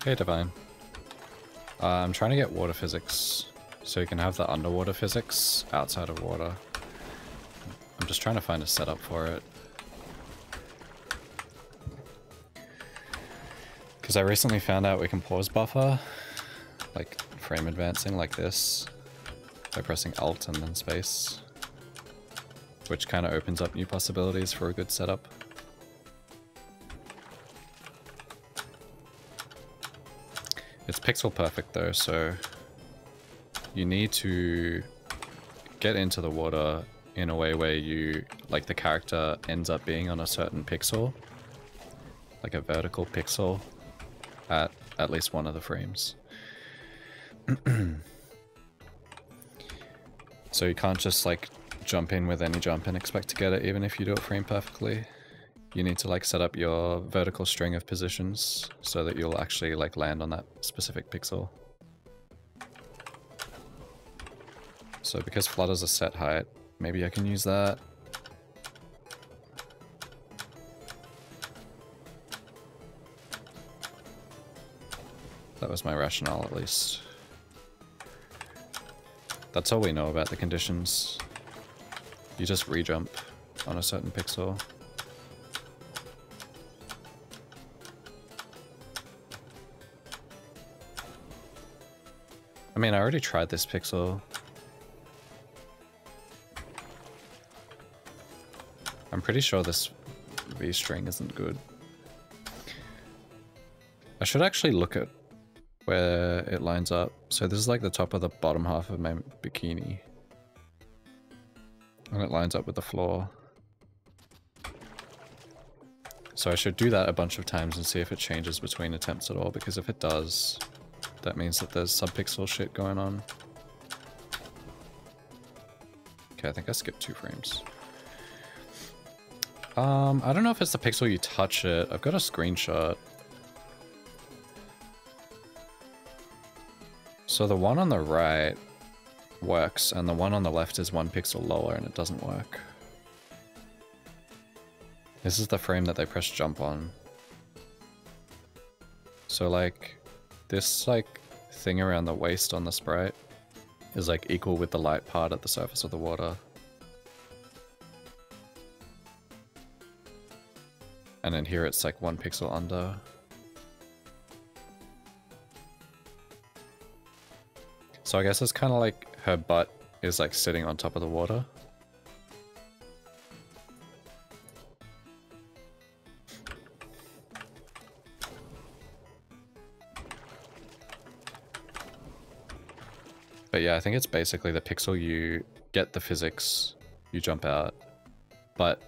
Hey Divine. I'm trying to get water physics, so you can have the underwater physics outside of water. I'm just trying to find a setup for it. Because I recently found out we can pause buffer, like frame advancing like this, by pressing Alt and then space, which kind of opens up new possibilities for a good setup. It's pixel perfect though, so you need to get into the water in a way where you, like the character ends up being on a certain pixel, like a vertical pixel at least one of the frames. So you can't just like jump in with any jump and expect to get it even if you do it frame perfectly. You need to like set up your vertical string of positions so that you'll actually like land on that specific pixel. So because Flutter's a set height, maybe I can use that. That was my rationale at least. That's all we know about the conditions. You just re-jump on a certain pixel. I mean, I already tried this pixel. I'm pretty sure this V-string isn't good. I should actually look at where it lines up. So this is like the top of the bottom half of my bikini. And it lines up with the floor. So I should do that a bunch of times and see if it changes between attempts at all, because if it does, that means that there's subpixel shit going on. Okay, I think I skipped 2 frames. I don't know if it's the pixel you touch it. I've got a screenshot. So the one on the right works, and the one on the left is 1 pixel lower, and it doesn't work. This is the frame that they press jump on. So like, this like thing around the waist on the sprite is like equal with the light part at the surface of the water. And then here it's like 1 pixel under. So I guess it's kind of like her butt is like sitting on top of the water. But yeah, I think it's basically the pixel you get the physics, you jump out. But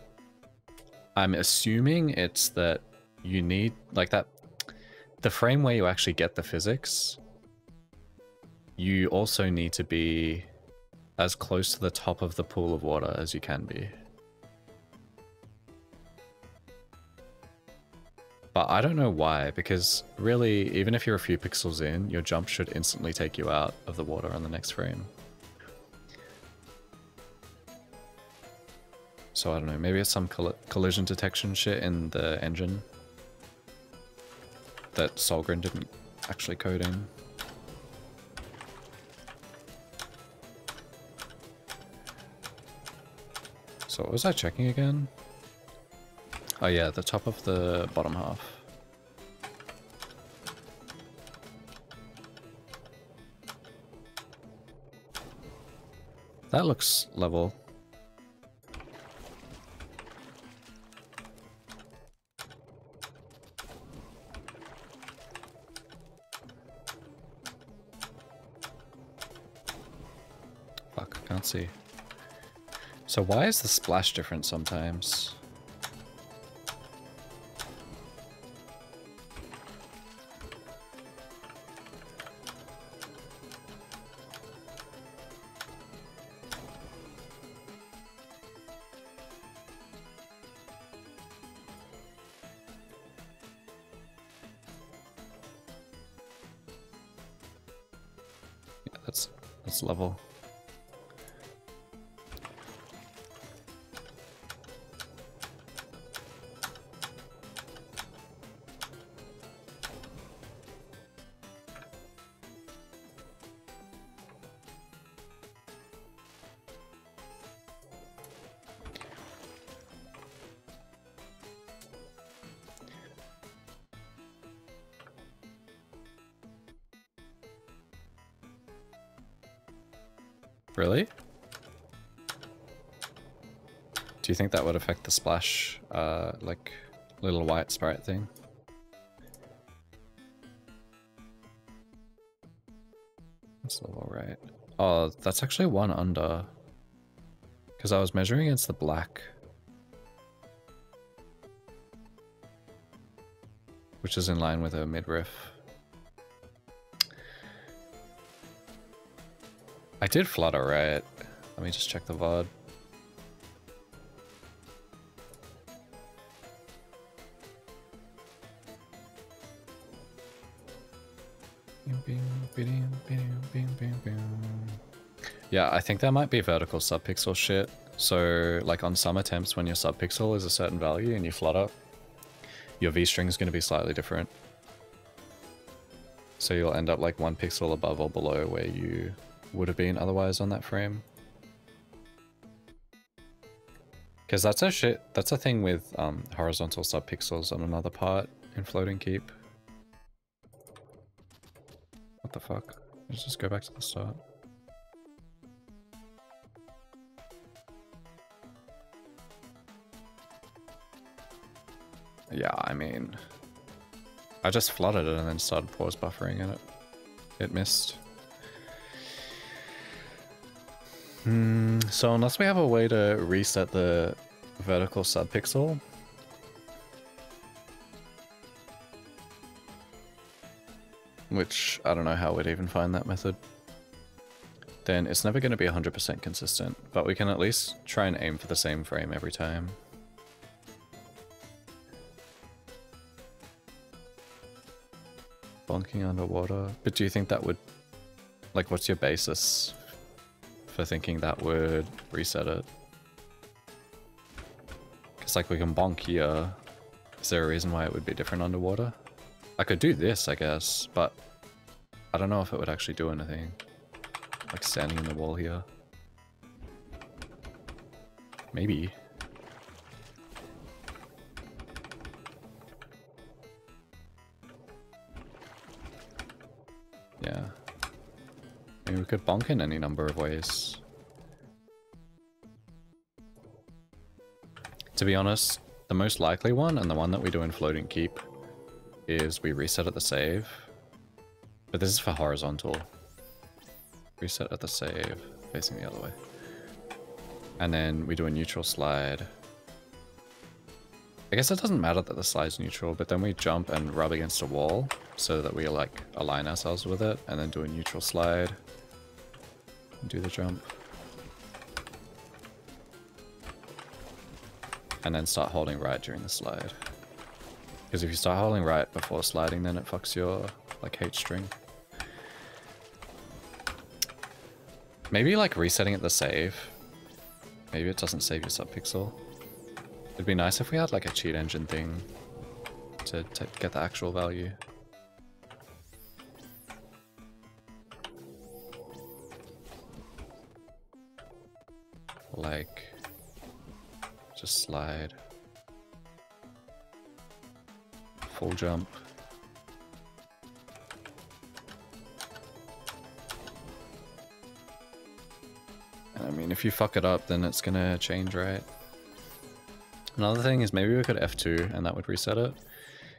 I'm assuming it's that you need, like that, the frame where you actually get the physics, you also need to be as close to the top of the pool of water as you can be. But I don't know why, because really, even if you're a few pixels in, your jump should instantly take you out of the water on the next frame. So I don't know, maybe it's some collision detection shit in the engine that Solgren didn't actually code in. So what was I checking again? Oh yeah, the top of the bottom half. That looks level. Fuck, I can't see. So why is the splash different sometimes? Let's level. Really? Do you think that would affect the splash, like, little white sprite thing? That's level right. Oh, that's actually one under. Because I was measuring against the black. Which is in line with a midriff. I did flutter, right? Let me just check the VOD. Yeah, I think that might be vertical subpixel shit. So, like on some attempts when your subpixel is a certain value and you flutter, your V-string is going to be slightly different. So you'll end up like 1 pixel above or below where you would have been otherwise on that frame. Because that's a thing with horizontal subpixels on another part in floating keep. What the fuck? Let's just go back to the start. Yeah, I mean, I just flooded it and then started pause buffering and it missed. So unless we have a way to reset the vertical subpixel, which I don't know how we'd even find that method, then it's never going to be 100% consistent, but we can at least try and aim for the same frame every time. Bonking underwater. But do you think that would, like, what's your basis for thinking that would reset it? Because, like, we can bonk here. Is there a reason why it would be different underwater? I could do this, I guess, but I don't know if it would actually do anything. Like standing in the wall here. Maybe. Yeah. I mean, we could bonk in any number of ways. To be honest, the most likely one, and the one that we do in floating keep, is we reset at the save. But this is for horizontal. Reset at the save, facing the other way. And then we do a neutral slide. I guess it doesn't matter that the slide's neutral, but then we jump and rub against a wall so that we like align ourselves with it, and then do a neutral slide. And do the jump. And then start holding right during the slide. Because if you start holding right before sliding, then it fucks your like H string. Maybe like resetting at the save. Maybe it doesn't save your subpixel. It'd be nice if we had like a cheat engine thing to get the actual value. Like, just slide. Full jump. And I mean, if you fuck it up, then it's gonna change, right? Another thing is maybe we could F2 and that would reset it.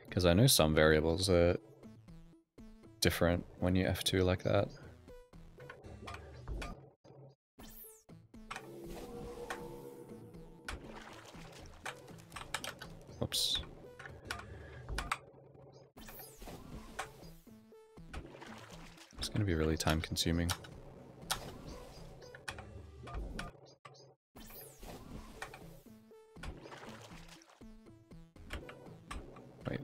Because I know some variables are different when you F2 like that. Oops. It's going to be really time consuming. Wait.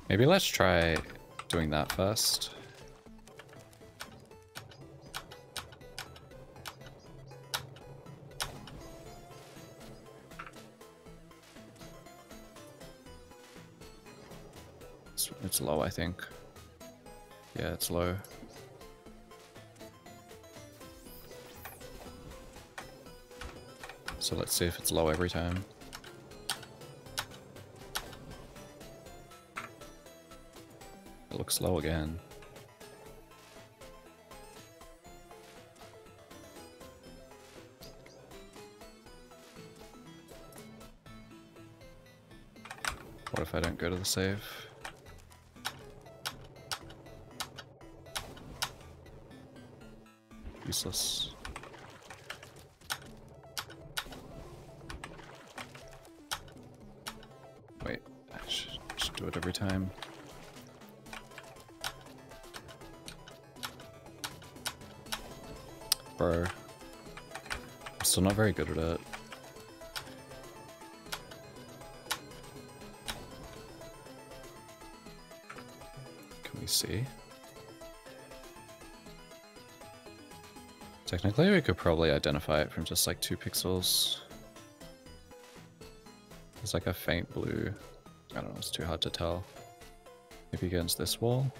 Maybe let's try doing that first. It's low, I think. Yeah, it's low. So let's see if it's low every time. It looks low again. What if I don't go to the save? Useless. Wait, I should do it every time. Bro. I'm still not very good at it. Can we see? Technically, we could probably identify it from just like 2 pixels. There's like a faint blue. I don't know, it's too hard to tell. Maybe against this wall.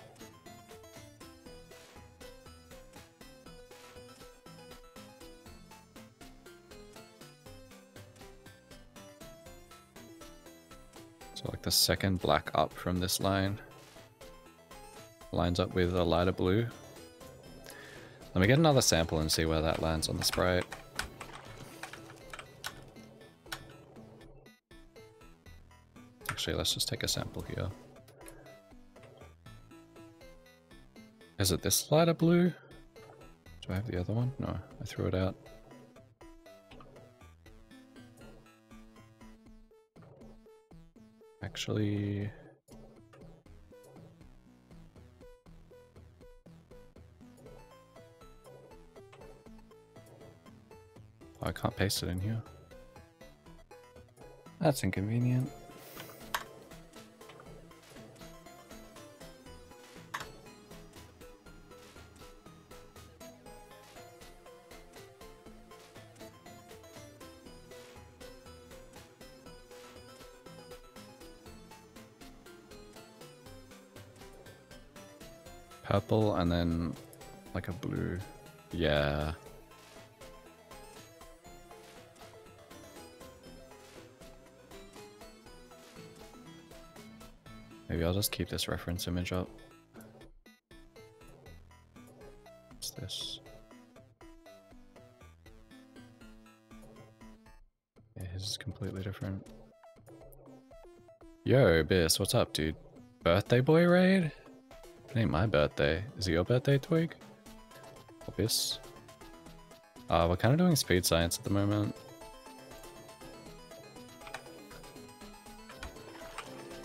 So like the second black up from this line lines up with a lighter blue. Let me get another sample and see where that lands on the sprite. Actually, let's just take a sample here. Is it this lighter blue? Do I have the other one? No, I threw it out. Actually... Oh, I can't paste it in here. That's inconvenient. Purple and then like a blue. Yeah. Maybe I'll just keep this reference image up. What's this? Yeah, his is completely different. Yo, Biss, what's up, dude? Birthday boy raid? It ain't my birthday. Is it your birthday, Twig? Or Biss? We're kind of doing speed science at the moment.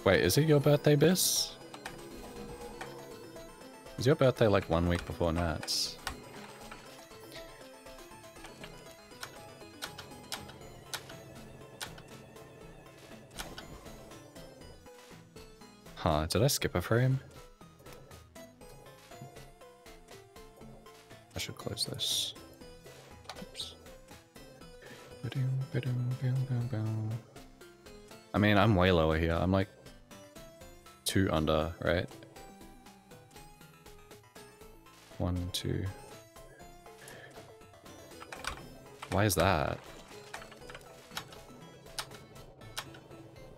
Wait, is it your birthday, Biss? Is your birthday like 1 week before Nat's? Huh, did I skip a frame? I should close this. Oops. I mean, I'm way lower here. I'm like 2 under, right? 1, 2. Why is that?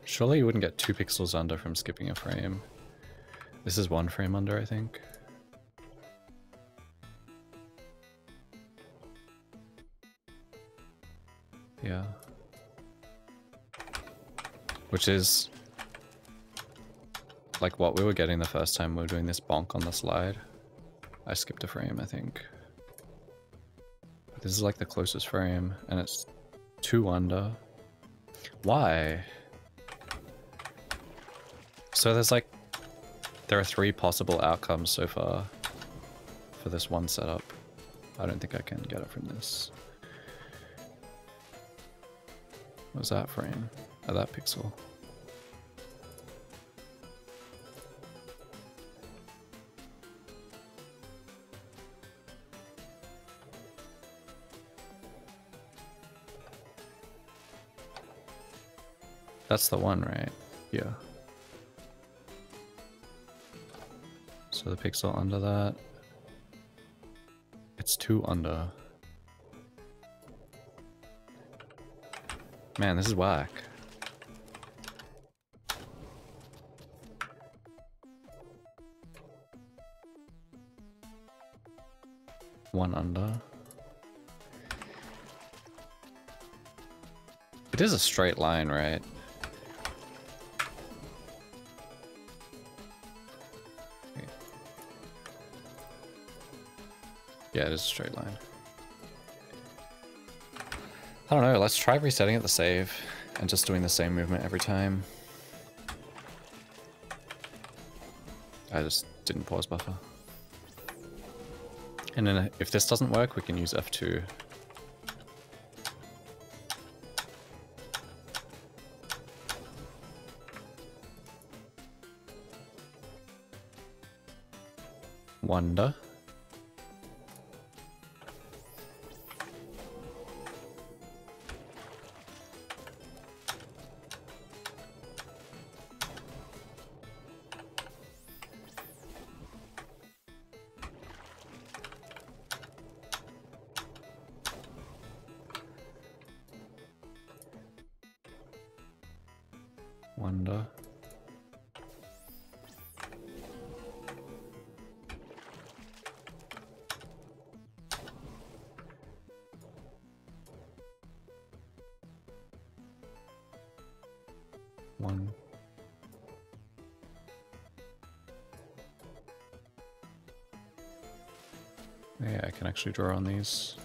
Surely you wouldn't get 2 pixels under from skipping a frame. This is 1 frame under, I think. Yeah. Which is like what we were getting the first time we were doing this bonk on the slide. I skipped a frame, I think. This is like the closest frame, and it's 2 under. Why? So there are 3 possible outcomes so far for this one setup. I don't think I can get it from this. What's that frame? Oh, that pixel. That's the one, right? Yeah. So the pixel under that. It's 2 under. Man, this is whack. One under. It is a straight line, right? Yeah, it is a straight line. I don't know, let's try resetting at the save and just doing the same movement every time. I just didn't pause buffer. And then if this doesn't work, we can use F2. Wonder. Wonder. One. Yeah, I can actually draw on these.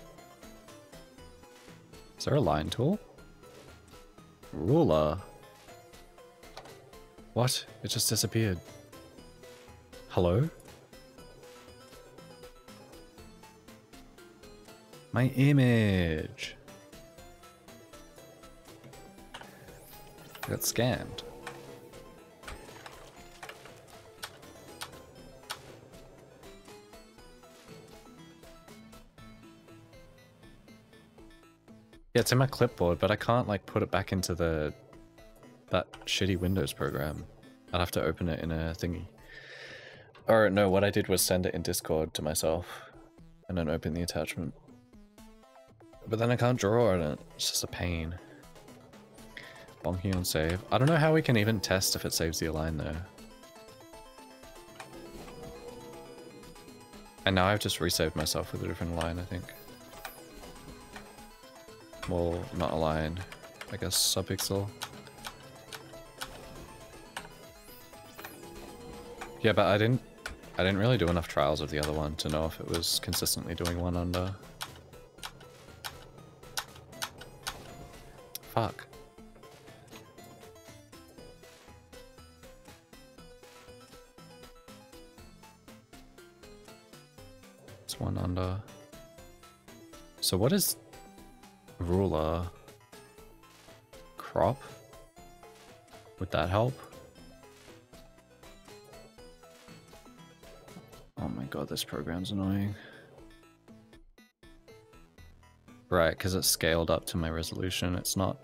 Is there a line tool? Ruler. What? It just disappeared. Hello? My image. Got scanned. Yeah, it's in my clipboard, but I can't like put it back into that shitty Windows program. I'd have to open it in a thingy. Or no, what I did was send it in Discord to myself and then open the attachment. But then I can't draw on it. It's just a pain. Bonky on save. I don't know how we can even test if it saves the align though. And now I've just resaved myself with a different line, I think. Well, not align. I guess subpixel. Yeah, but I didn't really do enough trials of the other one to know if it was consistently doing one under. Fuck. It's one under. So what is ruler? Crop? Would that help? Oh my god, this program's annoying. Right, because it's scaled up to my resolution. It's not...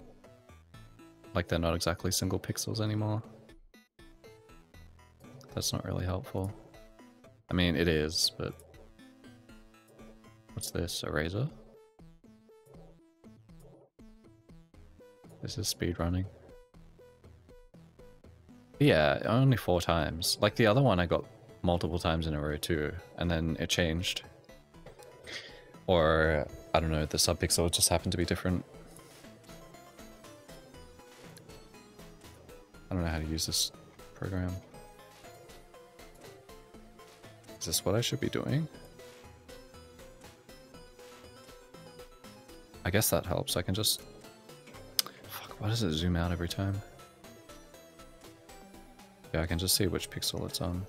like they're not exactly single pixels anymore. That's not really helpful. I mean, it is, but... What's this? Eraser? This is speedrunning. Yeah, only 4 times. Like the other one I got multiple times in a row too, and then it changed. Or, I don't know, the subpixel just happened to be different. I don't know how to use this program. Is this what I should be doing? I guess that helps. I can just... Fuck, why does it zoom out every time? Yeah, I can just see which pixel it's on.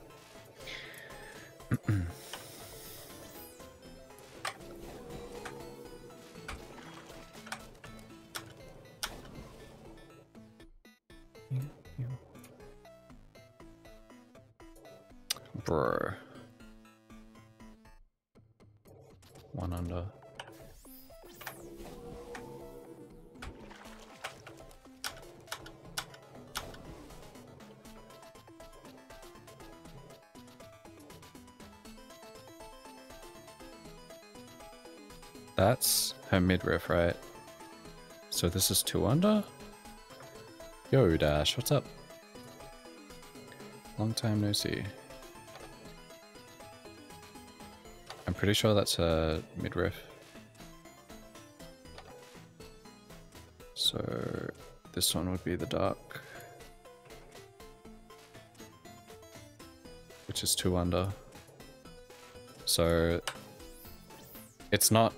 Brr. One under. That's her midriff, right? So this is 2 under? Yo, Dash, what's up? Long time no see. I'm pretty sure that's her midriff. So this one would be the dark, which is 2 under. So it's not...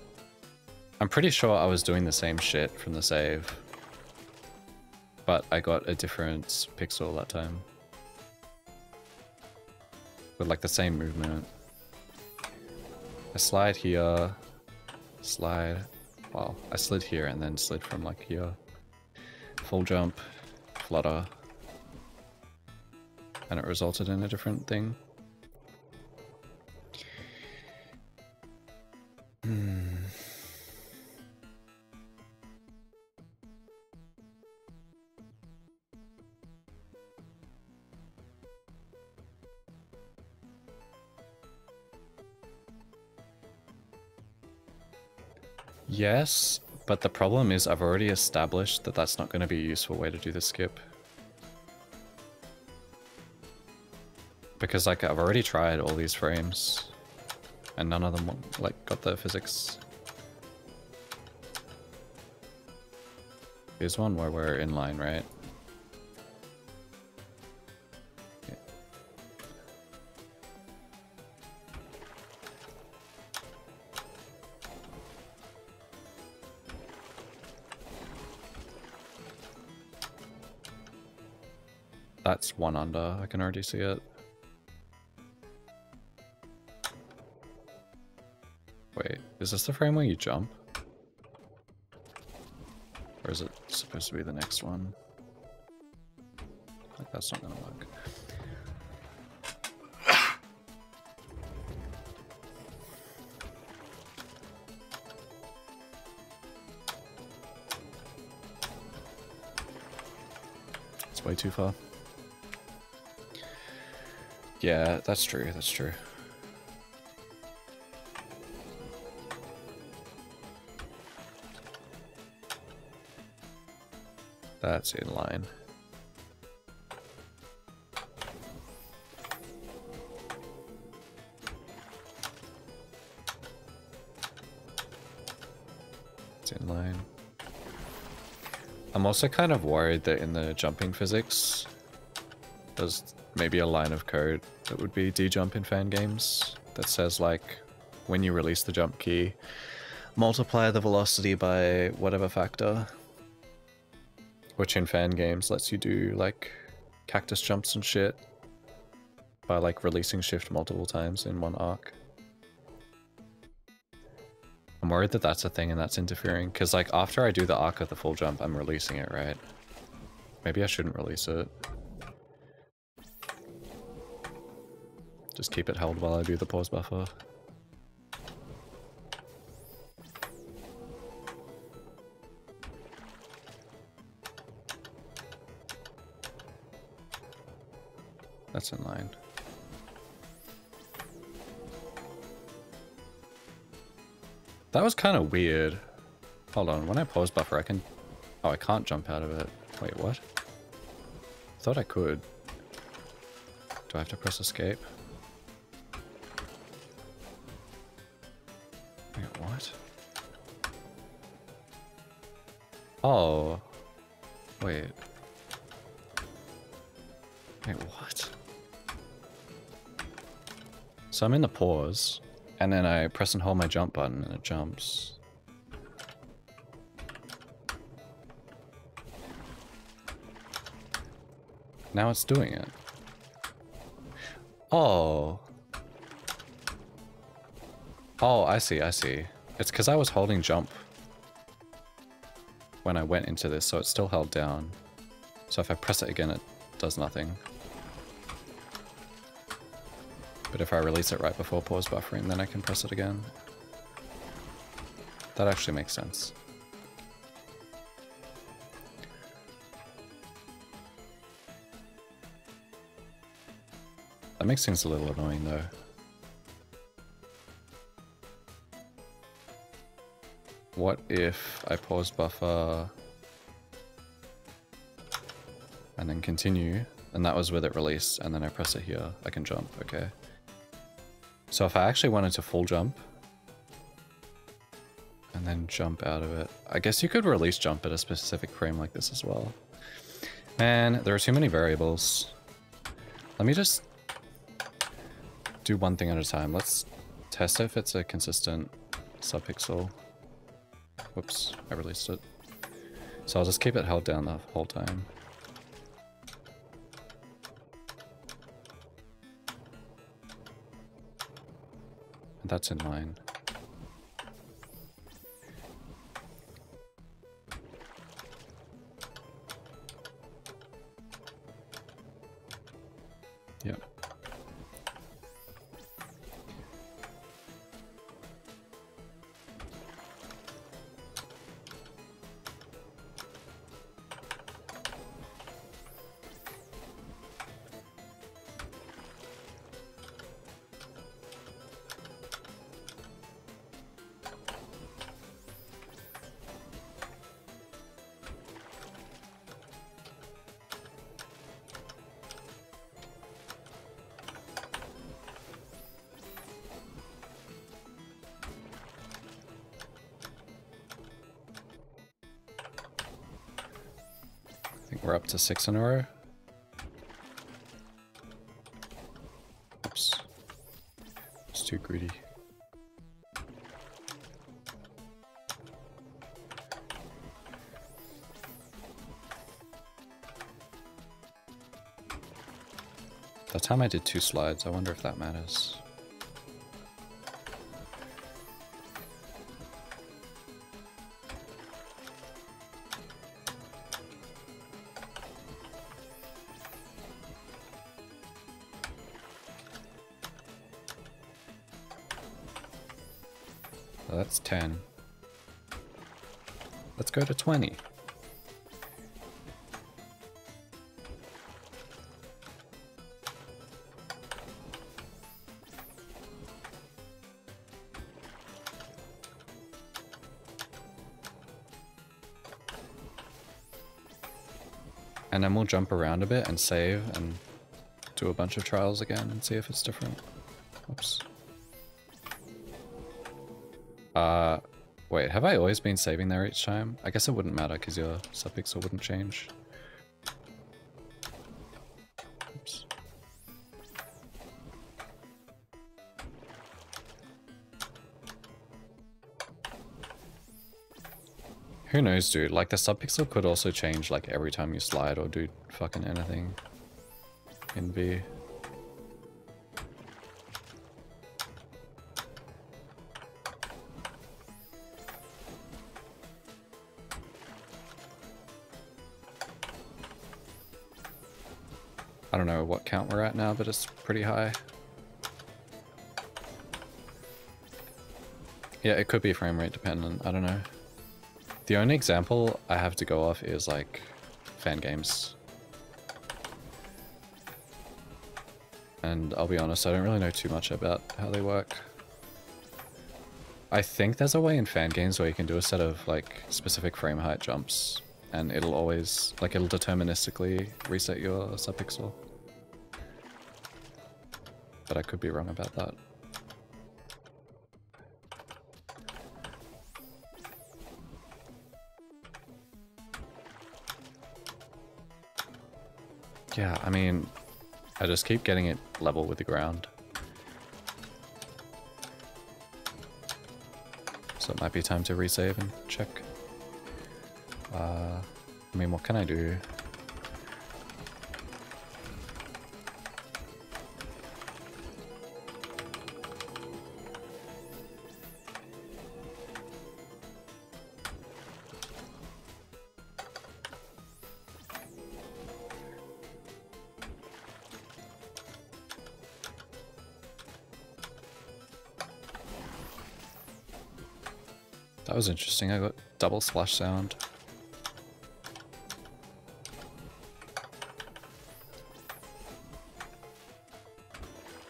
I'm pretty sure I was doing the same shit from the save, but I got a different pixel that time. With like the same movement. I slide here, slide, well, I slid here and then slid from like here. Full jump, flutter, and it resulted in a different thing. Yes, but the problem is I've already established that that's not going to be a useful way to do the skip. Because like I've already tried all these frames and none of them like got the physics. Here's one where we're in line, right? Yeah. That's 1 under, I can already see it. Wait, is this the frame where you jump? Or is it supposed to be the next one? Like that's not gonna work. It's way too far. Yeah, that's true, that's true. That's in line. It's in line. I'm also kind of worried that in the jumping physics, there's maybe a line of code that would be de-jump in fan games that says like, when you release the jump key, multiply the velocity by whatever factor. Which in fan games lets you do like cactus jumps and shit by like releasing shift multiple times in one arc. I'm worried that that's a thing and that's interfering, because like after I do the arc of the full jump, I'm releasing it, right? Maybe I shouldn't release it. Just keep it held while I do the pause buffer. That's in line. That was kind of weird. Hold on, when I pause buffer I can... Oh, I can't jump out of it. Wait, what? I thought I could. Do I have to press escape? Wait, what? Oh. Wait. Wait, what? So I'm in the pause, and then I press and hold my jump button and it jumps. Now it's doing it. Oh. Oh, I see, I see. It's because I was holding jump when I went into this, so it's still held down. So if I press it again, it does nothing. But if I release it right before pause buffering, then I can press it again. That actually makes sense. That makes things a little annoying though. What if I pause buffer and then continue, and that was with it released, and then I press it here, I can jump, okay. So if I actually wanted to full jump, and then jump out of it, I guess you could release jump at a specific frame like this as well. Man, there are too many variables. Let me just do one thing at a time. Let's test if it's a consistent subpixel. Whoops, I released it. So I'll just keep it held down the whole time. And that's in line. Yep. We're up to 6 in a row. Oops. It's too greedy. That time I did 2 slides. I wonder if that matters. So that's 10. Let's go to 20. And then we'll jump around a bit and save and do a bunch of trials again and see if it's different. Oops. Wait, have I always been saving there each time? I guess it wouldn't matter because your subpixel wouldn't change. Oops. Who knows, dude? Like, the subpixel could also change, like, every time you slide or do fucking anything in V. I don't know what count we're at now, but it's pretty high. Yeah, it could be frame rate dependent, I don't know. The only example I have to go off is like fan games. And I'll be honest, I don't really know too much about how they work. I think there's a way in fan games where you can do a set of like specific frame height jumps and it'll always, like it'll deterministically reset your subpixel. But I could be wrong about that. Yeah, I mean, I just keep getting it level with the ground. So it might be time to resave and check. I mean, what can I do? That was interesting, I got double splash sound.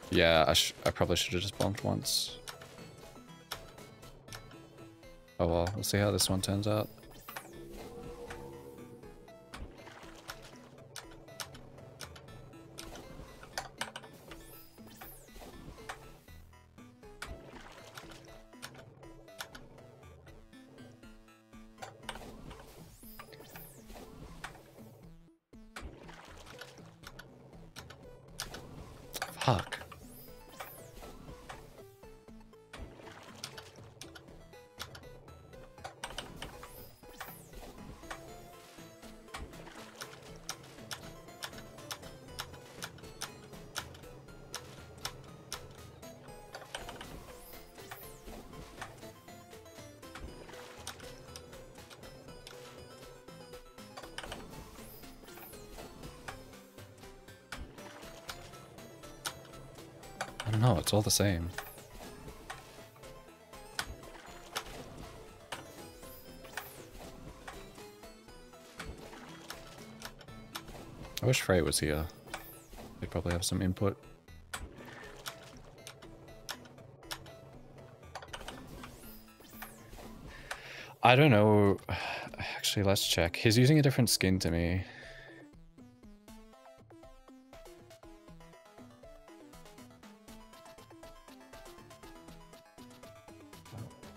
Yeah, I probably should have just bonked once. Oh well, we'll see how this one turns out. Fuck. I don't know, it's all the same. I wish Frey was here. They'd probably have some input. I don't know. Actually, let's check. He's using a different skin to me.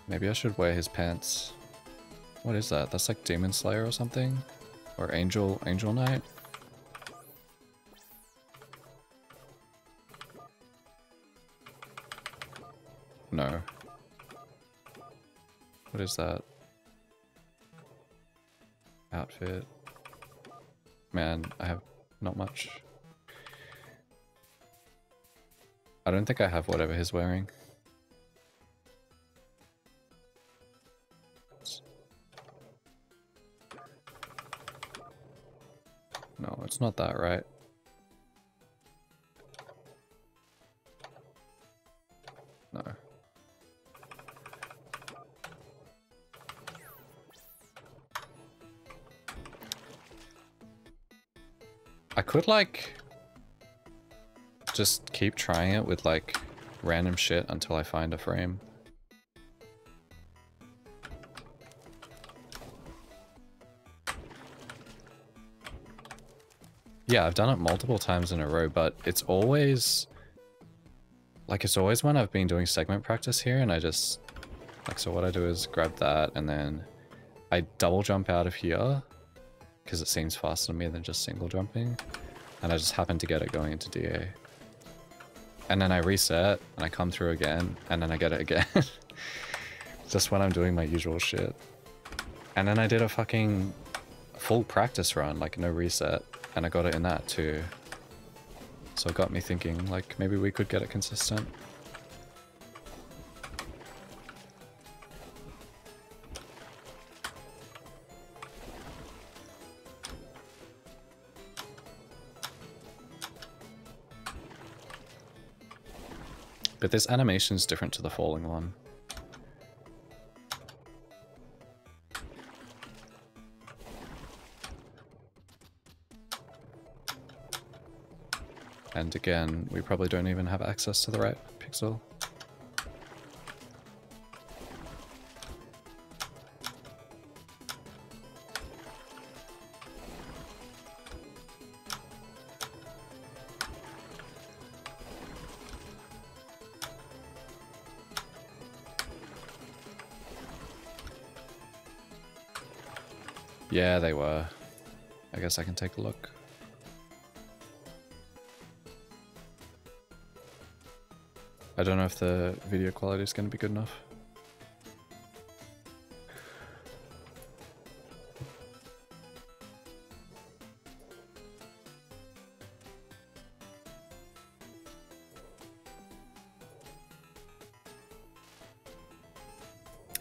Maybe I should wear his pants. What is that? That's like Demon Slayer or something? Or Angel Knight? No. What is that? Outfit. Man, I have not much. I don't think I have whatever he's wearing. No, it's not that, right? No. I could, like, just keep trying it with, like, random shit until I find a frame. Yeah, I've done it multiple times in a row, but it's always... Like, it's always when I've been doing segment practice here, and I just... Like, so what I do is grab that, and then I double jump out of here, because it seems faster to me than just single jumping, and I just happen to get it going into DA. And then I reset, and I come through again, and then I get it again. Just when I'm doing my usual shit. And then I did a fucking full practice run, like no reset, and I got it in that too. So it got me thinking, like, maybe we could get it consistent. But this animation is different to the falling one. And again, we probably don't even have access to the right pixel. Yeah, they were. I guess I can take a look. I don't know if the video quality is going to be good enough.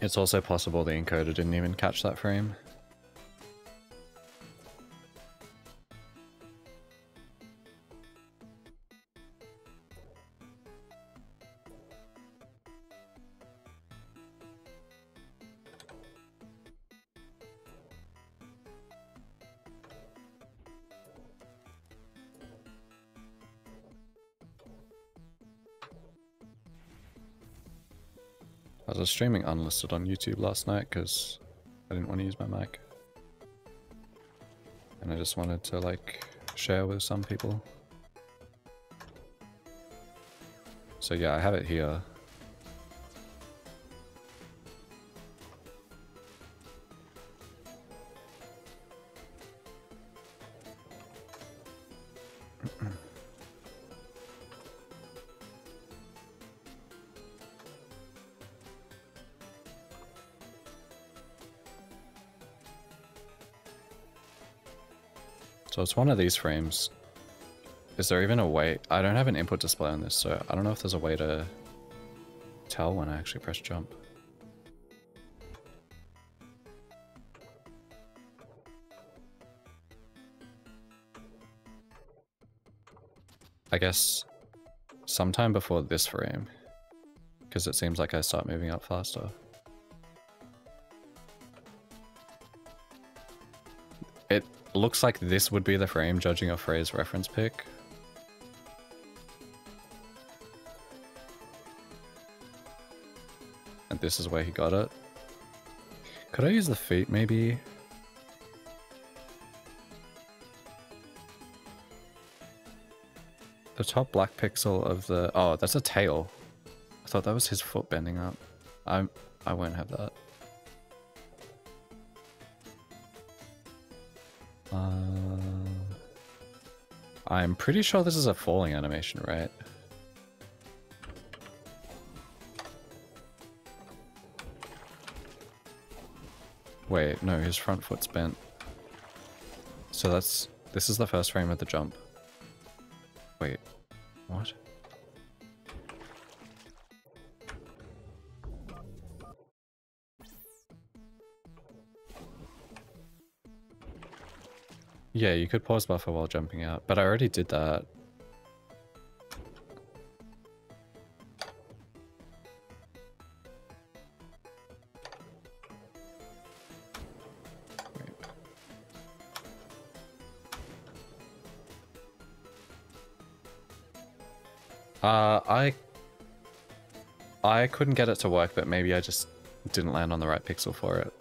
It's also possible the encoder didn't even catch that frame. I was streaming unlisted on YouTube last night because I didn't want to use my mic. And I just wanted to like share with some people. So yeah, I have it here. So it's one of these frames. Is there even a way? I don't have an input display on this, so I don't know if there's a way to tell when I actually press jump. I guess sometime before this frame, because it seems like I start moving up faster. It looks like this would be the frame, judging off Frey's reference pick. And this is where he got it. Could I use the feet, maybe? The top black pixel of the... Oh, that's a tail. I thought that was his foot bending up. I won't have that. I'm pretty sure this is a falling animation, right? Wait, no, his front foot's bent. So this is the first frame of the jump. Wait, what? Yeah, you could pause buffer while jumping out, but I already did that. I couldn't get it to work, but maybe I just didn't land on the right pixel for it.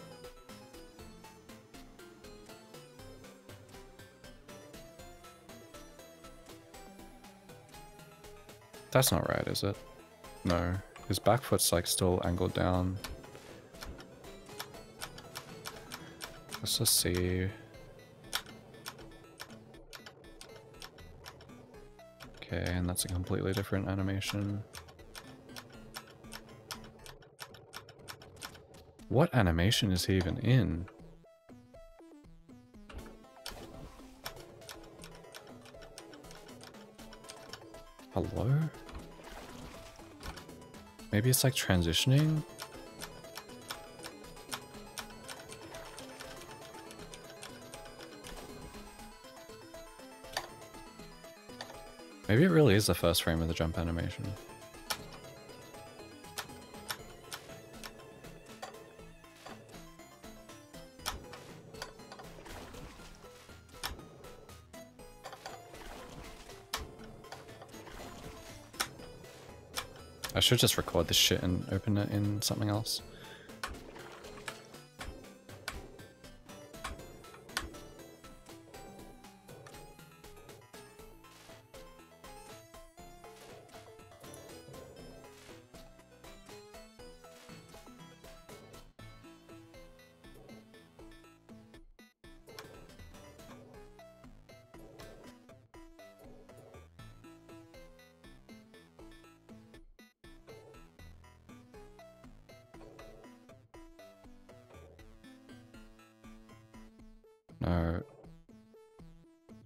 That's not right, is it? No. His back foot's like still angled down. Let's just see. Okay, and that's a completely different animation. What animation is he even in? Hello? Maybe it's like transitioning? Maybe it really is the first frame of the jump animation. I should just record this shit and open it in something else. No.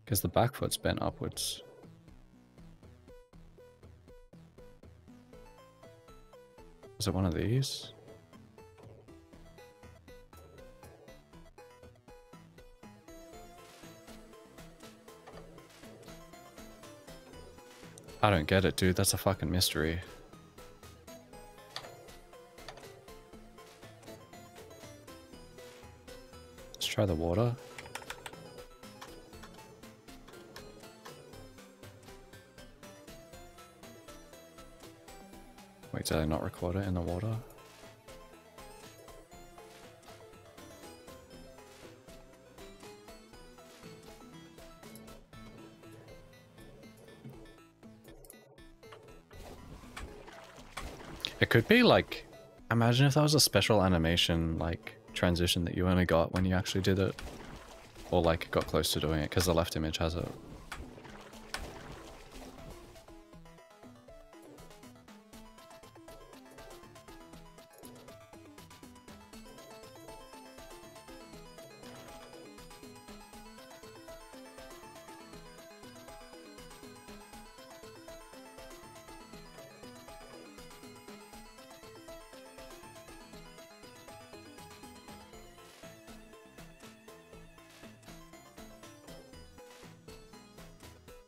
Because the back foot's bent upwards. Is it one of these? I don't get it, dude. That's a fucking mystery. Let's try the water. Wait, did I not record it in the water? It could be like, imagine if that was a special animation, like, transition that you only got when you actually did it. Or like got close to doing it, because the left image has it.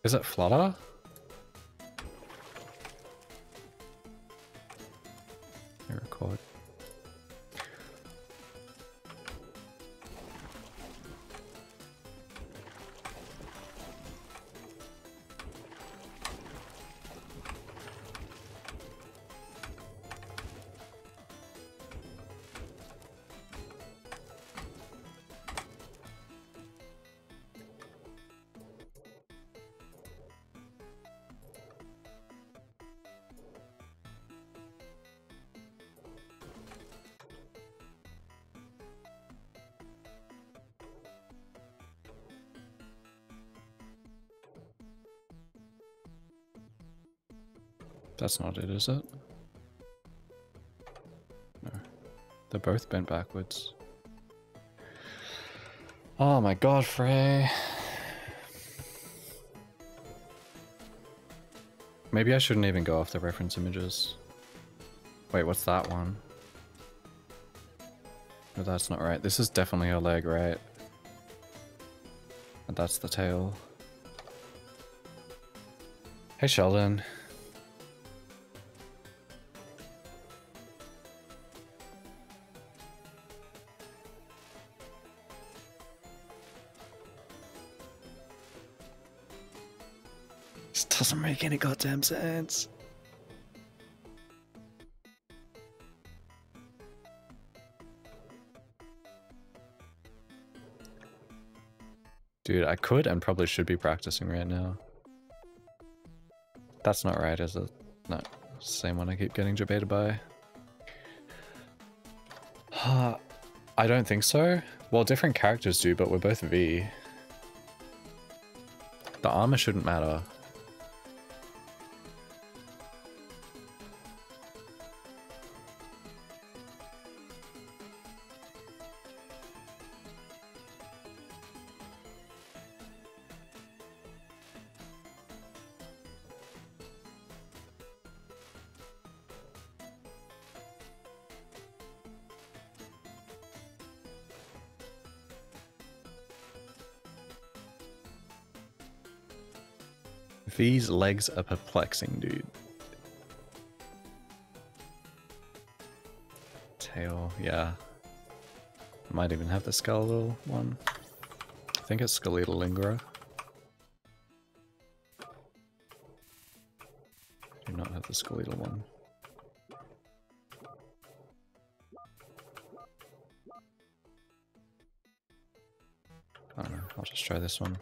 Is it Flutter? Let me record. That's not it, is it? No. They're both bent backwards. Oh my god, Frey. Maybe I shouldn't even go off the reference images. Wait, what's that one? No, that's not right. This is definitely her leg, right? And that's the tail. Hey, Sheldon. This doesn't make any goddamn sense. Dude, I could and probably should be practicing right now. That's not right, is it? No, same one I keep getting debated by. I don't think so. Well, different characters do, but we're both V. The armor shouldn't matter. V's legs are perplexing, dude. Tail, yeah. Might even have the skeletal one. I think it's skeletal lingerer. Do not have the skeletal one. I don't know, I'll just try this one.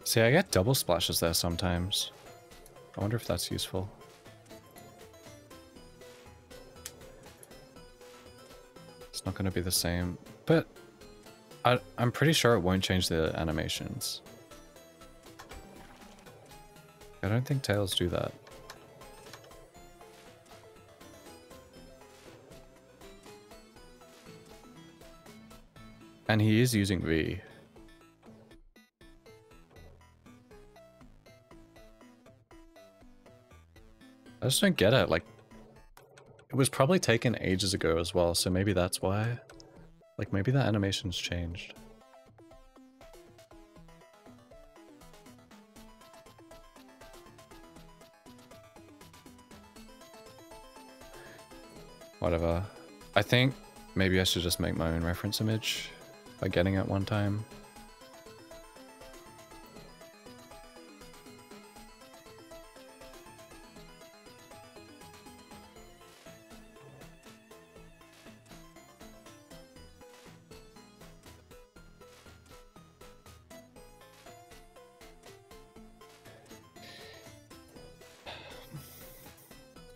See, I get double splashes there sometimes. I wonder if that's useful. It's not going to be the same, but I'm pretty sure it won't change the animations. I don't think tails do that. And he is using V. I just don't get it, like, it was probably taken ages ago as well, so maybe that's why. Like, maybe the animation's changed. Whatever. I think Maybe I should just make my own reference image by getting it one time.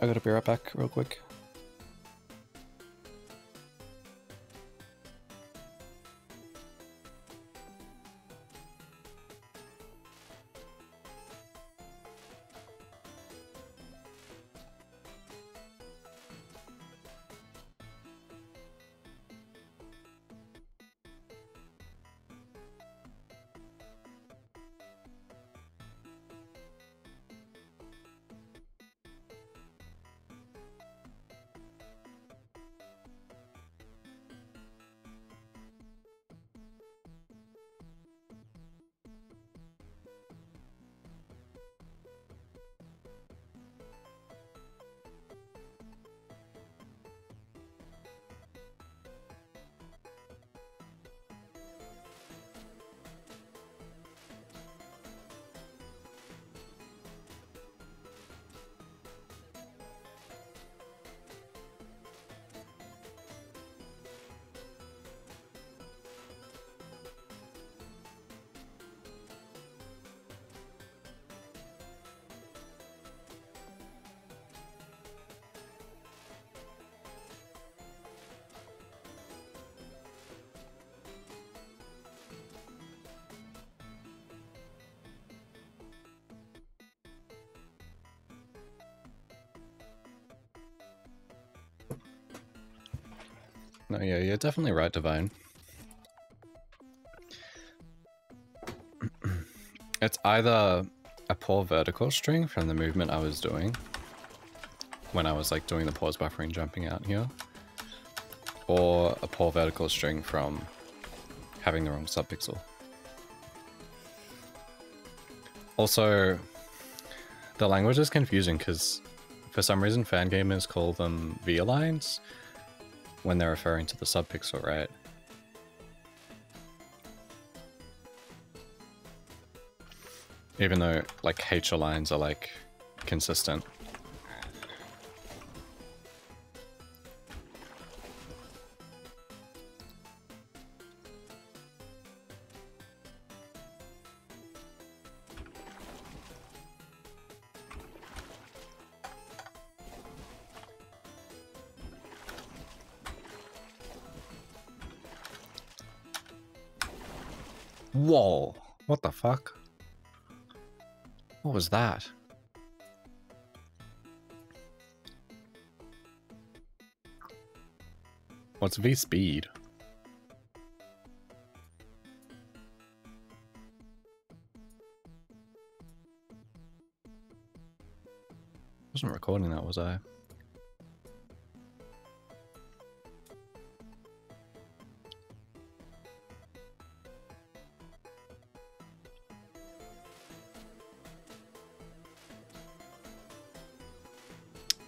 I gotta be right back real quick. No, yeah, you're definitely right, Divine. It's either a poor vertical string from the movement I was doing when I was like doing the pause buffering jumping out here, or a poor vertical string from having the wrong subpixel. Also, the language is confusing because for some reason fan gamers call them V-lines when they're referring to the subpixel, right? Even though like H lines are like consistent. Whoa, what the fuck? What was that? What's V speed? I wasn't recording that, was I?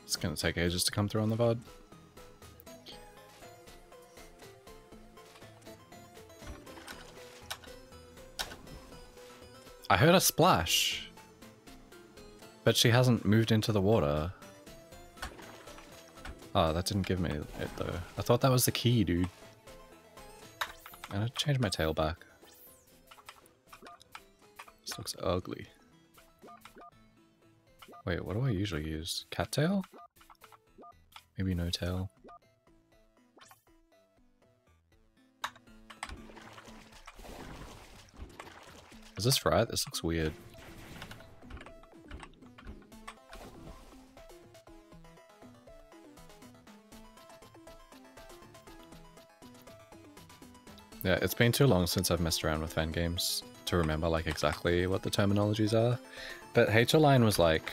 It's gonna take ages to come through on the VOD. I heard a splash, but she hasn't moved into the water. Oh, that didn't give me it though. I thought that was the key, dude. I'm gonna change my tail back. This looks ugly. Wait, what do I usually use? Cattail? Maybe no tail. Is this right? This looks weird. Yeah, it's been too long since I've messed around with fan games to remember like exactly what the terminologies are. But H-align was like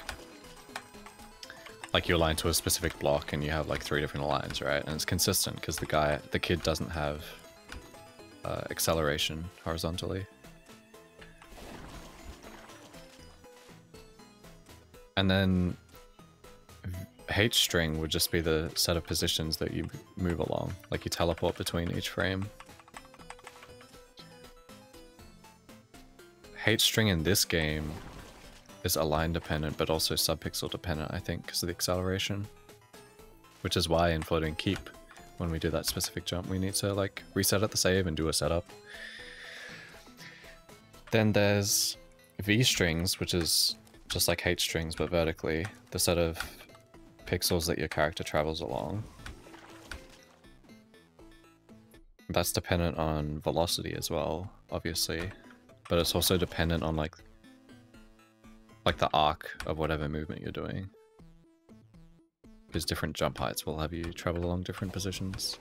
you align to a specific block and you have like 3 different lines, right? And it's consistent because the kid doesn't have acceleration horizontally. And then H string would just be the set of positions that you move along, like you teleport between each frame. H string in this game is align dependent, but also subpixel dependent, I think, because of the acceleration. Which is why in floating keep, when we do that specific jump, we need to like reset at the save and do a setup. Then there's V strings, which is just like H strings, but vertically, the set of pixels that your character travels along. That's dependent on velocity as well, obviously, but it's also dependent on like the arc of whatever movement you're doing. Because different jump heights will have you travel along different positions.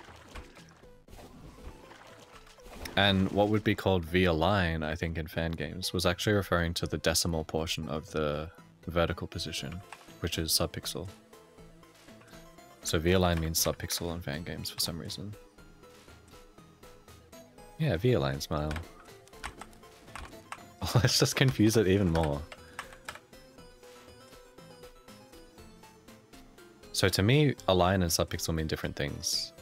And what would be called V-align, I think in fan games, was actually referring to the decimal portion of the vertical position, which is subpixel. So V-align means subpixel in fan games for some reason. Yeah, V-align smile. Let's just confuse it even more. So to me, align and subpixel mean different things.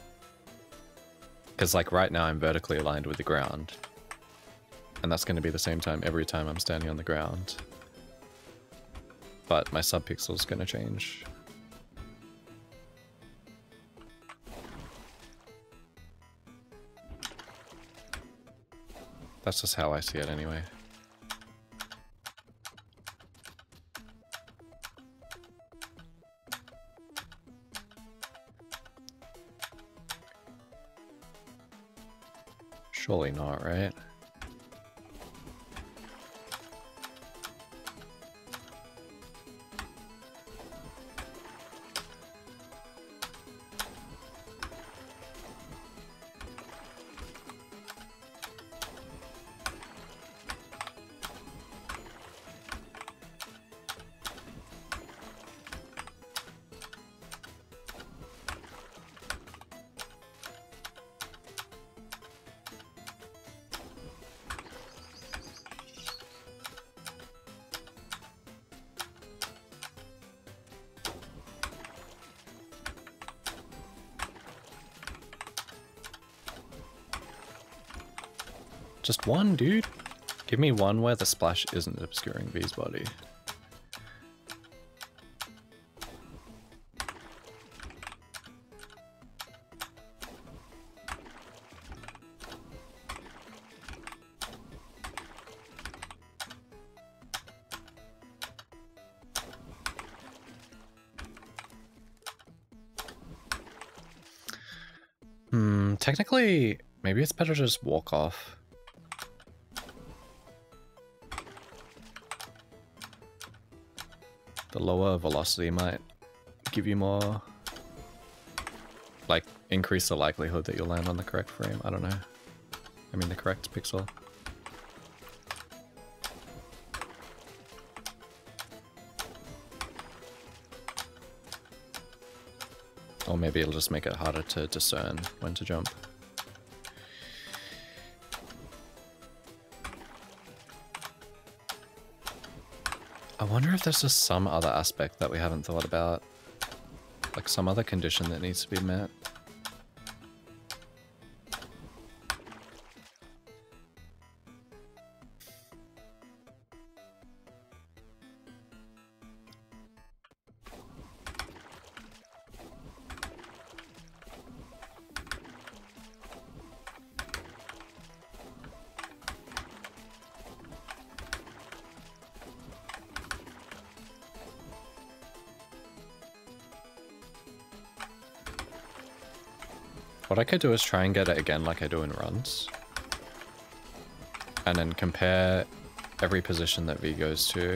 Because like right now I'm vertically aligned with the ground. And that's going to be the same time every time I'm standing on the ground. But my subpixel is going to change. That's just how I see it anyway. Surely not, right? Just one, dude. Give me one where the splash isn't obscuring V's body. Technically, maybe it's better to just walk off. The lower velocity might give you more, like, increase the likelihood that you'll land on the correct frame. I don't know. I mean the correct pixel. Or maybe it'll just make it harder to discern when to jump. I wonder if there's just some other aspect that we haven't thought about. Like some other condition that needs to be met. What I could do is try and get it again like I do in runs. And then compare every position that V goes to.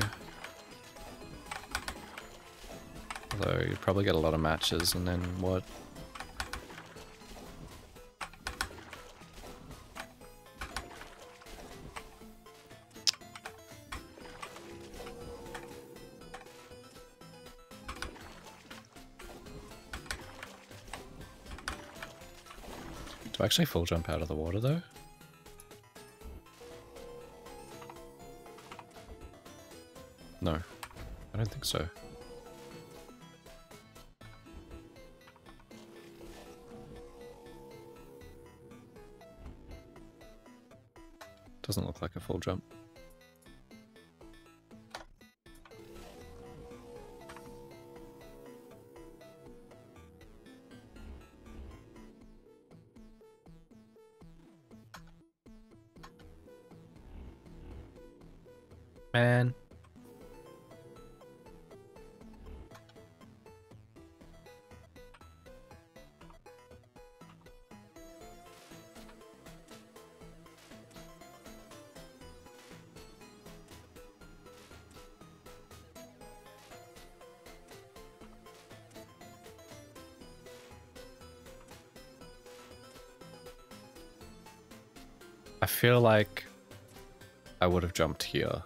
Although you'd probably get a lot of matches and then what? Do I actually full jump out of the water though? No, I don't think so. full jump. Man. I feel like I would have jumped here.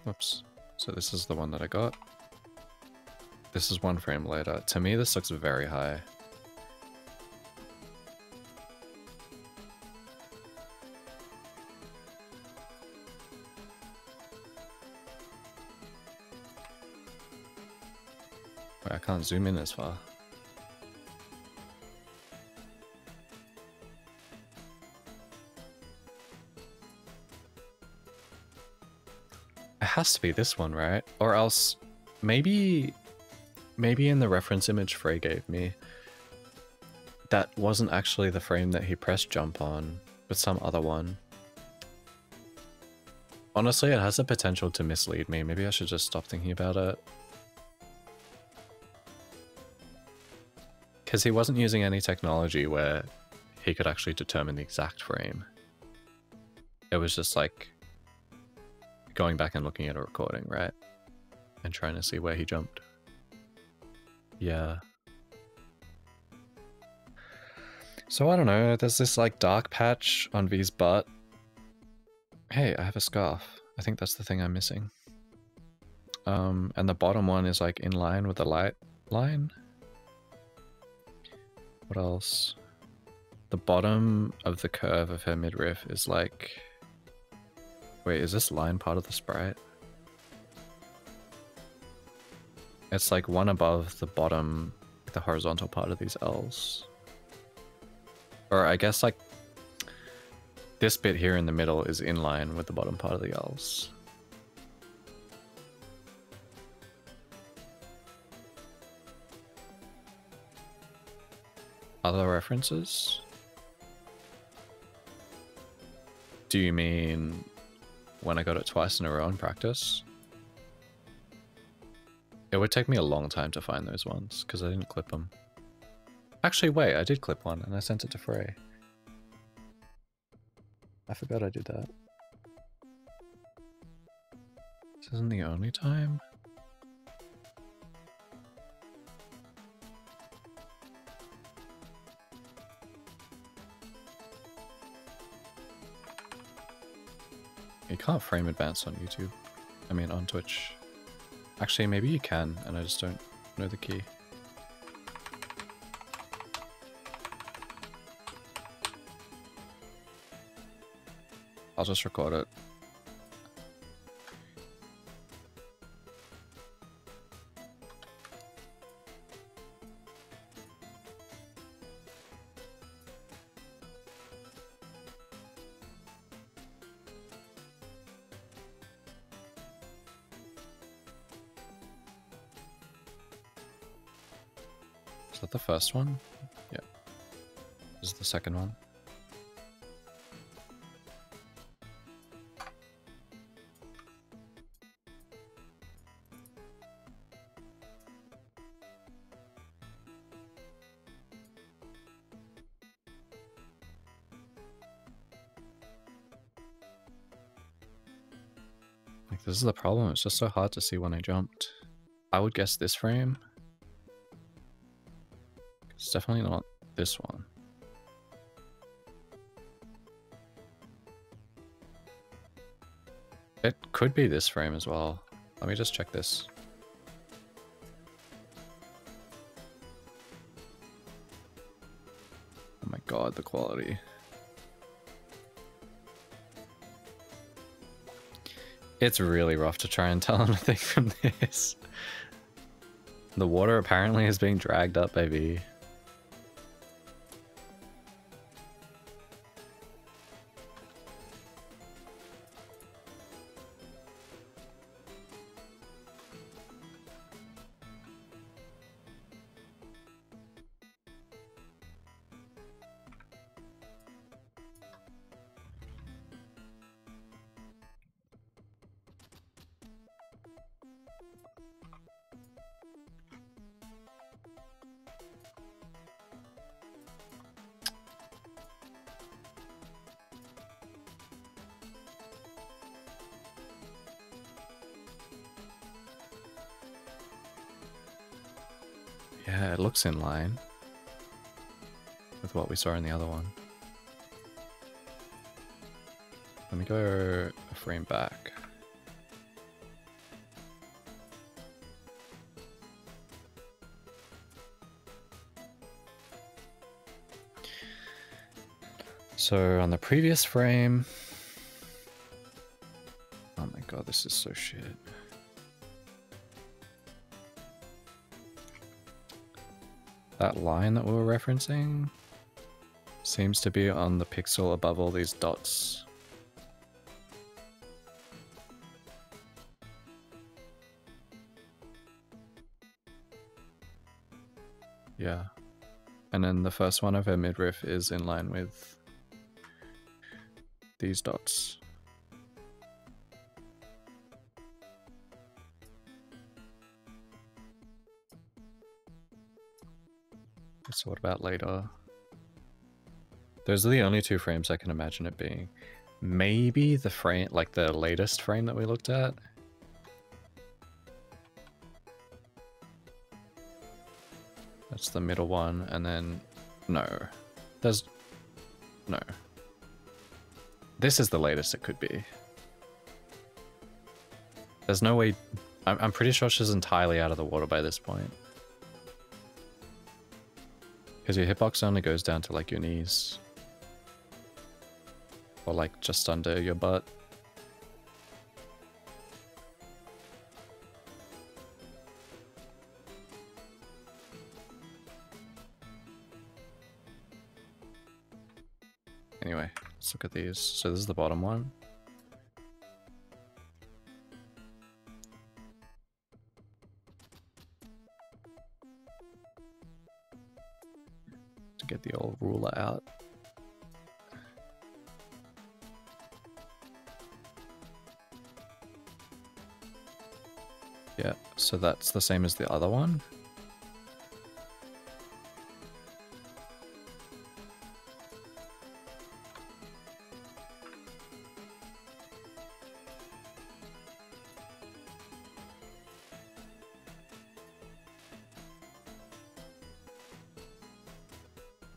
Whoops. So this is the one that I got. This is one frame later. To me, this looks very high. Wait, I can't zoom in as far. It has to be this one, right? Or else, maybe in the reference image Frey gave me, that wasn't actually the frame that he pressed jump on, but some other one. Honestly, it has the potential to mislead me. Maybe I should just stop thinking about it. Because he wasn't using any technology where he could actually determine the exact frame. It was just like going back and looking at a recording, right? And trying to see where he jumped. Yeah. So I don't know, there's this like dark patch on V's butt. Hey, I have a scarf. I think that's the thing I'm missing. And the bottom one is like in line with the light line. What else? The bottom of the curve of her midriff is like... Wait, is this line part of the sprite? It's like one above the bottom, the horizontal part of these L's. Or I guess like this bit here in the middle is in line with the bottom part of the L's. Other references? Do you mean when I got it twice in a row in practice? It would take me a long time to find those ones, because I didn't clip them. Actually, wait, I did clip one, and I sent it to Frey. I forgot I did that. This isn't the only time? You can't frame advance on YouTube. I mean, on Twitch. Actually, maybe you can, and I just don't know the key. I'll just record it. Is that the first one? Yeah. This is the second one. Like, this is the problem. It's just so hard to see when I jumped. I would guess this frame. It's definitely not this one. It could be this frame as well. Let me just check this. Oh my god, the quality. It's really rough to try and tell anything from this. The water apparently is being dragged up, baby. Yeah, it looks in line with what we saw in the other one. Let me go a frame back. So on the previous frame... Oh my god, this is so shit. That line that we were referencing seems to be on the pixel above all these dots. Yeah. And then the first one of her midriff is in line with these dots. So what about later? Those are the only two frames I can imagine it being. Maybe the frame, like the latest frame that we looked at. That's the middle one, and then... No. There's... No. This is the latest it could be. There's no way... I'm pretty sure she's entirely out of the water by this point. Because your hitbox only goes down to like your knees. Or like just under your butt. Anyway, let's look at these. So this is the bottom one. To get the old ruler out. Yeah, so that's the same as the other one.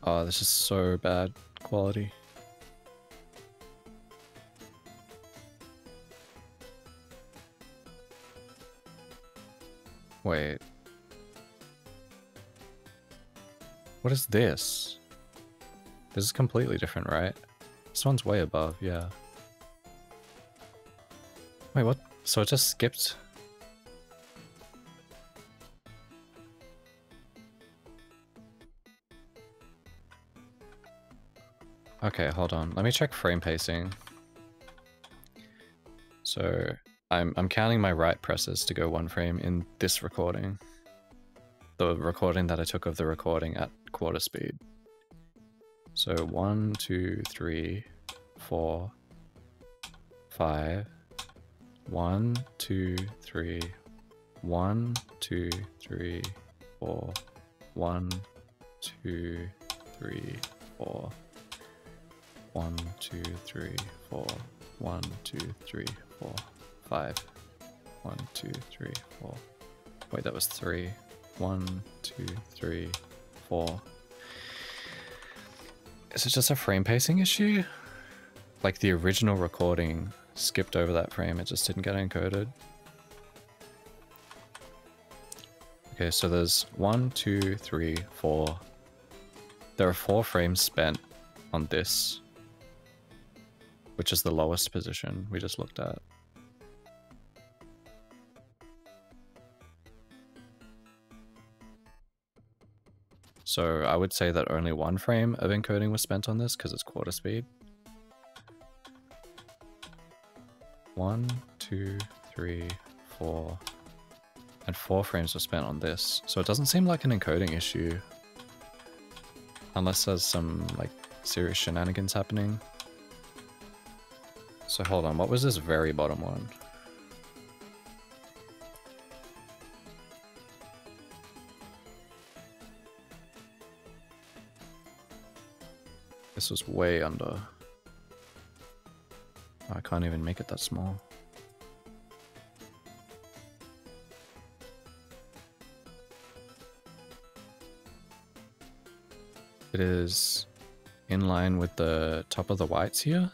Oh, this is so bad quality. Wait. What is this? This is completely different, right? This one's way above, yeah. Wait, what? So it just skipped? Okay, hold on. Let me check frame pacing. So I'm counting my right presses to go one frame in this recording. The recording that I took of the recording at quarter speed. So 1, 2, 3, 4, 5. 1, 2, 3. 1, 2, 3, 4. 1, 2, 3, 4. 1, 2, 3, 4. 1, 2, 3, 4. 5. 1, 2, 3, 4. Wait, that was 3. 1, 2, 3, 4. Is it just a frame pacing issue? Like the original recording skipped over that frame, it just didn't get encoded. Okay, so there's 1, 2, 3, 4. There are 4 frames spent on this, which is the lowest position we just looked at. So I would say that only 1 frame of encoding was spent on this because it's quarter speed. 1, 2, 3, 4, and 4 frames were spent on this. So it doesn't seem like an encoding issue. Unless there's some, like, serious shenanigans happening. So hold on, what was this very bottom one? This was way under. Oh, I can't even make it that small. It is in line with the top of the whites here.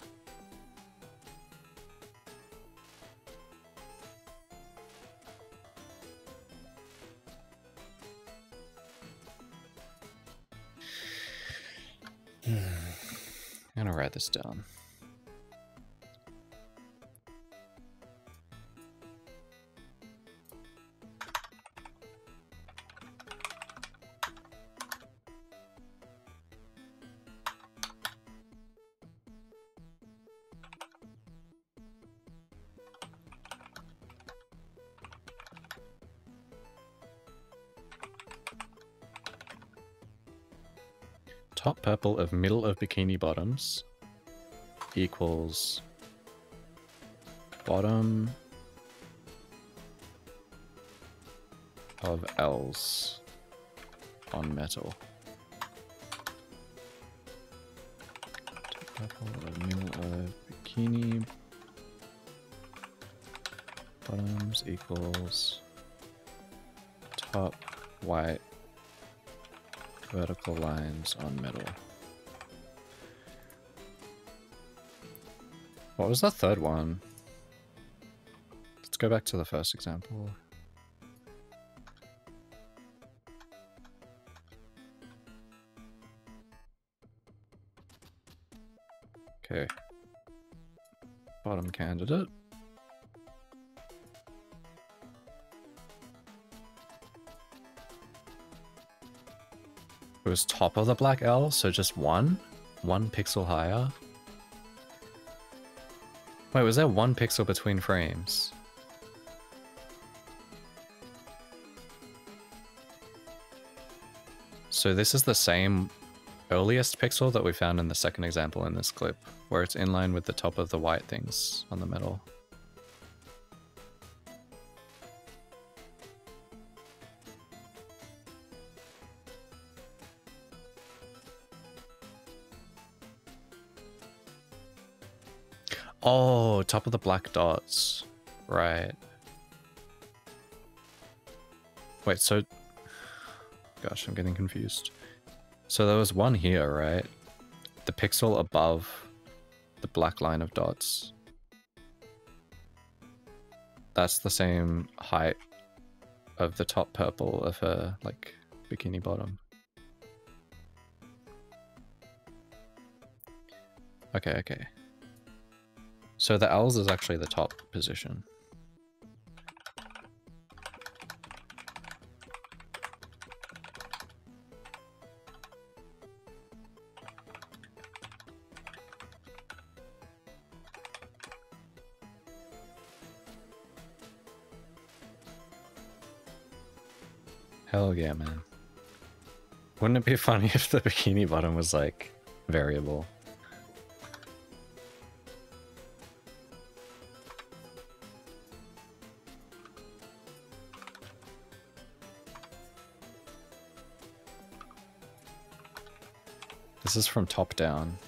I'm gonna write this down. Top purple of middle of bikini bottoms equals bottom of L's on metal. Top purple of middle of bikini bottoms equals top white vertical lines on metal. What was the third one? Let's go back to the first example. Okay. Bottom candidate. It was top of the black L, so just one pixel higher. Wait, was there 1 pixel between frames? So this is the same earliest pixel that we found in the second example in this clip, where it's in line with the top of the white things on the metal. Oh, top of the black dots. Right. Wait, so... Gosh, I'm getting confused. So there was one here, right? The pixel above the black line of dots. That's the same height of the top purple of her, like, bikini bottom. Okay, okay. So the L's is actually the top position. Hell yeah, man. Wouldn't it be funny if the bikini bottom was, like, variable? This is from top down,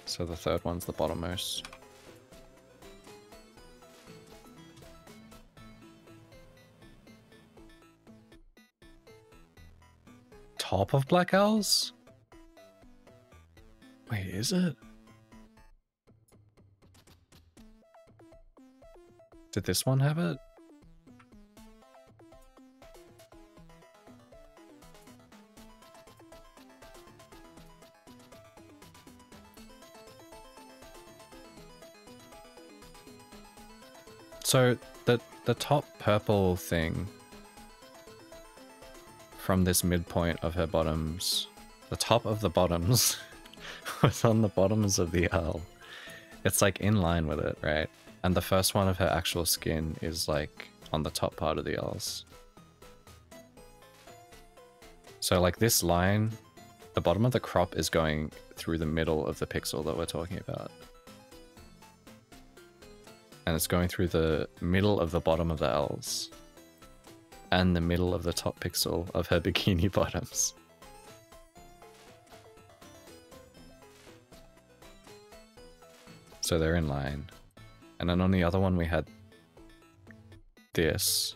so the third one's the bottommost. Top of black L's? Wait, is it? Did this one have it? So the top purple thing from this midpoint of her bottoms, the top of the bottoms was on the bottoms of the L. It's like in line with it, right? And the first one of her actual skin is like on the top part of the L's. So like this line, the bottom of the crop is going through the middle of the pixel that we're talking about. And it's going through the middle of the bottom of the L's. And the middle of the top pixel of her bikini bottoms. So they're in line. And then on the other one we had this,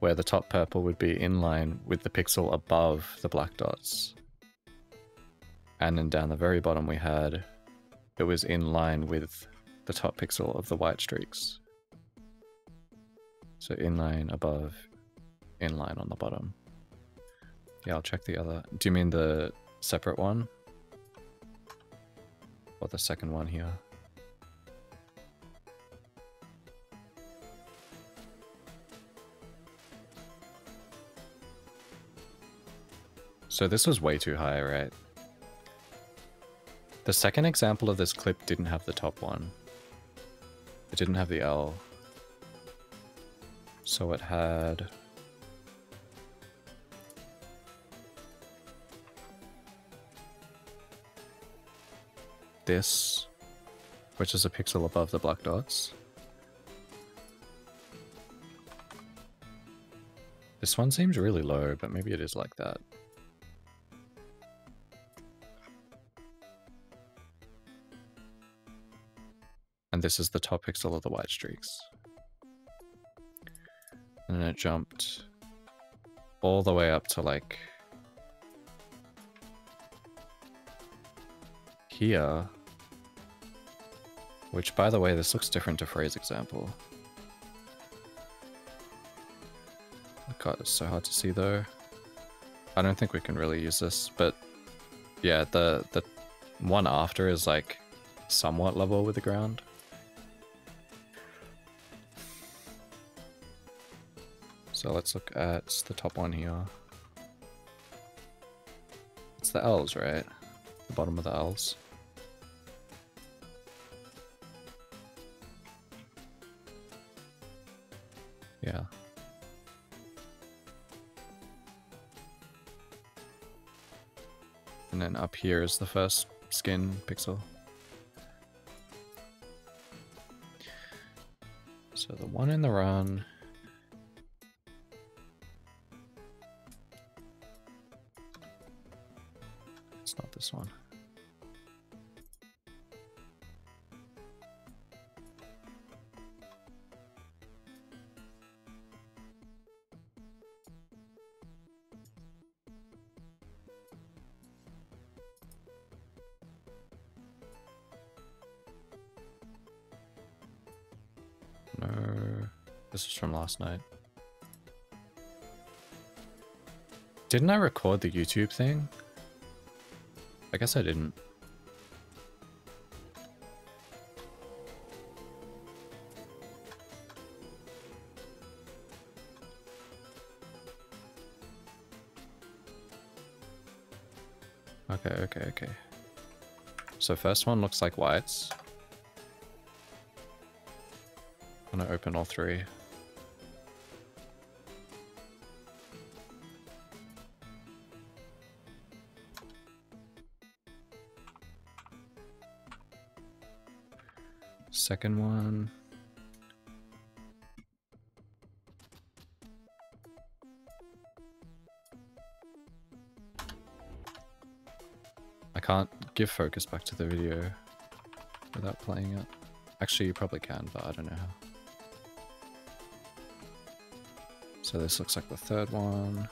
where the top purple would be in line with the pixel above the black dots. And then down the very bottom we had, it was in line with the top pixel of the white streaks. So in line above, in line on the bottom. Yeah, I'll check the other. Do you mean the separate one? Or the second one here? So this was way too high, right? The second example of this clip didn't have the top one. It didn't have the L. So it had... this, which is a pixel above the black dots. This one seems really low, but maybe it is like that. And this is the top pixel of the white streaks. And then it jumped all the way up to like here, which by the way, this looks different to phrase example. God, it's so hard to see though. I don't think we can really use this, but yeah, the one after is like somewhat level with the ground. So let's look at the top one here. It's the L's, right? The bottom of the L's. Yeah. And then up here is the first skin pixel. So the one in the run. It's not this one. No, this is from last night. Didn't I record the YouTube thing? I guess I didn't. Okay. So first one looks like whites. I'm gonna open all three. Second one. I can't give focus back to the video without playing it. Actually, you probably can, but I don't know how. So this looks like the third one.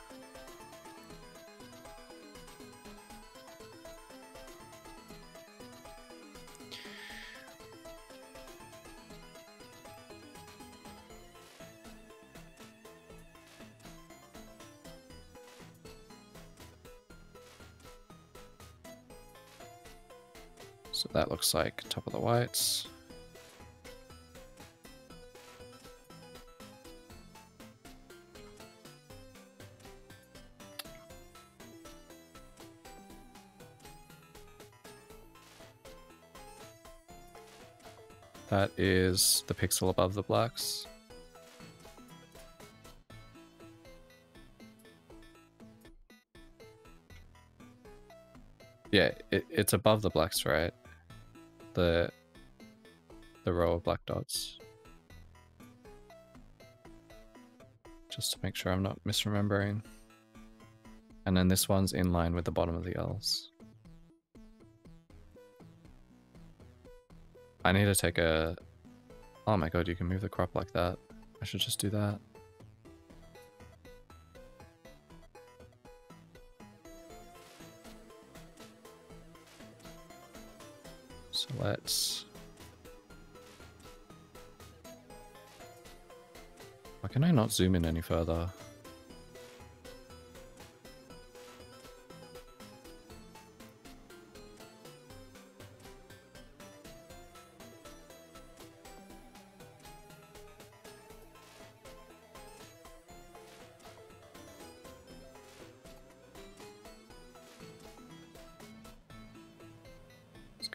So that looks like top of the whites. That is the pixel above the blacks. Yeah, it's above the blacks, right? The row of black dots. Just to make sure I'm not misremembering. And then this one's in line with the bottom of the L's. I need to take a... Oh my god, you can move the crop like that. I should just do that. So let's... Why can I not zoom in any further?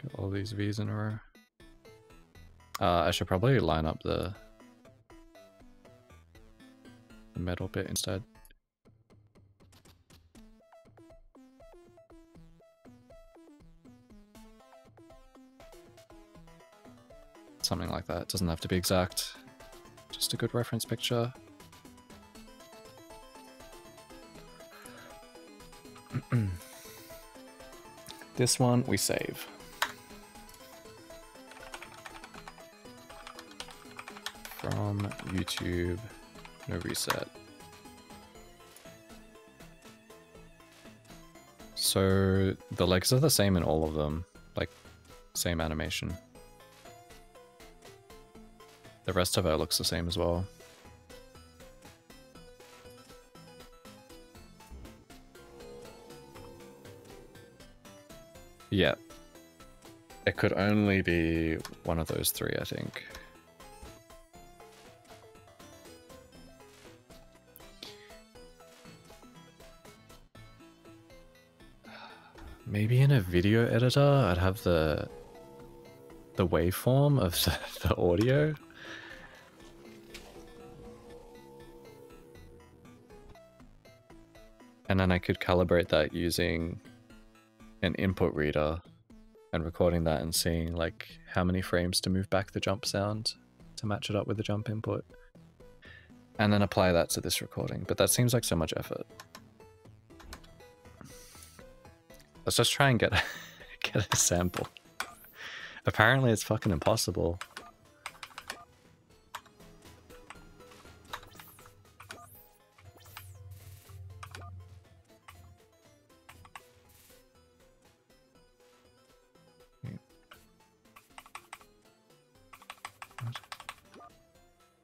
Get all these V's in a row. I should probably line up the metal bit instead. Something like that. It doesn't have to be exact. Just a good reference picture. This one we save. From YouTube, no reset. So the legs are the same in all of them, like same animation. The rest of it looks the same as well. Yeah. It could only be one of those three, I think. Maybe in a video editor, I'd have the waveform of the audio. And then I could calibrate that using an input reader and recording that and seeing like how many frames to move back the jump sound to match it up with the jump input. And then apply that to this recording, but that seems like so much effort. Let's just try and get a sample. Apparently it's fucking impossible.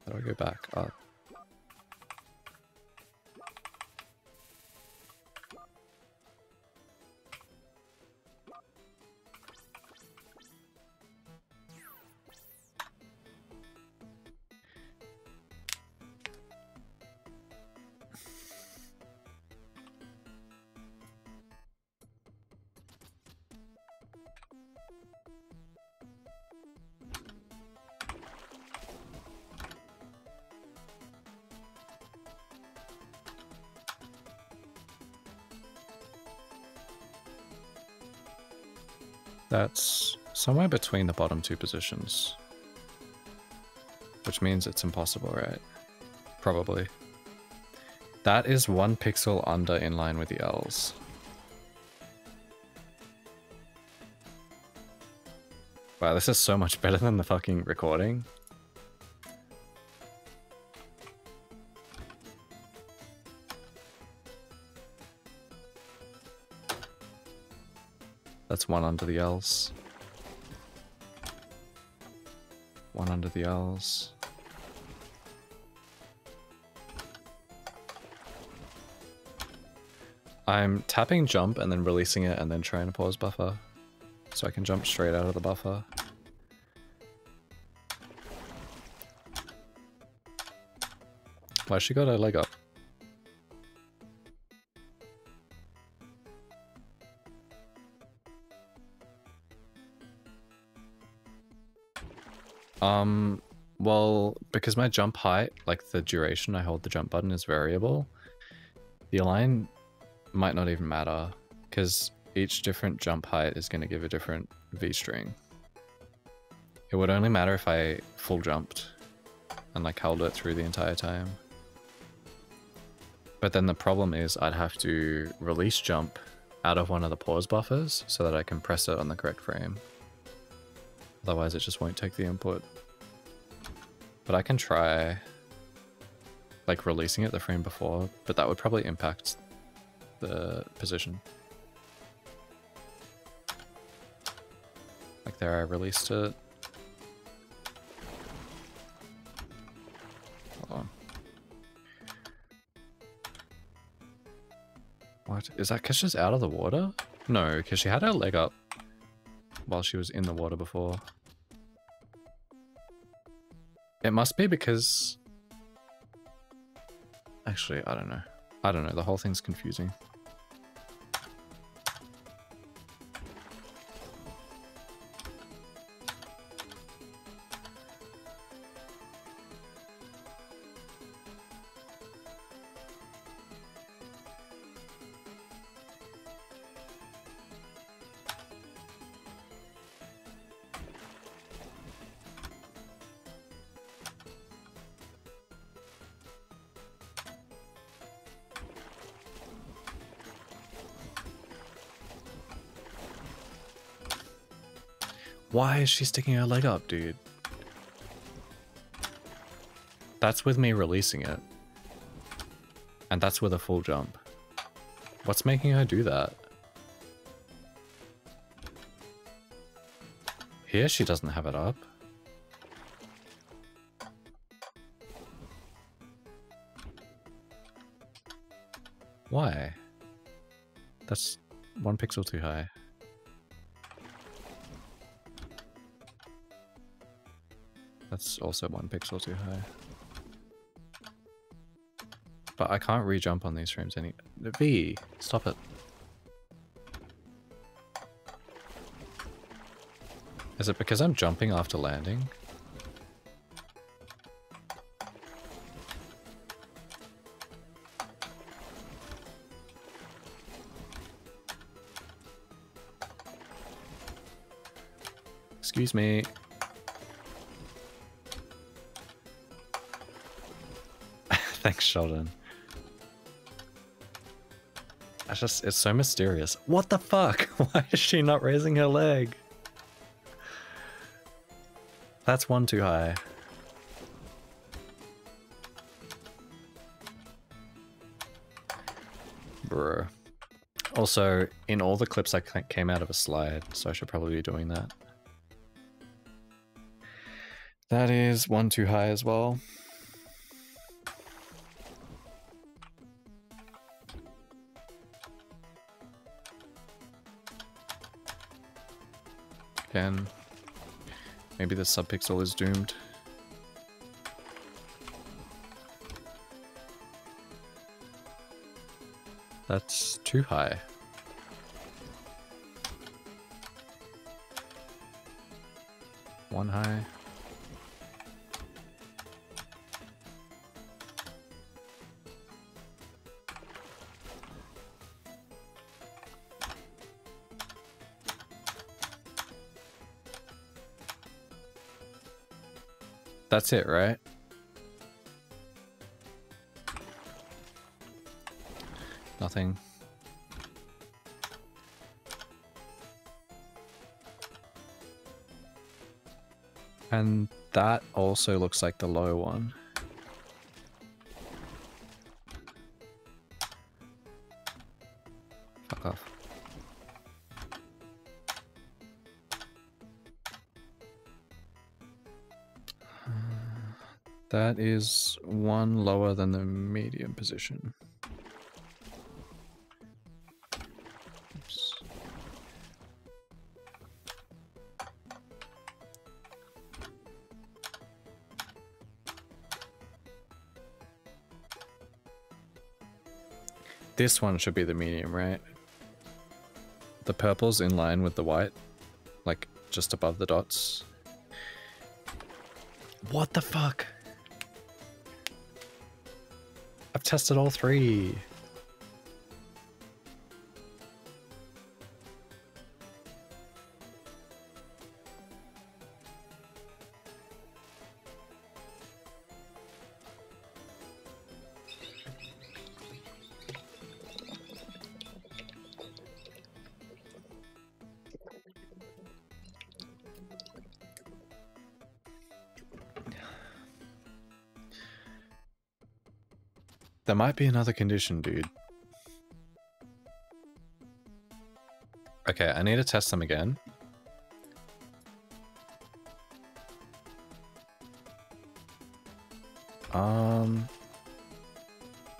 How do I go back up? That's somewhere between the bottom two positions. Which means it's impossible, right? Probably. That is 1 pixel under in line with the L's. Wow, this is so much better than the fucking recording. That's 1 under the L's. 1 under the L's. I'm tapping jump and then releasing it and then trying to pause buffer. so I can jump straight out of the buffer. Why she got her leg up? Well, because my jump height, like the duration I hold the jump button is variable, the align might not even matter, because each different jump height is going to give a different V-string. It would only matter if I full jumped and like held it through the entire time. But then the problem is I'd have to release jump out of one of the pause buffers so that I can press it on the correct frame. Otherwise it just won't take the input. But I can try like releasing it the frame before, but that would probably impact the position. Like there I released it. Hold on. What? Is that because she's out of the water? No, because she had her leg up while she was in the water before. It must be because... Actually, I don't know. I don't know, the whole thing's confusing. Why is she sticking her leg up, dude? That's with me releasing it. And that's with a full jump. What's making her do that? Here she doesn't have it up. Why? That's 1 pixel too high. That's also 1 pixel too high. But I can't re-jump on these frames any— V! Stop it. Is it because I'm jumping after landing? Excuse me. Thanks, Sheldon. It's so mysterious. What the fuck? Why is she not raising her leg? That's 1 too high. Bruh. Also, in all the clips I came out of a slide, so I should probably be doing that. That is 1 too high as well. Again, maybe the subpixel is doomed. That's too high. One high. That's it, right? Nothing. And that also looks like the low one. Fuck off. That is 1 lower than the medium position. Oops. This one should be the medium, right? The purple's in line with the white, like just above the dots. What the fuck? I've tested all three. There might be another condition, dude. Okay, I need to test them again.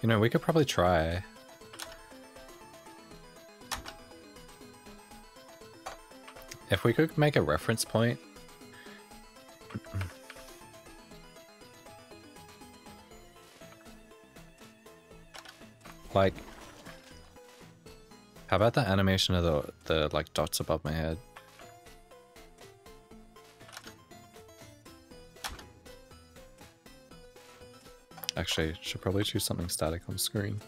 You know, we could probably try. If we could make a reference point. Like, how about the animation of the like dots above my head? Actually, should probably choose something static on screen.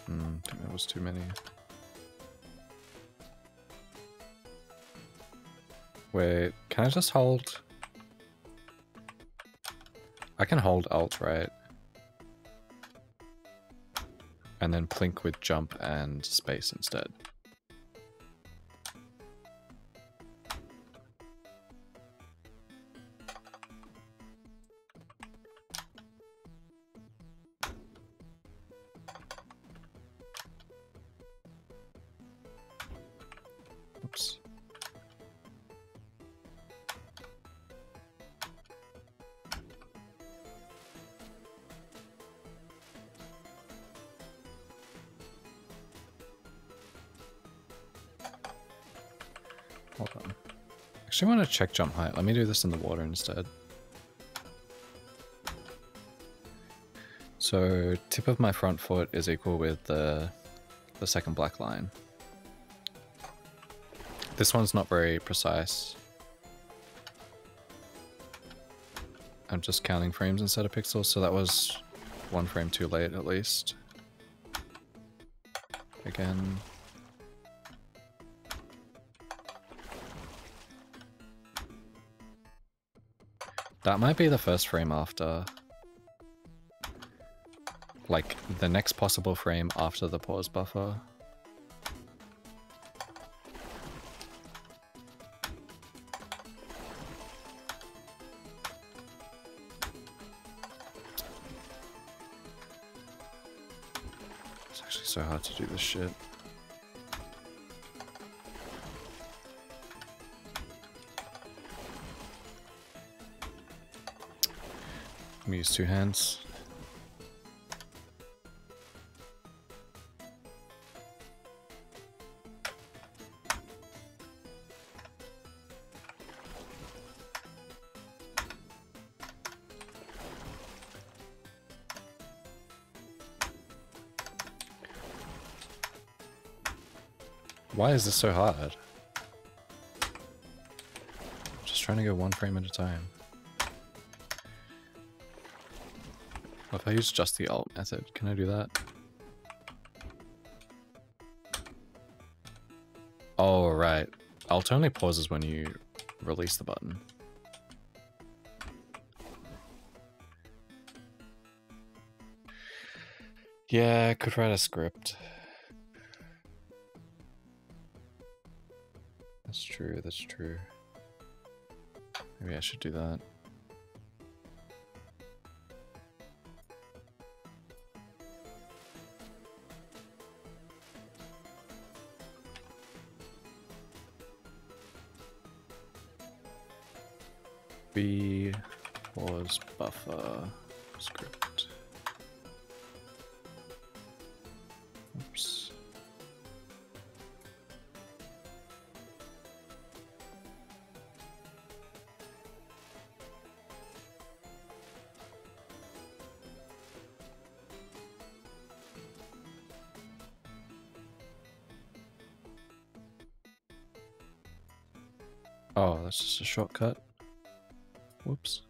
I think that was too many. Wait, can I just hold? I can hold Alt, right? And then plink with jump and space instead. Oops. Hold on. Actually, I want to check jump height. Let me do this in the water instead. So, tip of my front foot is equal with the second black line. This one's not very precise. I'm just counting frames instead of pixels, so that was one frame too late at least. Again. That might be the first frame after. Like, the next possible frame after the pause buffer. It's actually so hard to do this shit. Let me use two hands. Why is this so hard? Just trying to go one frame at a time. What if I use just the alt method? Can I do that? Oh, right. Alt only pauses when you release the button. Yeah, I could write a script. That's true, that's true. Maybe I should do that. B pause buffer script. Oops. Oh, that's just a shortcut. Whoops.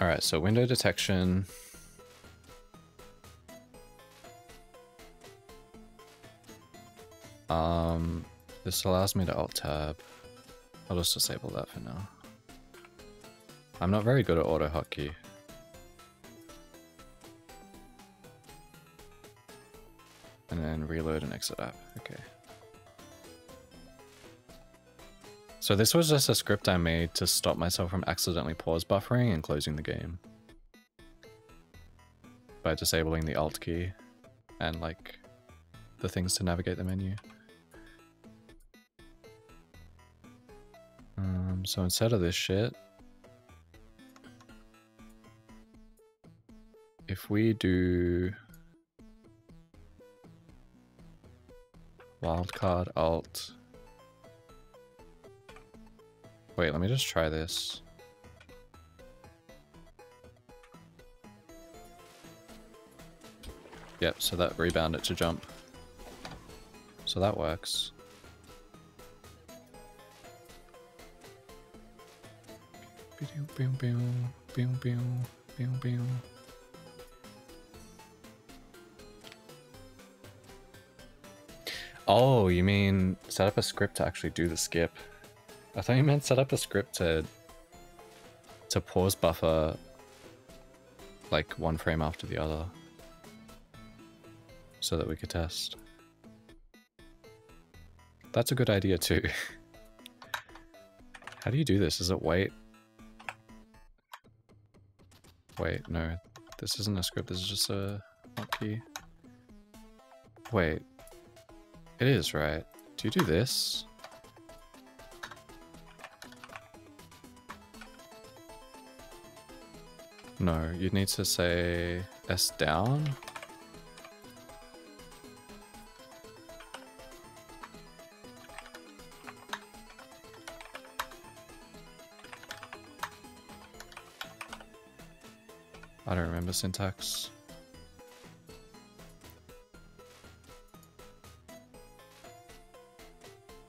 All right, so window detection. This allows me to alt tab. I'll just disable that for now. I'm not very good at auto hotkey. And then reload and exit app. Okay. So this was just a script I made to stop myself from accidentally pause buffering and closing the game. By disabling the alt key and like the things to navigate the menu. So instead of this shit, if we do wildcard alt. Wait, let me just try this. Yep, so that rebound it to jump. So that works. Oh, you mean set up a script to actually do the skip? I thought you meant set up a script to pause buffer like one frame after the other so that we could test. That's a good idea too. How do you do this? Is it wait? Wait, no. This isn't a script, this is just a hotkey. Wait. It is, right? Do you do this? No, you'd need to say S down. I don't remember syntax.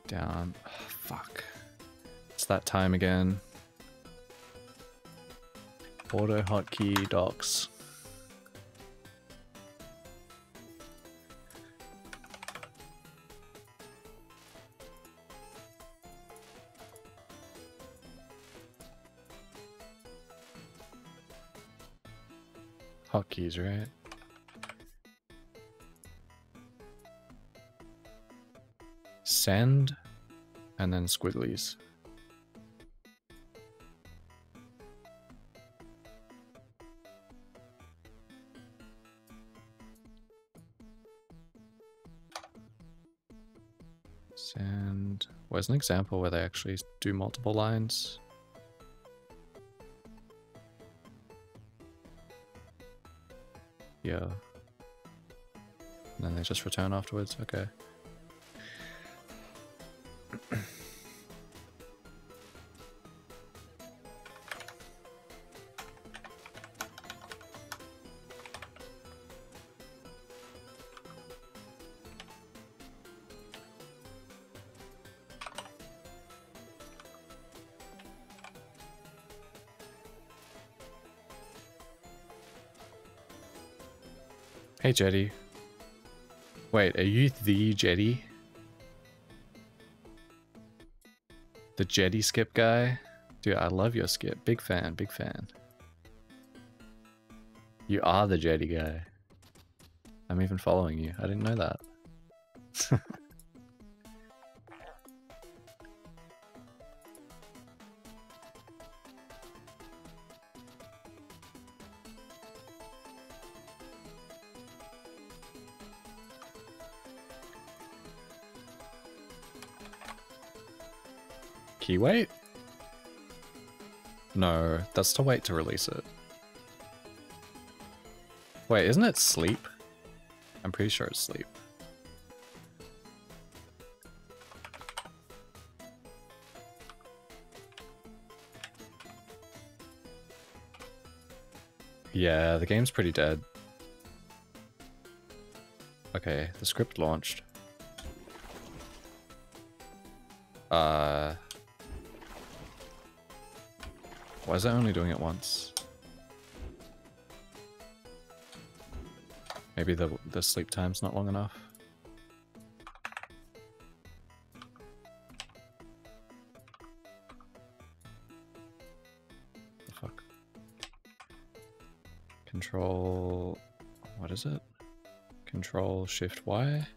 Down. Oh, fuck. It's that time again. Auto hotkey docs. Hotkeys, right? Send and then squigglies. Send. Where's an example where they actually do multiple lines? Yeah. And then they just return afterwards? Okay. Hey, Jetty. Wait, are you the Jetty? The Jetty skip guy? Dude, I love your skip. Big fan, big fan. You are the Jetty guy. I'm even following you. I didn't know that. key wait? No, that's to wait to release it. Wait, isn't it sleep? I'm pretty sure it's sleep. Yeah, the game's pretty dead. Okay, the script launched. Why is it only doing it once? Maybe the sleep time's not long enough. The fuck? Control... What is it? Control Shift Y?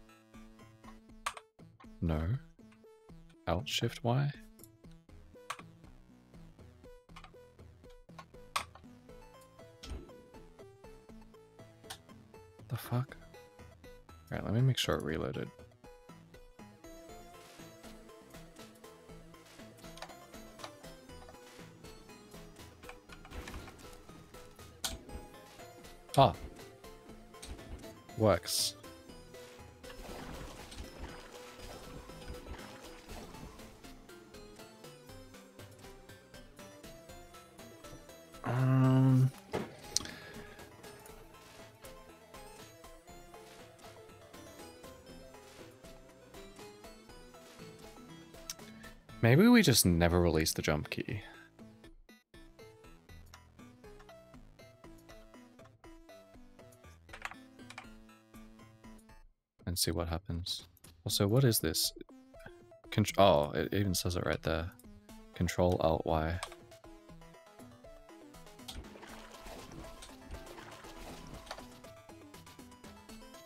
No. Alt Shift Y? The fuck? Alright, let me make sure it reloaded. Ah. Works. Maybe we just never release the jump key. And see what happens. Also, what is this? Oh, it even says it right there. Control Alt Y.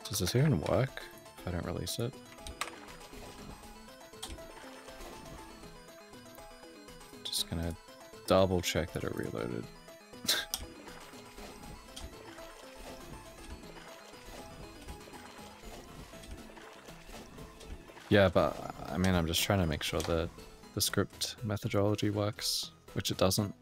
Does this even work if I don't release it? Just gonna double check that it reloaded. Yeah, but I mean, I'm just trying to make sure that the script methodology works, which it doesn't.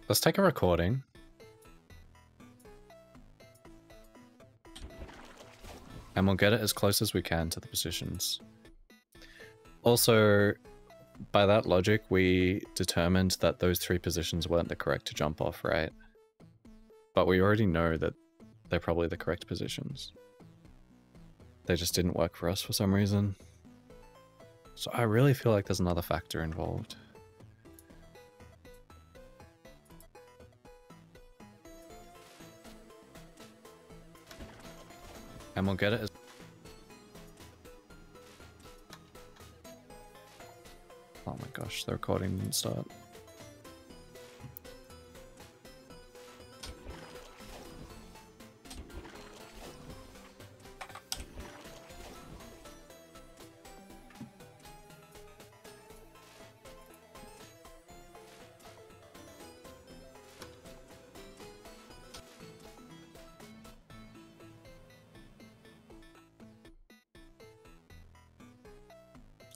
Let's take a recording. And we'll get it as close as we can to the positions. Also, by that logic, we determined that those 3 positions weren't the correct to jump off, right? But we already know that they're probably the correct positions. They just didn't work for us for some reason. So I really feel like there's another factor involved. And we'll get it as... Oh my gosh, the recording didn't start.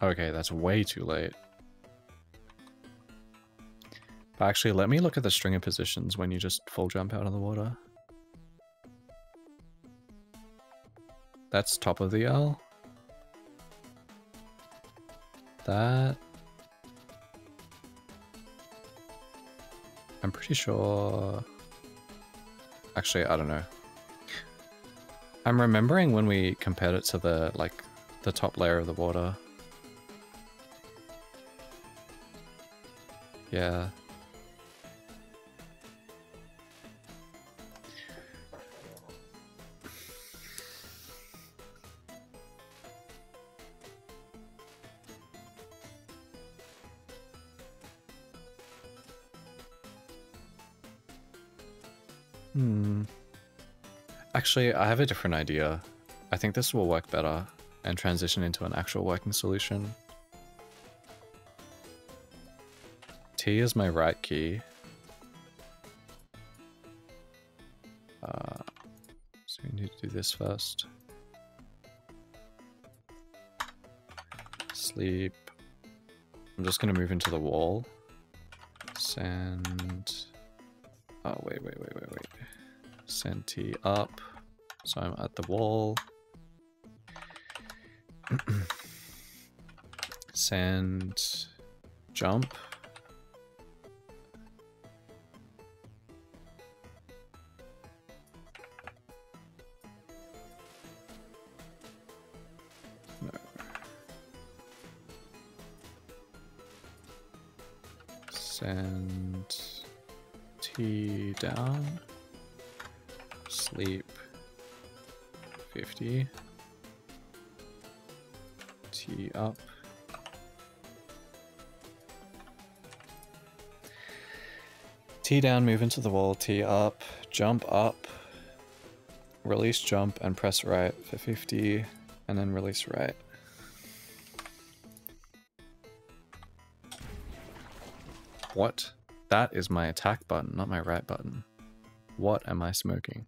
Okay, that's way too late. But actually, let me look at the stringer positions when you just full jump out of the water. That's top of the L. That... I'm pretty sure... Actually, I don't know. I'm remembering when we compared it to the, like, the top layer of the water. Yeah. Actually, I have a different idea. I think this will work better and transition into an actual working solution. T is my right key. So we need to do this first. Sleep. I'm just going to move into the wall. Send... Oh, wait. Send T up. So I'm at the wall. Send jump. No. Send T down. Sleep 50. T up. T down, move into the wall, T up, jump up, release jump and press right for 50, and then release right. What? That is my attack button, not my right button. What am I smoking?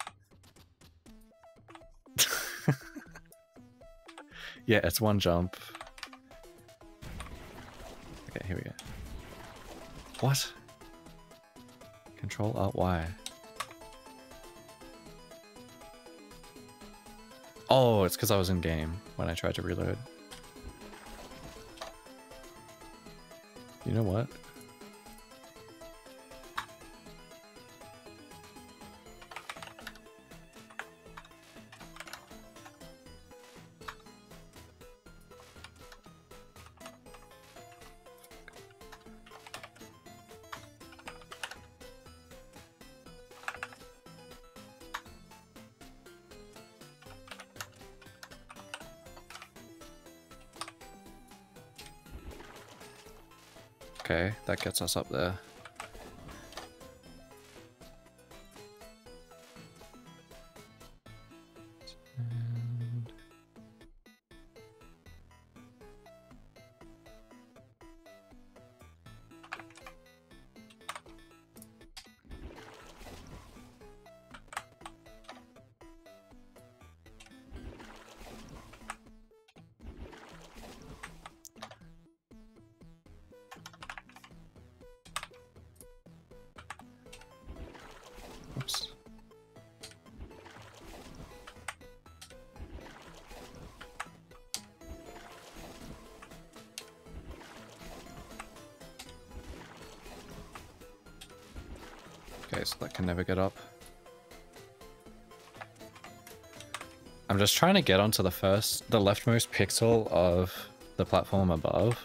Yeah, it's one jump. Okay, here we go. What? Control Alt Y. Oh, it's because I was in game when I tried to reload. You know what? Okay, that gets us up there. Oops. Okay, so that can never get up. I'm just trying to get onto the leftmost pixel of the platform above.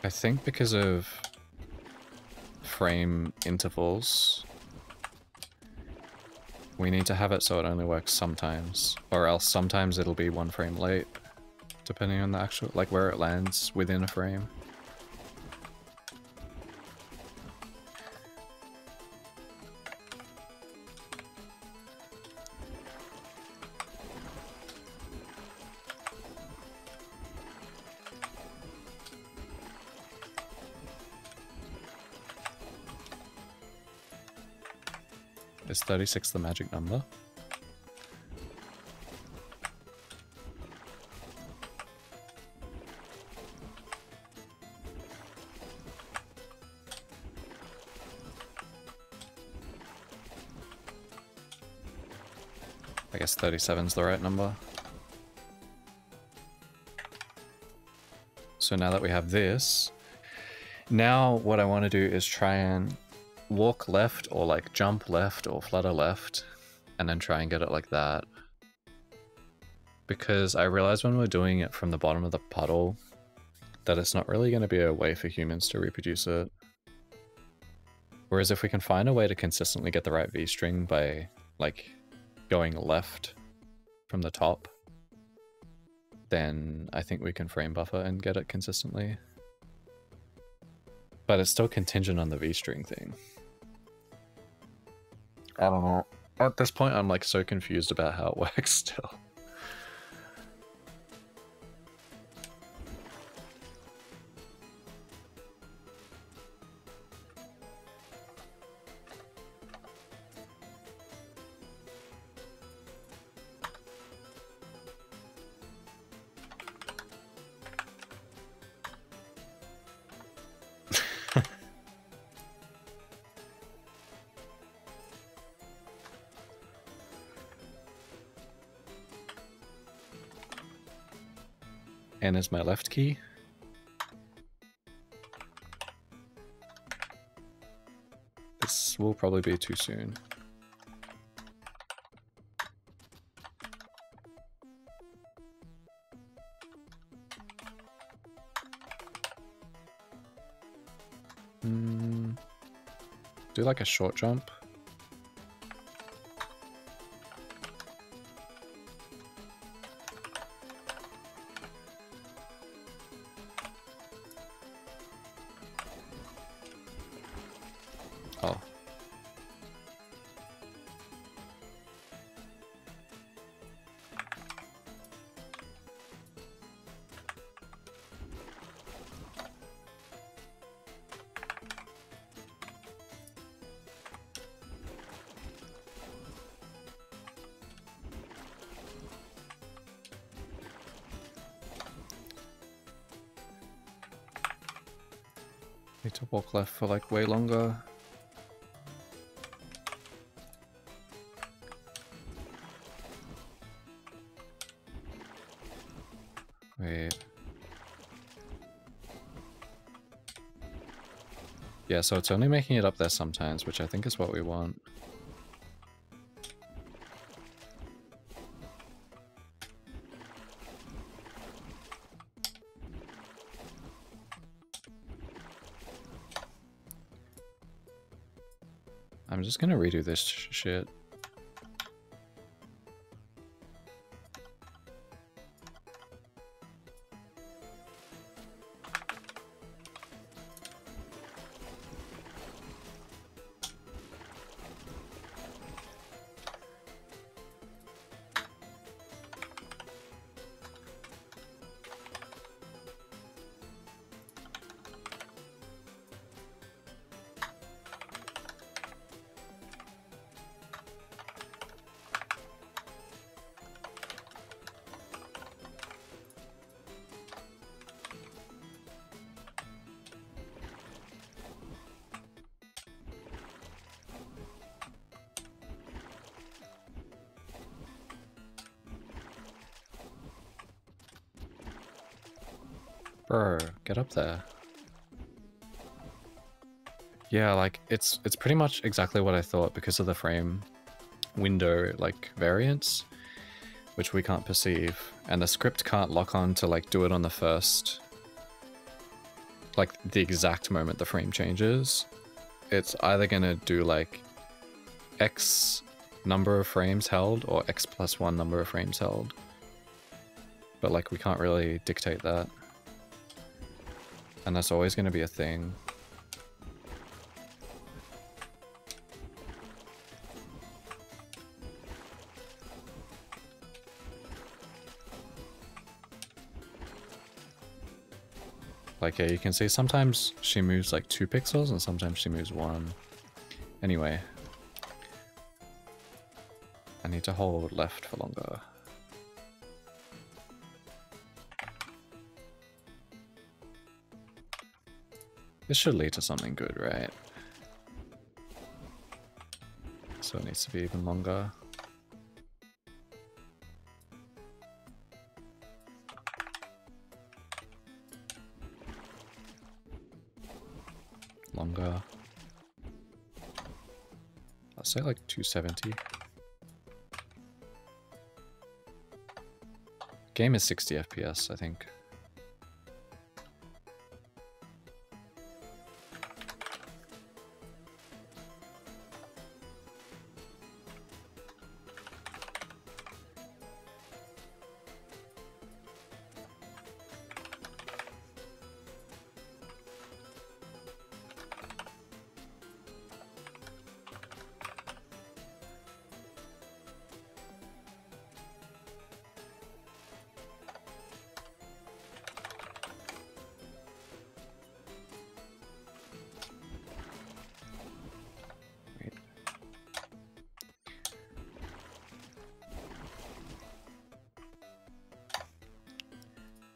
I think because of frame intervals, we need to have it so it only works sometimes, or else sometimes it'll be one frame late, depending on the actual, like where it lands within a frame. Is 36 the magic number? I guess 37's the right number. So now that we have this, now what I want to do is try and walk left, or like jump left or flutter left, and then try and get it like that. Because I realized when we're doing it from the bottom of the puddle, that it's not really going to be a way for humans to reproduce it. Whereas if we can find a way to consistently get the right v-string by like going left from the top, then I think we can frame buffer and get it consistently. But it's still contingent on the v-string thing. I don't know. At this point, I'm like so confused about how it works still. N is my left key. This will probably be too soon. Do like a short jump. Oh. Need to walk left for like way longer. Wait. Yeah, so it's only making it up there sometimes, which I think is what we want. I'm just gonna redo this shit. Bro, get up there. Yeah, like it's pretty much exactly what I thought because of the frame window like variance, which we can't perceive, and the script can't lock on to like do it on the first, like the exact moment the frame changes. It's either gonna do like X number of frames held or X plus 1 number of frames held. But like we can't really dictate that. And that's always going to be a thing. Like, yeah, you can see sometimes she moves like 2 pixels and sometimes she moves 1. Anyway. I need to hold left for longer. This should lead to something good, right? So it needs to be even longer. Longer. I'll say like 270. Game is 60 FPS, I think.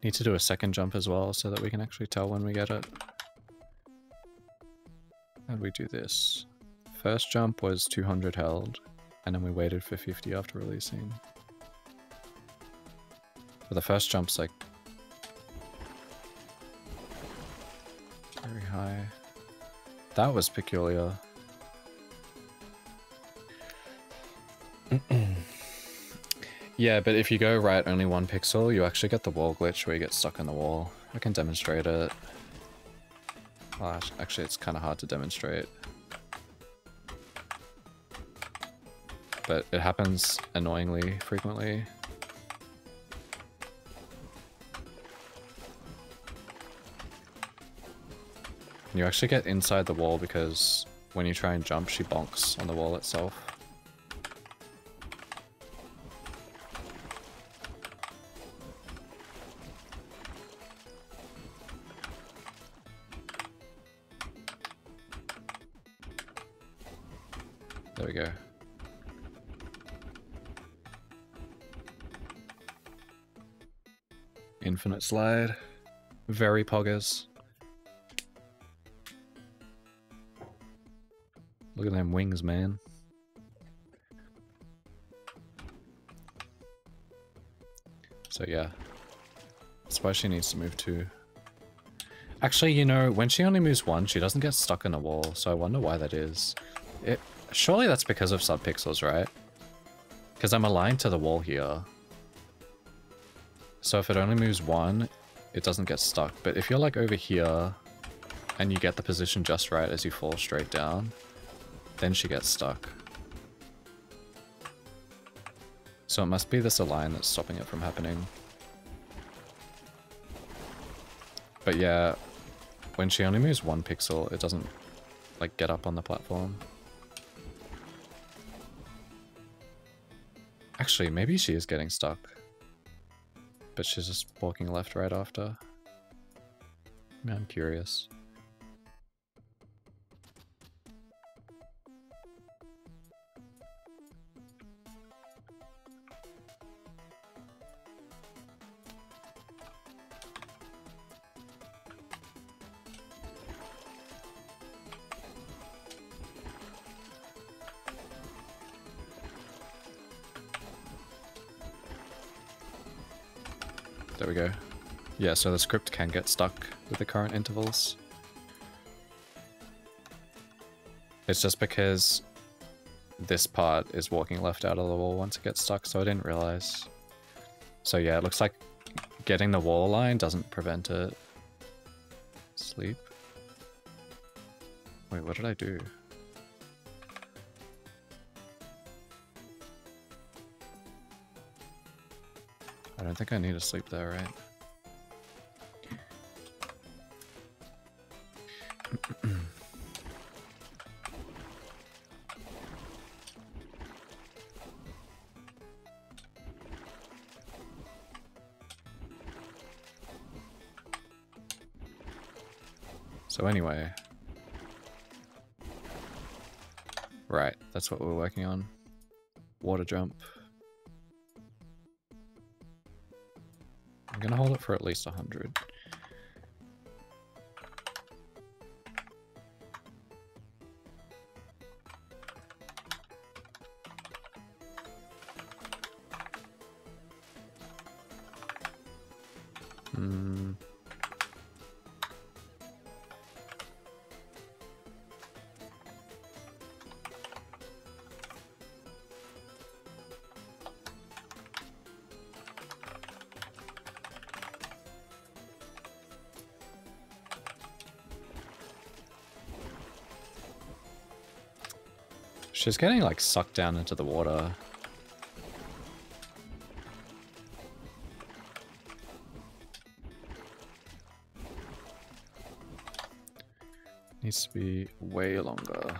Need to do a second jump as well so that we can actually tell when we get it. How do we do this? First jump was 200 held, and then we waited for 50 after releasing. But the first jump's like very high. That was peculiar. Yeah, but if you go right only 1 pixel, you actually get the wall glitch where you get stuck in the wall. I can demonstrate it. Well, actually, it's kind of hard to demonstrate. But it happens annoyingly frequently. You actually get inside the wall because when you try and jump, she bonks on the wall itself. There we go. Infinite slide. Very poggers. Look at them wings, man. So yeah. That's why she needs to move 2. Actually, you know, when she only moves 1, she doesn't get stuck in a wall, so I wonder why that is. Surely that's because of subpixels, right? Because I'm aligned to the wall here. So if it only moves 1, it doesn't get stuck. But if you're like over here, and you get the position just right as you fall straight down, then she gets stuck. So it must be this align that's stopping it from happening. But yeah, when she only moves 1 pixel, it doesn't like get up on the platform. Actually, maybe she is getting stuck. But she's just walking left right after. I'm curious. There we go. Yeah, so the script can get stuck with the current intervals. It's just because this part is walking left out of the wall once it gets stuck, so I didn't realize. So yeah, it looks like getting the wall line doesn't prevent it. Sleep. Wait, what did I do? I don't think I need to sleep there, right? So anyway. Right, that's what we're working on. Water jump. I'm gonna hold it for at least 100. She's getting like sucked down into the water. Needs to be way longer.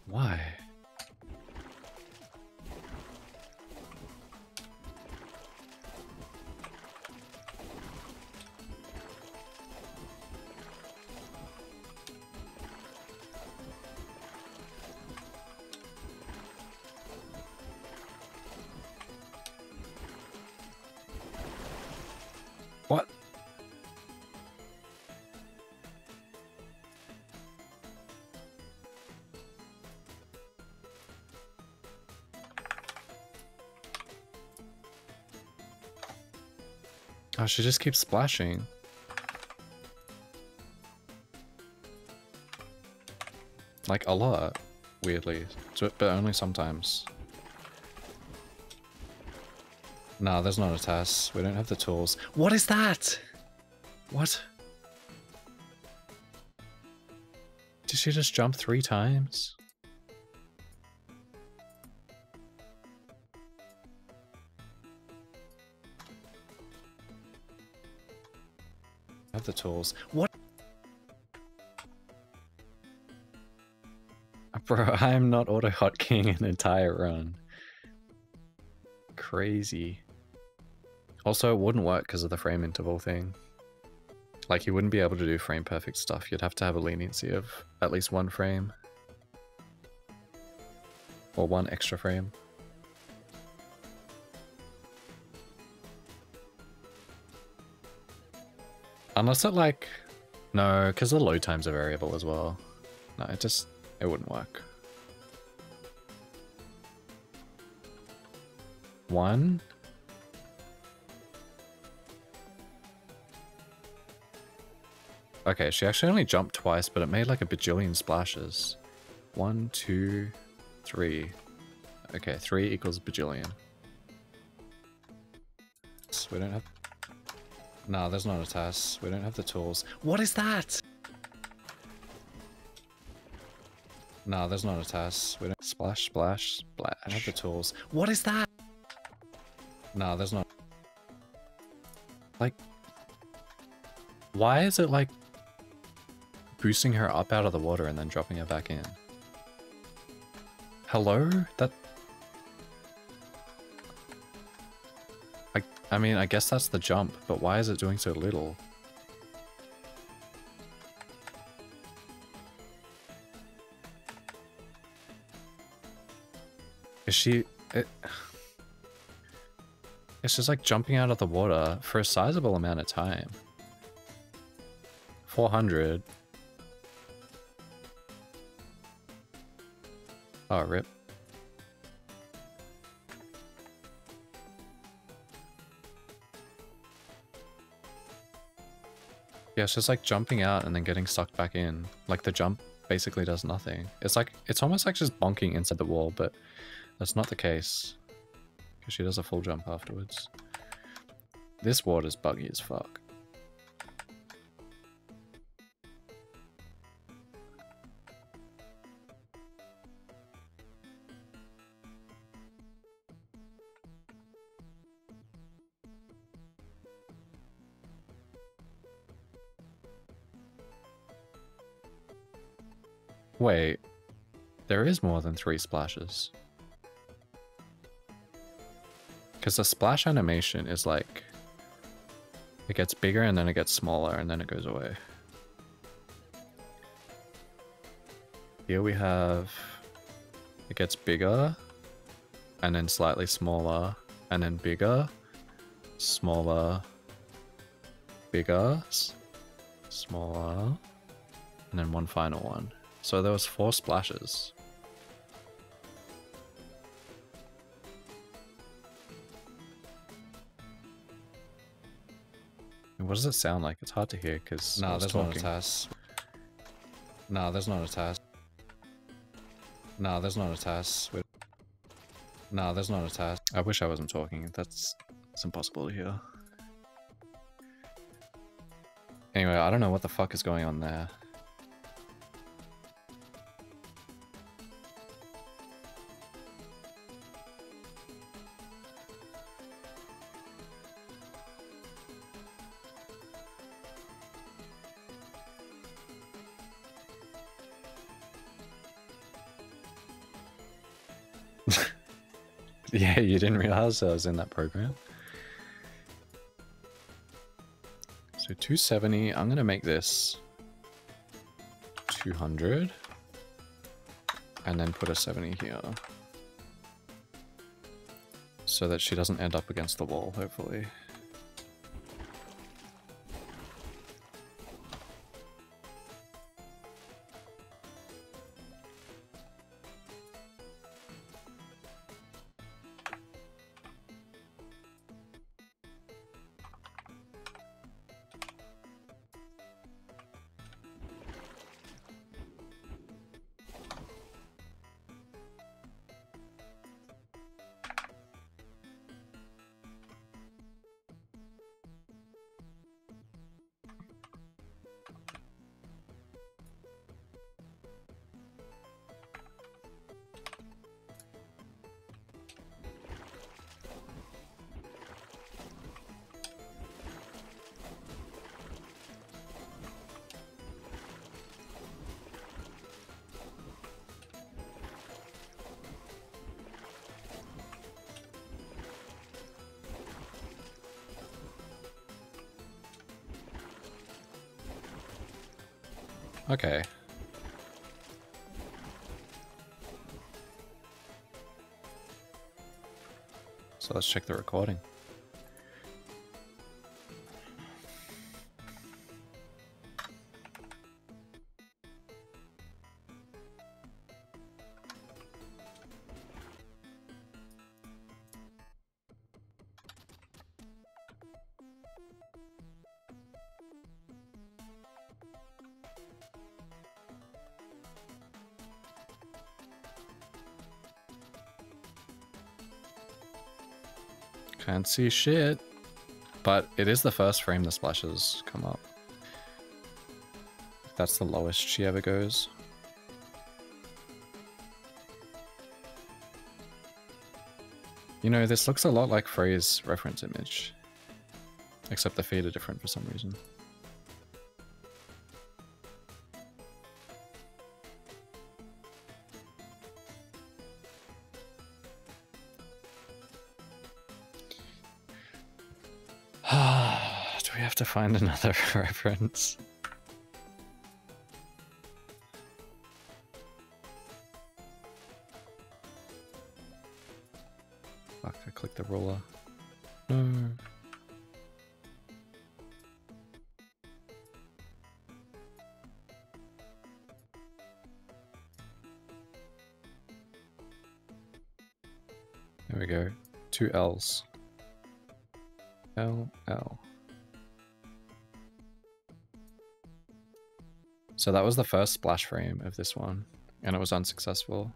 Why? Oh, she just keeps splashing. Like a lot, weirdly. But only sometimes. Nah, there's not a task. We don't have the tools. What is that? What? Did she just jump 3 times? Have the tools. What? Bro, I'm not auto hotkeying an entire run. Crazy. Also, it wouldn't work because of the frame interval thing. Like, you wouldn't be able to do frame perfect stuff. You'd have to have a leniency of at least 1 frame. Or 1 extra frame. Unless it like... No, because the load times are variable as well. No, it wouldn't work. 1? Okay, she actually only jumped twice, but it made like a bajillion splashes. 1, 2, 3. Okay, 3 equals bajillion. We don't have... Nah, there's not a task. We don't have the tools. What is that? Nah, there's not a task. We don't... Splash, splash, splash. I have the tools. What is that? Nah, there's not... Like... Why is it like... boosting her up out of the water and then dropping her back in? Hello? That... I mean, I guess that's the jump, but why is it doing so little? Is she... It's just like jumping out of the water for a sizable amount of time. 400. Oh, rip. Yeah, it's just like jumping out and then getting sucked back in. Like the jump basically does nothing. It's like, it's almost like just bonking inside the wall, but that's not the case. Because she does a full jump afterwards. This water's buggy as fuck. Wait, there is more than 3 splashes. Because the splash animation is like, it gets bigger and then it gets smaller and then it goes away. Here we have, it gets bigger and then slightly smaller and then bigger, smaller, bigger, smaller, and then one final one. So there was 4 splashes. And what does it sound like? It's hard to hear because No, there's not a task. No, there's not a task. No, there's not a task. No, there's not a task. I wish I wasn't talking. It's impossible to hear. Anyway, I don't know what the fuck is going on there. Yeah, you didn't realize I was in that program. So 270, I'm gonna make this 200 and then put a 70 here so that she doesn't end up against the wall, hopefully. Okay. So let's check the recording. Can't see shit. But it is the first frame the splashes come up. That's the lowest she ever goes. You know, this looks a lot like Frey's reference image. Except the feet are different for some reason. Do we have to find another reference? Fuck, I clicked the ruler. No. There we go. 2 L's. L, L. So that was the first splash frame of this one, and it was unsuccessful.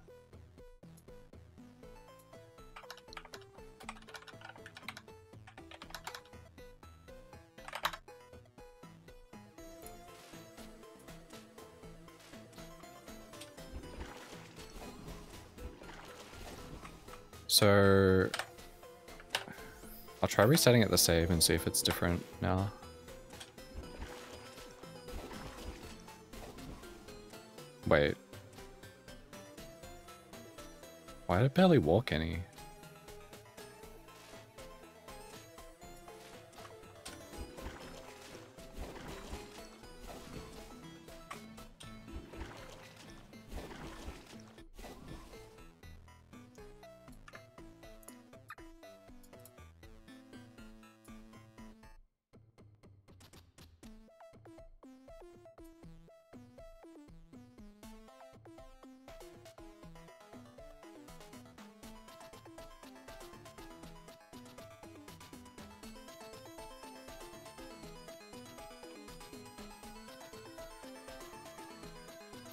So I'll try resetting it the save and see if it's different now. Wait. Why did it barely walk any?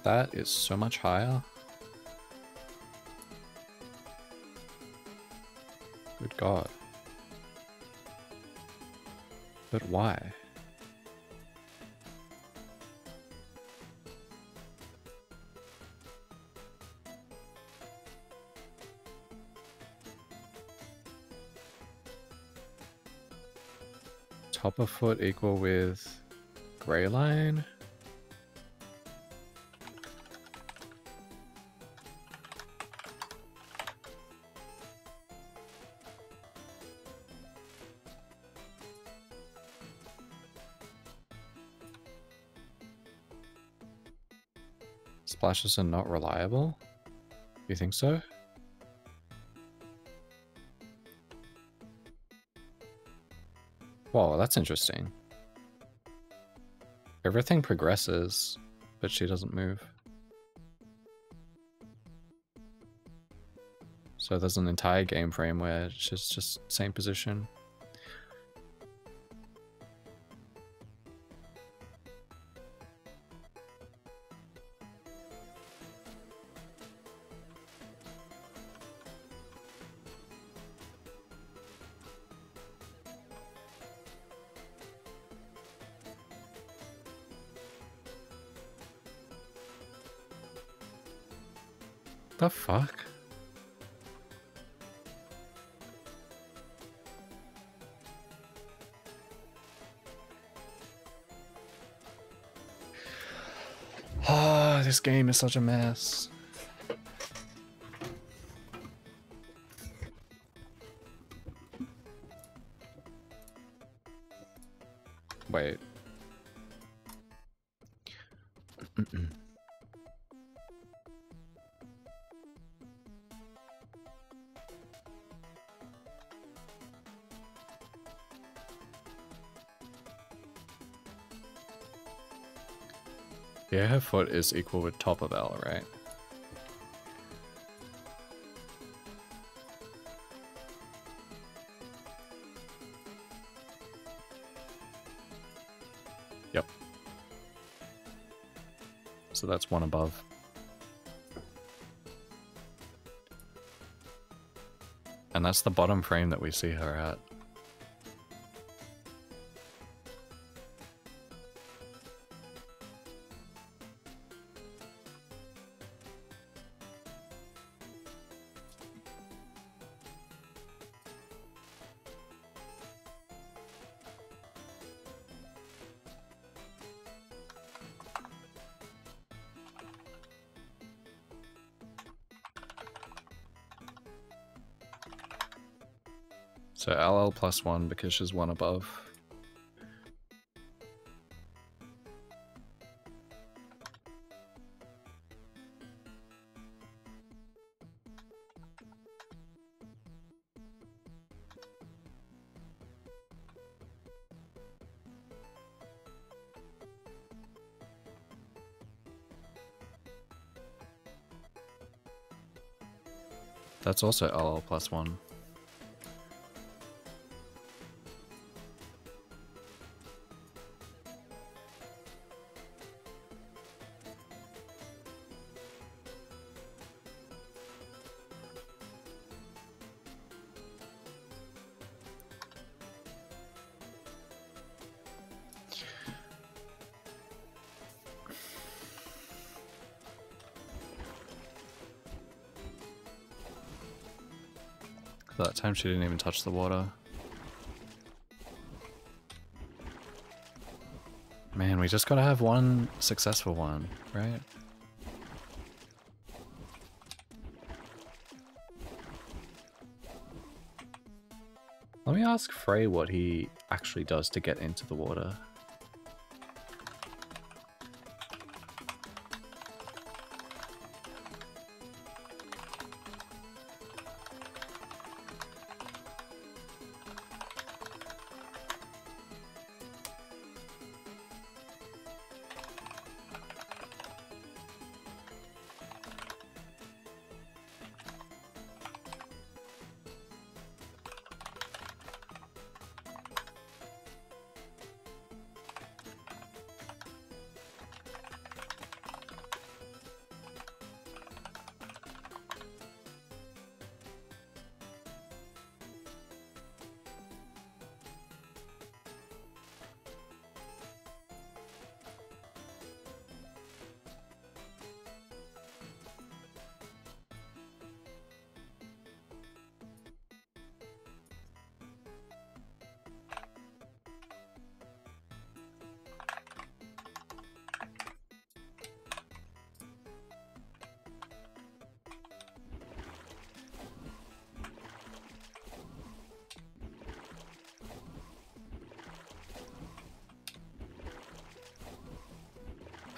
That is so much higher. Good God. But why? Top of foot equal with gray line? Splashes are not reliable? You think so? Whoa, that's interesting. Everything progresses, but she doesn't move. So there's an entire game frame where she's just same position. The fuck? Ah, this game is such a mess. Wait. Here her foot is equal with top of L, right? Yep. So that's one above. And that's the bottom frame that we see her at. So LL plus 1 because she's one above. That's also LL plus 1. That time she didn't even touch the water. Man, we just gotta have one successful one, right? Let me ask Frey what he actually does to get into the water.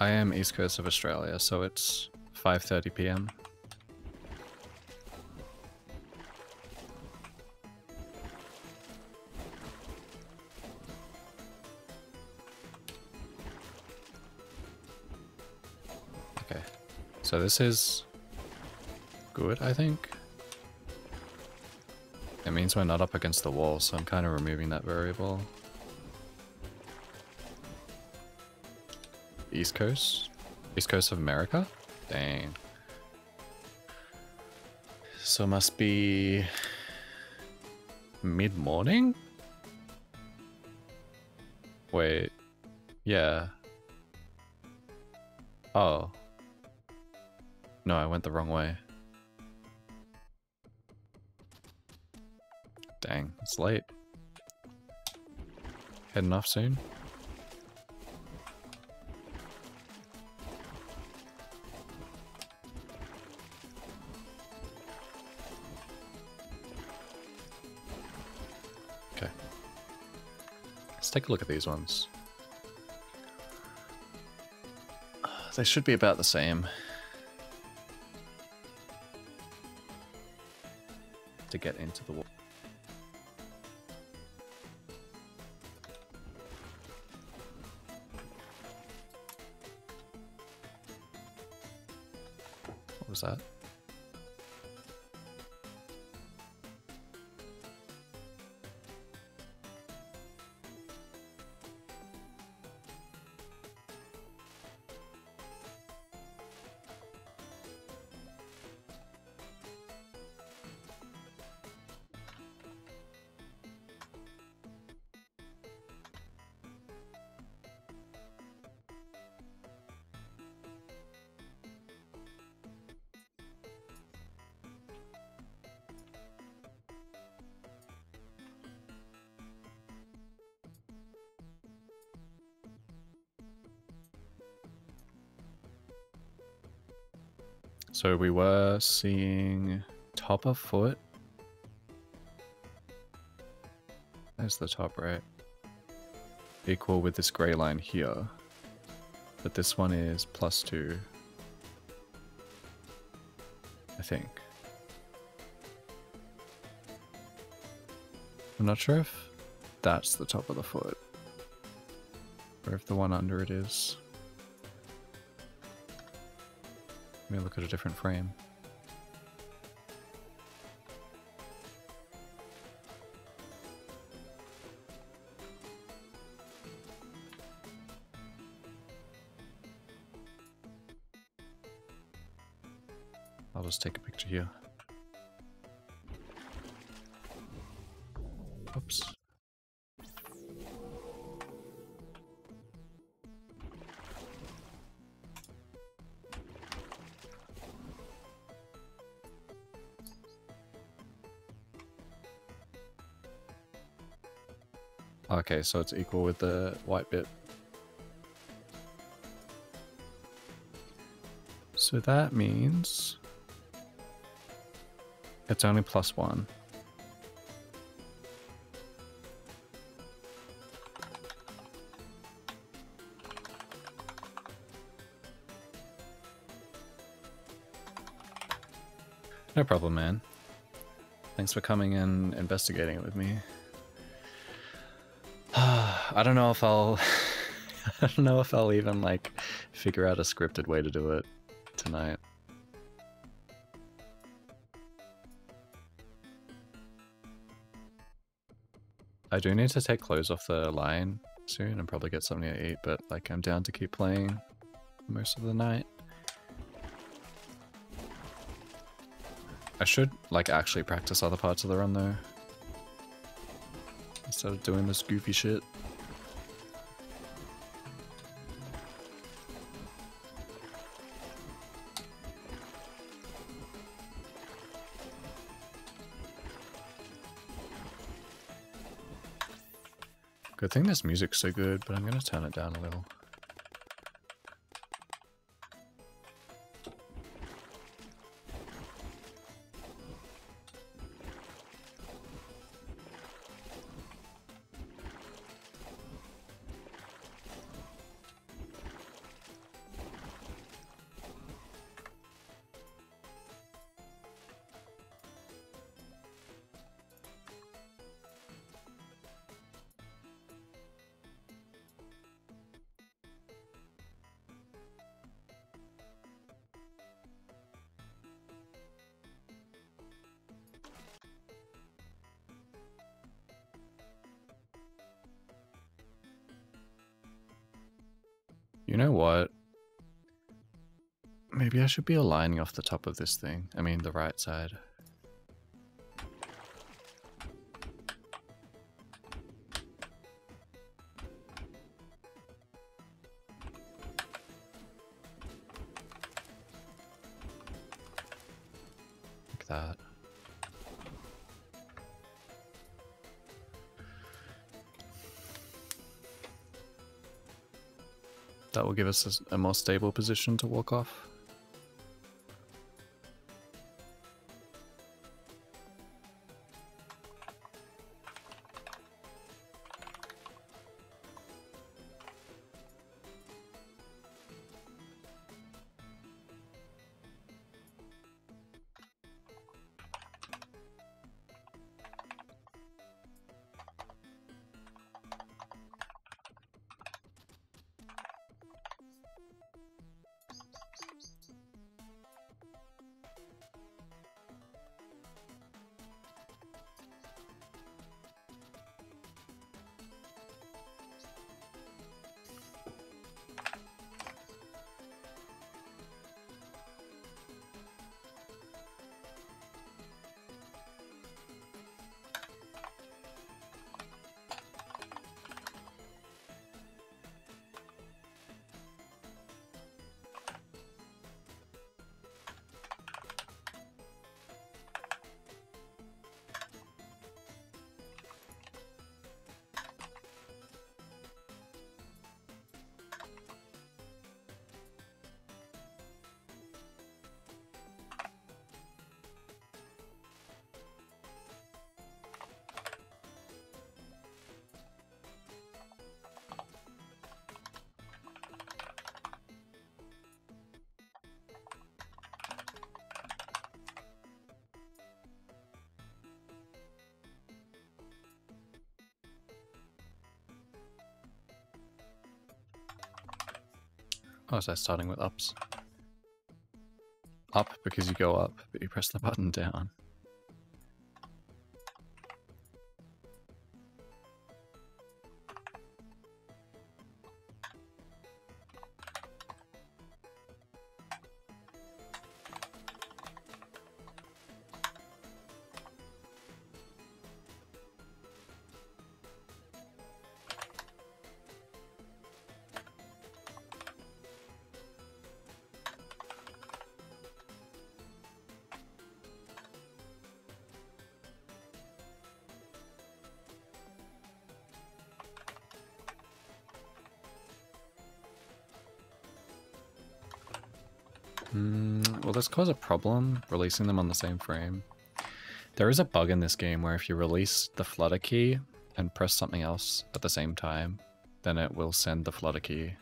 I am East Coast of Australia, so it's 5:30 PM. Okay, so this is good, I think. It means we're not up against the wall, so I'm kind of removing that variable. East Coast? East Coast of America? Dang. So it must be mid-morning? Wait. Yeah. Oh. No, I went the wrong way. Dang, it's late. Heading off soon? Okay. Let's take a look at these ones. They should be about the same. To get into the wall. was that? So we were seeing top of foot. There's the top, right? Equal with this grey line here. But this one is +2. I think. I'm not sure if that's the top of the foot. Or if the one under it is. Let me look at a different frame. I'll just take a picture here. Oops. Okay, so it's equal with the white bit. So that means it's only +1. No problem, man. Thanks for coming and investigating it with me. I don't know if I'll I don't know if I'll even like figure out a scripted way to do it tonight. I do need to take clothes off the line soon and probably get something to eat, but like I'm down to keep playing most of the night. I should like actually practice other parts of the run though, instead of doing this goofy shit. Good thing this music's so good, but I'm gonna turn it down a little. You know what? Maybe I should be aligning off the top of this thing. I mean, the right side. Like that. That will give us a more stable position to walk off. Oh, so starting with ups. Up because you go up, but you press the button down. Will this cause a problem, releasing them on the same frame? There is a bug in this game where if you release the flutter key and press something else at the same time, then it will send the flutter key.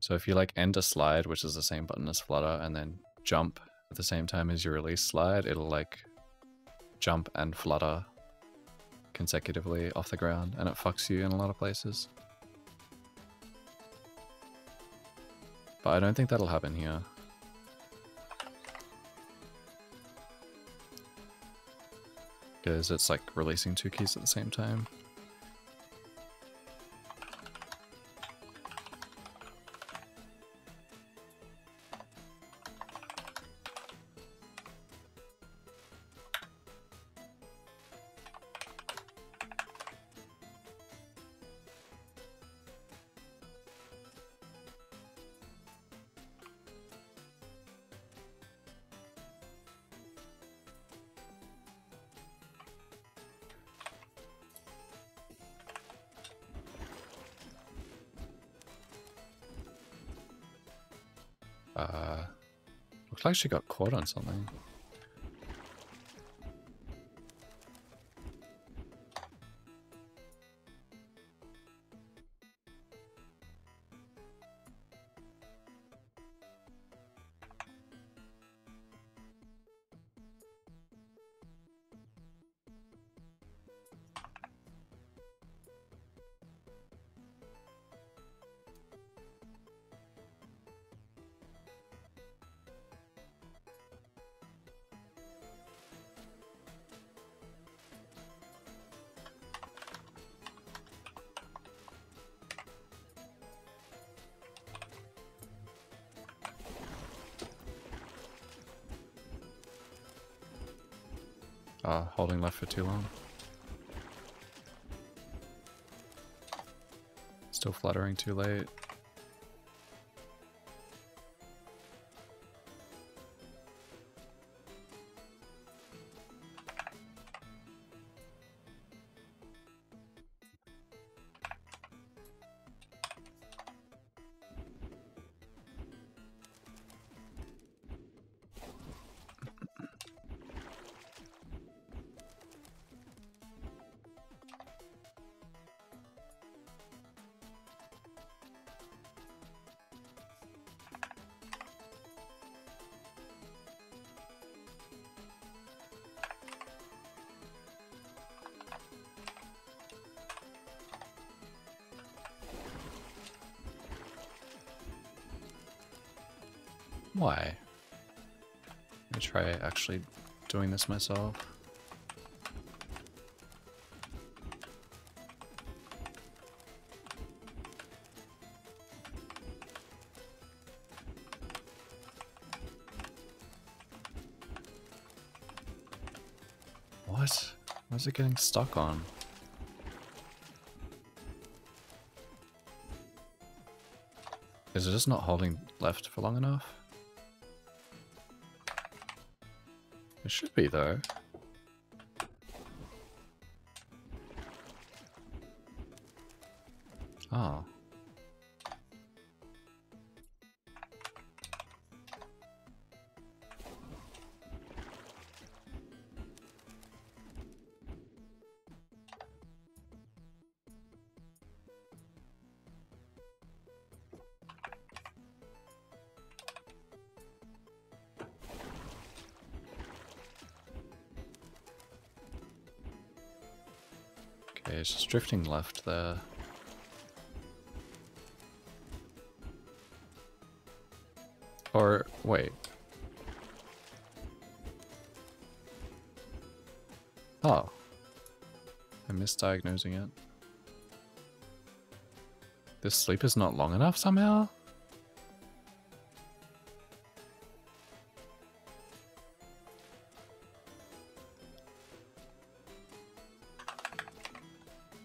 So if you like end a slide, which is the same button as flutter, and then jump at the same time as your release slide, it'll like jump and flutter consecutively off the ground, and it fucks you in a lot of places. But I don't think that'll happen here. Because it's like releasing two keys at the same time. Looks like she got caught on something. Holding left for too long. Still fluttering too late. Why? Let me try actually doing this myself. What? What is it getting stuck on? Is it just not holding left for long enough? It should be, though. Oh. Okay, it's just drifting left there. Or, wait. Oh. I'm misdiagnosing it. This sleep is not long enough somehow?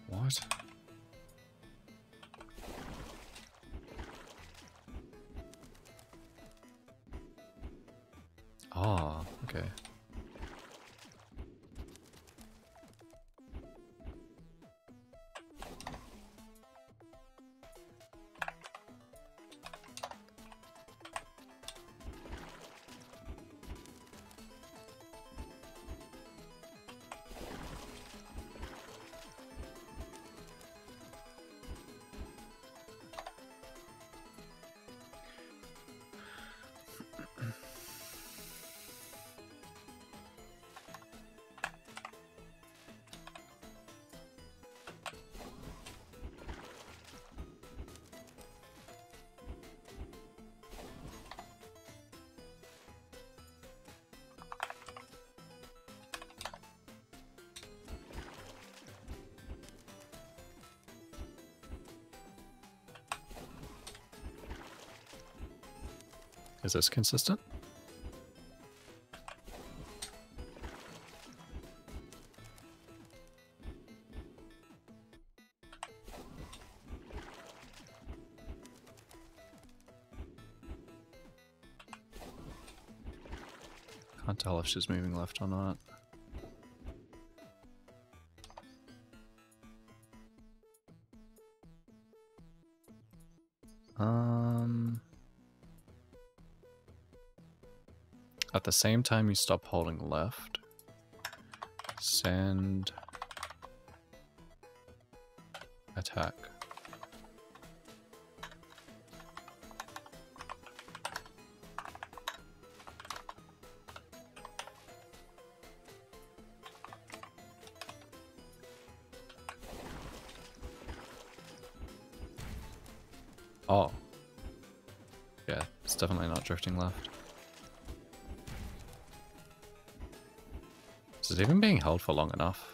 What? Oh, okay. Is this consistent? Can't tell if she's moving left or not. At the same time you stop holding left, send attack. Oh. Yeah, it's definitely not drifting left. Is it even being held for long enough?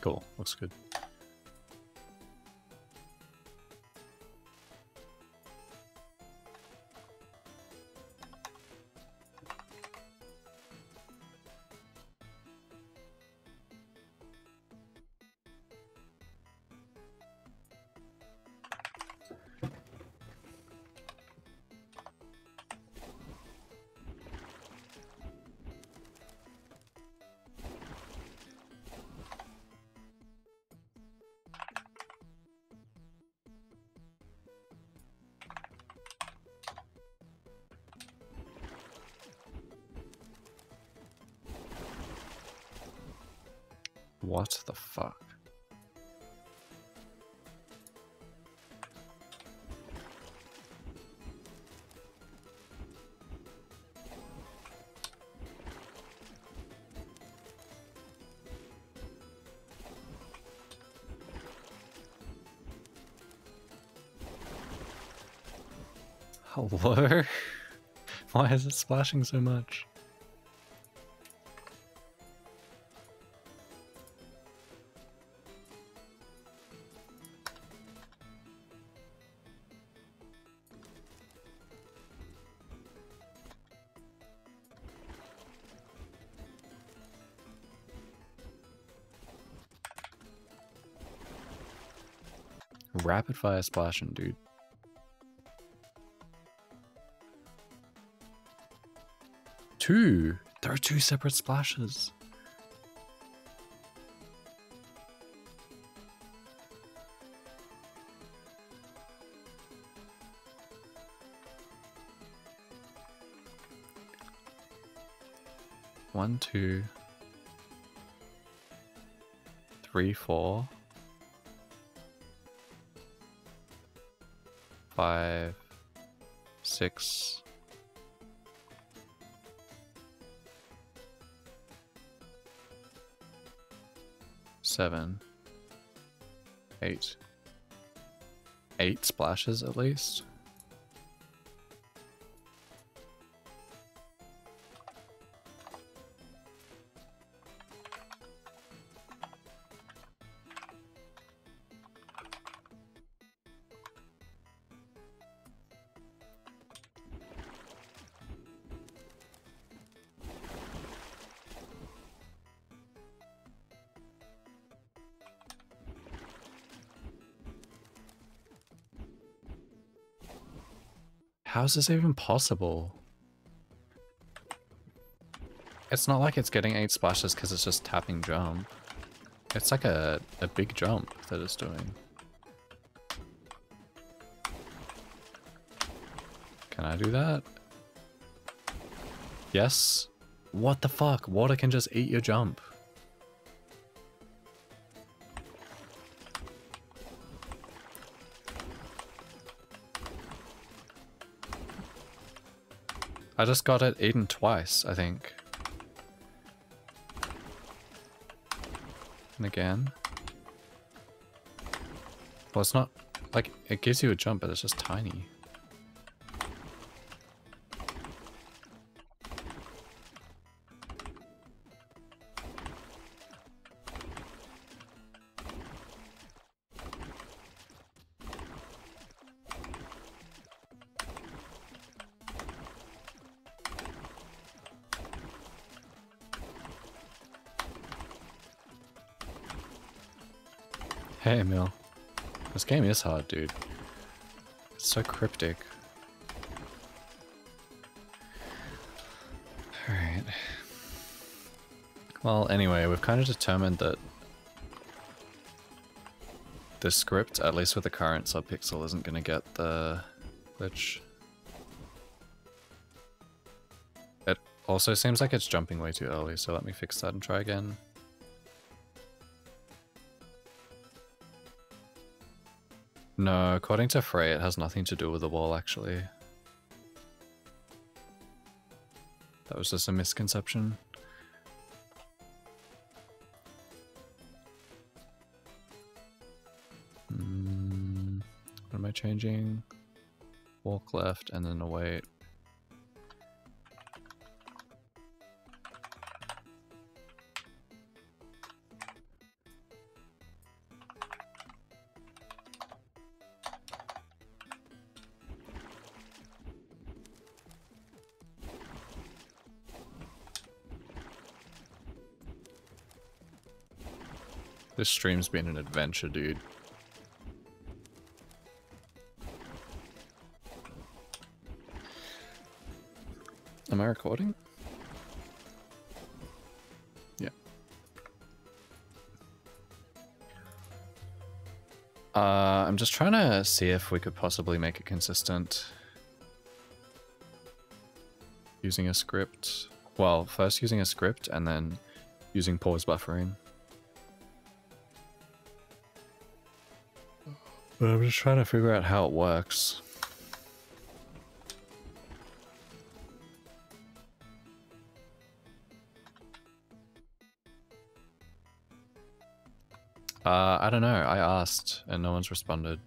Cool, looks good. What the fuck? Hello? Why is it splashing so much? rapid fire splashing, dude. Two. There are two separate splashes. One, two, three, 4, 5, 6, 7, 8. 8 splashes at least. How is this even possible? It's not like it's getting 8 splashes because it's just tapping jump. It's like a big jump that it's doing. Can I do that? Yes? What the fuck? Water can just eat your jump. I just got it eaten twice, I think. And again. Well, it's not like it gives you a jump, but it's just tiny. Hey, Emil. This game is hard, dude. It's so cryptic. Alright. Well, anyway, we've kind of determined that the script, at least with the current subpixel, isn't going to get the glitch. It also seems like it's jumping way too early, so let me fix that and try again. No, according to Frey, it has nothing to do with the wall, actually. That was just a misconception. What am I changing? Walk left and then await. This stream's been an adventure, dude. Am I recording? Yeah. I'm just trying to see if we could possibly make it consistent using a script. Well, first using a script and then using pause buffering. But I'm just trying to figure out how it works. I don't know. I asked and no one's responded.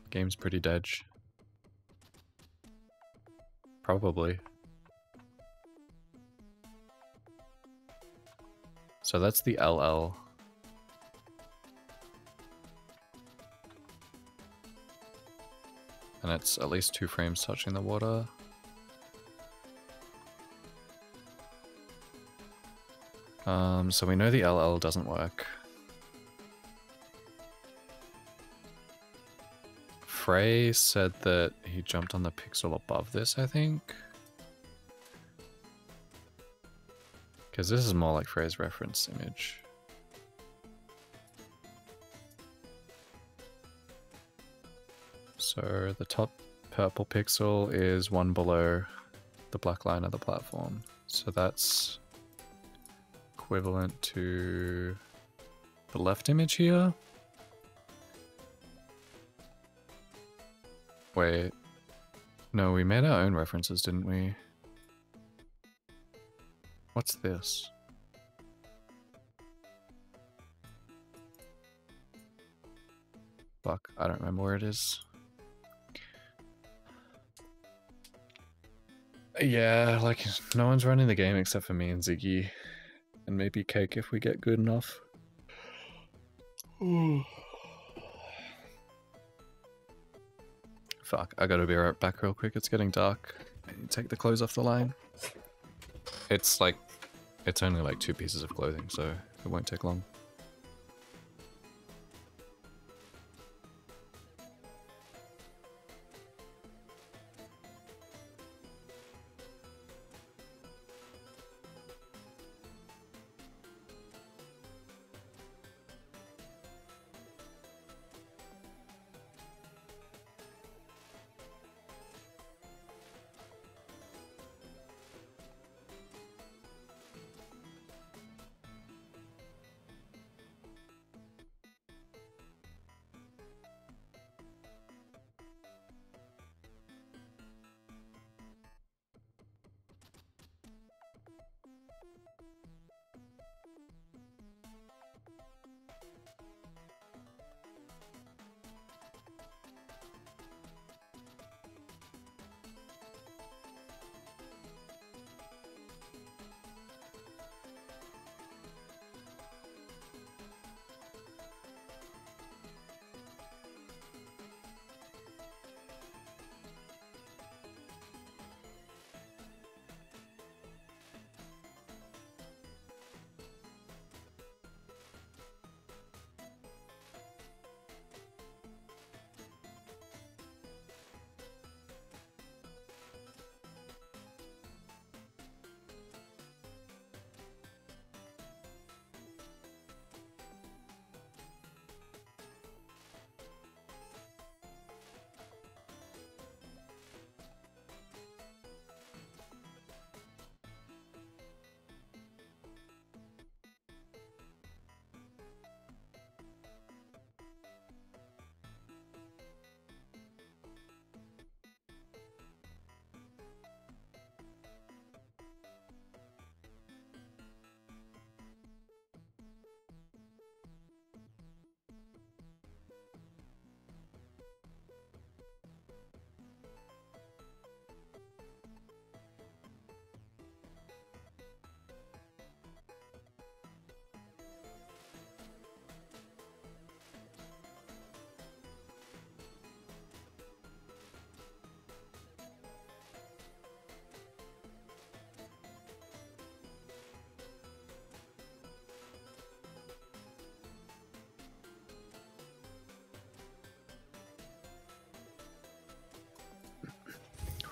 Game's pretty dead. Probably. So that's the LL. And it's at least 2 frames touching the water. So we know the LL doesn't work. Frey said that he jumped on the pixel above this, I think. Because this is more like Frey's reference image. So the top purple pixel is one below the black line of the platform. So that's equivalent to the left image here. Wait. No, we made our own references, didn't we? What's this? Fuck, I don't remember where it is. Yeah, like, no one's running the game except for me and Ziggy. And maybe Cake if we get good enough. Fuck, I gotta be right back real quick, it's getting dark. I need to take the clothes off the line. It's like, it's only like 2 pieces of clothing, so it won't take long.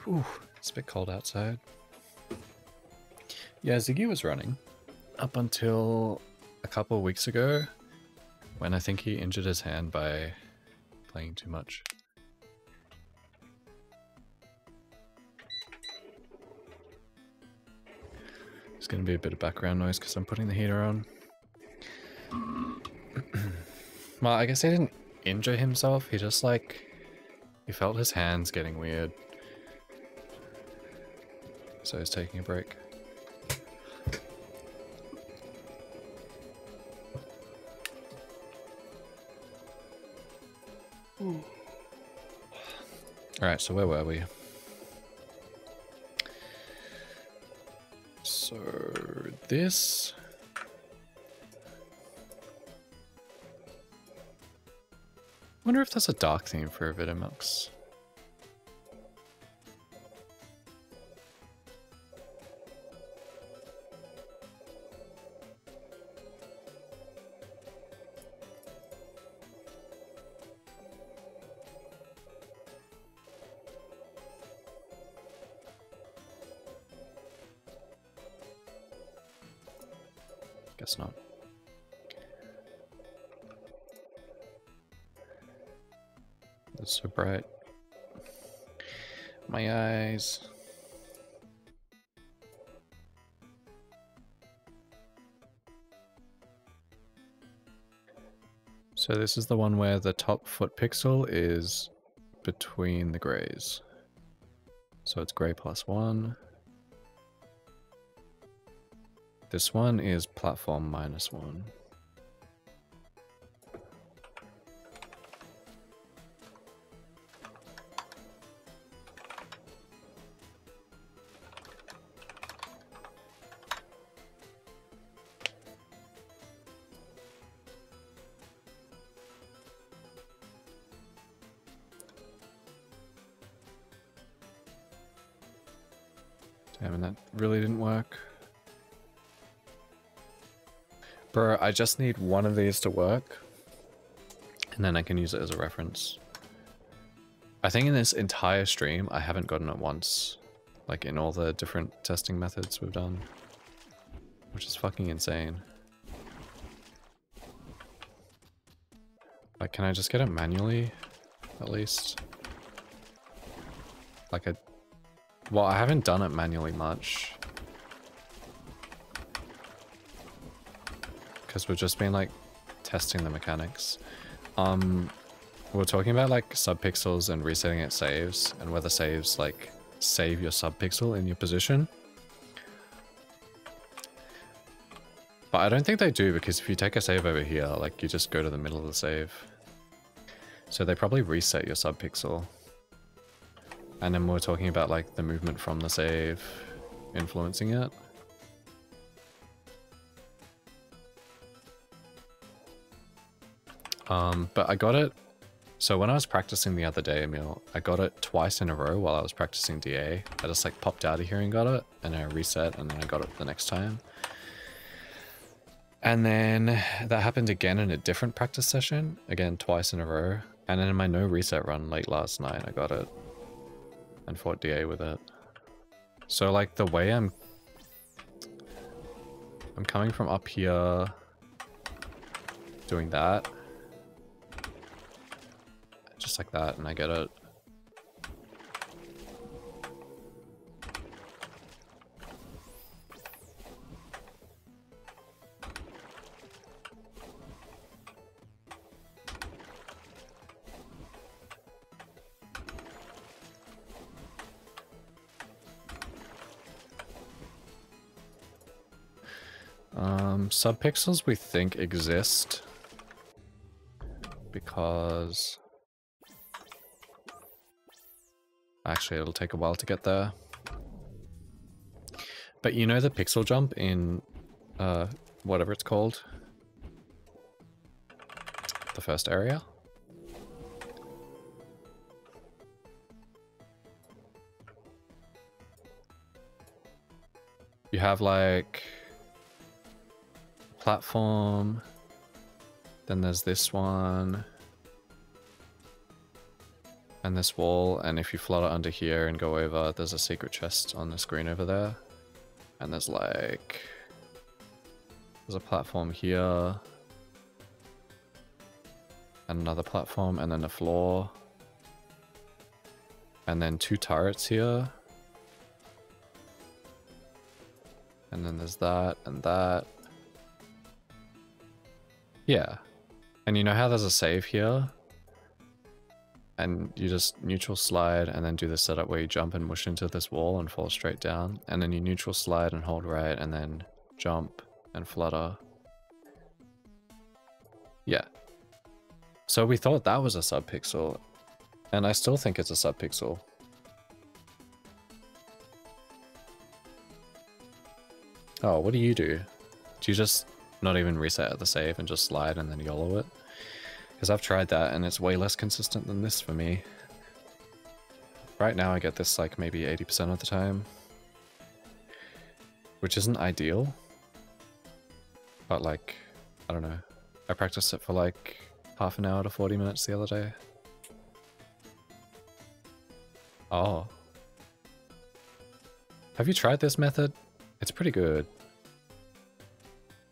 Whew, it's a bit cold outside. Yeah, Ziggy was running up until a couple of weeks ago when I think he injured his hand by playing too much. There's going to be a bit of background noise because I'm putting the heater on. Well, I guess he didn't injure himself, he just like, he felt his hands getting weird. So he's taking a break. Alright, so where were we? So this... I wonder if there's a dark theme for Vitamux. Guess not. It's so bright. My eyes. So this is the one where the top foot pixel is between the grays. So it's gray +1. This one is platform -1. Damn, and that really didn't work. Bro, I just need one of these to work, and then I can use it as a reference. I think in this entire stream, I haven't gotten it once. Like in all the different testing methods we've done. Which is fucking insane. Like, can I just get it manually, at least? Like well, I haven't done it manually much. Because we've just been, like, testing the mechanics. We're talking about, like, subpixels and resetting its saves, and whether saves, like, save your subpixel in your position. But I don't think they do, because if you take a save over here, like, you just go to the middle of the save. So they probably reset your subpixel. And then we're talking about, like, the movement from the save influencing it. But I got it. So when I was practicing the other day, Emil, I got it twice in a row while I was practicing DA. I just, like, popped out of here and got it, and then I reset, and then I got it the next time. And then that happened again in a different practice session, again twice in a row. And then in my no reset run late last night, I got it and fought DA with it. So, like, the way I'm coming from up here, doing that, just like that, and I get it. Subpixels we think exist because actually it'll take a while to get there. But you know the pixel jump in whatever it's called? The first area? You have like platform, then there's this one, and this wall, and if you flutter under here and go over, there's a secret chest on the screen over there. And there's like, there's a platform here, and another platform, and then a floor, and then 2 turrets here. And then there's that and that. Yeah. And you know how there's a save here? And you just neutral slide and then do the setup where you jump and mush into this wall and fall straight down. And then you neutral slide and hold right and then jump and flutter. Yeah. So we thought that was a subpixel. And I still think it's a subpixel. Oh, what do? Do you just not even reset at the save and just slide and then YOLO it? Because I've tried that and it's way less consistent than this for me. Right now I get this like maybe 80% of the time. Which isn't ideal. But like, I don't know. I practiced it for like half an hour to 40 minutes the other day. Oh. Have you tried this method? It's pretty good.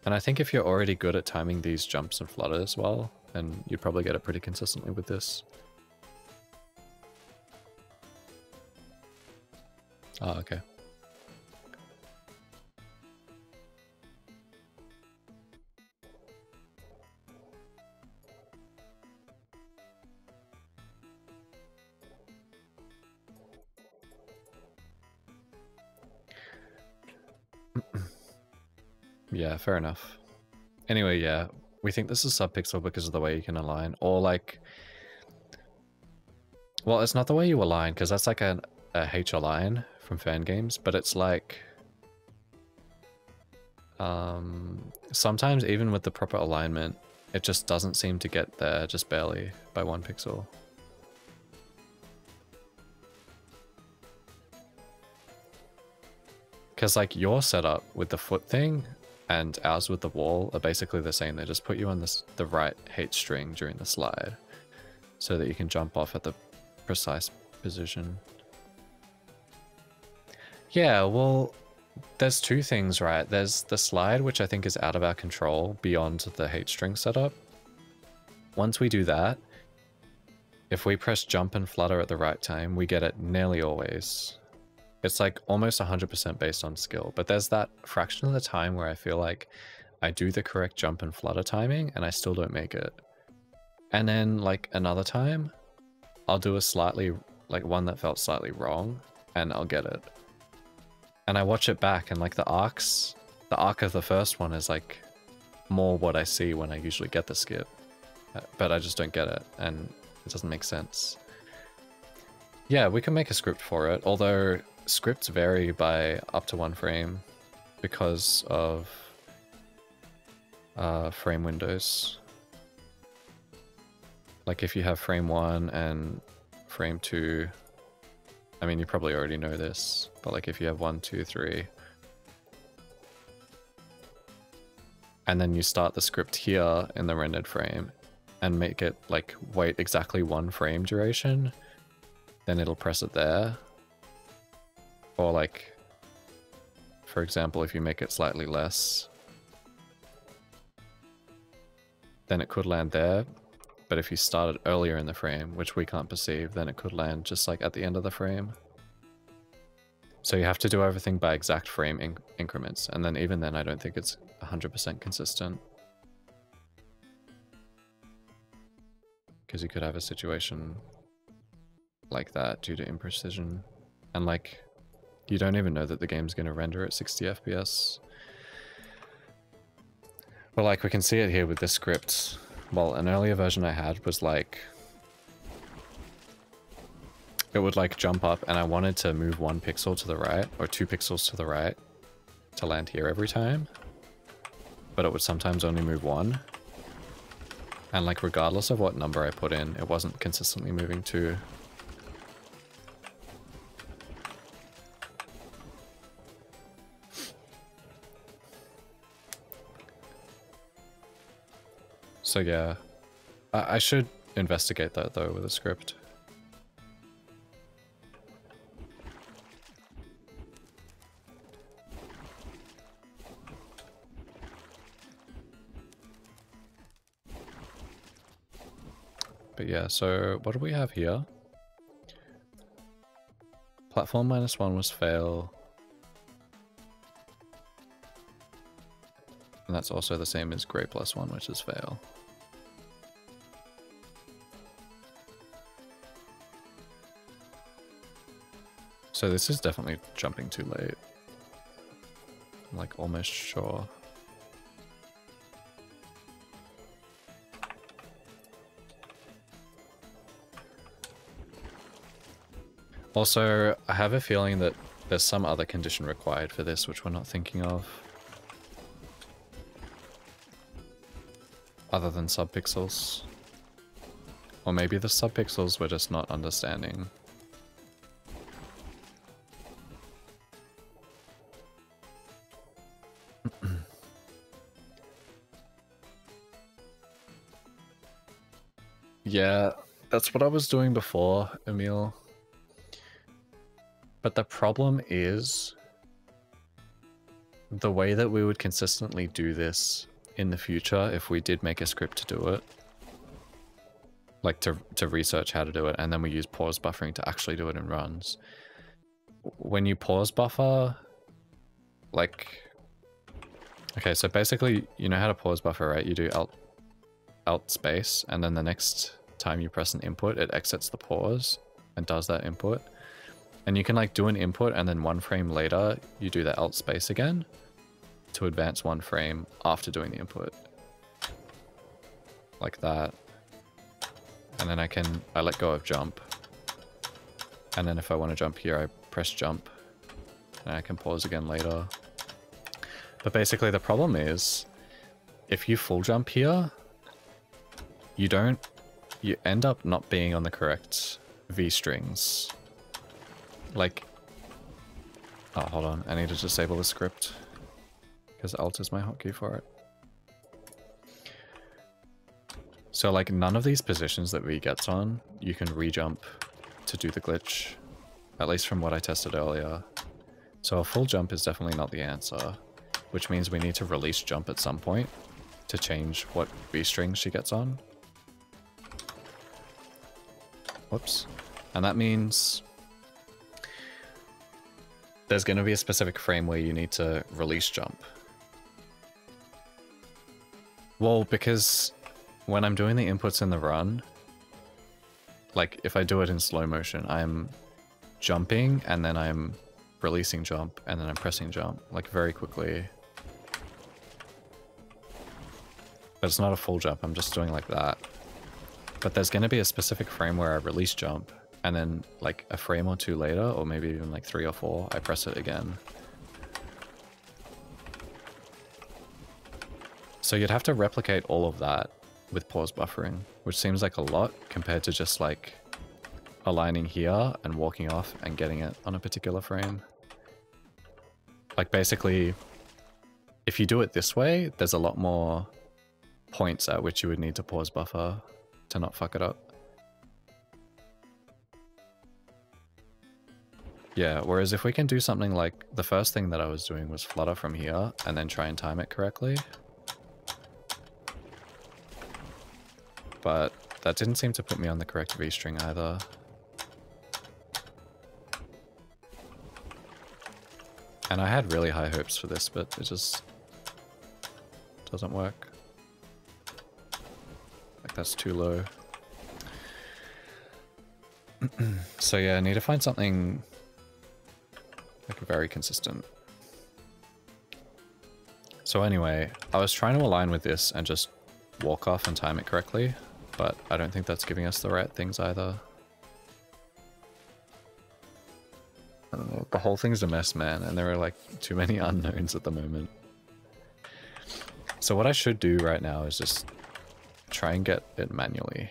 And I think if you're already good at timing these jumps and flutters well, then you'd probably get it pretty consistently with this. Oh, okay. Yeah, fair enough. Anyway, yeah, we think this is subpixel because of the way you can align, or like, well, it's not the way you align, because that's like a H align from fan games, but it's like, sometimes even with the proper alignment, it just doesn't seem to get there, just barely, by 1 pixel. Because like your setup with the foot thing and ours with the wall are basically the same. They just put you on the right H string during the slide so that you can jump off at the precise position. Yeah, well, there's two things, right? There's the slide, which I think is out of our control beyond the H string setup. Once we do that, if we press jump and flutter at the right time, we get it nearly always. It's like almost 100% based on skill, but there's that fraction of the time where I feel like I do the correct jump and flutter timing and I still don't make it. And then like another time, I'll do a slightly, like one that felt slightly wrong and I'll get it. And I watch it back and like the arc of the first one is like more what I see when I usually get the skip, but I just don't get it and it doesn't make sense. Yeah, we can make a script for it, although scripts vary by up to 1 frame because of frame windows. Like if you have frame 1 and frame 2, I mean you probably already know this, but like if you have 1, 2, 3, and then you start the script here in the rendered frame and make it like wait exactly 1 frame duration, then it'll press it there. Or like, for example, if you make it slightly less, then it could land there. But if you started earlier in the frame, which we can't perceive, then it could land just like at the end of the frame. So you have to do everything by exact frame increments. And then even then, I don't think it's 100% consistent. Because you could have a situation like that due to imprecision. And like, you don't even know that the game's going to render at 60 FPS. But like, we can see it here with this script. Well, an earlier version I had was like, it would like jump up and I wanted to move 1 pixel to the right or 2 pixels to the right to land here every time. But it would sometimes only move 1. And like, regardless of what number I put in, it wasn't consistently moving 2. So yeah, I should investigate that though with a script. But yeah, so what do we have here? Platform -1 was fail. And that's also the same as gray +1, which is fail. So this is definitely jumping too late. I'm like almost sure. Also, I have a feeling that there's some other condition required for this, which we're not thinking of. Other than subpixels. Or maybe the subpixels we're just not understanding. Yeah, that's what I was doing before, Emil. But the problem is the way that we would consistently do this in the future, if we did make a script to do it, like to research how to do it, and then we use pause buffering to actually do it in runs. When you pause buffer, like, okay, so basically, you know how to pause buffer, right? You do alt space, and then the next time you press an input, it exits the pause and does that input. And you can like do an input, and then 1 frame later, you do the alt space again to advance 1 frame after doing the input. Like that. And then I let go of jump. And then if I want to jump here, I press jump. And I can pause again later. But basically the problem is, if you full jump here, you end up not being on the correct V strings. Like, oh, hold on, I need to disable the script, because alt is my hotkey for it. So like none of these positions that V gets on, you can re-jump to do the glitch, at least from what I tested earlier. So a full jump is definitely not the answer, which means we need to release jump at some point to change what V string she gets on. Whoops. And that means there's going to be a specific frame where you need to release jump. Well, because when I'm doing the inputs in the run, like if I do it in slow motion, I'm jumping and then I'm releasing jump and then I'm pressing jump, like very quickly. But it's not a full jump, I'm just doing like that. But there's going to be a specific frame where I release jump, and then like a frame or 2 later, or maybe even like 3 or 4, I press it again. So you'd have to replicate all of that with pause buffering, which seems like a lot compared to just like aligning here and walking off and getting it on a particular frame. Like basically, if you do it this way, there's a lot more points at which you would need to pause buffer to not fuck it up. Yeah, whereas if we can do something like the first thing that I was doing was flutter from here and then try and time it correctly. But that didn't seem to put me on the correct V string either. And I had really high hopes for this, but it just doesn't work. Like that's too low. So yeah, I need to find something like very consistent. So anyway, I was trying to align with this and just walk off and time it correctly, but I don't think that's giving us the right things either. I don't know, the whole thing's a mess, man, and there are like too many unknowns at the moment. So what I should do right now is just try and get it manually.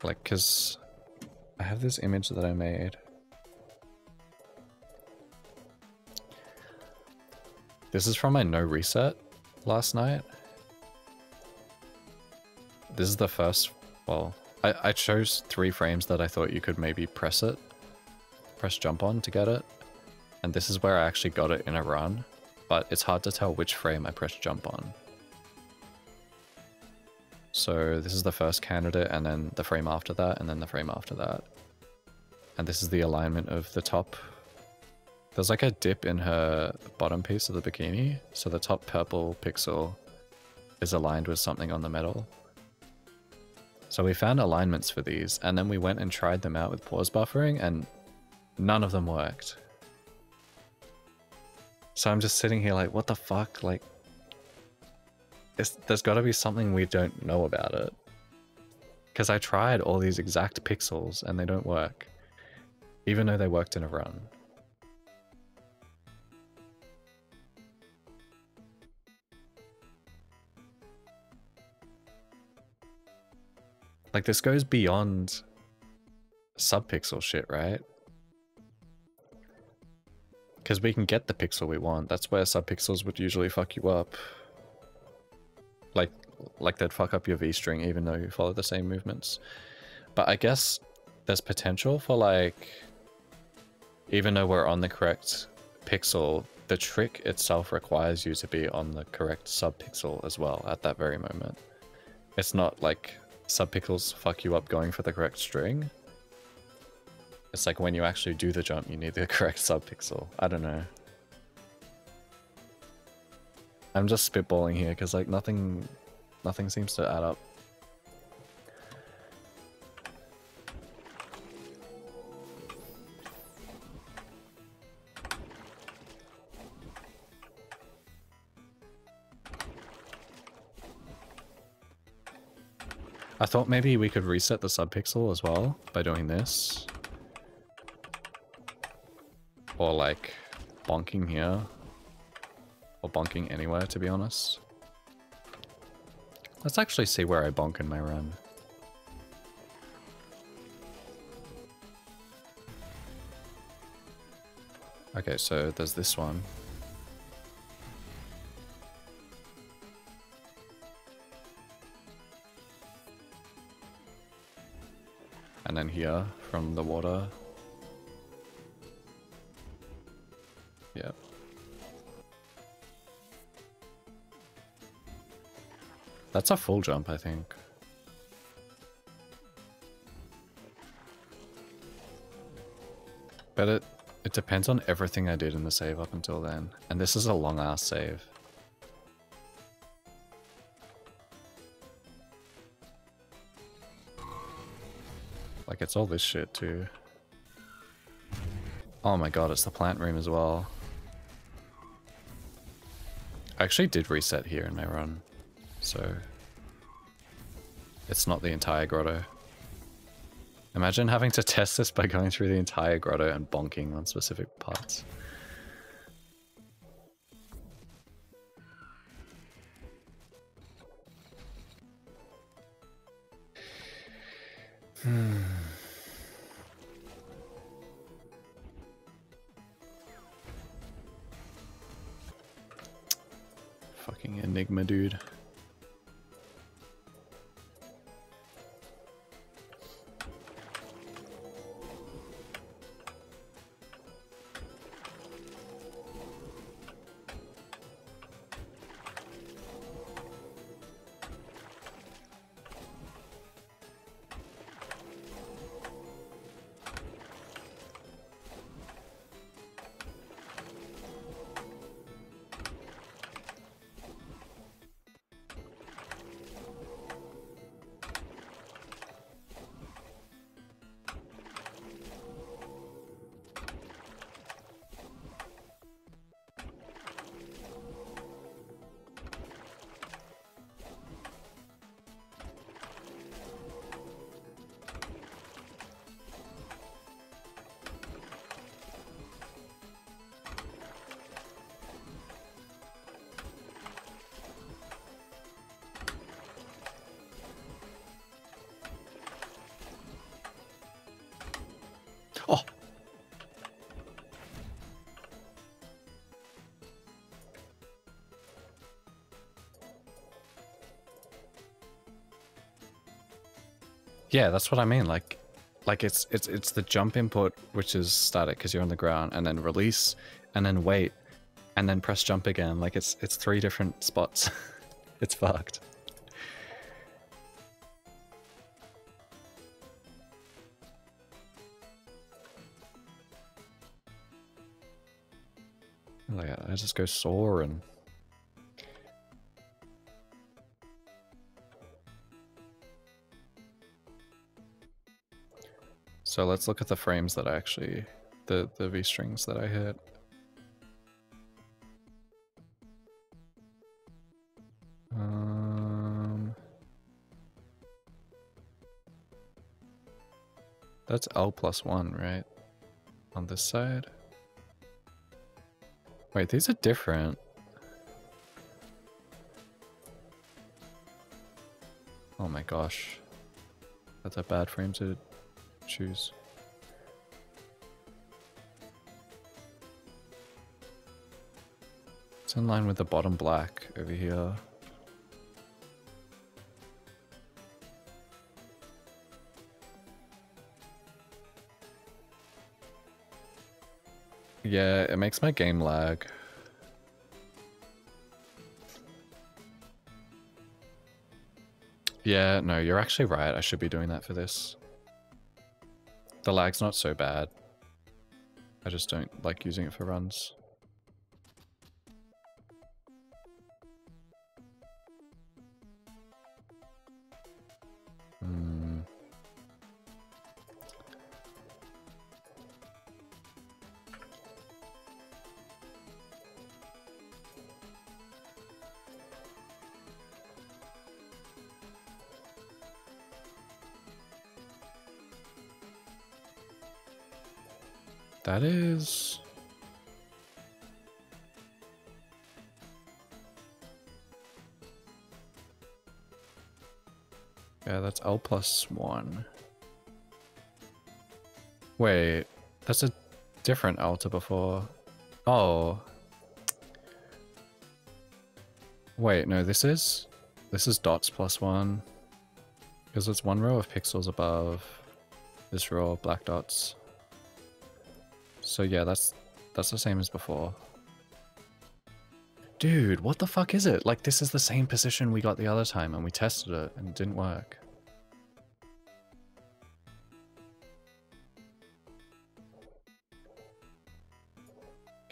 Like, cause I have this image that I made. This is from my no reset last night. This is the first, well, I chose 3 frames that I thought you could maybe press jump on to get it. And this is where I actually got it in a run, but it's hard to tell which frame I pressed jump on. So this is the first candidate, and then the frame after that, and then the frame after that. And this is the alignment of the top. There's like a dip in her bottom piece of the bikini, so the top purple pixel is aligned with something on the metal. So we found alignments for these, and then we went and tried them out with pause buffering, and none of them worked. So I'm just sitting here like, what the fuck? Like, there's got to be something we don't know about it. Because I tried all these exact pixels and they don't work. Even though they worked in a run. Like, this goes beyond subpixel shit, right? Because we can get the pixel we want. That's where subpixels would usually fuck you up. Like they'd fuck up your V string even though you follow the same movements. But I guess there's potential for like, even though we're on the correct pixel, the trick itself requires you to be on the correct subpixel as well at that very moment. It's not like subpixels fuck you up going for the correct string. It's like when you actually do the jump, you need the correct subpixel. I don't know. I'm just spitballing here because like nothing seems to add up. I thought maybe we could reset the subpixel as well by doing this. Or like bonking here. Or bonking anywhere, to be honest. Let's actually see where I bonk in my run. Okay, so there's this one. And then here from the water. Yep. That's a full jump, I think. But it depends on everything I did in the save up until then. And this is a long ass save. Like, it's all this shit, too. Oh my god, it's the plant room as well. I actually did reset here in my run, so... it's not the entire grotto. Imagine having to test this by going through the entire grotto and bonking on specific parts. Fucking Enigma, dude. Oh! Yeah, that's what I mean. Like it's the jump input, which is static because you're on the ground, and then release, and then wait, and then press jump again. Like it's 3 different spots. It's fucked. Like I just go soaring. So let's look at the frames that I actually, the V strings that I hit. That's L+1, right? On this side. Wait, these are different. Oh my gosh. That's a bad frame to choose. It's in line with the bottom black over here. Yeah, it makes my game lag. Yeah, no, you're actually right. I should be doing that for this. The lag's not so bad. I just don't like using it for runs. Hmm. That is... Yeah, that's L+1. Wait, that's a different L to before. Oh. Wait, no, this is dots +1. Because it's one row of pixels above this row of black dots. So yeah, that's the same as before. Dude, what the fuck is it? Like, this is the same position we got the other time and we tested it and it didn't work.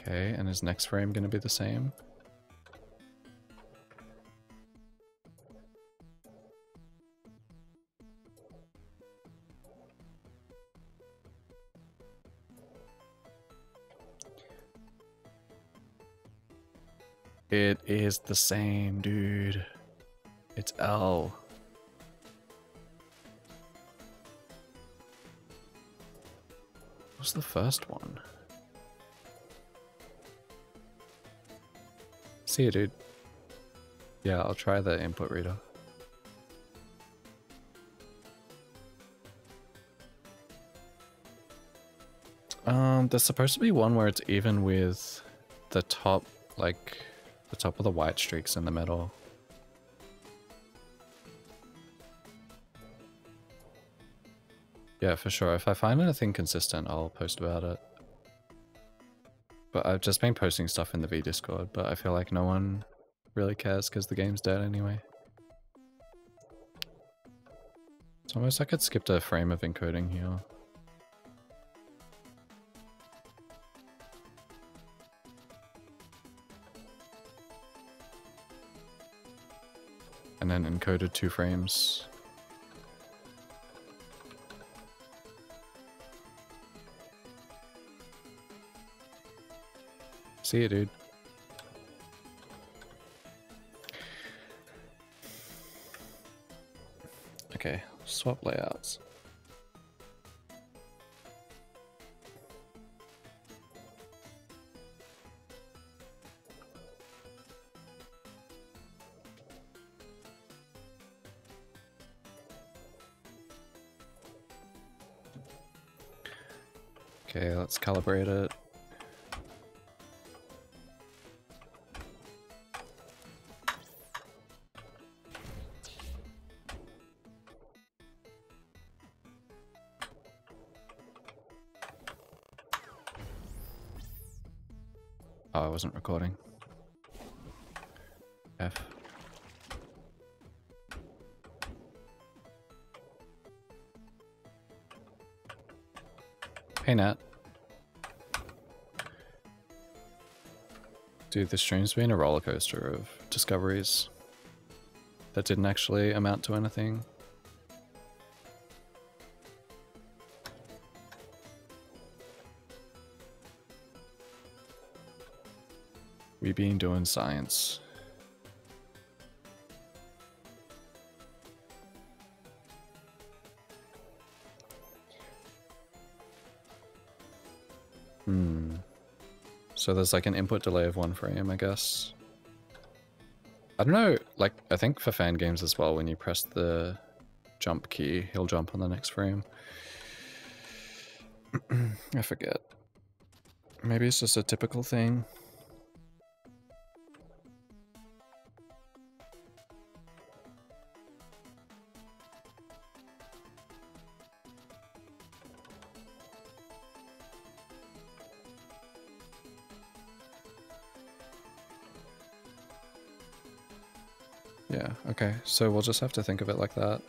Okay, and is next frame gonna be the same? It is the same, dude. It's L. What's the first one? See you, dude. Yeah, I'll try the input reader. There's supposed to be one where it's even with the top, like, the top of the white streaks in the middle. Yeah, for sure. If I find anything consistent, I'll post about it. But I've just been posting stuff in the V Discord, but I feel like no one really cares because the game's dead anyway. It's almost like it skipped a frame of encoding here. And then encoded 2 frames. See you, dude. Okay, swap layouts. Okay, let's calibrate it. Oh, I wasn't recording. F. Hey, Nat. Dude, this stream's been a roller coaster of discoveries that didn't actually amount to anything. We been doing science. So there's like an input delay of 1 frame, I guess. I don't know, like, I think for fan games as well, when you press the jump key, he'll jump on the next frame. I forget. Maybe it's just a typical thing. Yeah, okay. So we'll just have to think of it like that.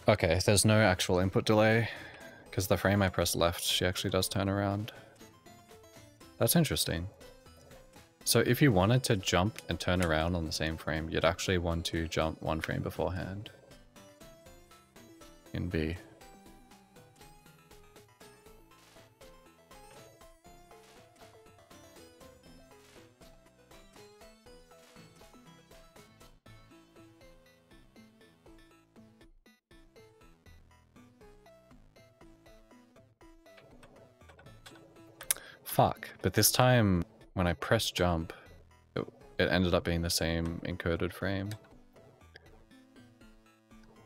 Okay, there's no actual input delay, because the frame I press left, she actually does turn around. That's interesting. So if you wanted to jump and turn around on the same frame, you'd actually want to jump one frame beforehand. In B. Fuck, but this time when I press jump, it ended up being the same encoded frame.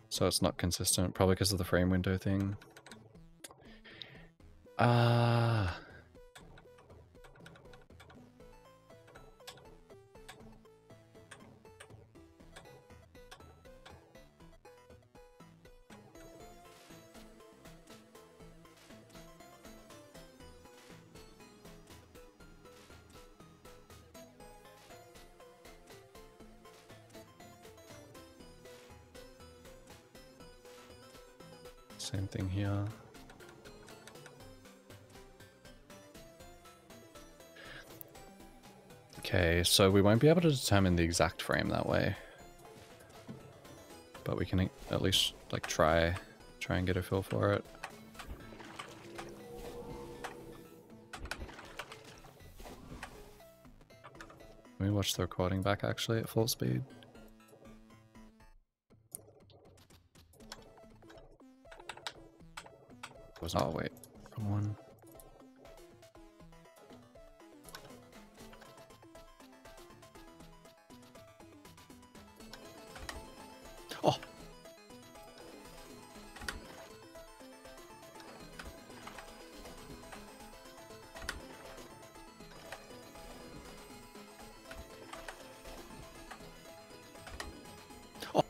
So it's not consistent, probably because of the frame window thing. Ah. Same thing here. Okay, so we won't be able to determine the exact frame that way. But we can at least like try and get a feel for it. Let me watch the recording back actually at full speed. Oh wait, wrong one. Oh! Oh!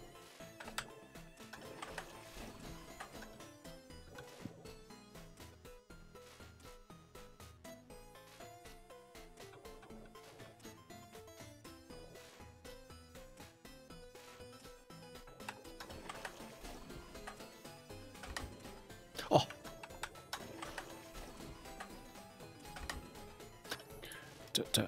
Oh! Duh.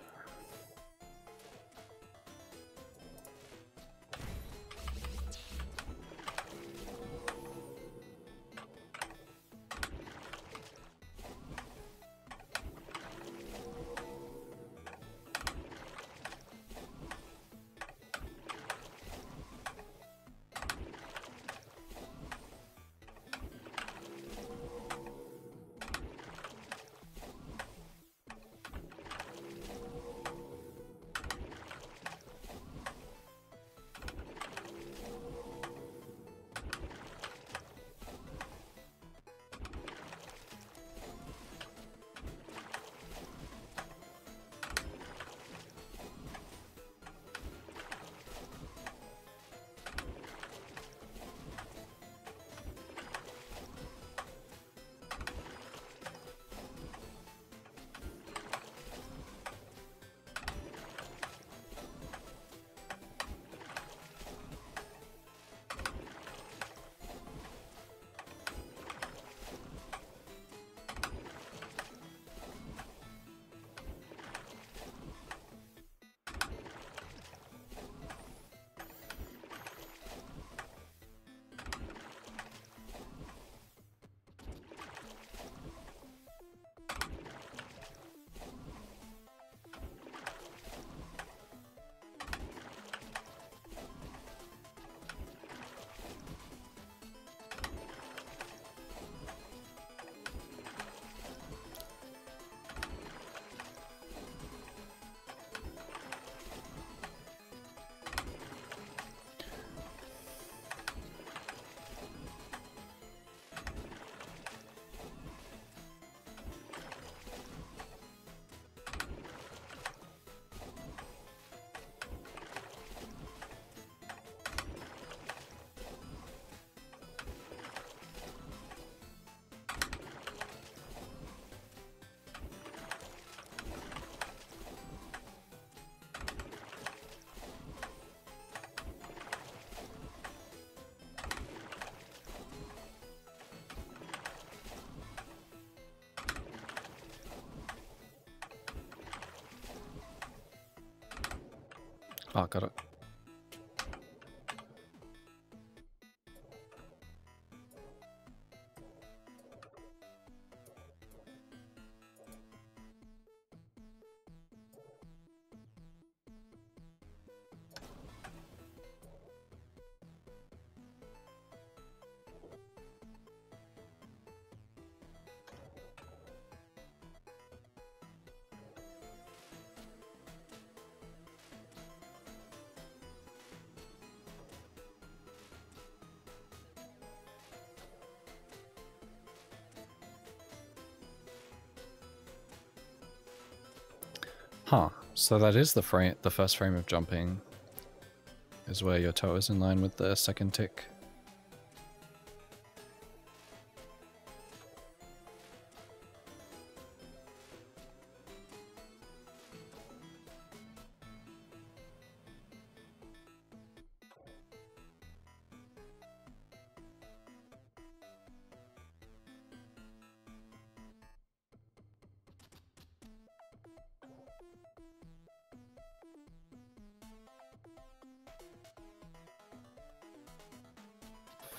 Oh, got it. Huh. So that is the first frame of jumping is where your toe is in line with the second tick.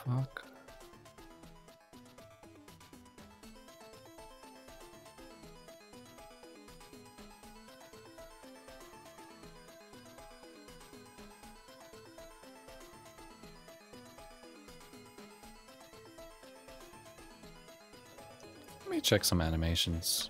Fuck. Let me check some animations.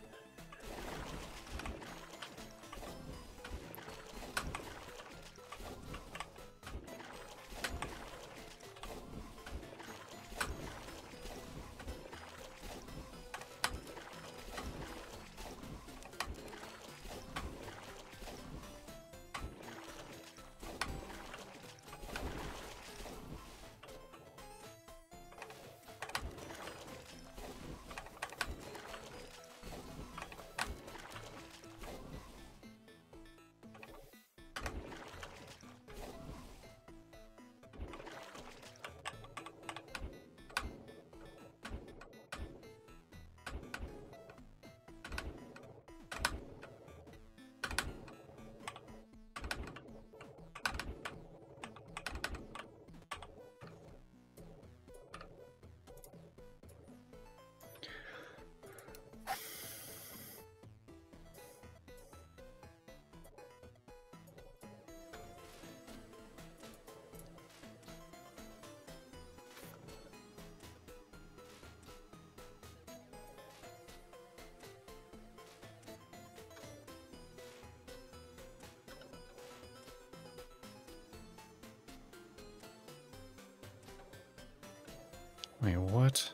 Wait, what?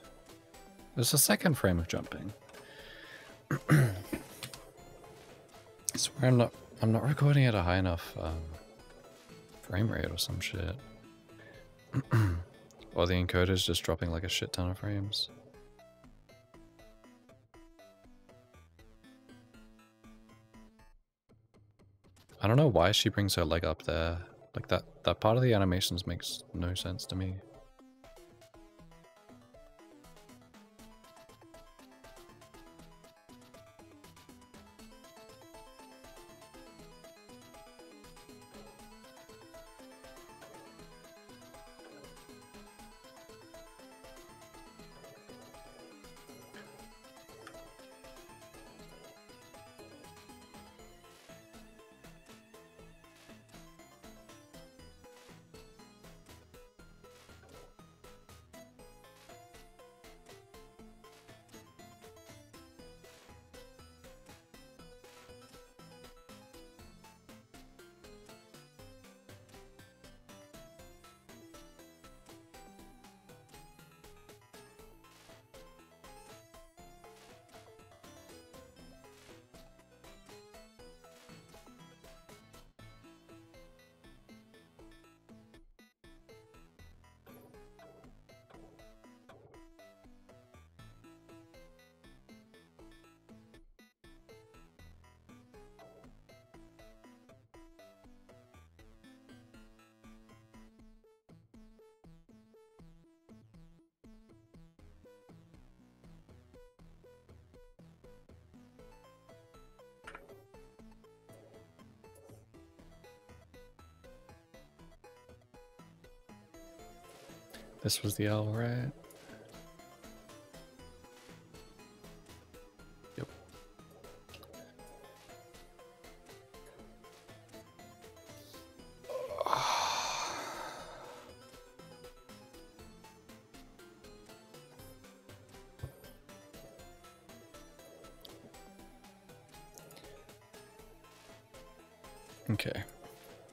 There's a second frame of jumping. I swear I'm not recording at a high enough frame rate or some shit. Or the encoder's just dropping like a shit ton of frames. I don't know why she brings her leg up there. Like that part of the animations makes no sense to me. This was the L, right? Yep. Okay.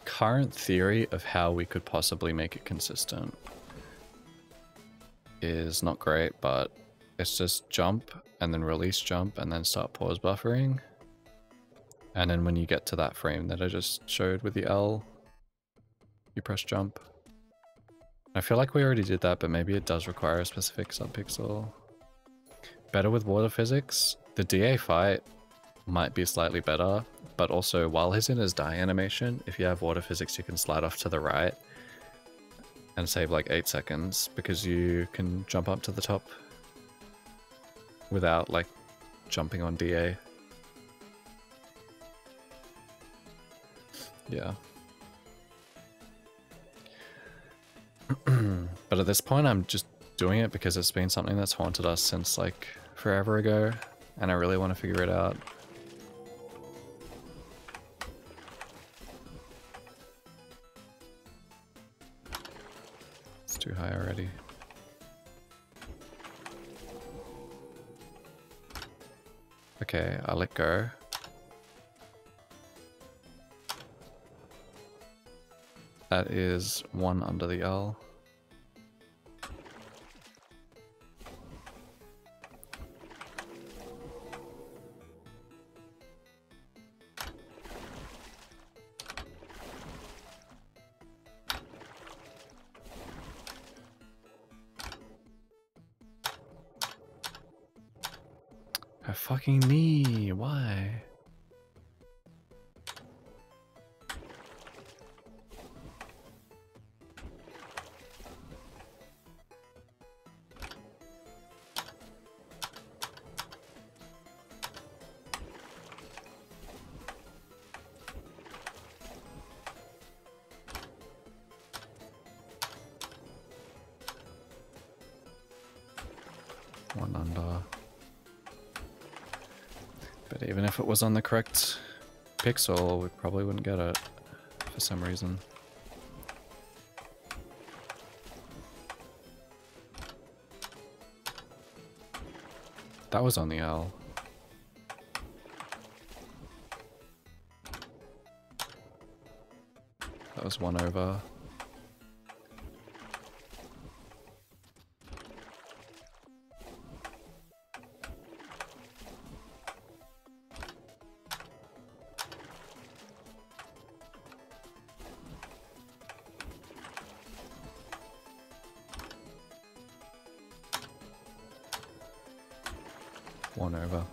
Current theory of how we could possibly make it consistent is not great, but it's just jump and then release jump and then start pause buffering. And then when you get to that frame that I just showed with the L, you press jump. I feel like we already did that, but maybe it does require a specific subpixel. Better with water physics. The DA fight might be slightly better, but also while he's in his die animation, if you have water physics, you can slide off to the right and save like 8 seconds because you can jump up to the top without like jumping on DA. Yeah. But at this point I'm just doing it because it's been something that's haunted us since like forever ago and I really want to figure it out. It's too high already. Okay, I let go. That is 1 under the L. A fucking knee, why? One under. But even if it was on the correct pixel, we probably wouldn't get it for some reason. That was on the L. That was 1 over. One over.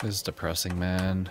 This is depressing, man.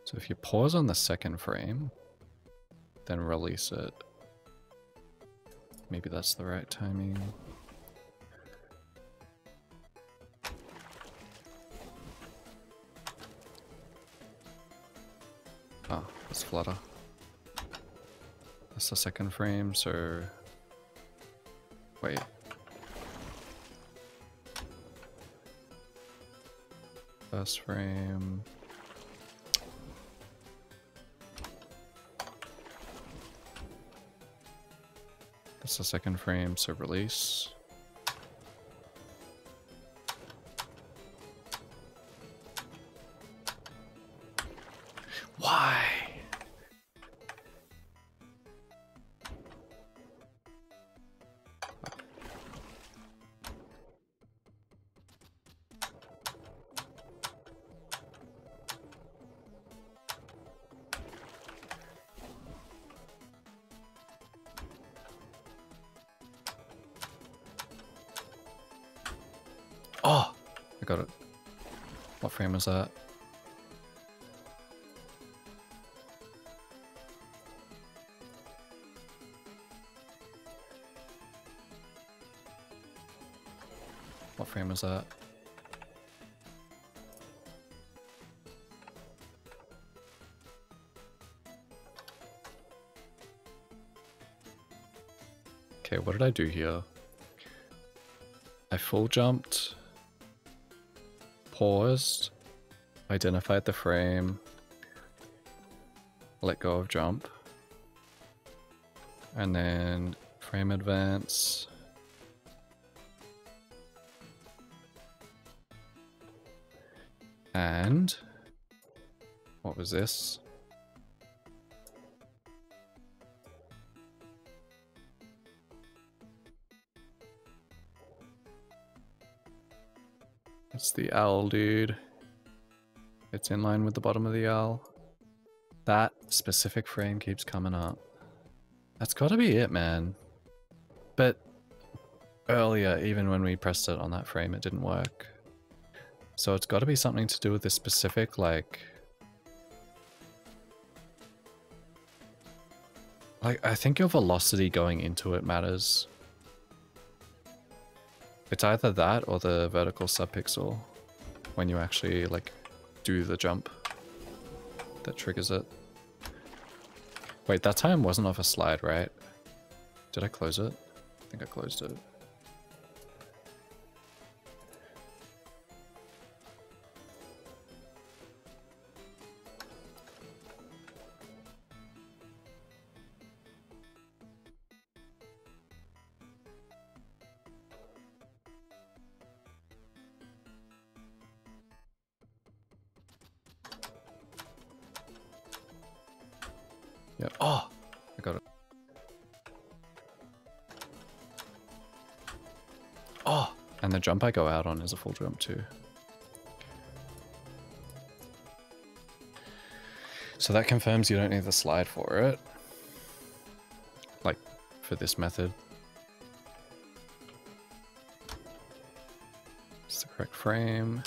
So if you pause on the second frame, then release it. Maybe that's the right timing. Oh, let's flutter. That's the second frame, so... Wait. First frame... That's the second frame, so release. Why? Oh, I got it. What frame was that? What frame was that? Okay, what did I do here? I full jumped, paused, identified the frame, let go of jump, and then frame advance. And what was this? It's the owl, dude. It's in line with the bottom of the owl. That specific frame keeps coming up. That's gotta be it, man. But earlier, even when we pressed it on that frame, it didn't work. So it's gotta be something to do with this specific, like... I think your velocity going into it matters. It's either that or the vertical subpixel when you actually, like, do the jump that triggers it. Wait, that time wasn't off a slide, right? Did I close it? I think I closed it. Yeah. Oh, I got it. Oh, and the jump I go out on is a full jump too. So that confirms you don't need the slide for it. Like, for this method. It's the correct frame.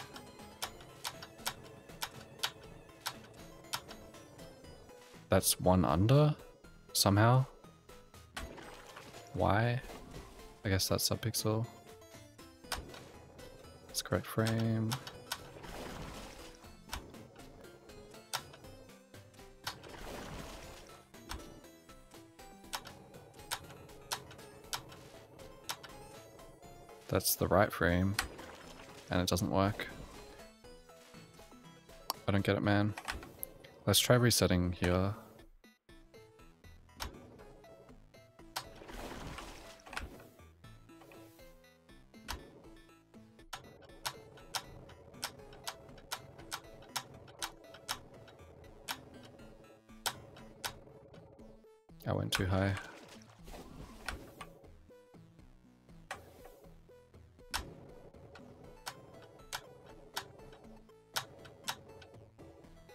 That's one under, somehow. Why? I guess that's subpixel. It's correct frame. That's the right frame, and it doesn't work. I don't get it, man. Let's try resetting here. I went too high.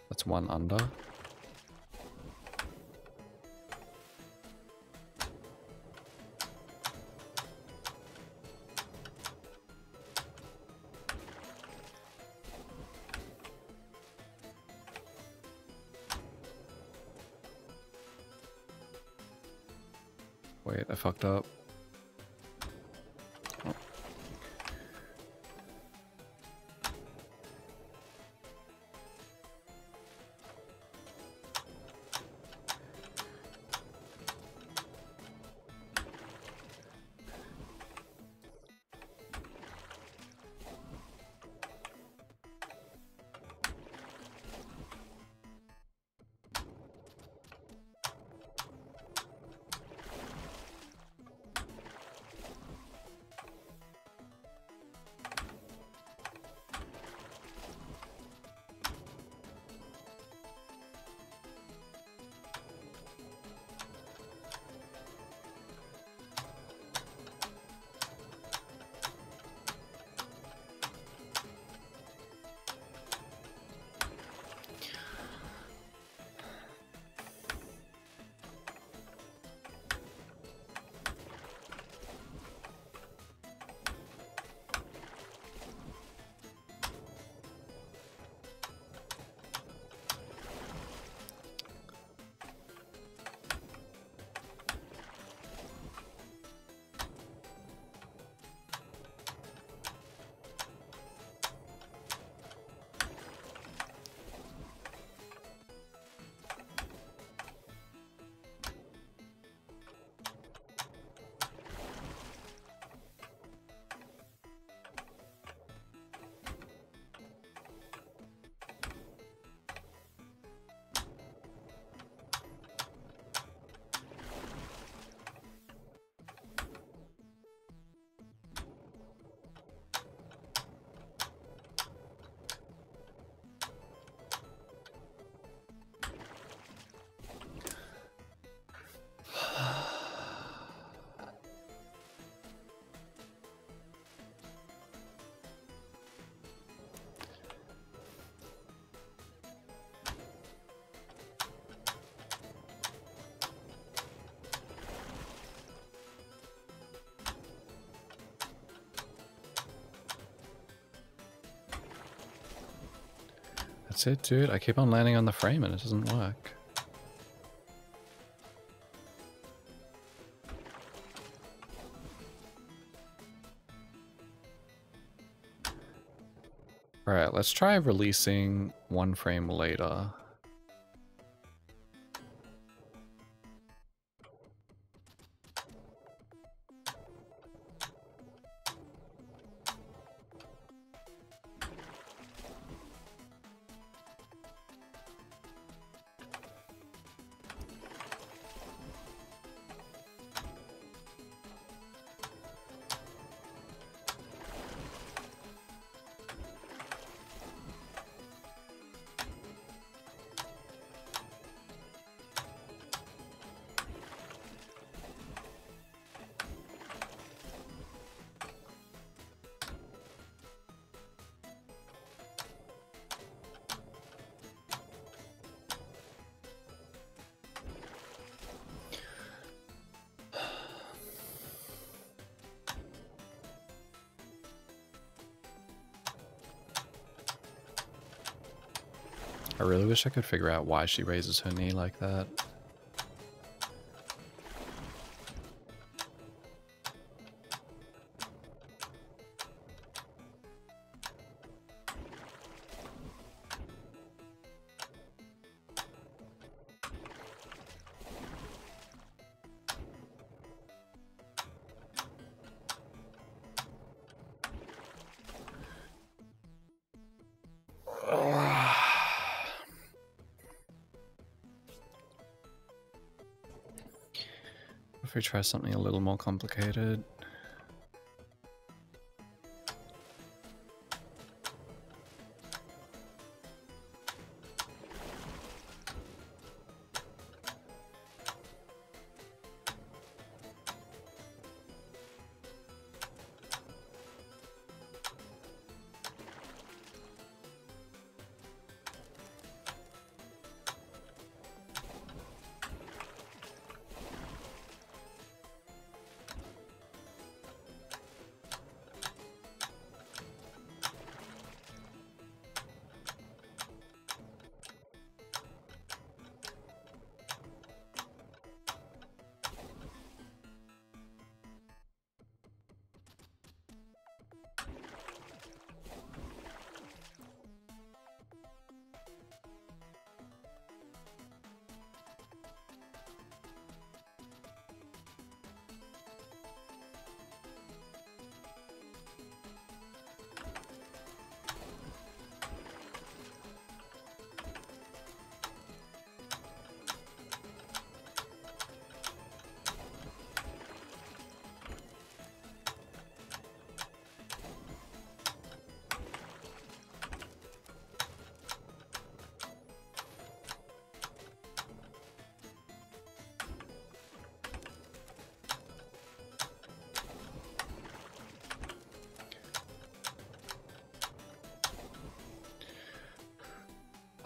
That's one under. Wait, I fucked up. Oh. That's it, dude. I keep on landing on the frame and it doesn't work. Alright, let's try releasing one frame later. I really wish I could figure out why she raises her knee like that. If we try something a little more complicated.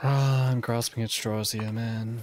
Ah, I'm grasping at straws here, man.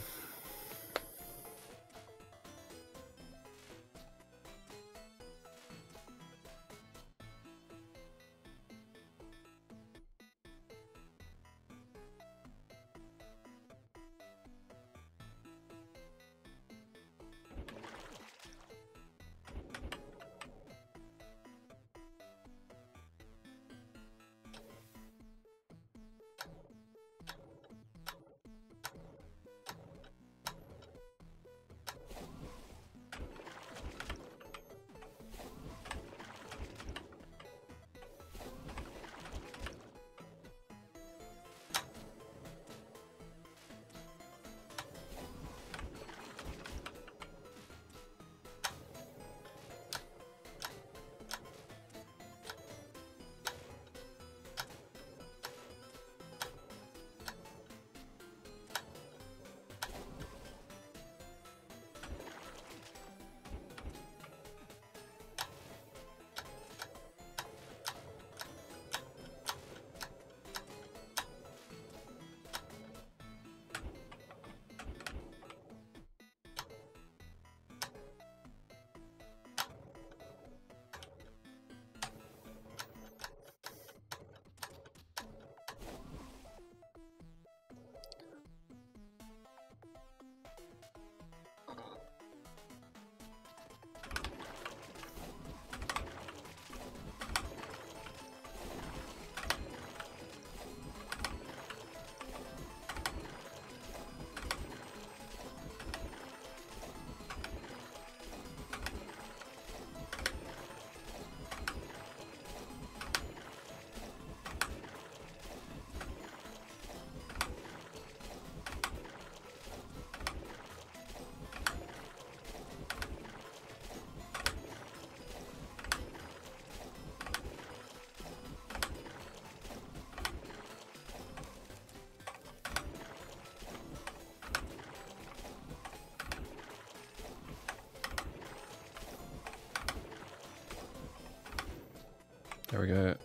There we go.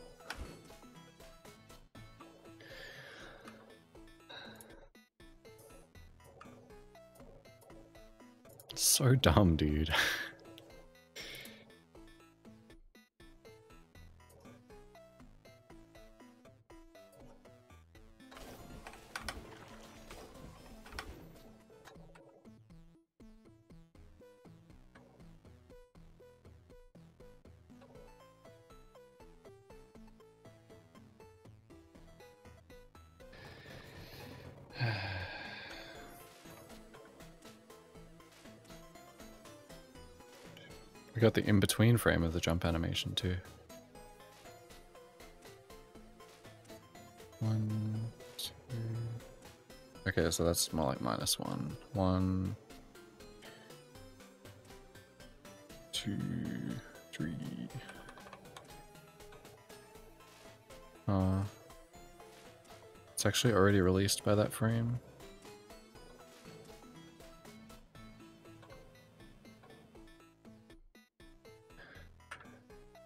So dumb, dude. We got the in-between frame of the jump animation too. 1, 2. Okay, so that's more like -1. 1, 2, 3. It's actually already released by that frame.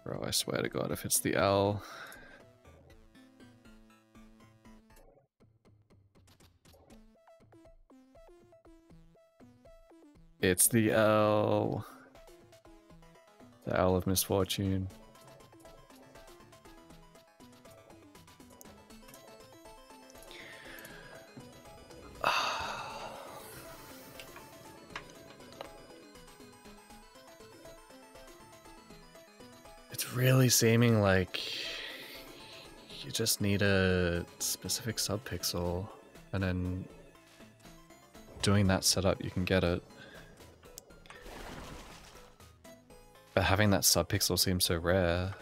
Bro, I swear to God, if it's the L. It's the L. The L of misfortune. It's really seeming like you just need a specific subpixel, and then doing that setup you can get it. But having that subpixel seems so rare.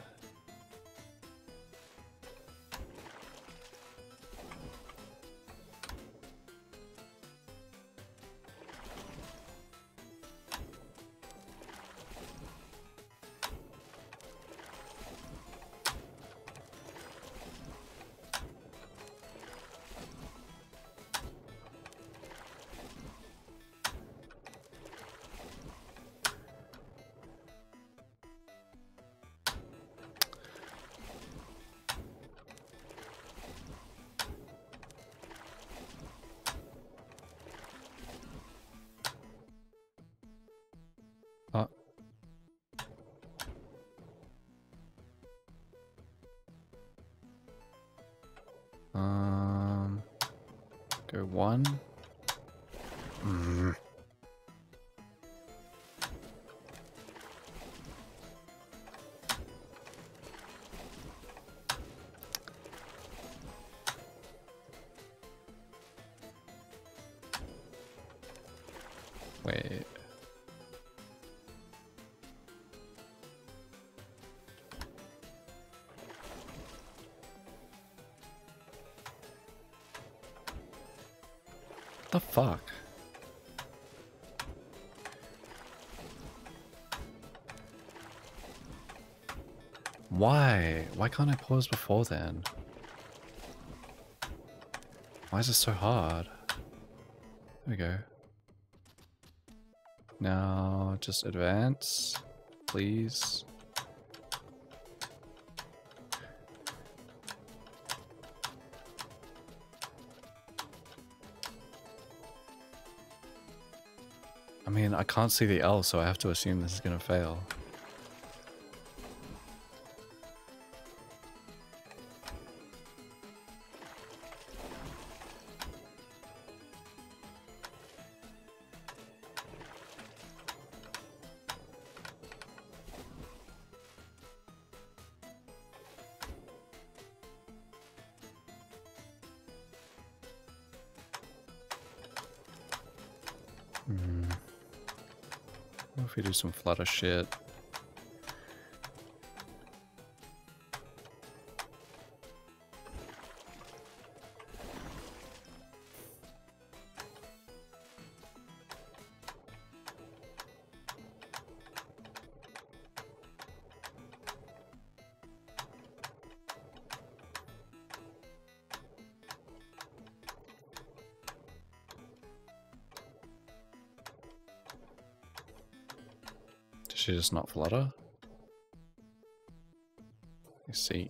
Go 1. Wait. The fuck? Why? Why can't I pause before then? Why is it so hard? There we go. Now, just advance, please. I mean, I can't see the L, so I have to assume this is gonna fail. What if we do some Flutter shit? Did she just not Flutter? You see.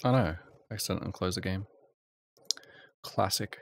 Oh no, I accidentally closed the game. Classic.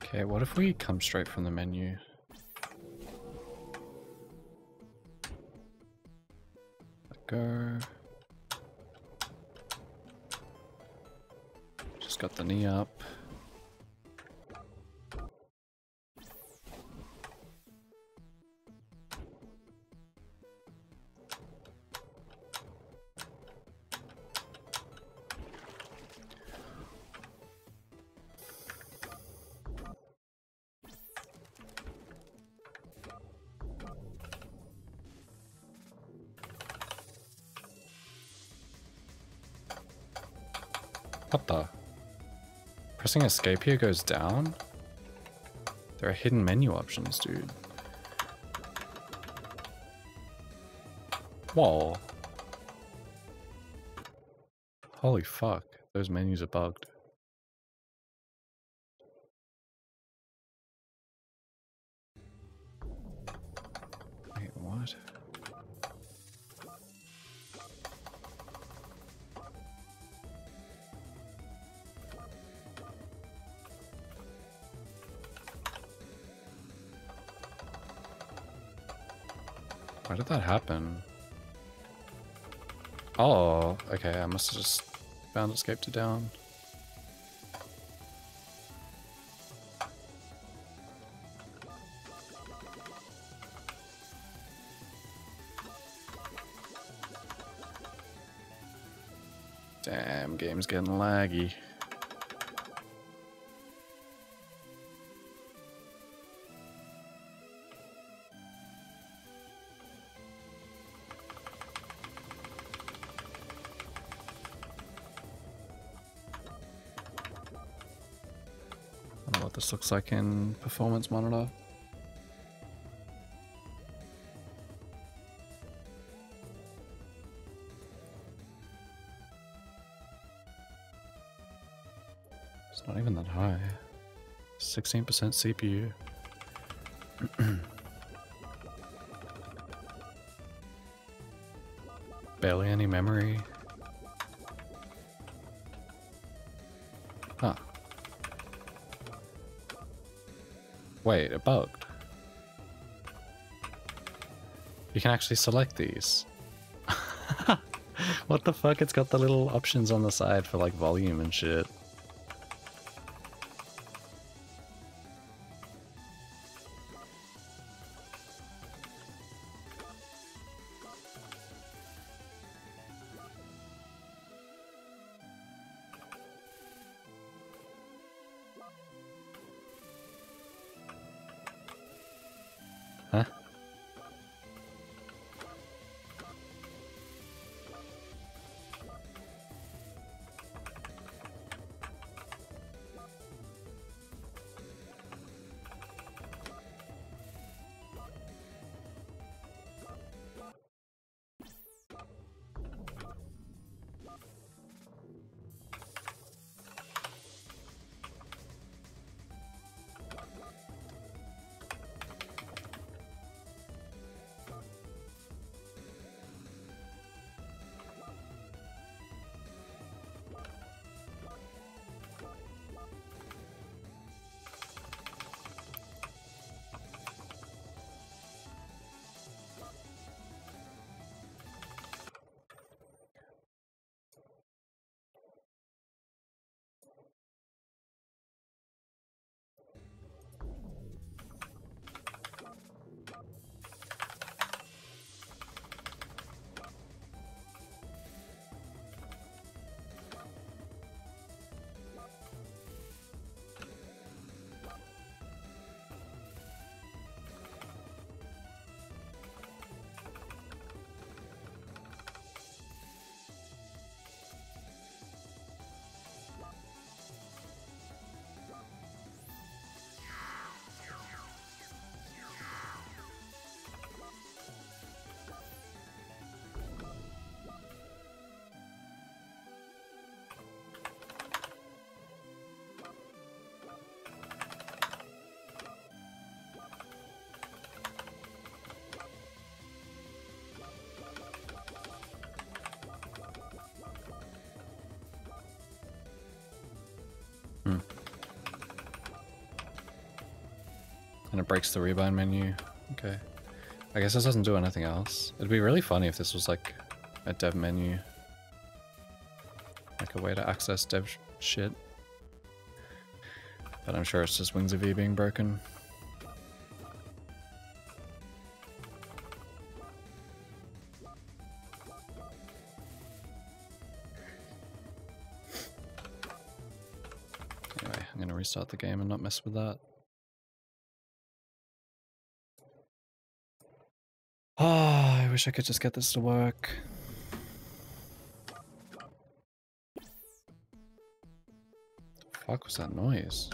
Okay, what if we come straight from the menu? Let go. Just got the knee up. What the? Pressing escape here goes down? There are hidden menu options, dude. Whoa. Holy fuck, those menus are bugged. Wait, what? Why did that happen? Oh, okay, I must have just found escape to down. Damn, game's getting laggy. I don't know what this looks like in performance monitor. It's not even that high. 16% CPU. Barely any memory. Huh. Wait, it bugged. You can actually select these. What the fuck? It's got the little options on the side for like volume and shit. Huh? And it breaks the rebind menu. Okay. I guess this doesn't do anything else. It'd be really funny if this was like a dev menu. Like a way to access dev shit. But I'm sure it's just Wings of V being broken. Anyway, I'm gonna restart the game and not mess with that. Oh, I wish I could just get this to work. The fuck was that noise?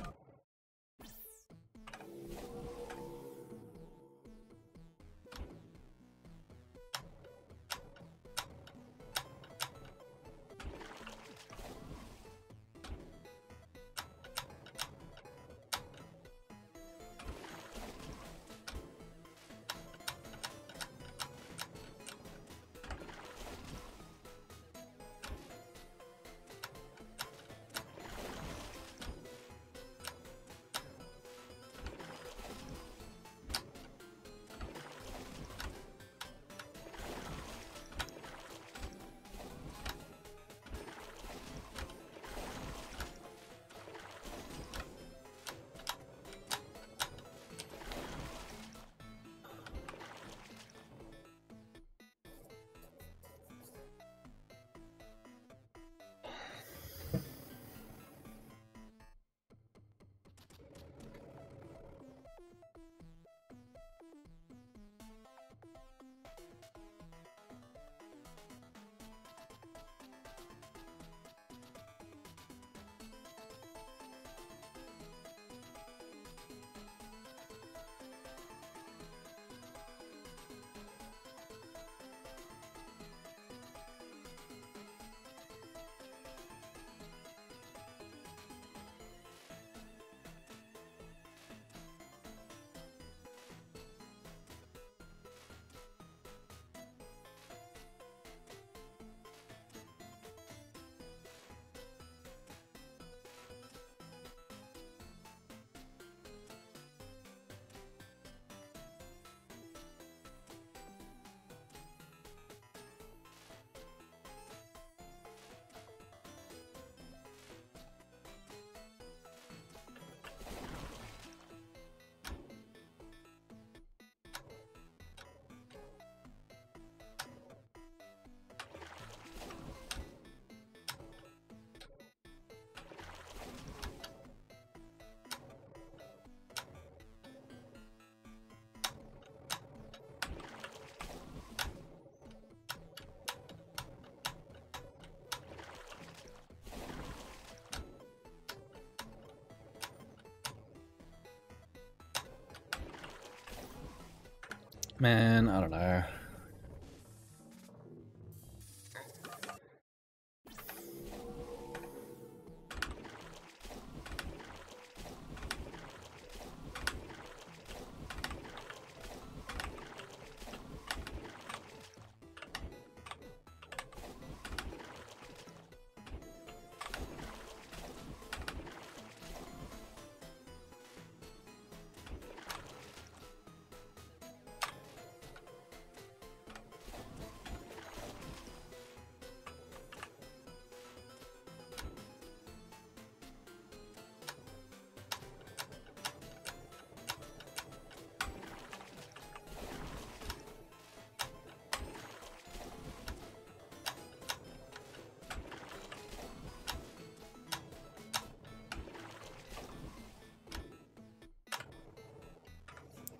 Man, I don't know.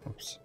Oops.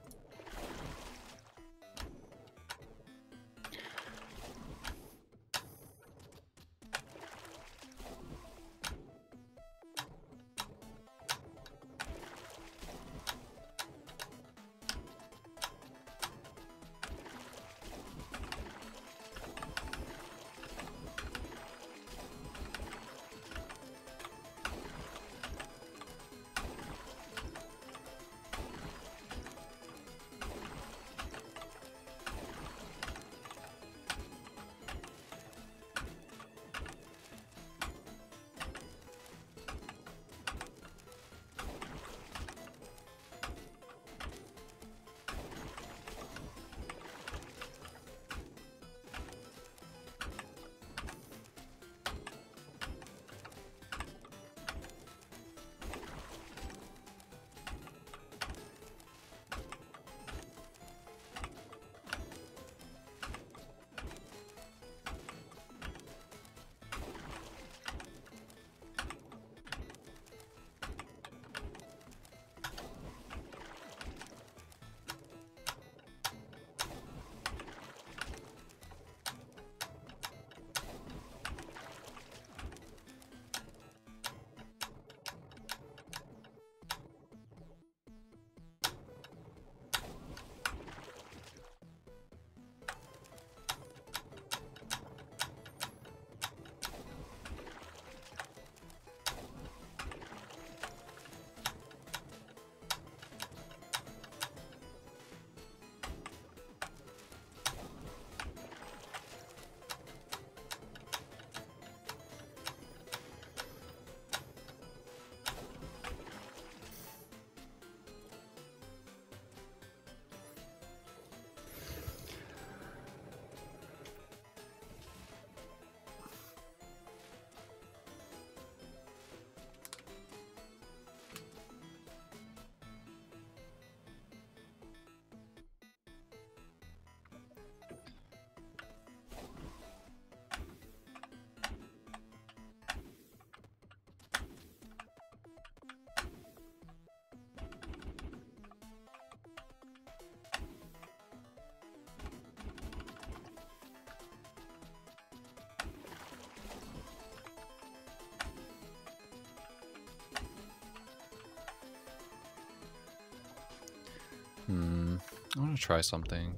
I want to try something.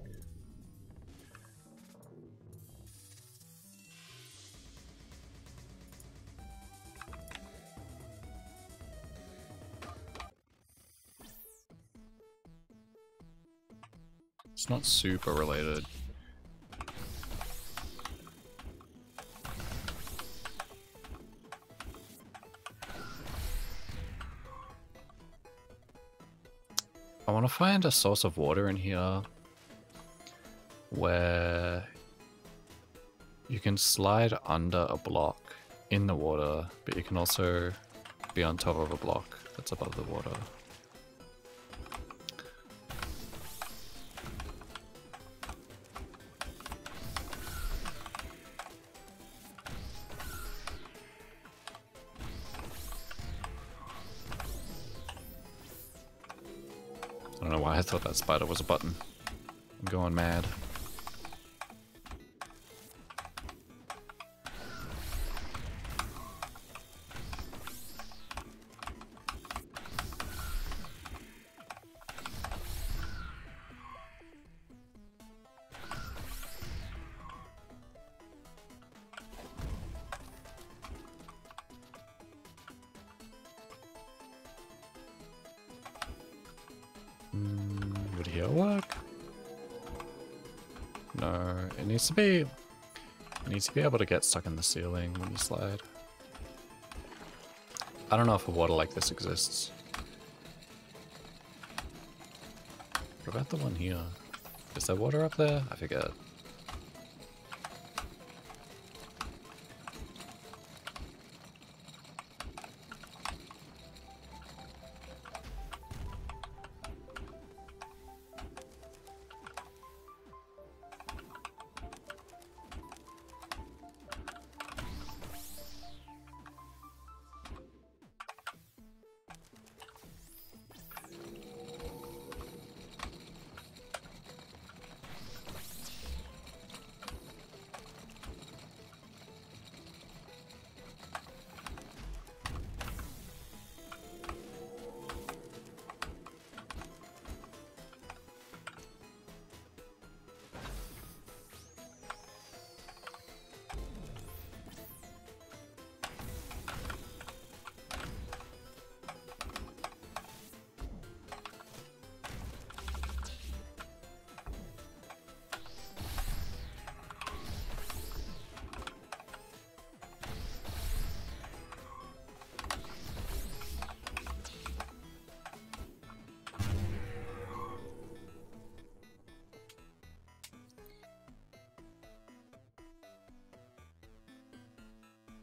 It's not super related. I want to find a source of water in here where you can slide under a block in the water, but you can also be on top of a block that's above the water. I don't know why I thought that spider was a button. I'm going mad. work? No, it needs to be able to get stuck in the ceiling when you slide. I don't know if a water like this exists. What about the one here? Is there water up there? I forget.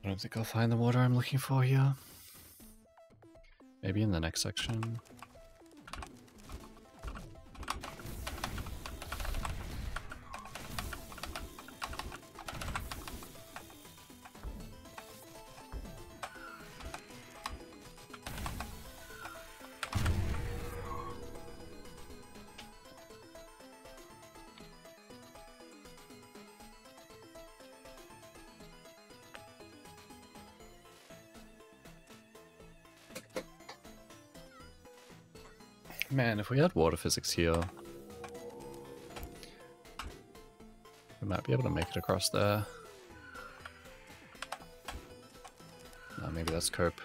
I don't think I'll find the water I'm looking for here. Maybe in the next section. Man, if we had water physics here, we might be able to make it across there. No, maybe that's cope.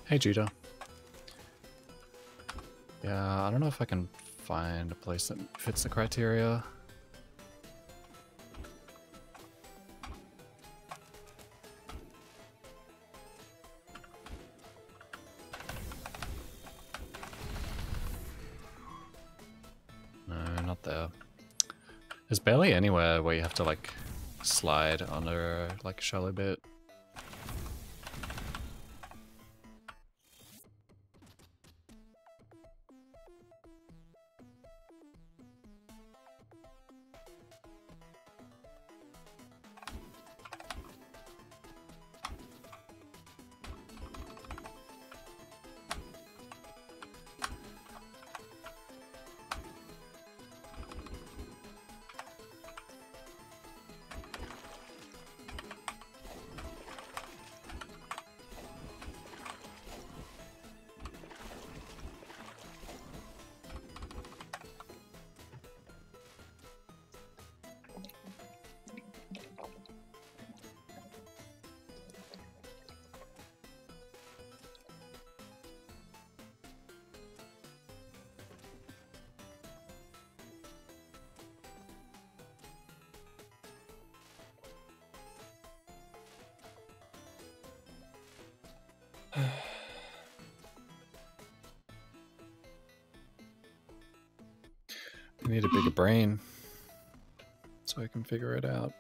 Hey Judah. Yeah, I don't know if I can find a place that fits the criteria. No, not there. There's barely anywhere where you have to like slide under like a shallow bit. I need a bigger brain so I can figure it out.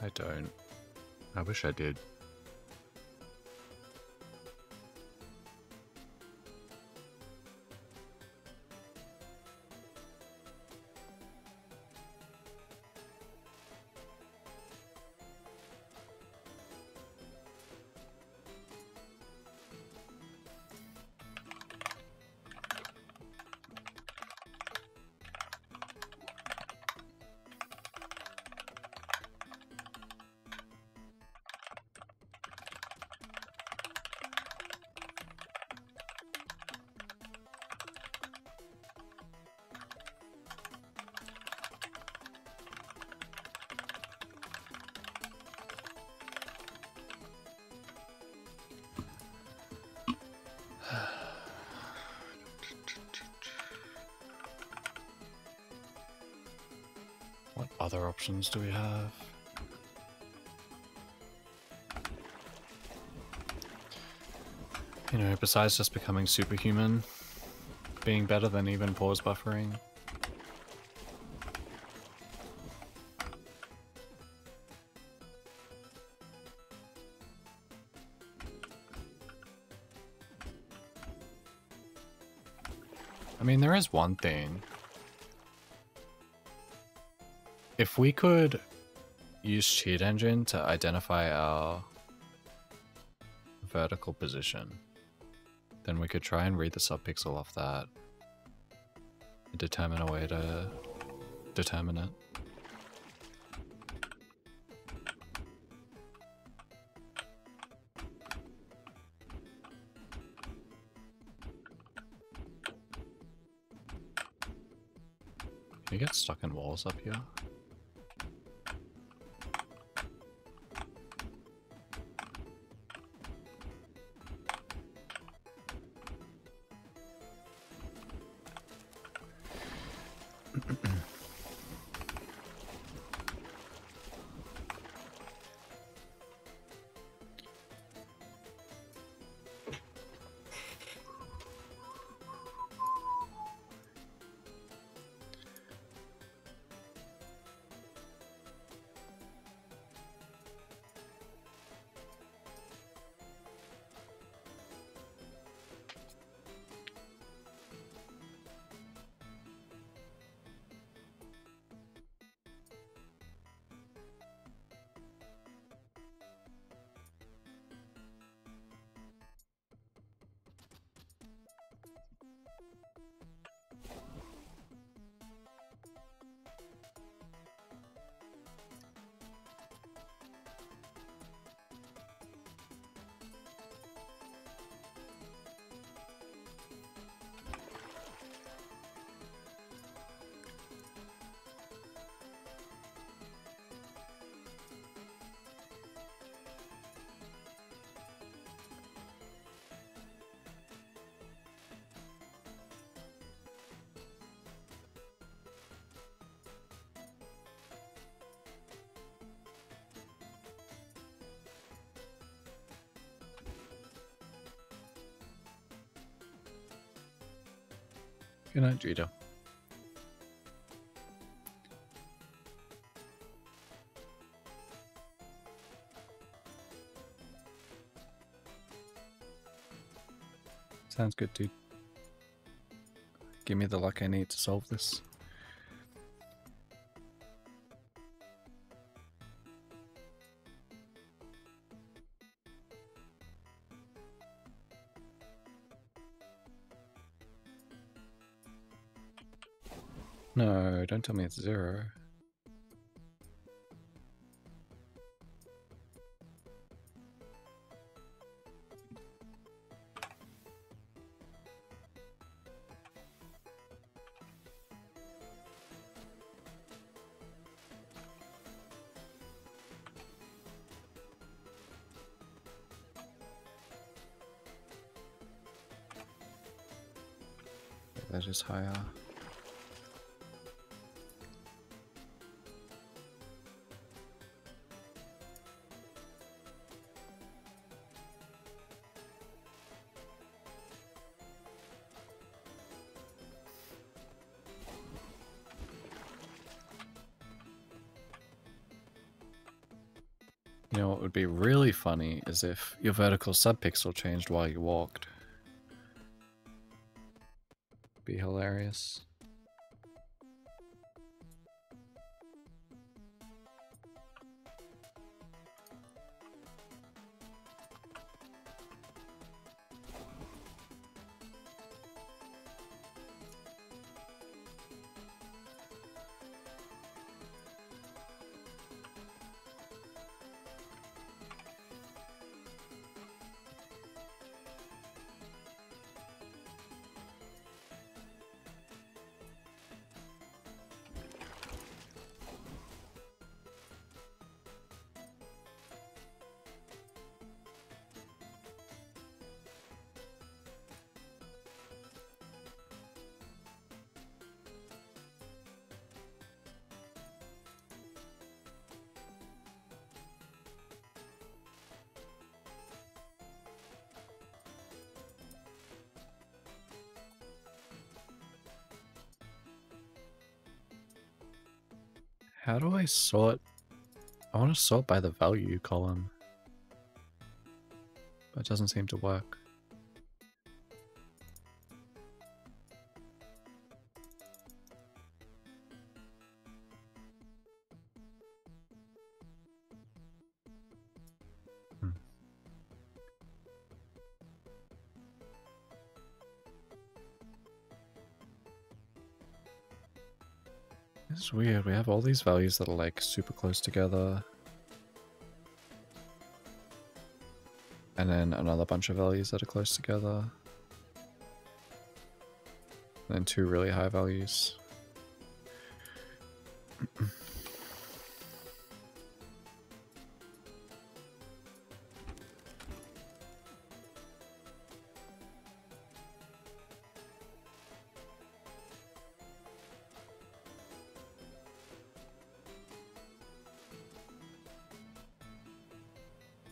I don't. I wish I did. What other options do we have? You know, besides just becoming superhuman, being better than even pause buffering. I mean, there is one thing. If we could use Cheat Engine to identify our vertical position, then we could try and read the subpixel off that and determine a way to determine it. Can you get stuck in walls up here? Good night, Judo. Sounds good, dude. Give me the luck I need to solve this. No, don't tell me it's 0. that is higher. You know what would be really funny is if your vertical subpixel changed while you walked. Be hilarious. How do I sort? I want to sort by the value column, but it doesn't seem to work. This is weird. We have all these values that are like super close together. And then another bunch of values that are close together. And then two really high values.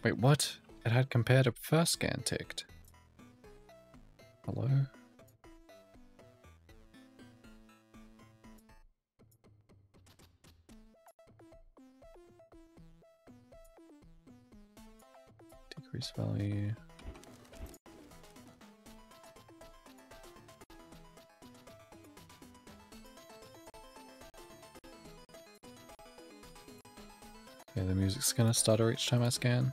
Wait, what? It had compared to first scan ticked. Hello? Decrease value. Okay, the music's gonna stutter each time I scan.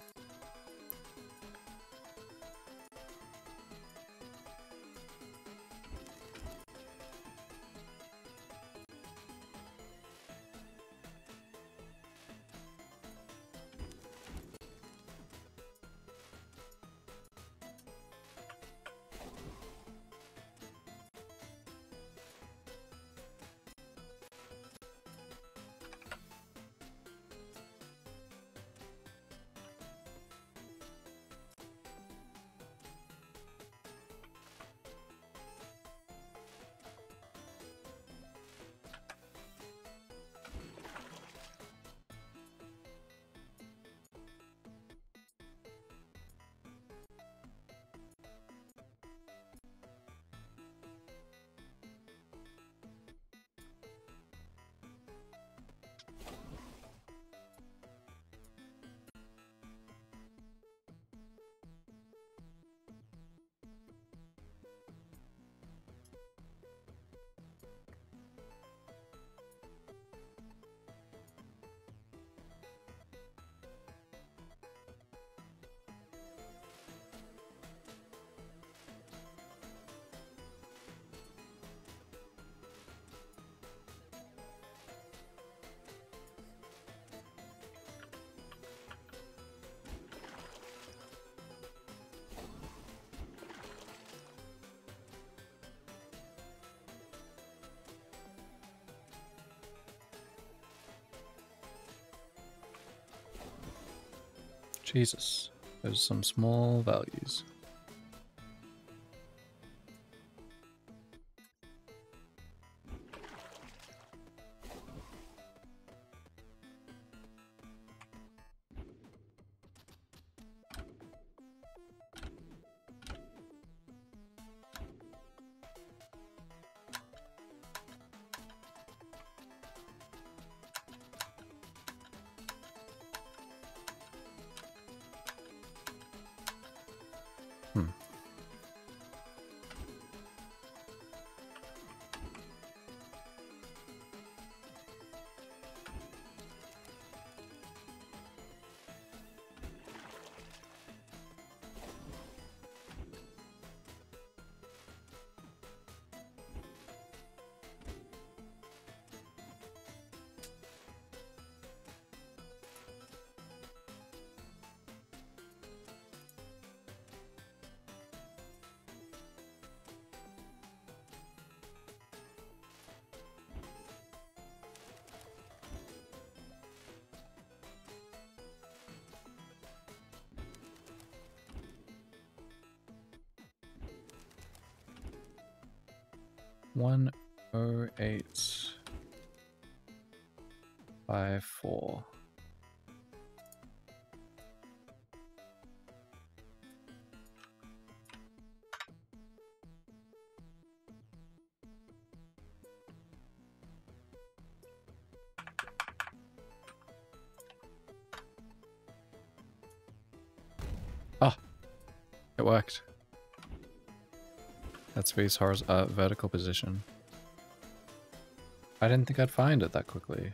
Jesus, there's some small values. Hmm. One 0854. Oh, it worked. That's V's vertical position. I didn't think I'd find it that quickly.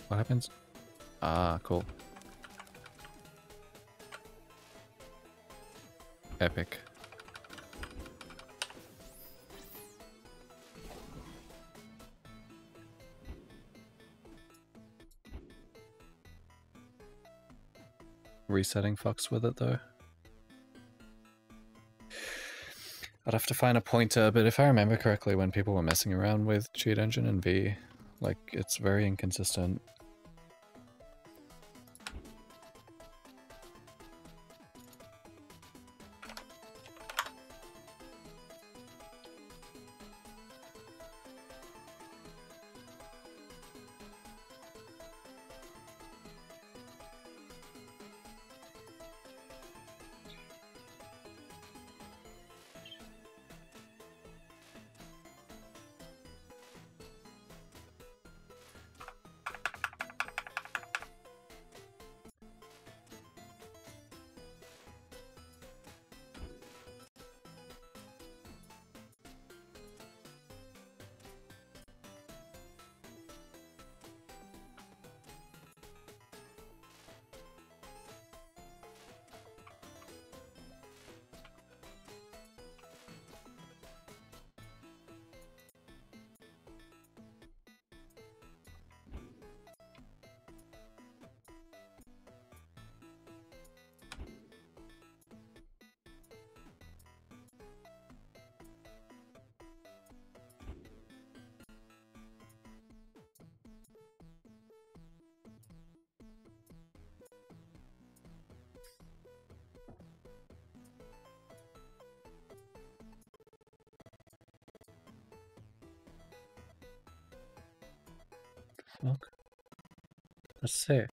What happens? Ah, cool. Epic. Resetting Fox with it though. I'd have to find a pointer, but if I remember correctly, when people were messing around with Cheat Engine and V, like, it's very inconsistent. Fuck. That's sick.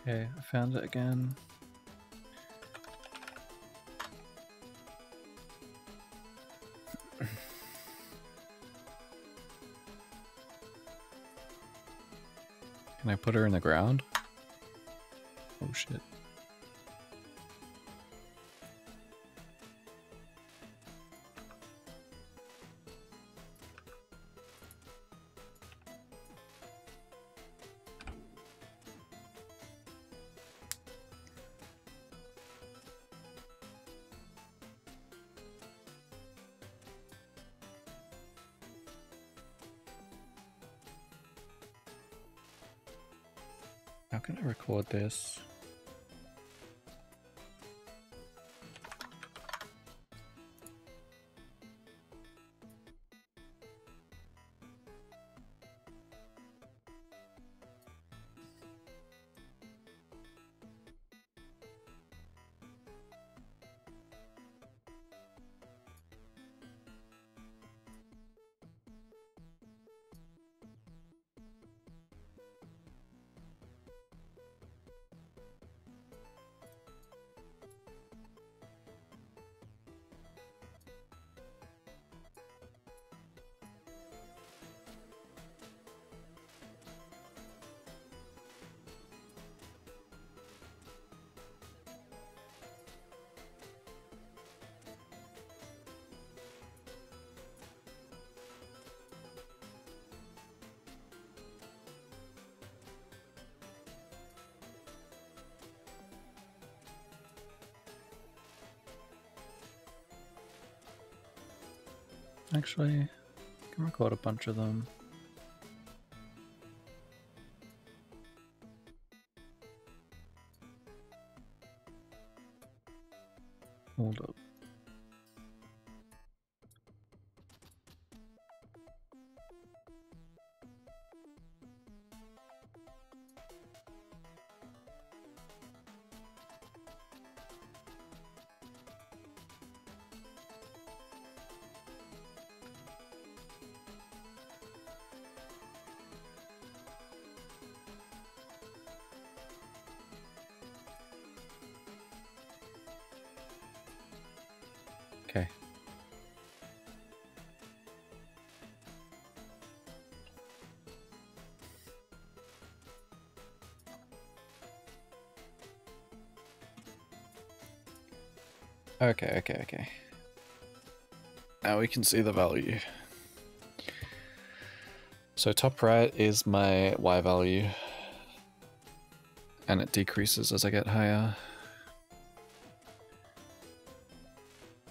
Okay, I found it again. Can I put her in the ground? Oh shit. How can I record this? Actually, I can record a bunch of them. Hold up. Okay. Okay. Now we can see the value. So top right is my Y value, and it decreases as I get higher.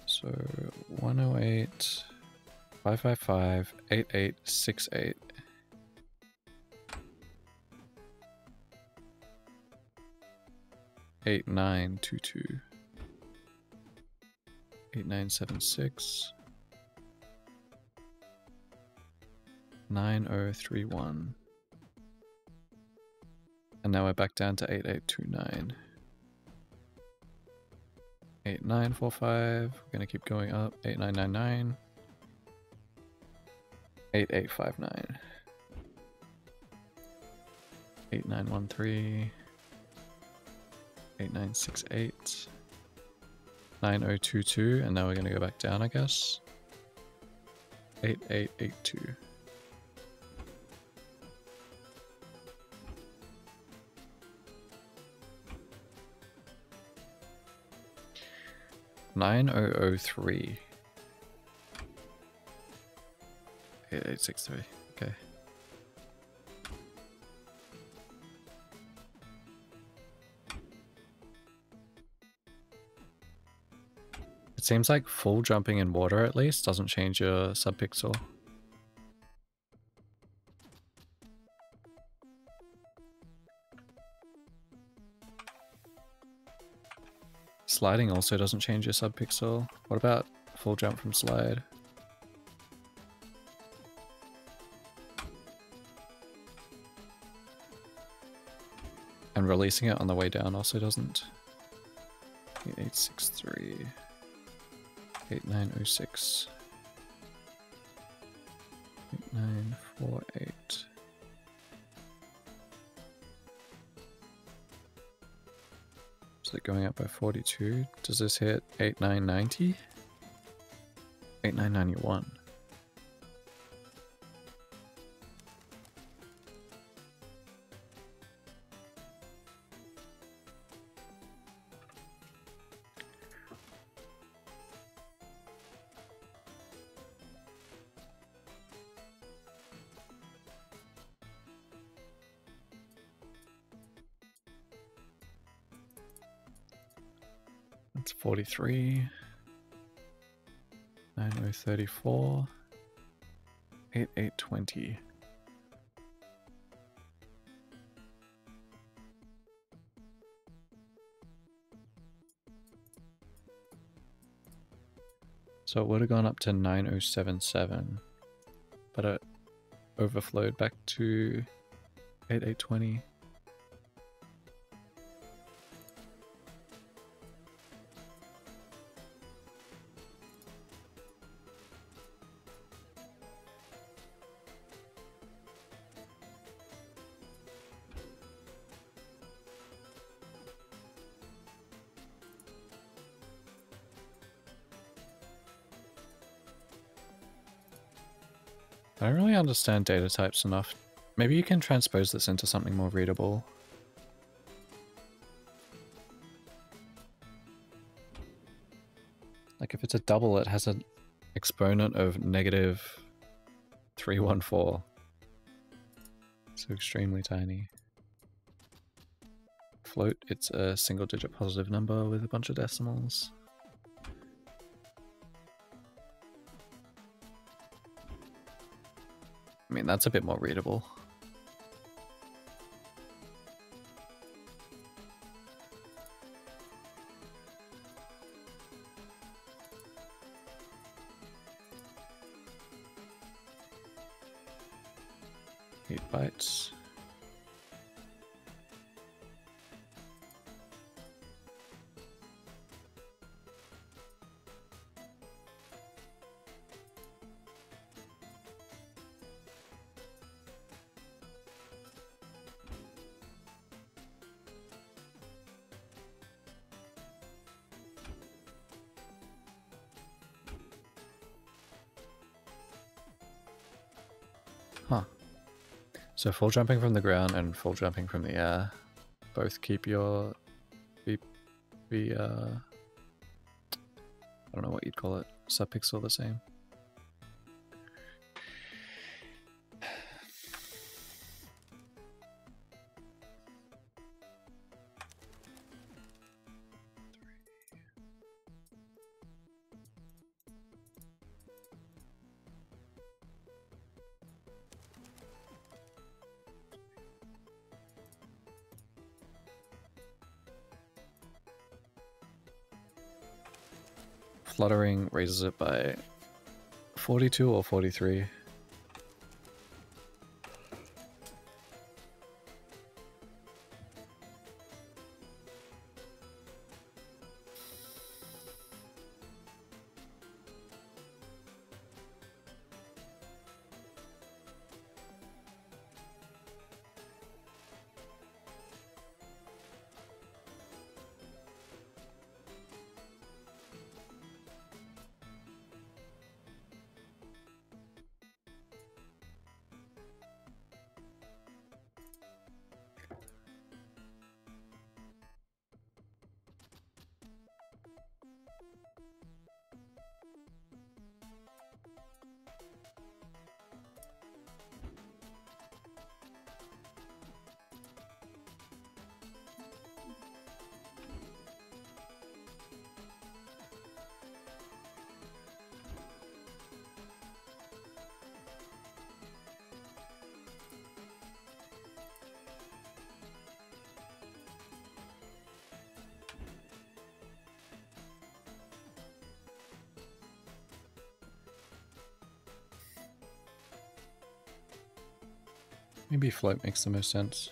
So 108, 555, 8868. Eight nine 22, 8976, 9031, and now we're back down to 8829. 8945, we're gonna keep going up. 8999, 8859, 8913, 8968, 9022, and now we're gonna go back down, I guess. 8882. $9003. 8863. Okay. It seems like full jumping in water at least doesn't change your subpixel. Sliding also doesn't change your subpixel. What about full jump from slide? And releasing it on the way down also doesn't. 8863. 8906. 8948. Is it going up by 42? Does this hit 8990? 8991. That's 43, 9034, 8820. So it would have gone up to 9077, but it overflowed back to 8820. I don't really understand data types enough. Maybe you can transpose this into something more readable. Like if it's a double, it has an exponent of -314. So extremely tiny. Float, it's a single digit positive number with a bunch of decimals. I mean, that's a bit more readable. Bytes. Huh. So full jumping from the ground and full jumping from the air both keep your I don't know what you'd call it, subpixel the same. Fluttering raises it by 42 or 43. Maybe float makes the most sense.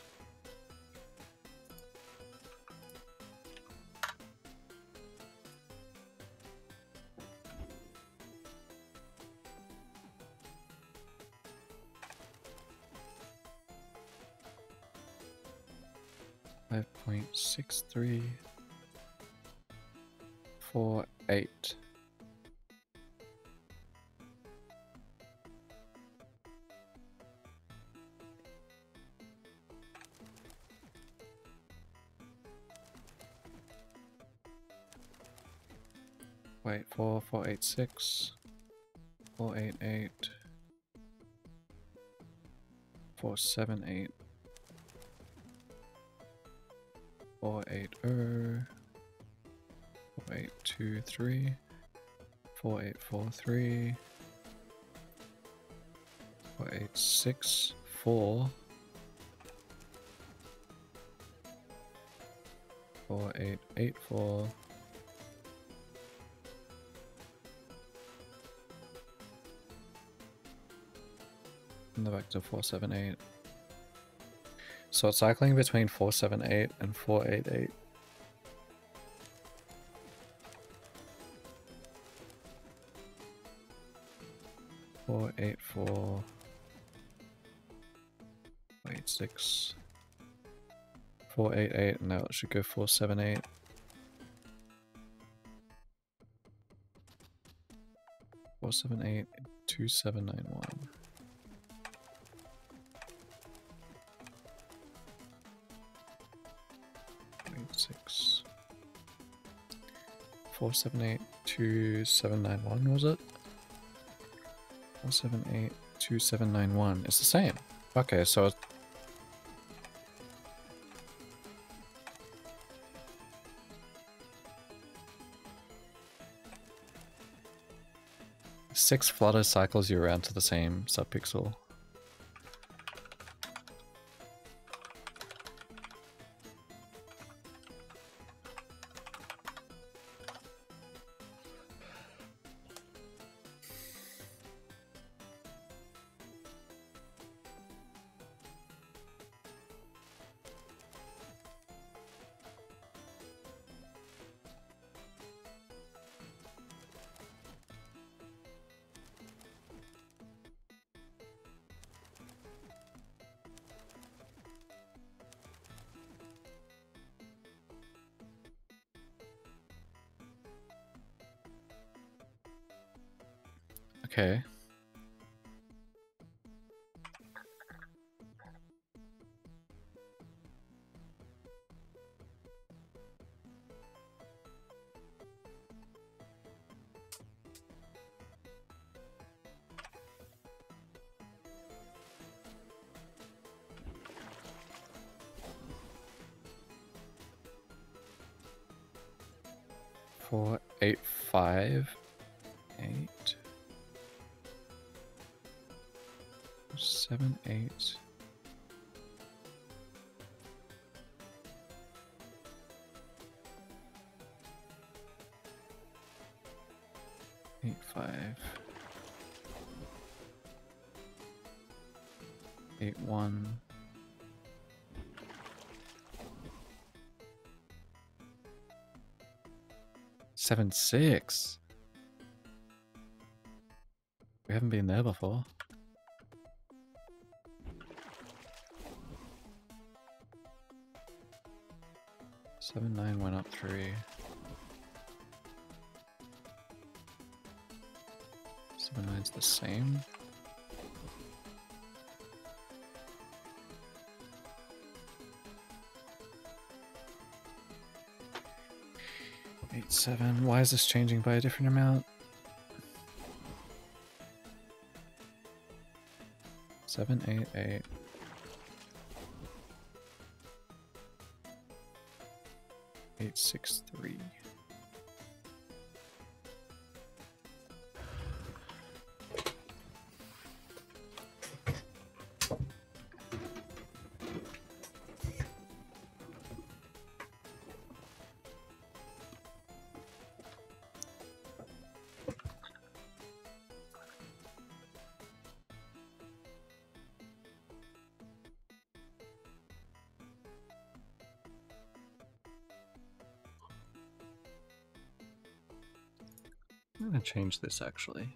.6348. Wait, 486, 488, 478, 480, 4823, 4843, 4864, 4884, And then back to 478. So it's cycling between 478 and 488. Four, 8, 4, 8, 6, 4, 8, 8, and now it should go 4, 7, 8. 4, 7, 8, 2, 7, 9, 1. 8, 6. 4, 7, 8, 2, 7, 9, 1, was it? 4, 7, 8, 2, 7, 9, 1. It's the same. Okay, so it's 6 flutter cycles you around to the same subpixel. Okay. Four, 8, 5, 8. 7, 8. Eight, 5. 8, 1. 7, 6. We haven't been there before. 7, 9 went up 3. 7, 9's the same. Eight, 7. Why is this changing by a different amount? 7, 8, 8. 8, 6, 3. I'm gonna change this actually.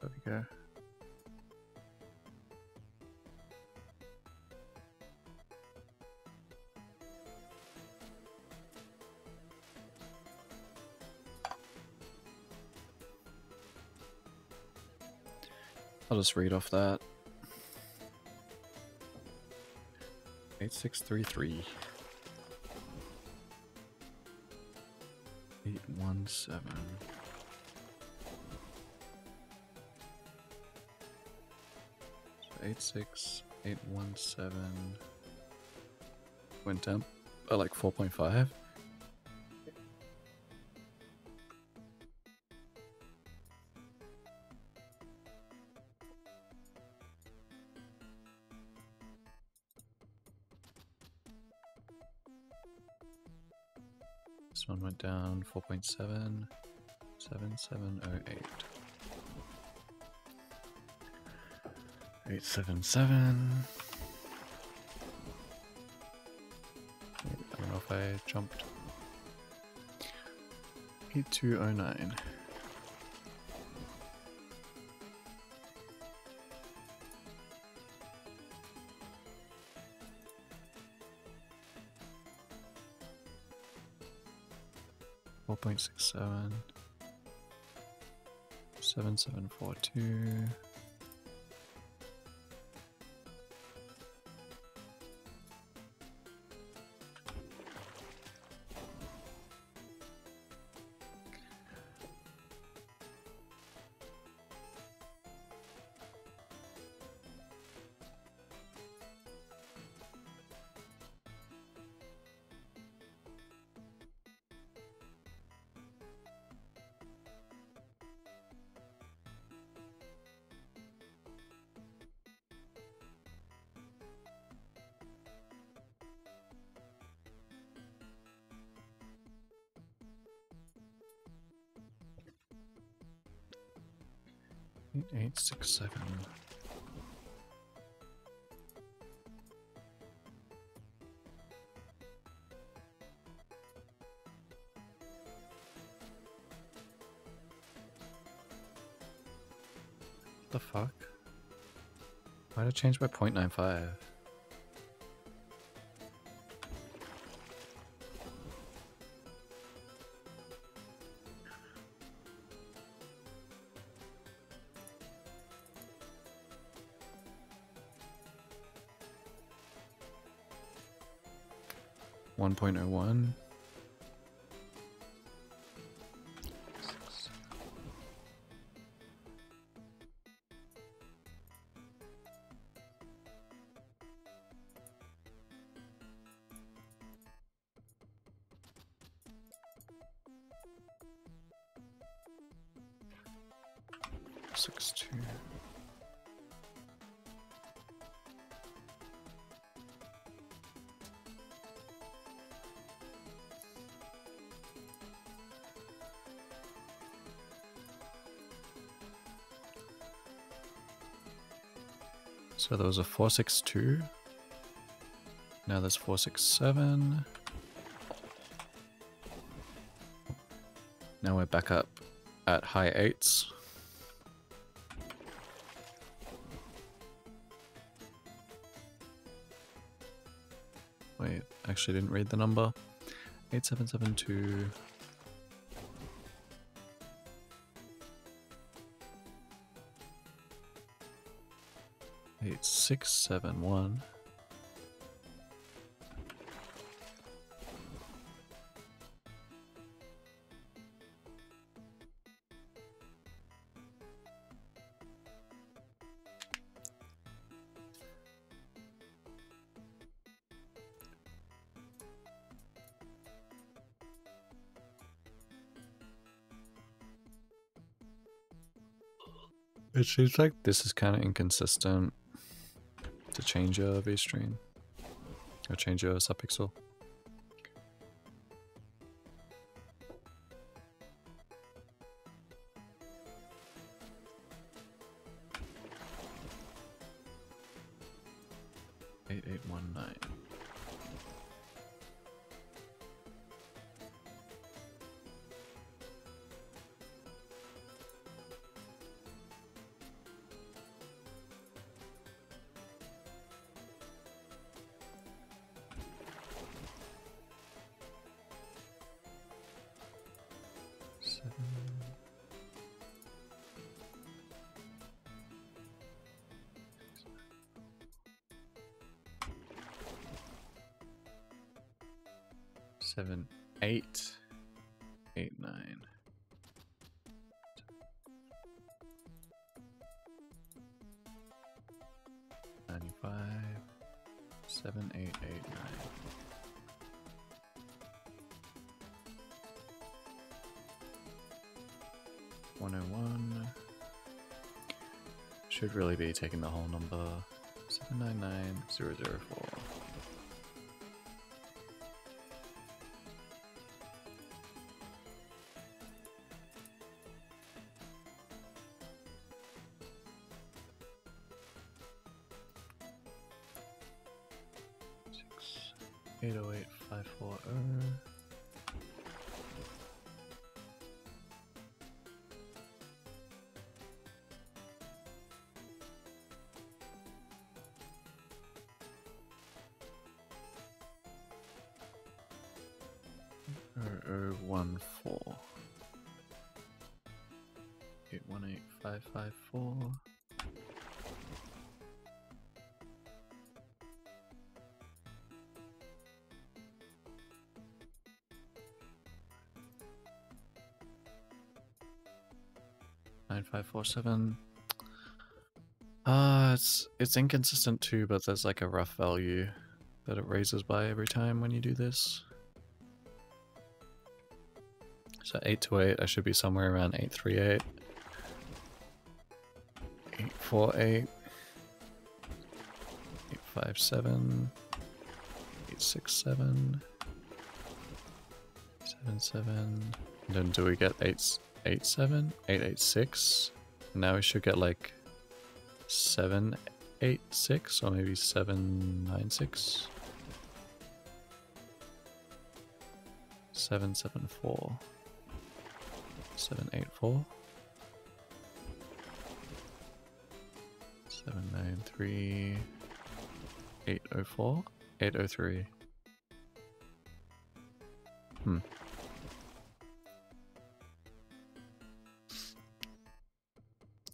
There we go. I'll just read off that. 8633. 817. So 86817 went up by like 4.5. This one went down 4.7, 7708. 877. I don't know if I jumped. 8209. Four point 67, 7742. Eight, 6, 7. What the fuck? Why did it change by 0.95? One point oh one. Six two. So there was a 462. Now there's 467. Now we're back up at high eights. Wait, actually didn't read the number. 8772. 8671. It seems like this is kind of inconsistent to change your V-stream or change your subpixel. Eight, 8819. Seven, 8, 8, 9. 95, 7, 8, 8, 9. 101. Should really be taking the whole number. 799004. 808540. (0014) 818554. (9547). It's inconsistent too, but there's like a rough value that it raises by every time when you do this. So 828, I should be somewhere around 838. 848. 857. 867. 77. Then do we get 887? 886? Now we should get like 786 or maybe 796. 774. 784. 793. 804. 803.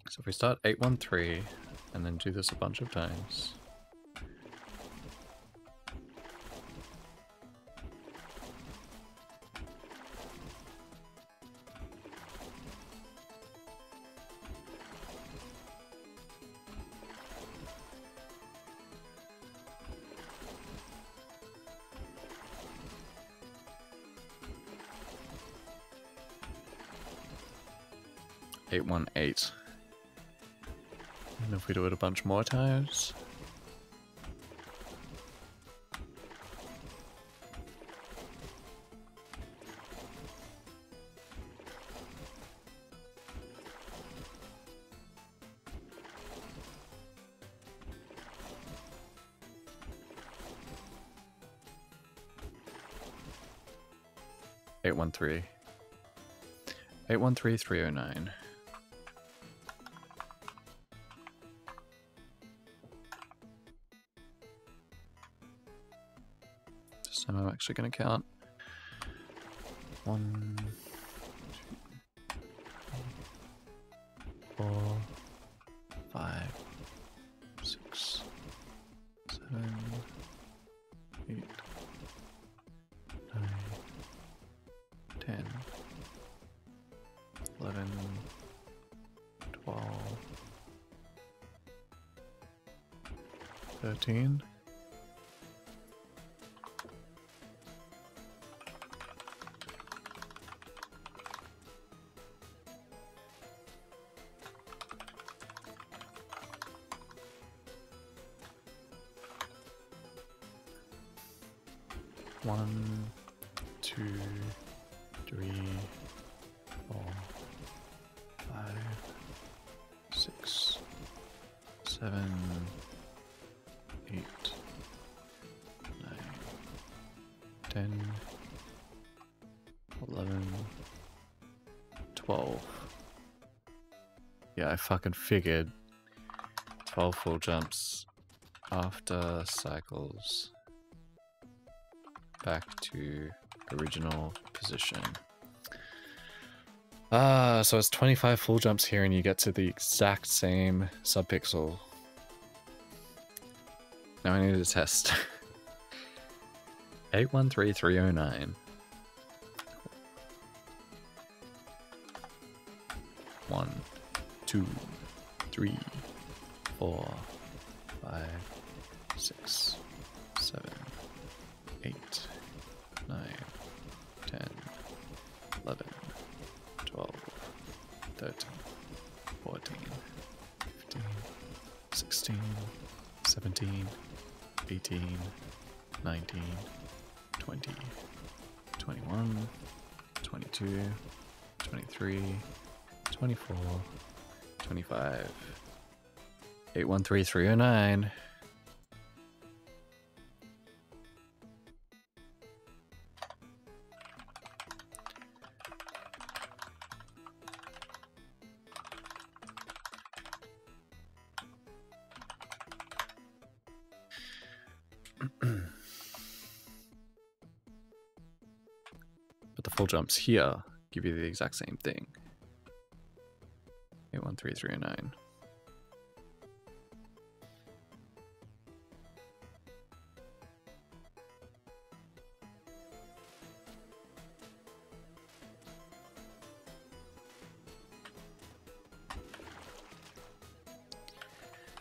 So if we start 813 and then do this a bunch of times. Eight, 1, 8. And if we do it a bunch more times. Eight, 1, 3. 813 309. This time I'm actually going to count. 1, 2, 3, 4, 5, 6, 7, 8, 9, 10, 11, 12, 13. One, 2, 3, 4, 5, 6, 7, 8, 9, 10, 11, 12. Yeah, I fucking figured 12 full jumps after cycles. Back to original position. So it's 25 full jumps here and you get to the exact same subpixel. Now I need to test. 813 309. 1, 2, 3, 4, 5, 6, 7, 8, 9, 10, 11, 12, 13, 14, 15, 16, 17, 18, 19, 20, 21, 22, 23, 24, 25, 813 309. But the full jumps here give you the exact same thing. 813309.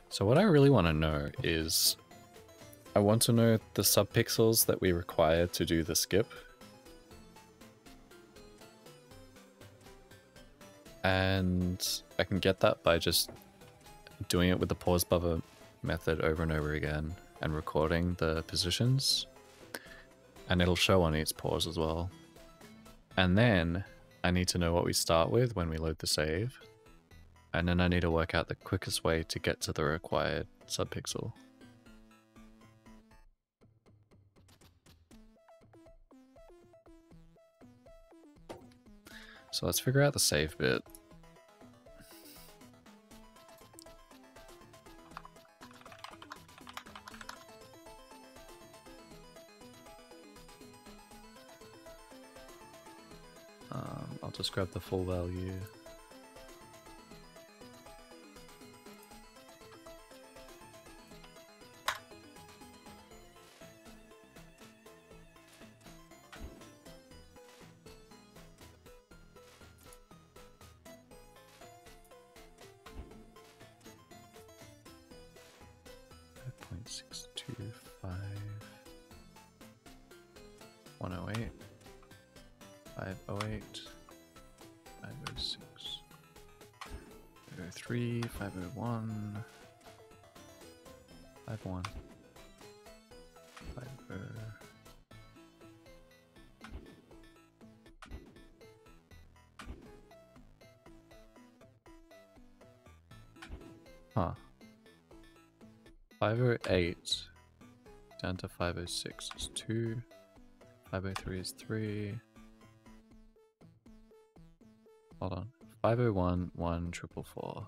So what I really want to know is, I want to know the subpixels that we require to do the skip. And I can get that by just doing it with the pause buffer method over and over again and recording the positions. And it'll show on each pause as well. And then I need to know what we start with when we load the save. And then I need to work out the quickest way to get to the required subpixel. So let's figure out the save bit. I'll just grab the full value. Huh. 508 down to 506 is 2. 503 is 3. Hold on. 501 1444.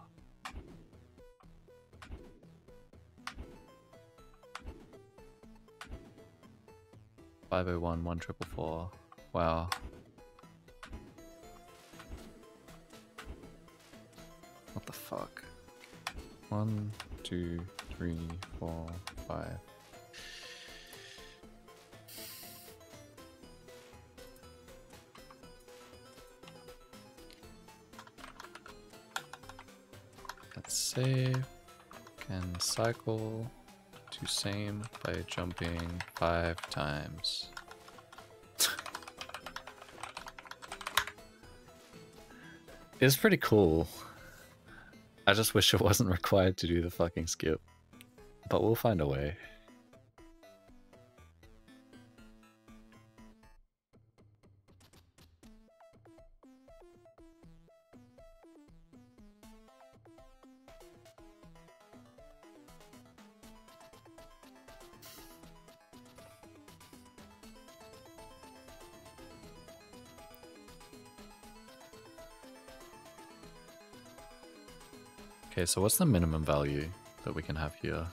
(501 1444). Wow. What the fuck? 1, 2, 3, 4, 5. Let's save. Can cycle to same by jumping 5 times. It's pretty cool. I just wish it wasn't required to do the fucking skip. But we'll find a way. Okay, so what's the minimum value that we can have here?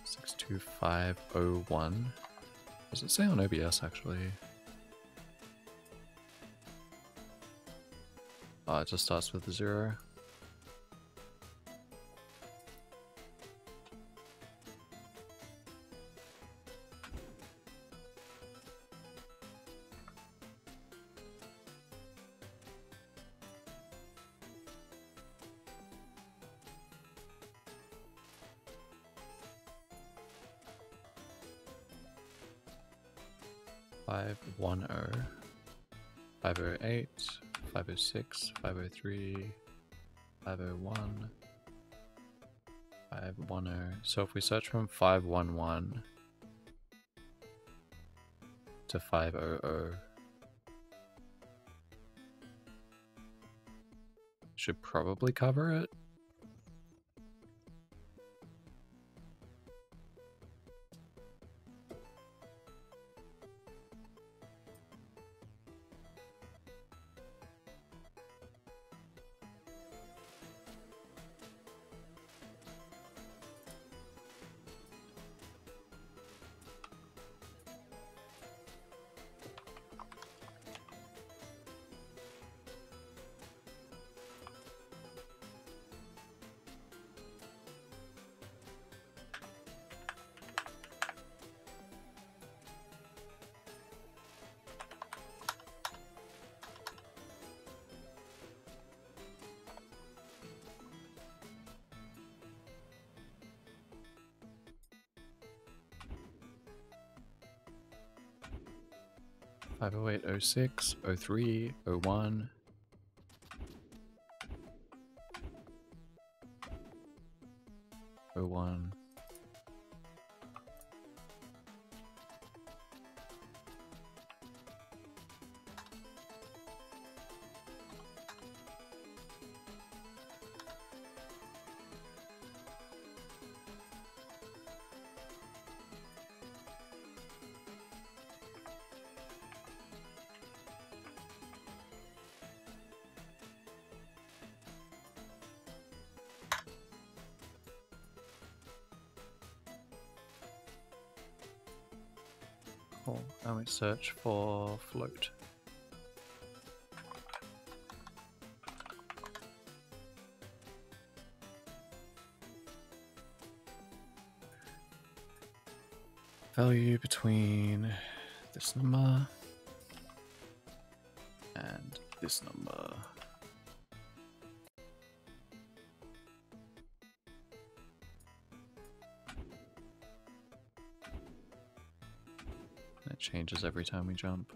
62501. Does it say on OBS actually? Oh, it just starts with a 0. Five 10, 508, 506, 503, 501, 510. So if we search from 511 to 500, should probably cover it. 508, 06, 03, 01. Oh, 01. Cool. And we search for float. Value between this number and this number. It changes every time we jump.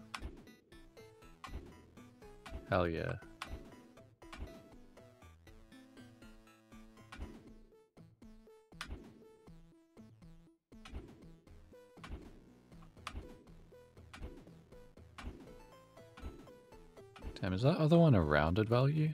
Hell yeah. Damn, is that other one a rounded value?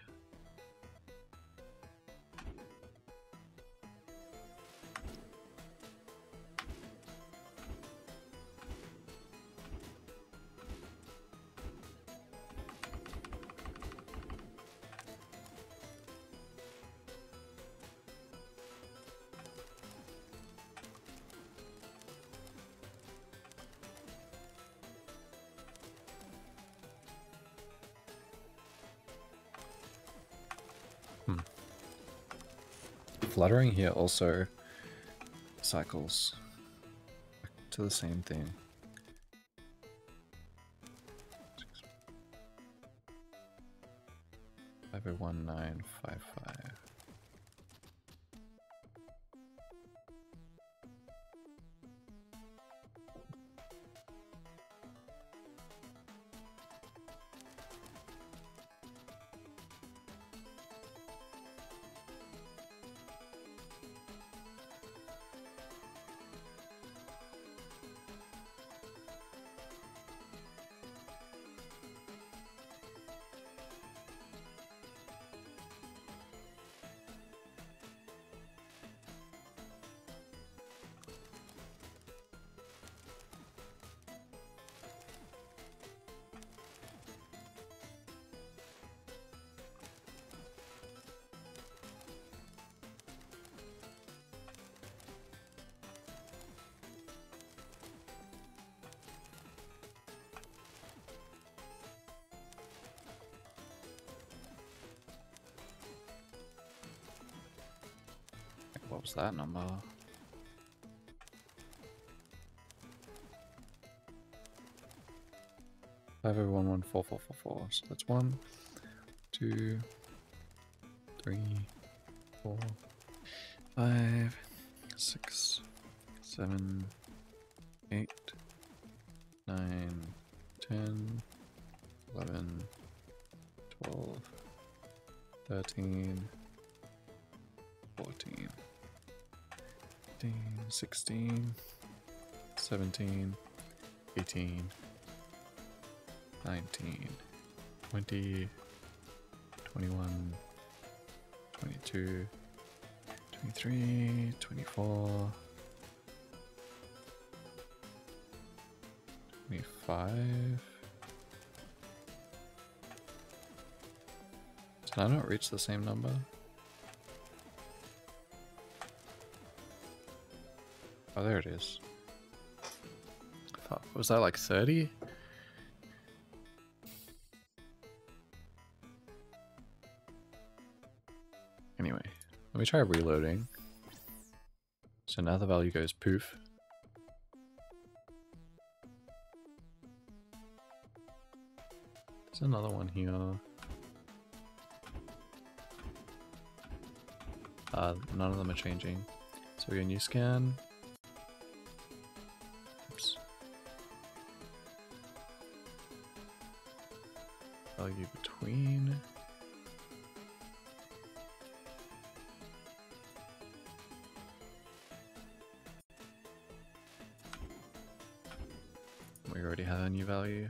Fluttering here also cycles back to the same thing. Five oh 1955. What was that number? Five oh 114444. So that's 1, 2, 3, 4, 5, 6, 7, 8, 9, 10, 11, 12, 13, 14. 15, 16, 17, 18, 19, 20, 21, 22, 23, 24, 25. Did I not reach the same number? Oh, there it is. Fuck, was that like 30? Anyway, let me try reloading. So now the value goes poof. There's another one here. None of them are changing. So we go new scan. Oops. value between. We already have a new value.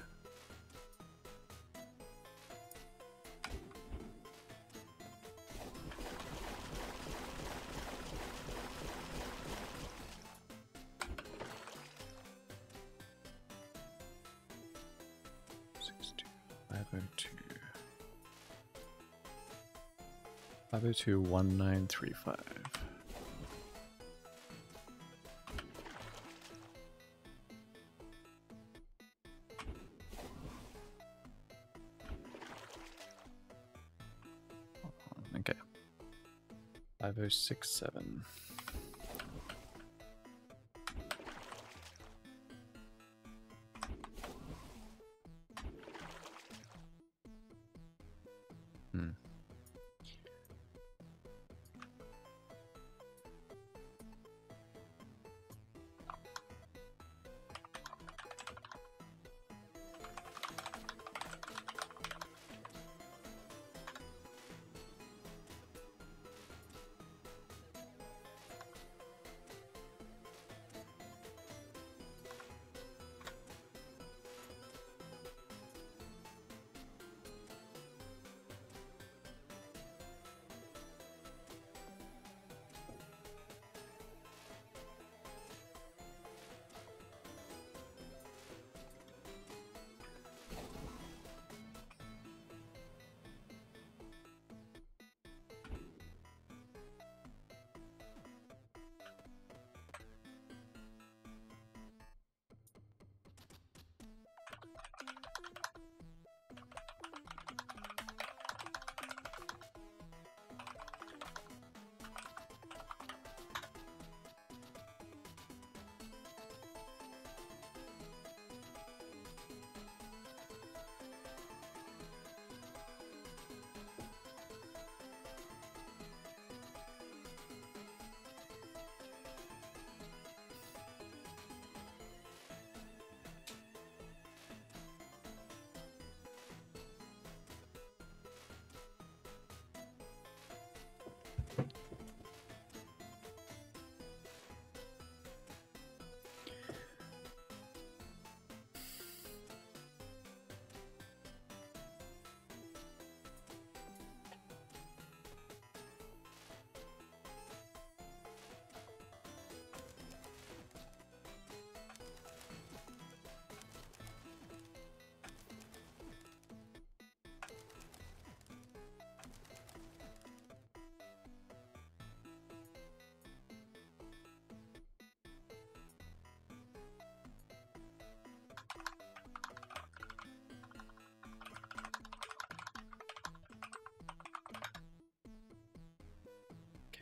Five oh two 1935. Okay. 5067.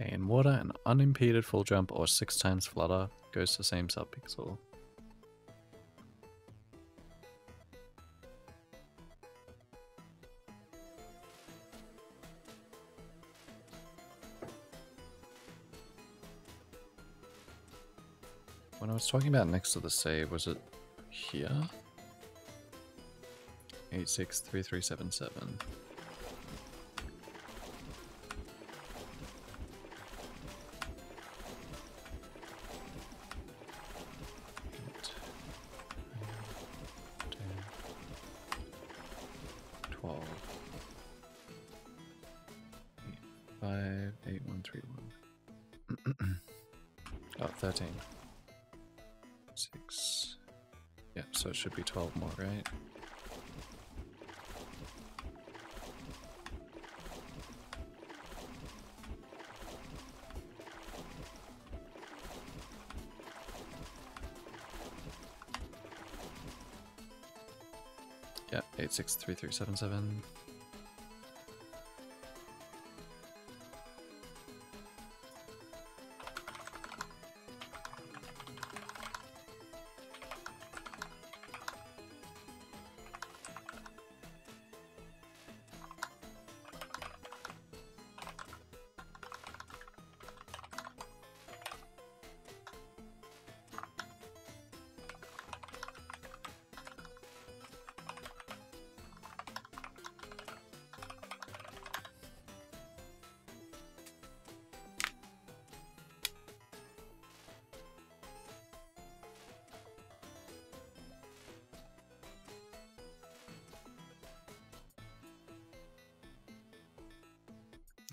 Okay, in water, an unimpeded full jump or 6 times flutter goes to same subpixel. When I was talking about next to the save, was it here? 863377. Oh, 13. 6. Yeah, so it should be 12 more, right? Yeah, 863377.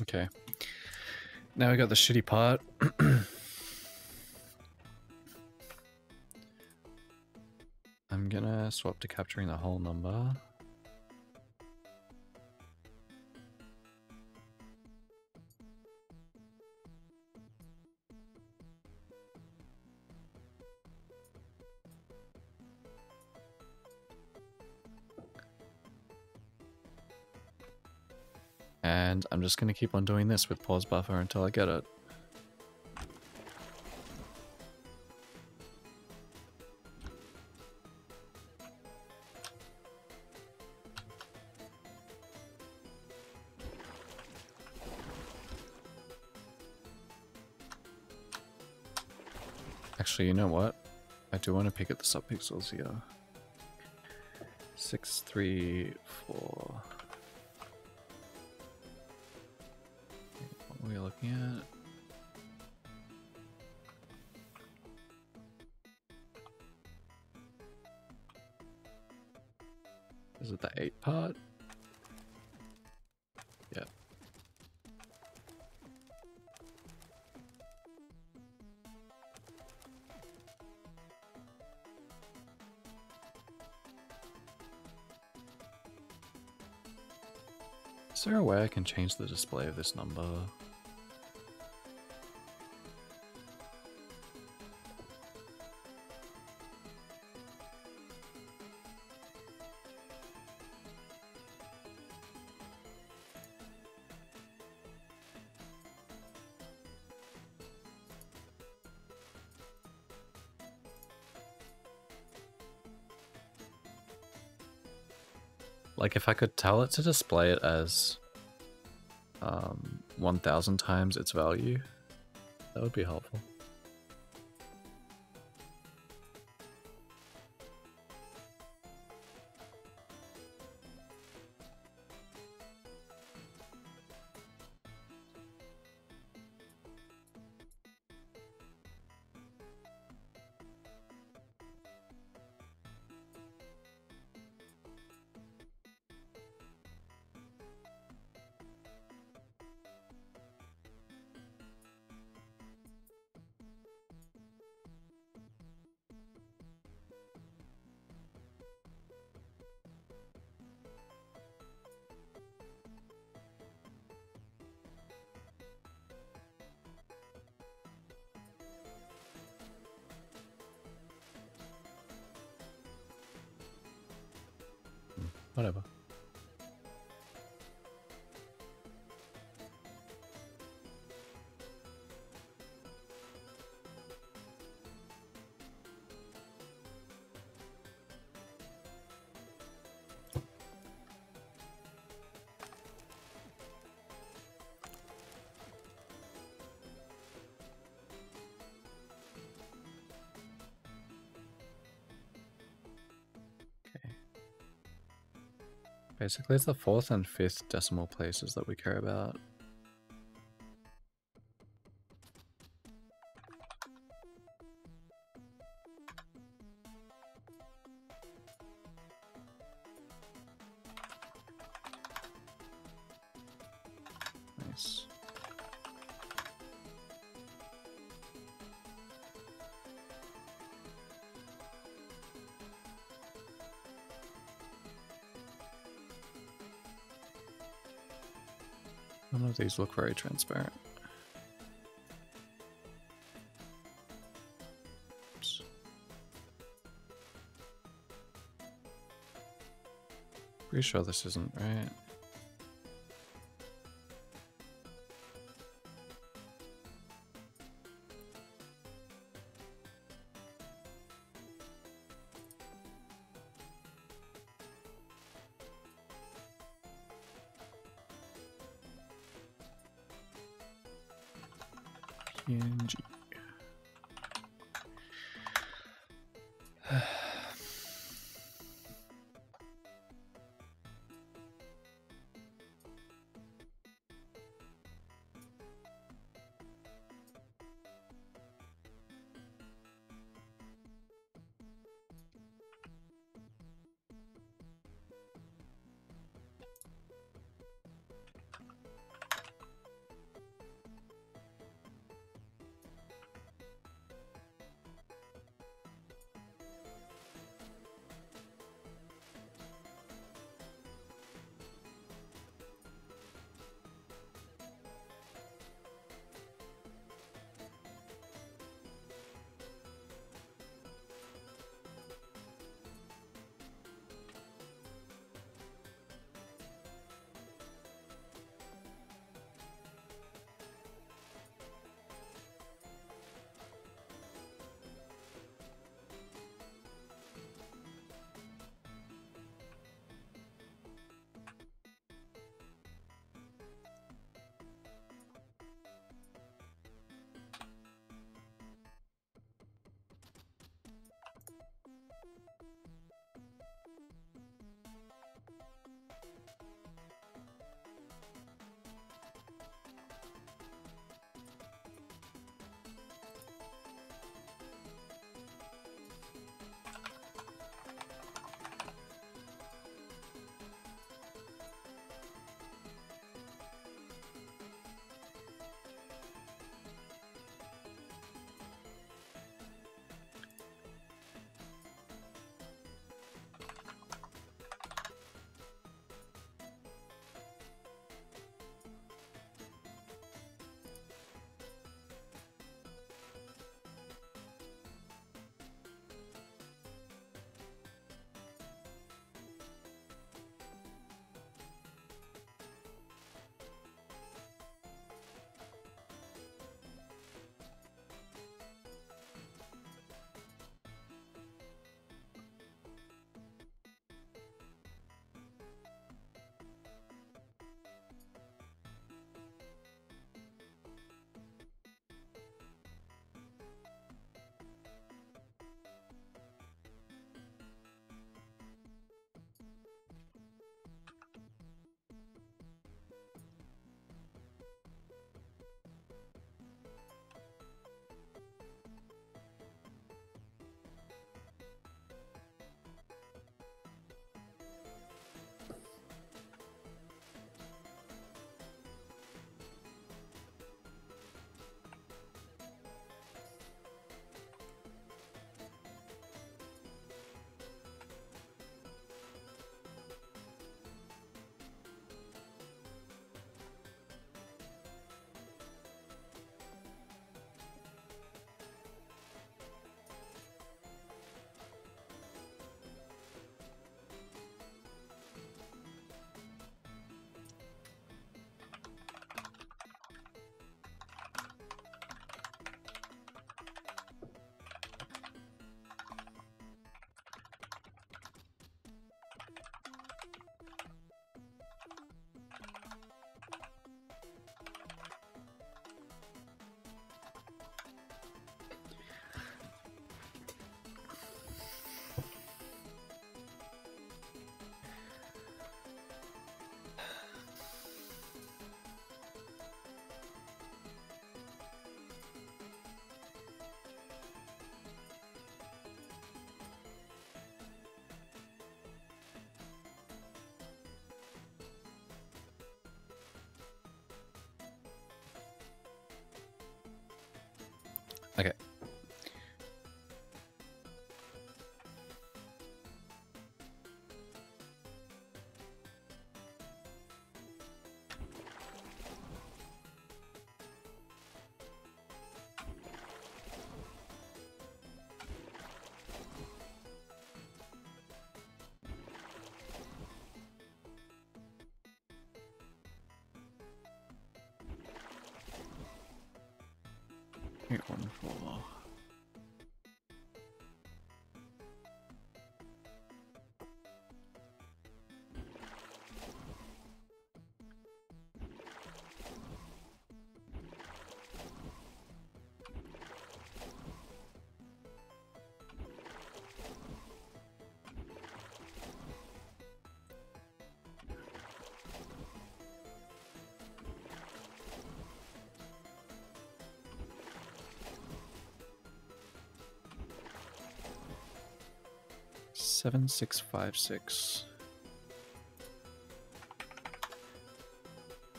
Okay. Now we got the shitty part. I'm gonna swap to capturing the whole number. And I'm just gonna keep on doing this with pause buffer until I get it. Actually, you know what? I do want to pick at the subpixels here. 6, 3, 4. What are we looking at? Is it the 8 part? Yeah. Is there a way I can change the display of this number? Like if I could tell it to display it as 1000 times its value, that would be helpful. Whatever. Basically, it's the 4th and 5th decimal places that we care about. Nice. None of these look very transparent. Oops. Pretty sure this isn't right. PNG. 814. Seven, 6, 5, 6.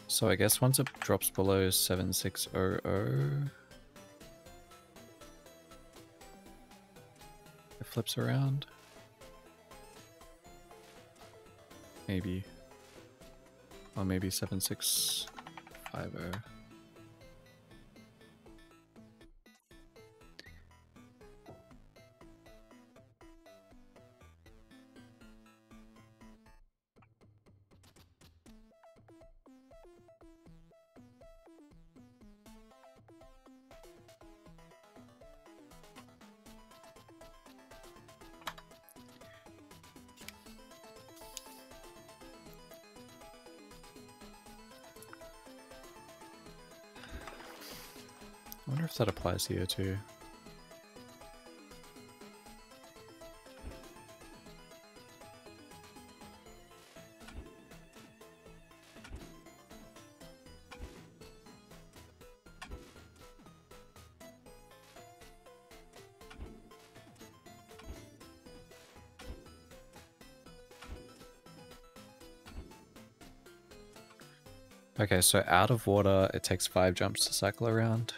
So I guess once it drops below 7600, it flips around. Maybe. Or maybe 7650. I wonder if that applies here too. Okay, so out of water, it takes 5 jumps to cycle around.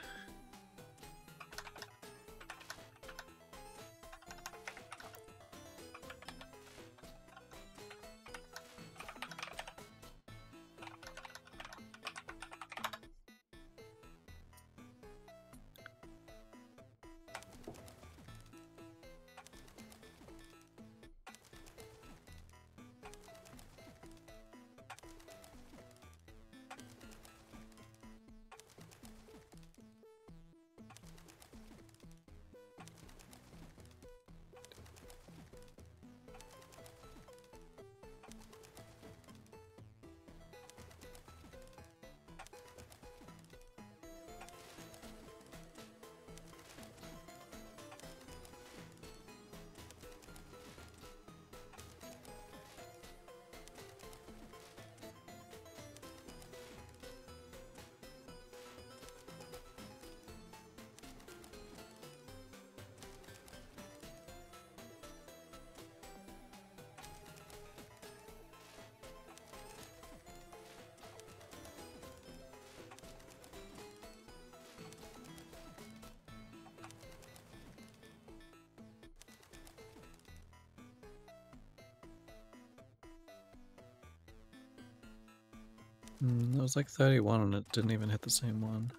It was like 31 and it didn't even hit the same one.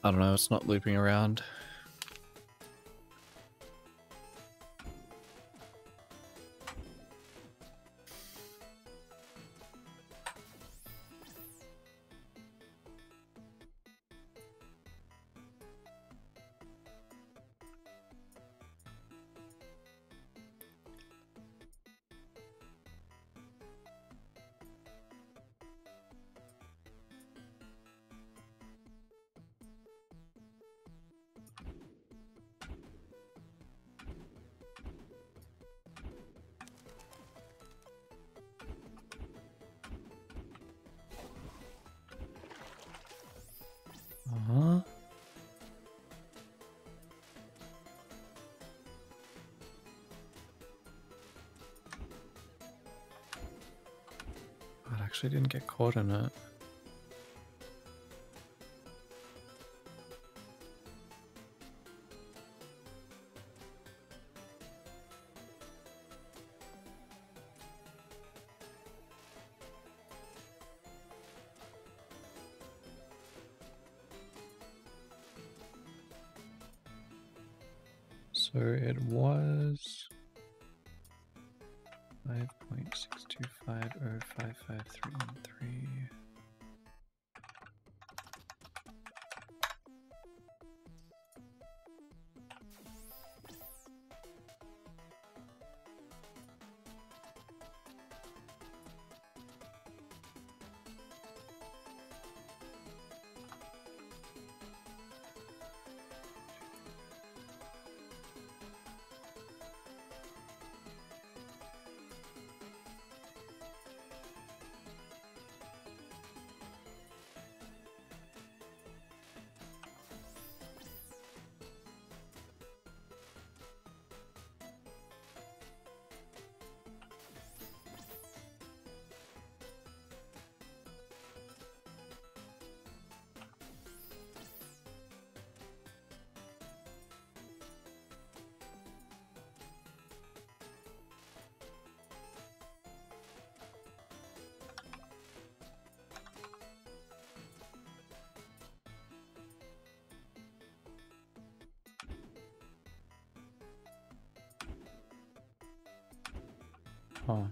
I don't know, it's not looping around. actually didn't get caught in it. So it was 5.625055313. Huh.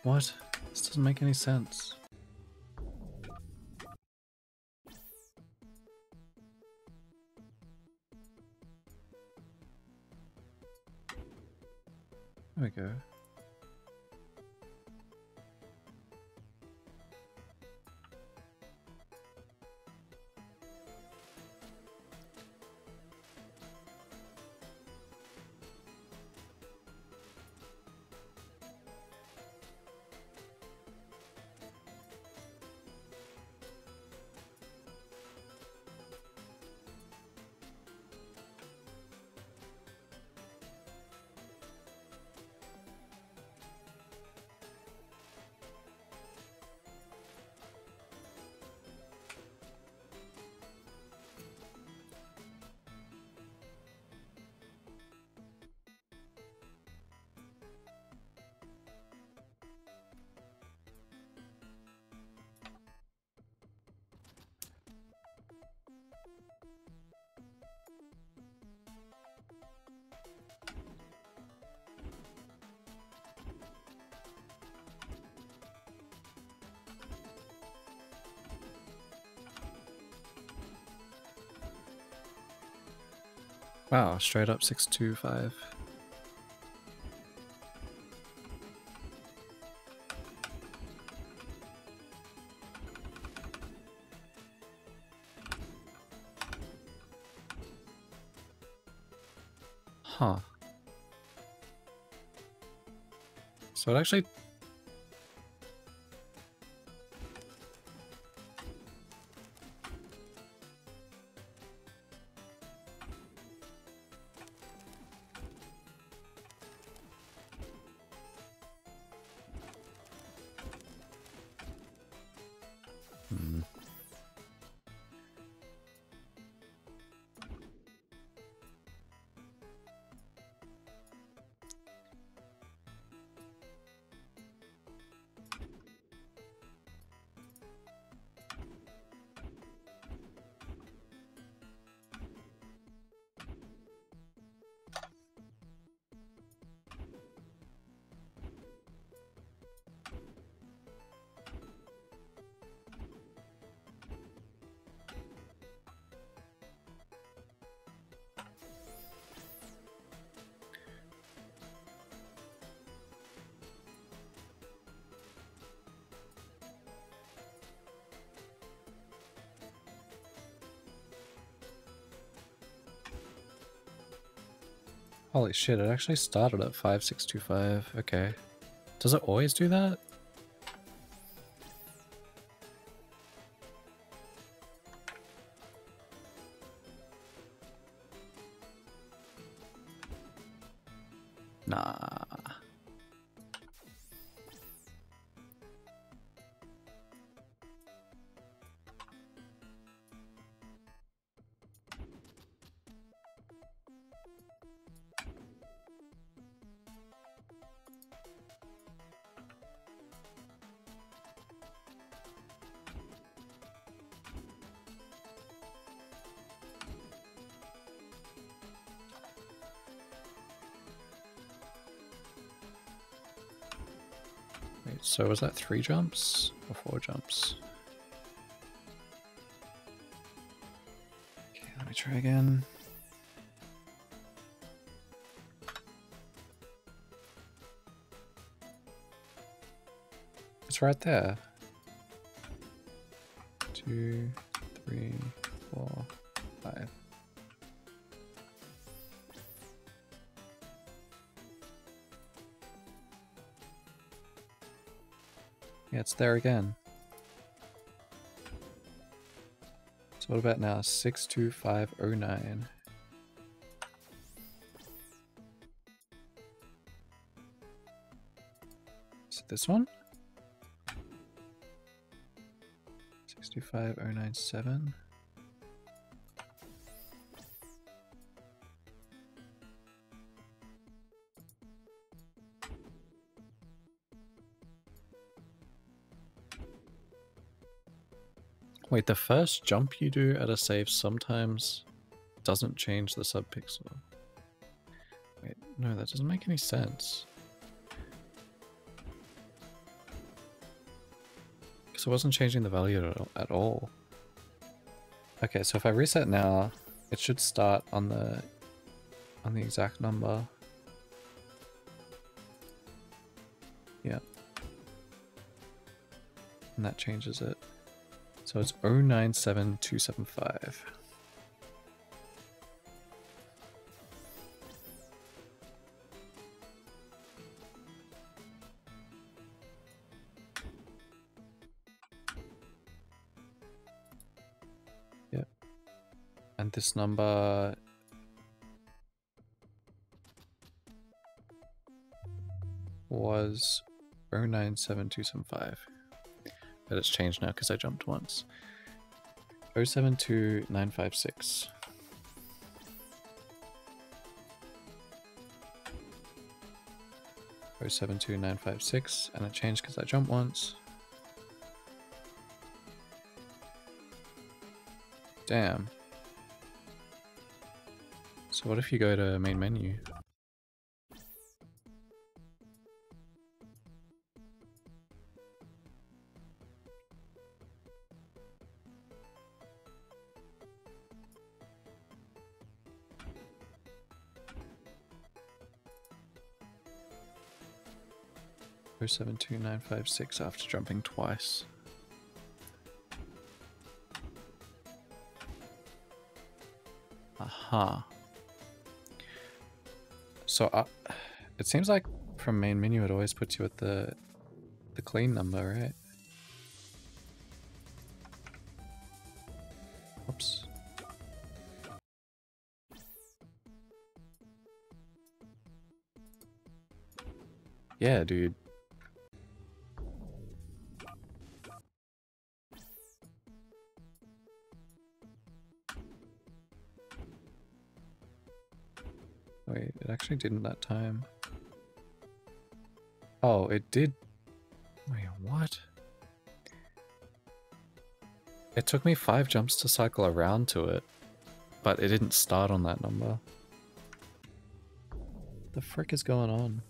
What? This doesn't make any sense. There we go. Wow, straight up 625. Huh. So it actually Holy shit, it actually started at 5625. Okay. Does it always do that? Nah. Wait, so was that 3 jumps or 4 jumps? Okay, let me try again. It's right there. 2, 3, 4, 5. Yeah, it's there again. So what about now? 62509. Is it this one? 62509.7. Wait, the first jump you do at a save sometimes doesn't change the subpixel. Wait, no, that doesn't make any sense. Because it wasn't changing the value at all. Okay, so if I reset now, it should start on the exact number. Yeah. And that changes it. So it's 097275. Yep. And this number was 097275. But it's changed now because I jumped once. 072956. Oh 072956, and it changed because I jumped once. Damn. So what if you go to main menu? Oh 072956 after jumping twice. Aha. So it seems like from main menu it always puts you at the clean number, right? Oops. Yeah, dude. Wait, it actually didn't that time. Oh, it did. Wait, what? It took me 5 jumps to cycle around to it, but it didn't start on that number. The frick is going on?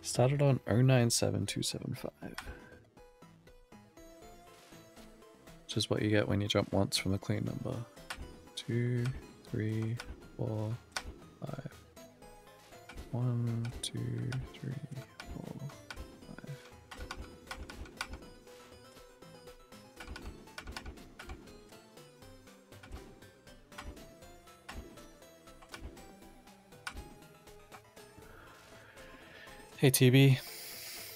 Started on 097275. Which is what you get when you jump once from the clean number. 2, 3, 4, 5. 1, 2, 3, 4, 5. Hey TB,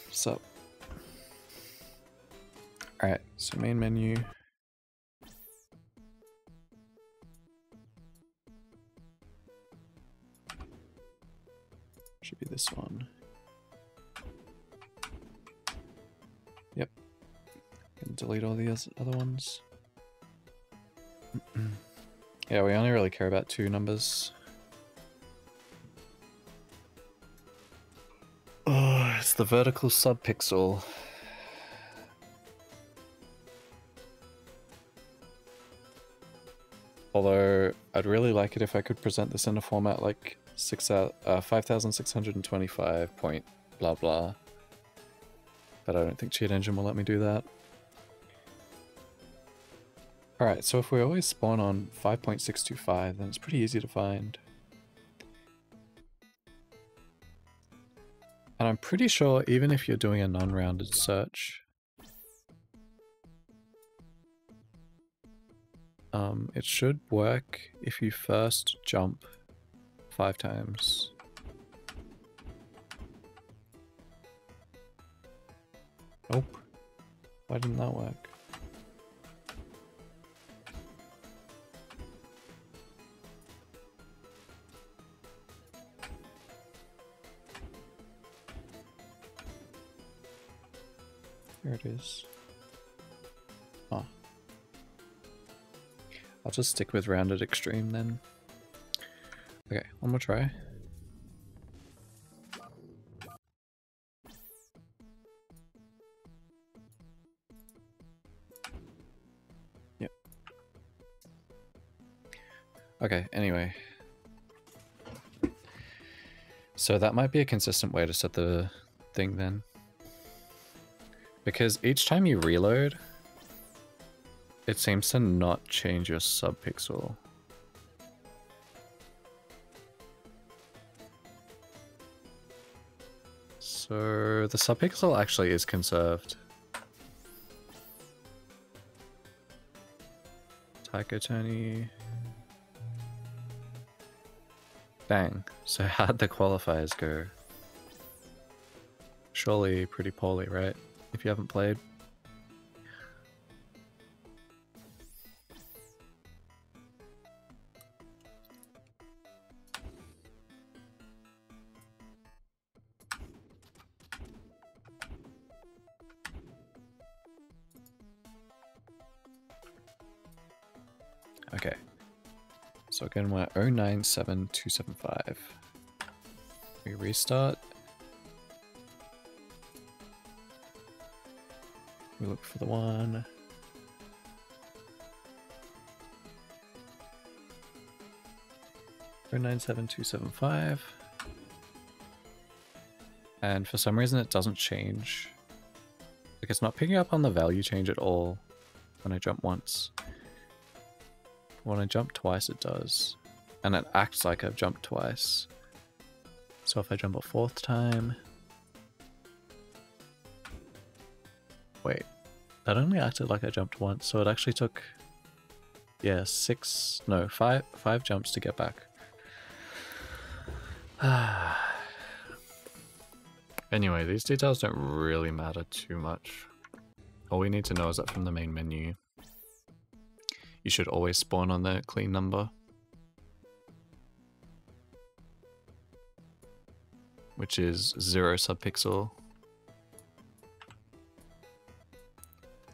what's up? Alright, so main menu. Should be this one. Yep. And delete all the other ones. Yeah, we only really care about 2 numbers. Oh, it's the vertical subpixel. Although, I'd really like it if I could present this in a format like 5625 point blah blah. But I don't think Cheat Engine will let me do that. Alright, so if we always spawn on 5.625, then it's pretty easy to find. And I'm pretty sure even if you're doing a non-rounded search, it should work if you first jump 5 times. Nope. Why didn't that work? Here it is. Oh. I'll just stick with rounded extreme then. Okay, one more try. Yep. Okay, anyway. So that might be a consistent way to set the thing then. Because each time you reload, it seems to not change your subpixel. So the subpixel actually is conserved. Tycho Tony. Bang. So how'd the qualifiers go? Surely pretty poorly, right? If you haven't played. Okay. So again, we're 097275. We restart. We look for the one. Oh 097275. And for some reason it doesn't change. Like it's not picking up on the value change at all when I jump once. When I jump twice it does. And it acts like I've jumped twice. So if I jump a 4th time... Wait, that only acted like I jumped once, so it actually took, yeah, 5 jumps to get back. Anyway, these details don't really matter too much. All we need to know is that from the main menu, you should always spawn on the clean number, which is 0 subpixel.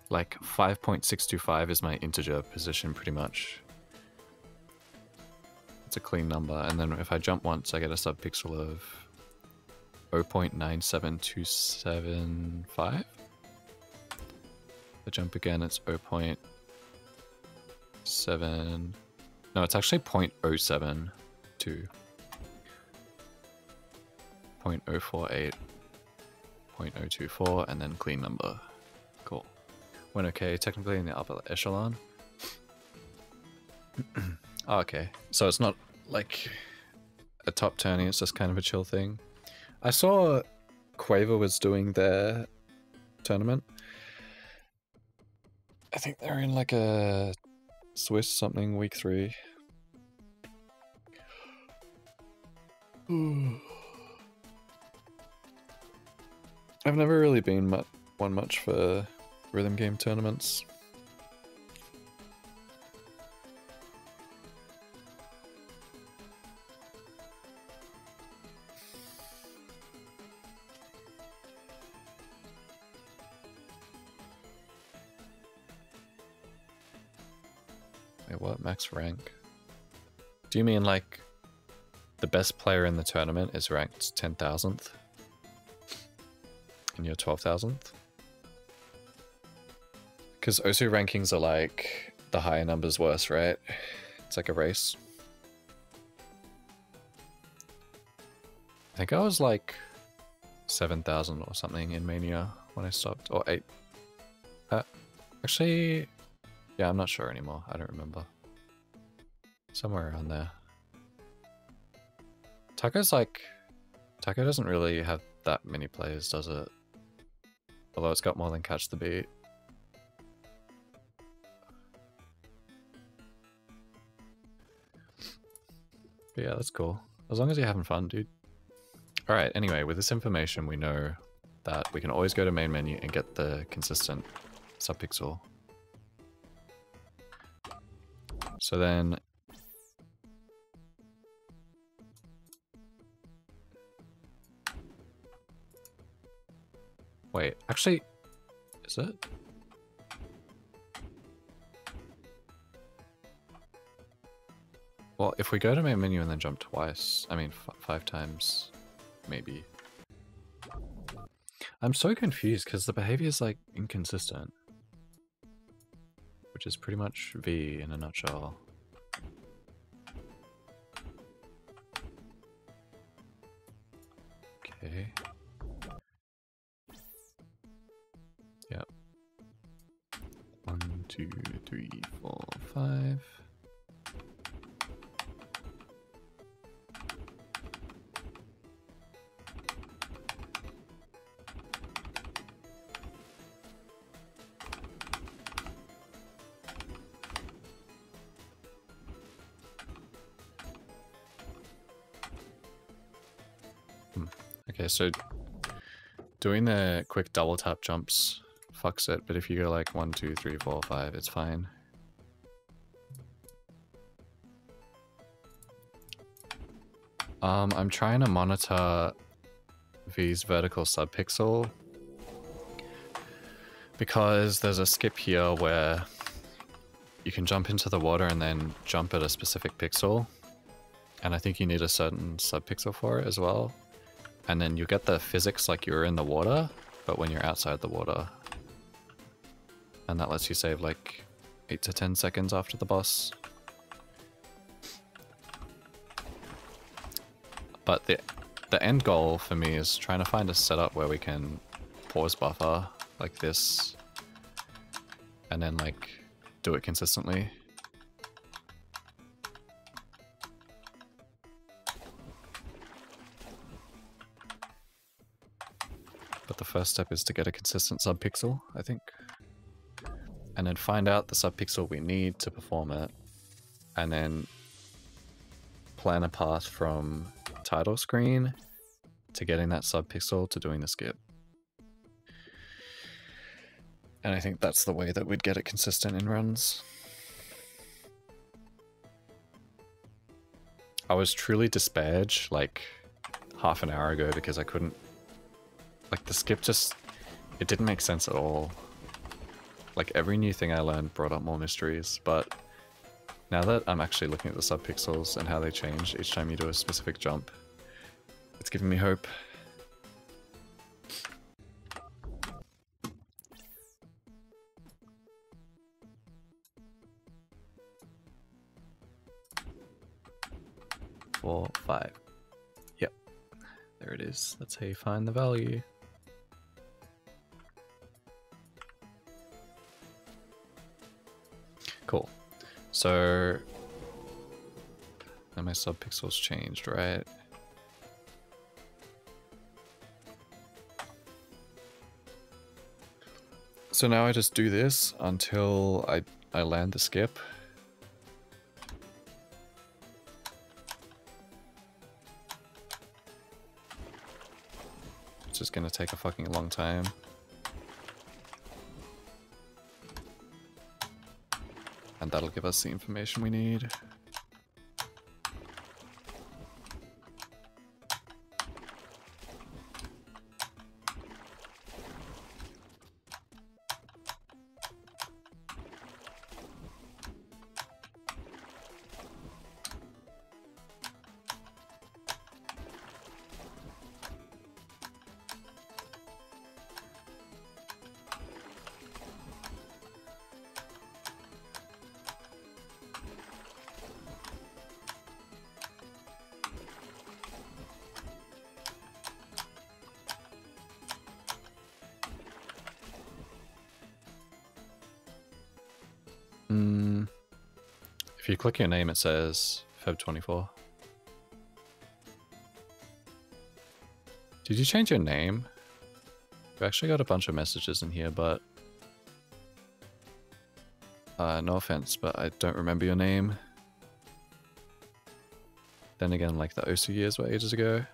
Like 5.625 is my integer position pretty much. It's a clean number, and then if I jump once I get a subpixel of 0.97275. If I jump again it's 0.7... No, it's actually 0.072. 0.048. 0.024 and then clean number. Cool. Went okay, technically in the upper echelon. Oh, okay, so it's not like a top turning, it's just kind of a chill thing. I saw Quaver was doing their tournament. I think they're in like a Swiss something week 3. I've never really been one much for rhythm game tournaments. Wait, what? Max rank? Do you mean like the best player in the tournament is ranked 10,000th? And you're 12,000th? Because OSU rankings are like the higher numbers worse, right? It's like a race. I think I was like 7,000 or something in Mania when I stopped, or 8. Actually, yeah, I'm not sure anymore. I don't remember. Somewhere around there. Taco doesn't really have that many players, does it? Although it's got more than Catch the Beat. But yeah, that's cool. As long as you're having fun, dude. Alright, anyway, with this information we know that we can always go to main menu and get the consistent subpixel. So then... Wait, actually, is it? Well, if we go to main menu and then jump twice, I mean 5 times, maybe. I'm so confused because the behavior is like inconsistent. Which is pretty much V in a nutshell. Okay. Yep. 1, 2, 3, 4, 5. Okay, so doing the quick double tap jumps fucks it, but if you go like 1, 2, 3, 4, 5, it's fine. I'm trying to monitor V's vertical subpixel because there's a skip here where you can jump into the water and then jump at a specific pixel, and I think you need a certain subpixel for it as well. And then you get the physics like you're in the water, but when you're outside the water. And that lets you save like 8 to 10 seconds after the boss. But the end goal for me is trying to find a setup where we can pause buffer like this. And then like do it consistently. But the first step is to get a consistent subpixel, I think. And then find out the subpixel we need to perform it. And then plan a path from title screen to getting that subpixel to doing the skip. And I think that's the way that we'd get it consistent in runs. I was truly despaired like half an hour ago because I couldn't... Like the skip just... It didn't make sense at all. Like every new thing I learned brought up more mysteries, but now that I'm actually looking at the subpixels and how they change each time you do a specific jump, it's giving me hope. Four, 5. Yep. There it is. That's how you find the value. Cool. So now my subpixels changed, right? So now I just do this until I land the skip. It's just gonna take a fucking long time. And that'll give us the information we need. If you click your name, it says Feb 24. Did you change your name? We actually got a bunch of messages in here, but no offense, but I don't remember your name. Then again, like the OSU years were ages ago.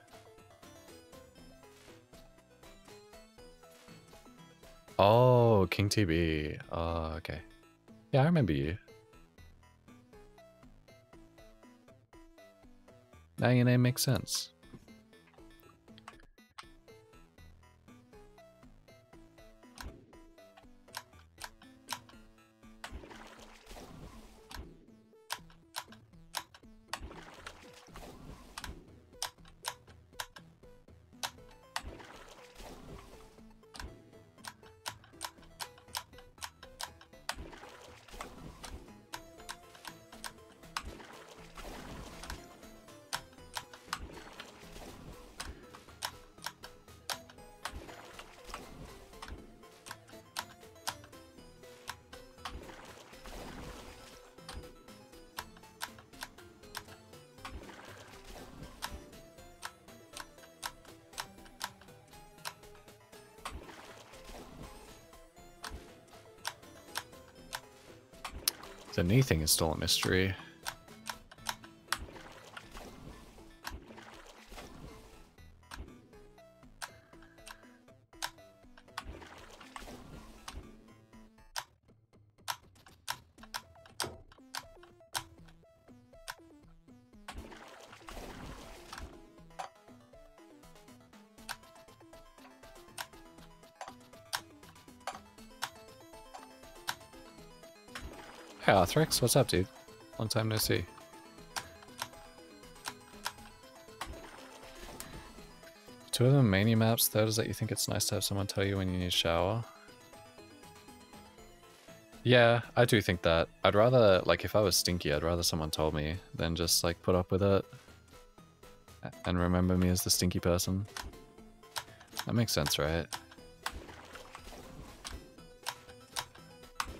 Oh, King TB. Oh, okay. Yeah, I remember you. Now your name makes sense. The knee thing is still a mystery. Hey Arthrex, what's up, dude? Long time no see. Two of the mania maps, third is that you think it's nice to have someone tell you when you need a shower. Yeah, I do think that. I'd rather, like, if I was stinky, I'd rather someone told me than just, like, put up with it and remember me as the stinky person. That makes sense, right?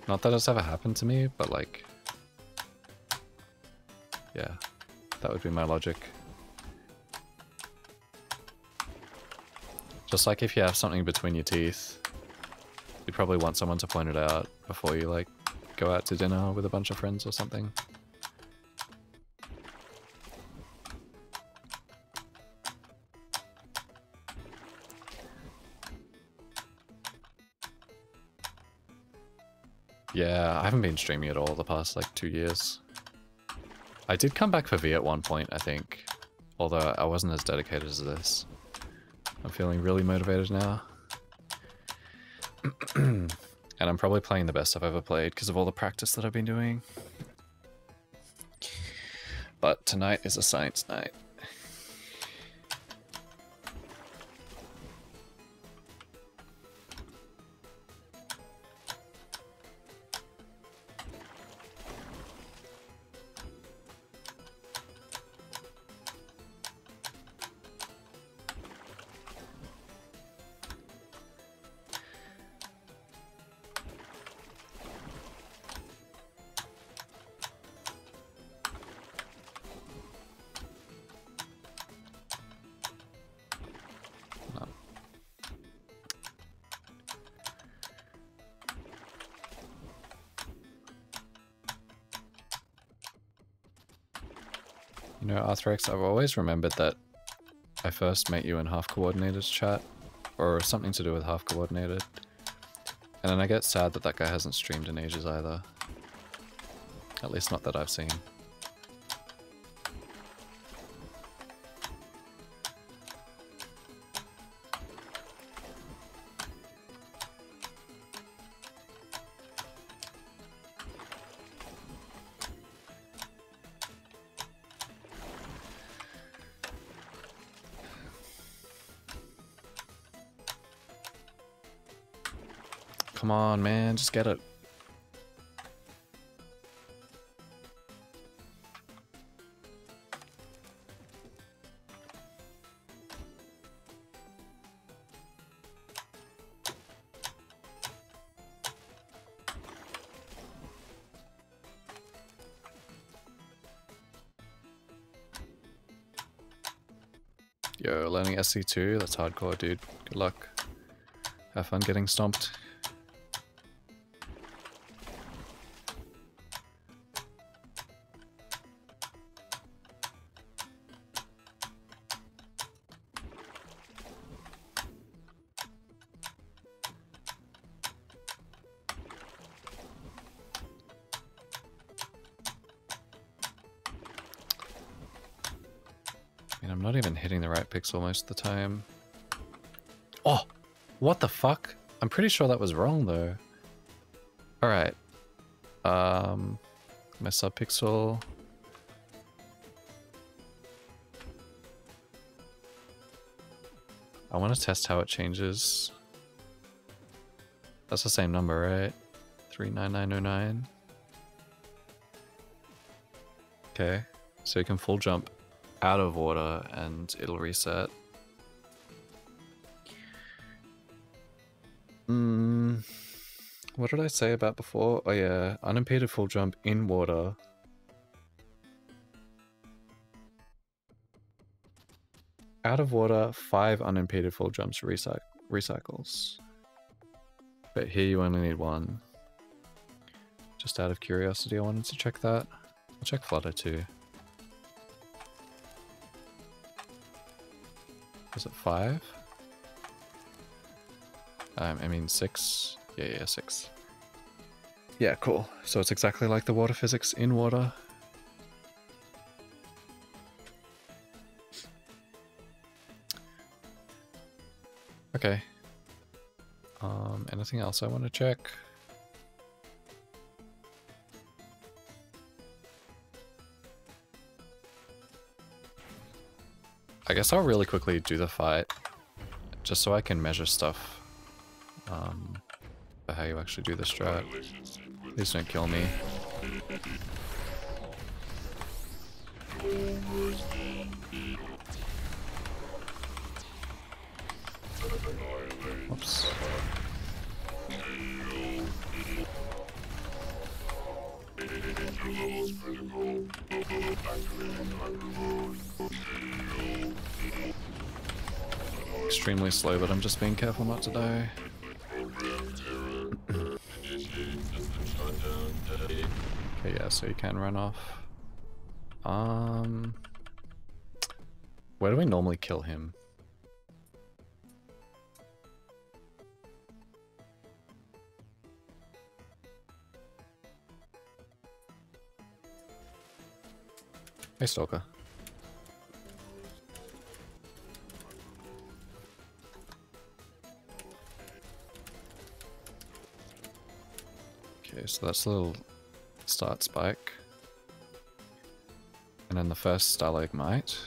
Not that it's ever happened to me, but like, yeah, that would be my logic. Just like if you have something between your teeth, you'd probably want someone to point it out before you like go out to dinner with a bunch of friends or something. Yeah, I haven't been streaming at all the past like 2 years. I did come back for V at one point, I think. Although I wasn't as dedicated as this. I'm feeling really motivated now. And I'm probably playing the best I've ever played because of all the practice that I've been doing. But tonight is a science night. You know, Arthrex, I've always remembered that I first met you in half coordinated chat, or something to do with half coordinated. And then I get sad that that guy hasn't streamed in ages either. At least not that I've seen. Come on, man, just get it. Yo, learning SC2, that's hardcore, dude. Good luck. Have fun getting stomped. I'm not even hitting the right pixel most of the time. Oh! What the fuck? I'm pretty sure that was wrong though. Alright. My subpixel. I want to test how it changes. That's the same number, right? 39909. Okay. So you can full jump out of water and it'll reset. What did I say about before? Oh yeah, unimpeded full jump in water. Out of water, 5 unimpeded full jumps recycles. But here you only need 1. Just out of curiosity, I wanted to check that. I'll check Flutter too. Is it 5? I mean 6. Yeah, 6. Yeah, cool. So it's exactly like the water physics in water. Okay. Anything else I want to check? I guess I'll really quickly do the fight, just so I can measure stuff. For how you actually do the strat. Please don't kill me. Oops. Extremely slow, but I'm just being careful not to die. Okay, yeah, so you can run off. Where do we normally kill him? Hey, Stalker. Okay, so that's a little start spike. And then the first stalagmite.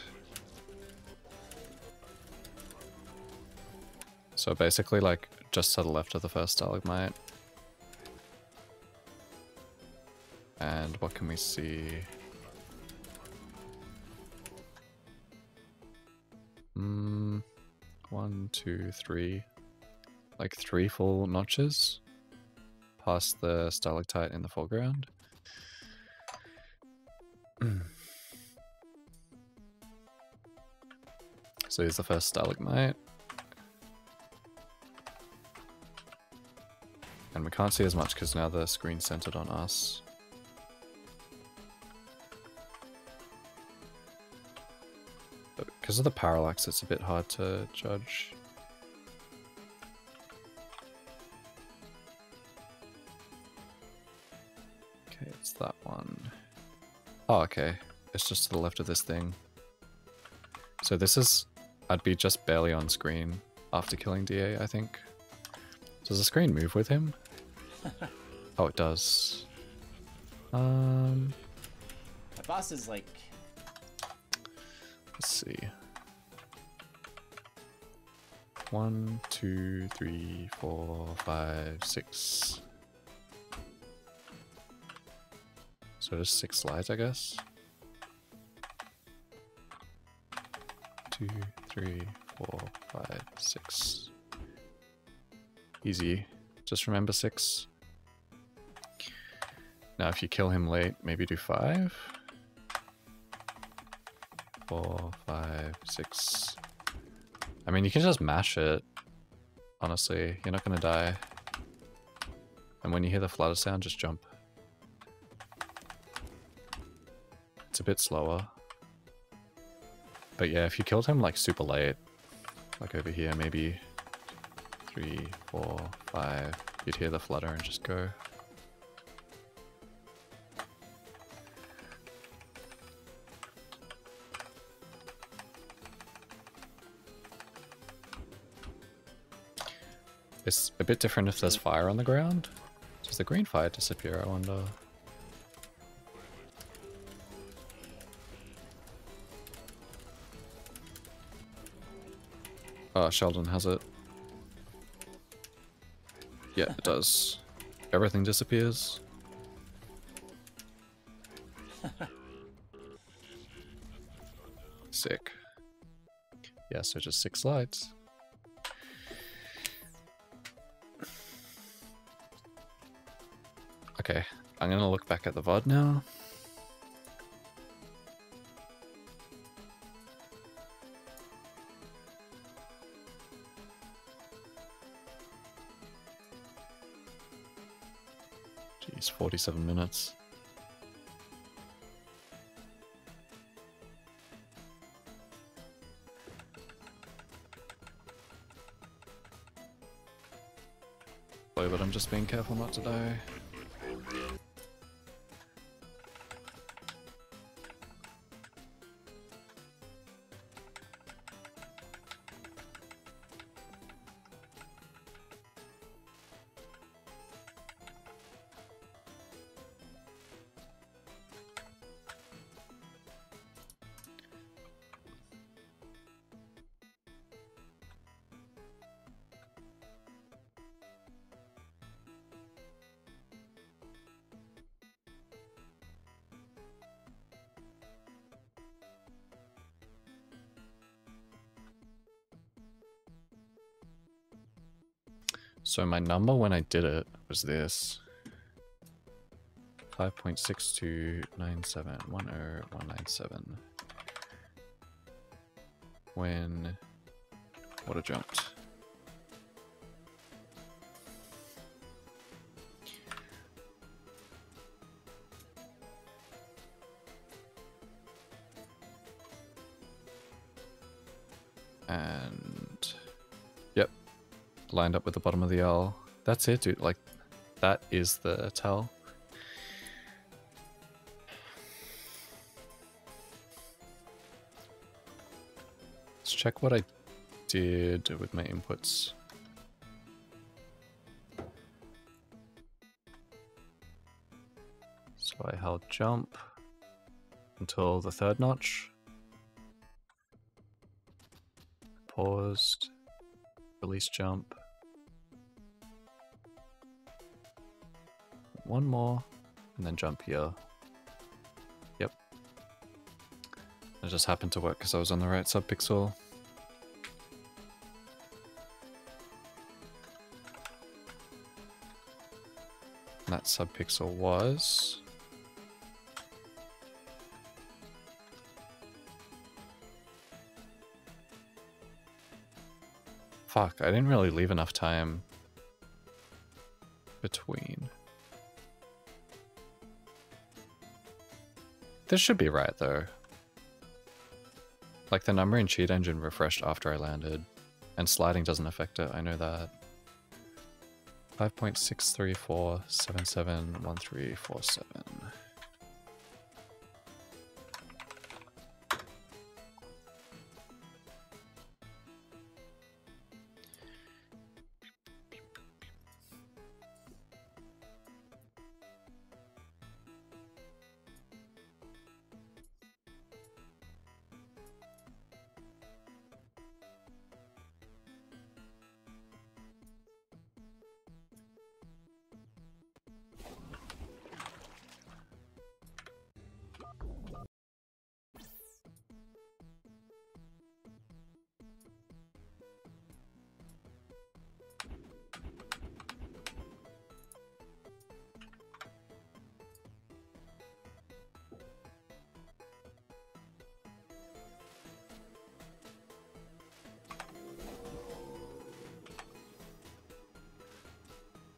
So basically like just to the left of the first stalagmite. And what can we see? 1, 2, 3. Like 3 full notches past the stalactite in the foreground. So here's the first stalagmite. And we can't see as much because now the screen's centered on us. Because of the parallax, it's a bit hard to judge. Okay, it's that one. Oh, okay. It's just to the left of this thing. So this is... I'd be just barely on screen after killing DA, I think. Does the screen move with him? Oh, it does. My boss is like... Let's see. 1, 2, 3, 4, 5, 6. So just 6 slides, I guess. 2, 3, 4, 5, 6. Easy. Just remember 6. Now if you kill him late, maybe do 5. 4, 5, 6. I mean, you can just mash it. Honestly, you're not gonna die. And when you hear the flutter sound, just jump. It's a bit slower. But yeah, if you killed him like super late, like over here, maybe 3, 4, 5, you'd hear the flutter and just go. It's a bit different if there's fire on the ground. Does the green fire disappear, I wonder? Oh, Sheldon has it. Yeah, it does. Everything disappears. Sick. Yeah, so just 6 slides. Okay, I'm gonna look back at the VOD now. Jeez, 47 minutes. But I'm just being careful not to die. So my number when I did it was this. 5.629710197. When water jumped. And yep. Lined up with the bottom of the L. That's it, dude. Like, that is the tell. Let's check what I did with my inputs. So I held jump until the 3rd notch. Paused. Release jump. One more, and then jump here. Yep. It just happened to work because I was on the right subpixel. And that subpixel was... Fuck, I didn't really leave enough time between. This should be right, though. Like the number in cheat engine refreshed after I landed, and sliding doesn't affect it, I know that. 5.634771347.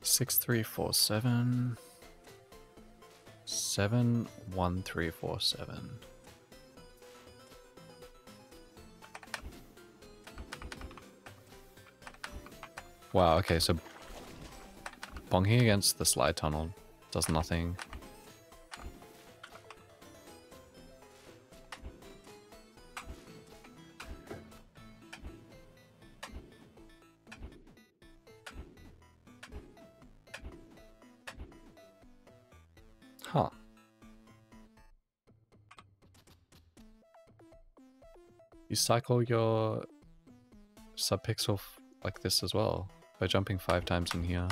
Six three four seven 71347. Wow, okay, so bonking against the slide tunnel does nothing. Huh. You cycle your subpixel like this as well by jumping 5 times in here.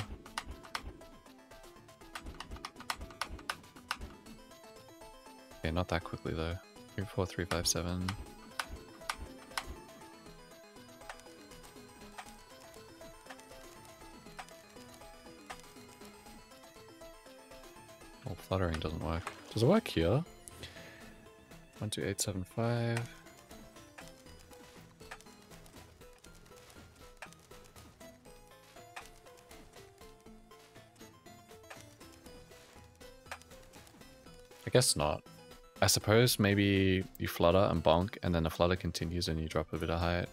Okay, not that quickly though. 34357. Well, fluttering doesn't work. Does it work here? 12875. I guess not. I suppose maybe you flutter and bonk, and then the flutter continues and you drop a bit of height.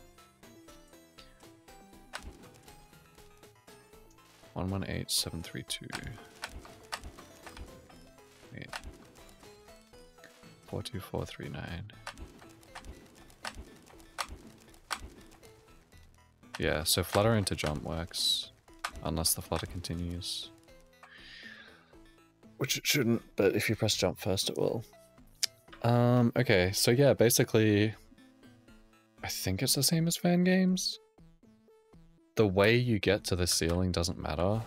118732. 42439. Yeah, so flutter into jump works, unless the flutter continues. Which it shouldn't, but if you press jump first, it will. Okay, so yeah, basically, I think it's the same as fan games. The way you get to the ceiling doesn't matter.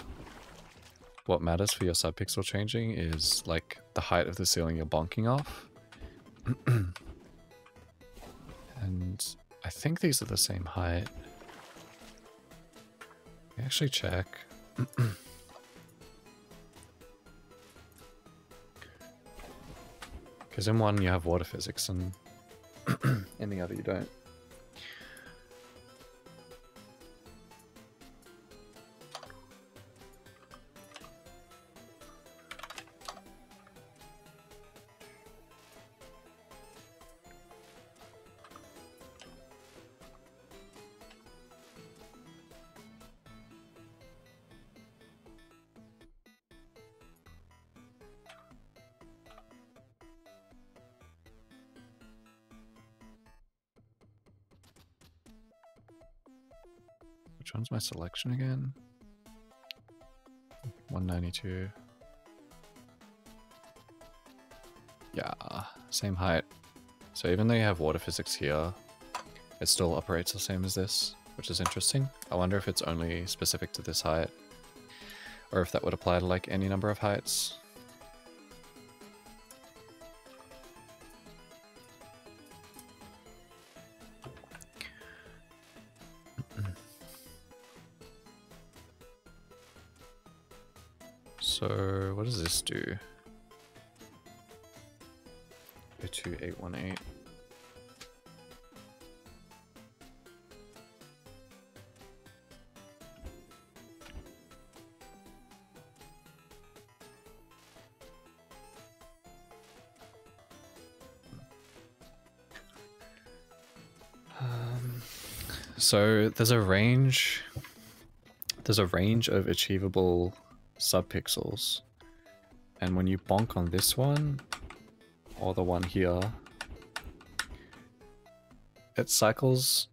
What matters for your subpixel changing is like the height of the ceiling you're bonking off. And I think these are the same height. Let me actually check. Because in one you have water physics and in the other you don't. Which one's my selection again? 192. Yeah, same height. So even though you have water physics here, it still operates the same as this, which is interesting. I wonder if it's only specific to this height, or if that would apply to like any number of heights. So what does this do? 02818. So there's a range. There's a range of achievable subpixels, and when you bonk on this one or the one here, it cycles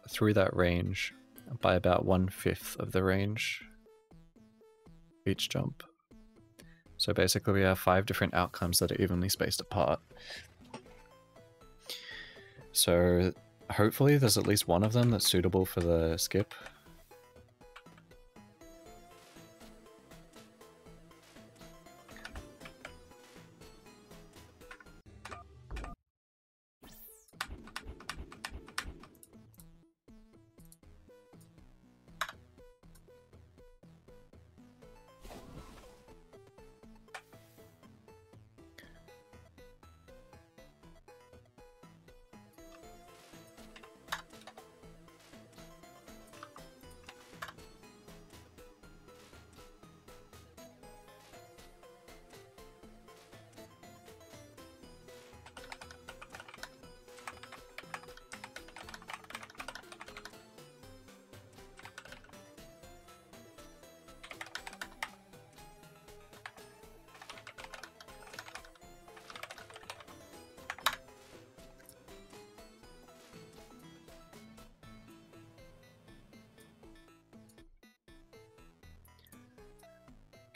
through that range by about 1/5 of the range each jump. So basically we have 5 different outcomes that are evenly spaced apart. So hopefully there's at least one of them that's suitable for the skip.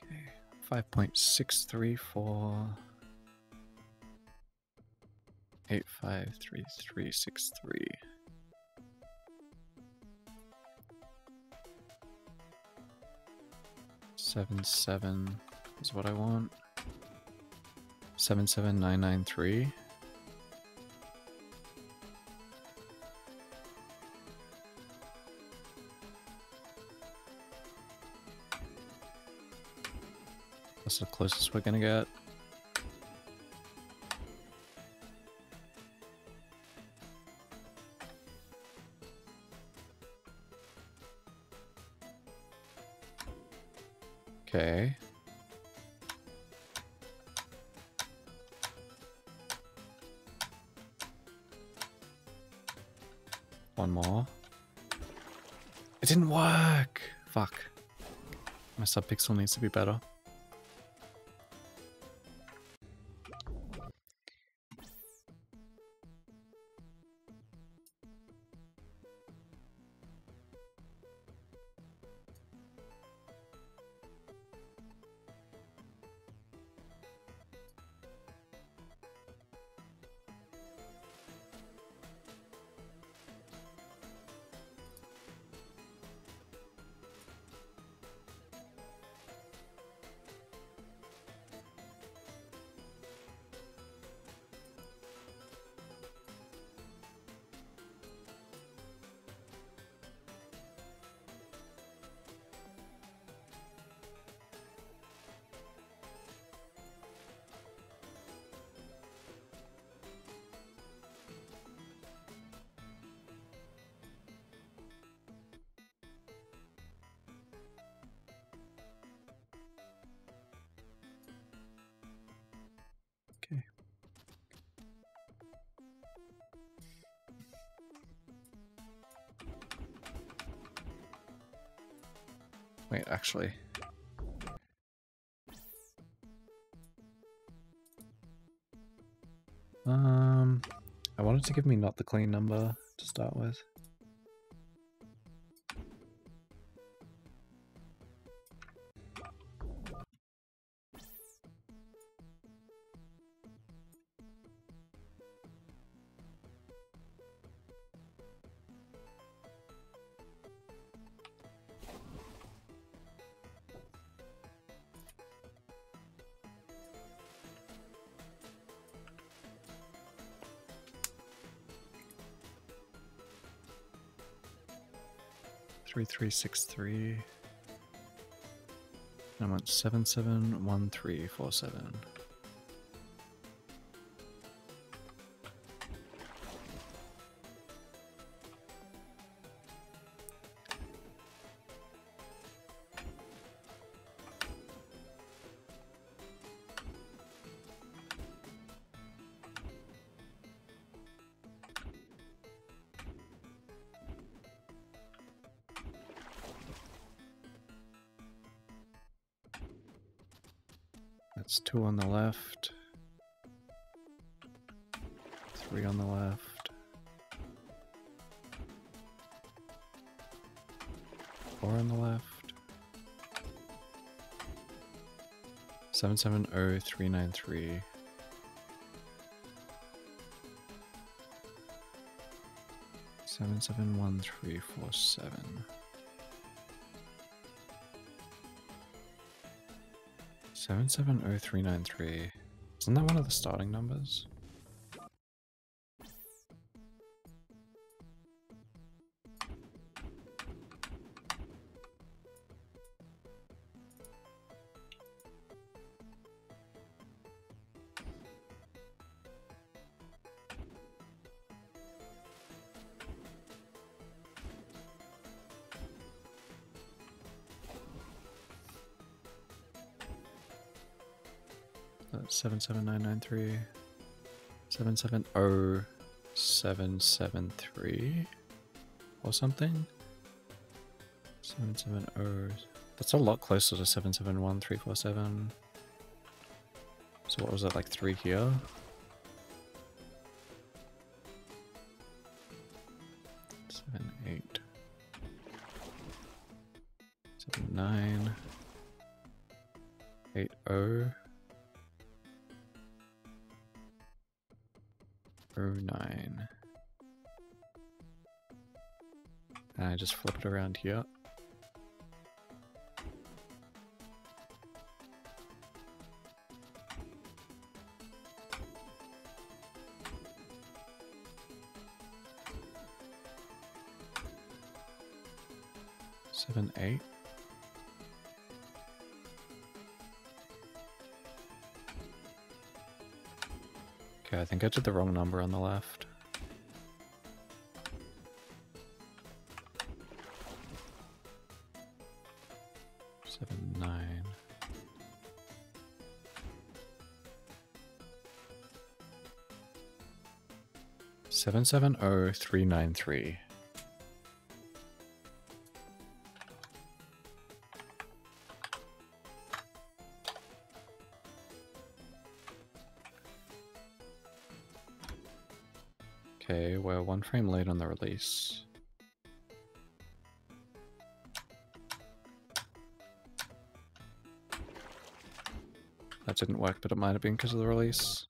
Okay, 5.634 853363. Seven is what I want. 77993. That's the closest we're gonna get. Okay. One more. It didn't work! Fuck. My subpixel needs to be better. Okay. Wait, actually. I wanted to give me not the clean number to start with. Three 363. I want 771347. It's 2 on the left. 3 on the left. 4 on the left. 770393. 771347. 770393. Isn't that one of the starting numbers? That's 77993. 770773 or something. 770. That's a lot closer to 771347. So what was that, like 3 here? Seven, 8. 7, 9. 8, 0. 09. And I just flip it around here. Seven, 8. Okay, I think I did the wrong number on the left. Seven, 9. Seven, 70393. Okay, we're 1 frame late on the release. That didn't work, but it might have been because of the release.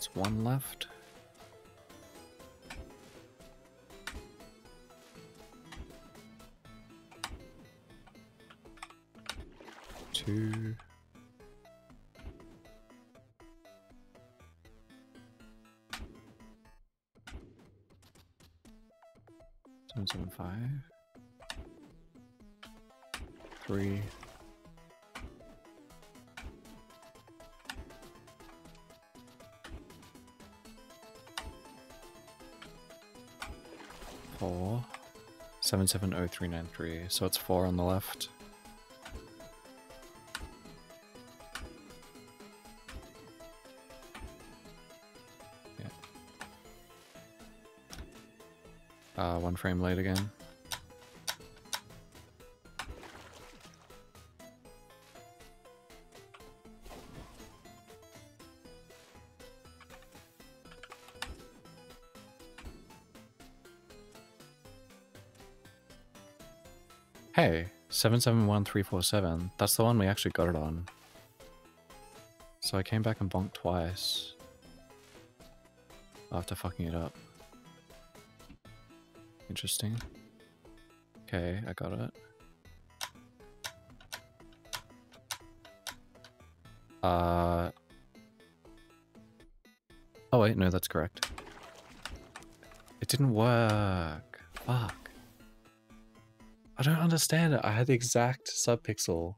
It's 1 left. Two. Seven, 7, 5. 3. 4. 770393. So it's 4 on the left. Yeah. 1 frame late again. Hey, 771347. That's the one we actually got it on. So I came back and bonked twice. After fucking it up. Interesting. Okay, I got it. Oh wait, no, that's correct. It didn't work. Fuck. I don't understand it. I had the exact subpixel.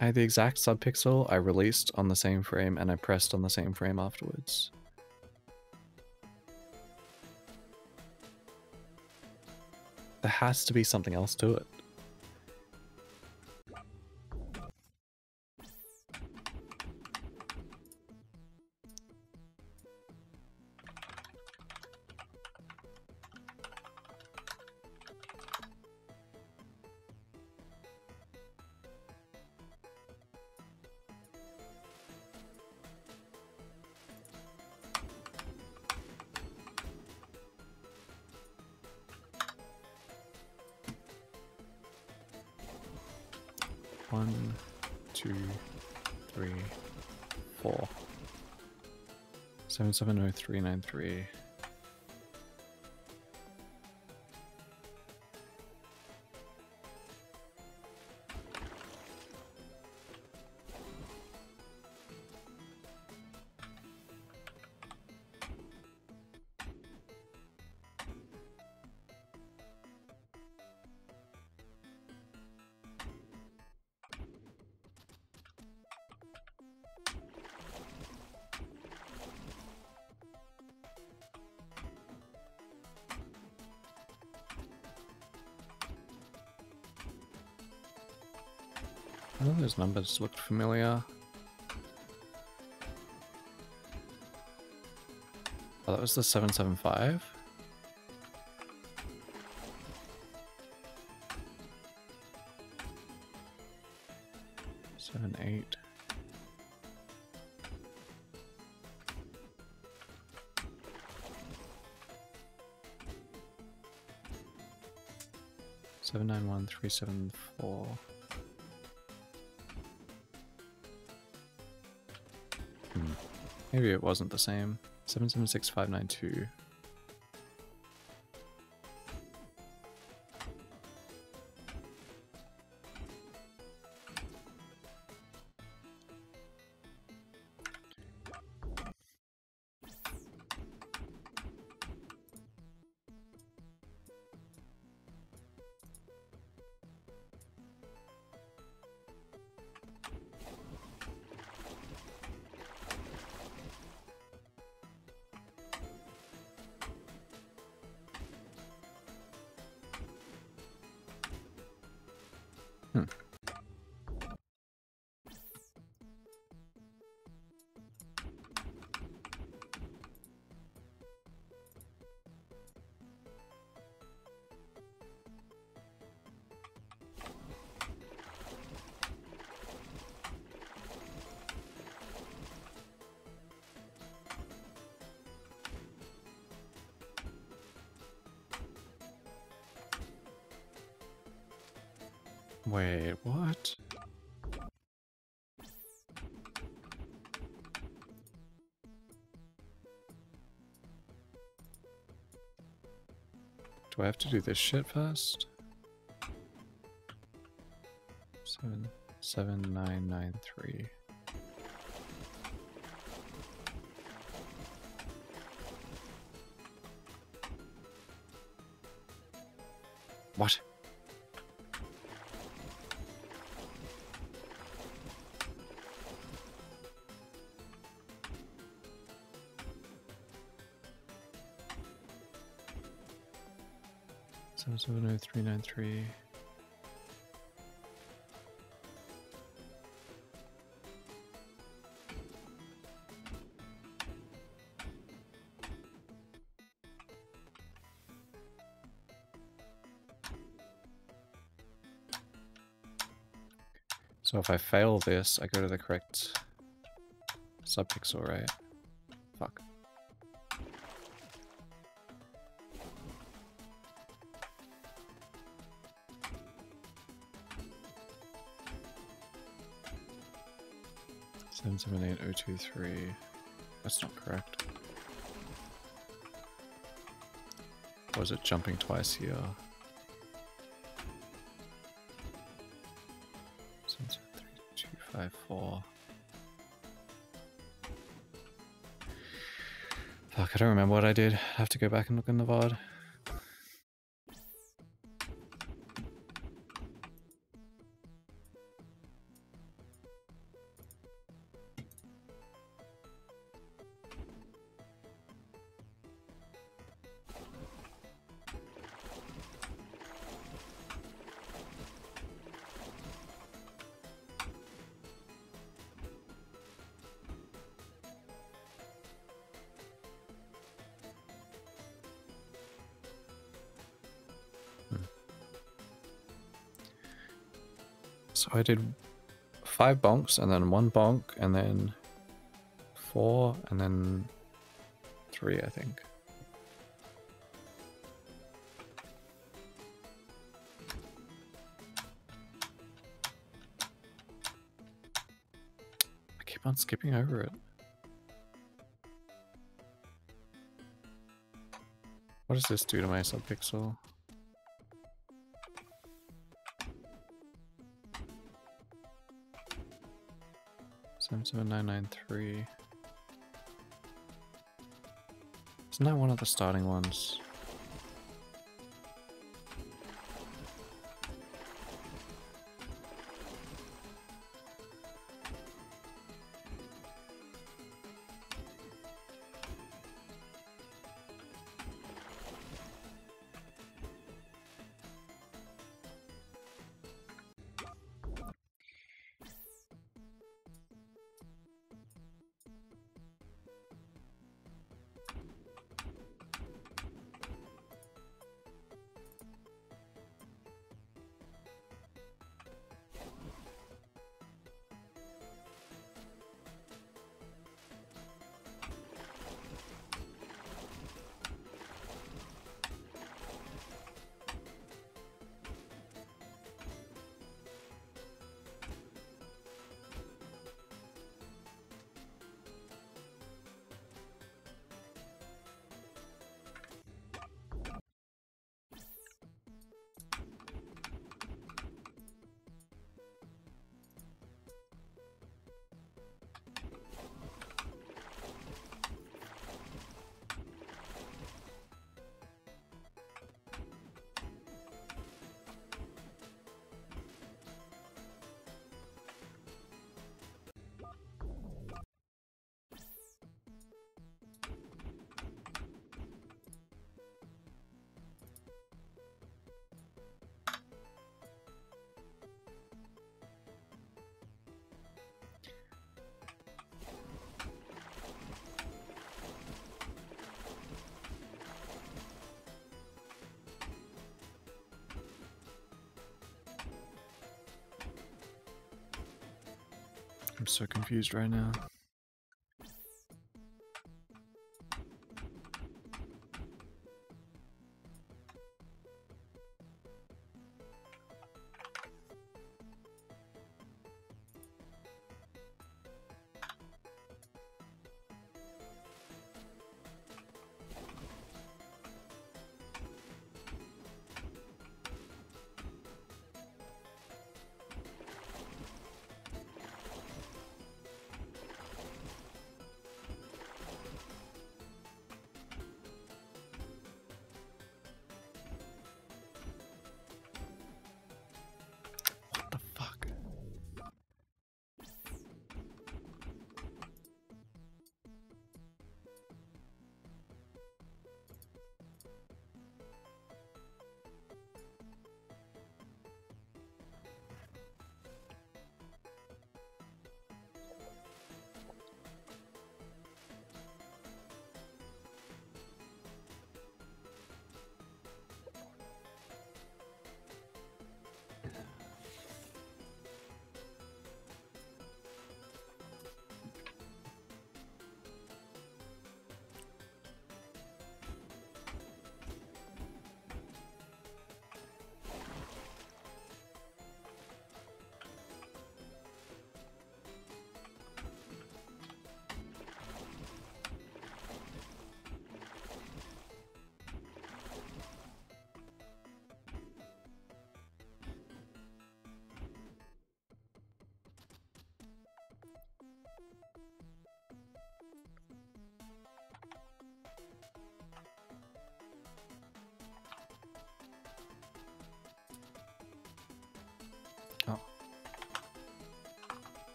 I had the exact subpixel, I released on the same frame, and I pressed on the same frame afterwards. There has to be something else to it. One, two, three, 4. 770393. Oh, those numbers looked familiar. Oh, that was the 775? Seven, 8. Seven, 9, 1, 3, 7, 4. Maybe it wasn't the same. 776592. Wait, what? Do I have to do this shit first? 77993. What? So 70393. So if I fail this, I go to the correct subpixel, right? Fuck. Seven seven eight 023. That's not correct. Or is it jumping twice here? by 4. Fuck, I don't remember what I did. I have to go back and look in the VOD. So I did 5 bonks and then 1 bonk and then 4 and then 3, I think. I keep on skipping over it. What does this do to my subpixel? 77993. Isn't that one of the starting ones? I'm so confused right now.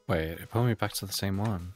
Wait, it put me back to the same one.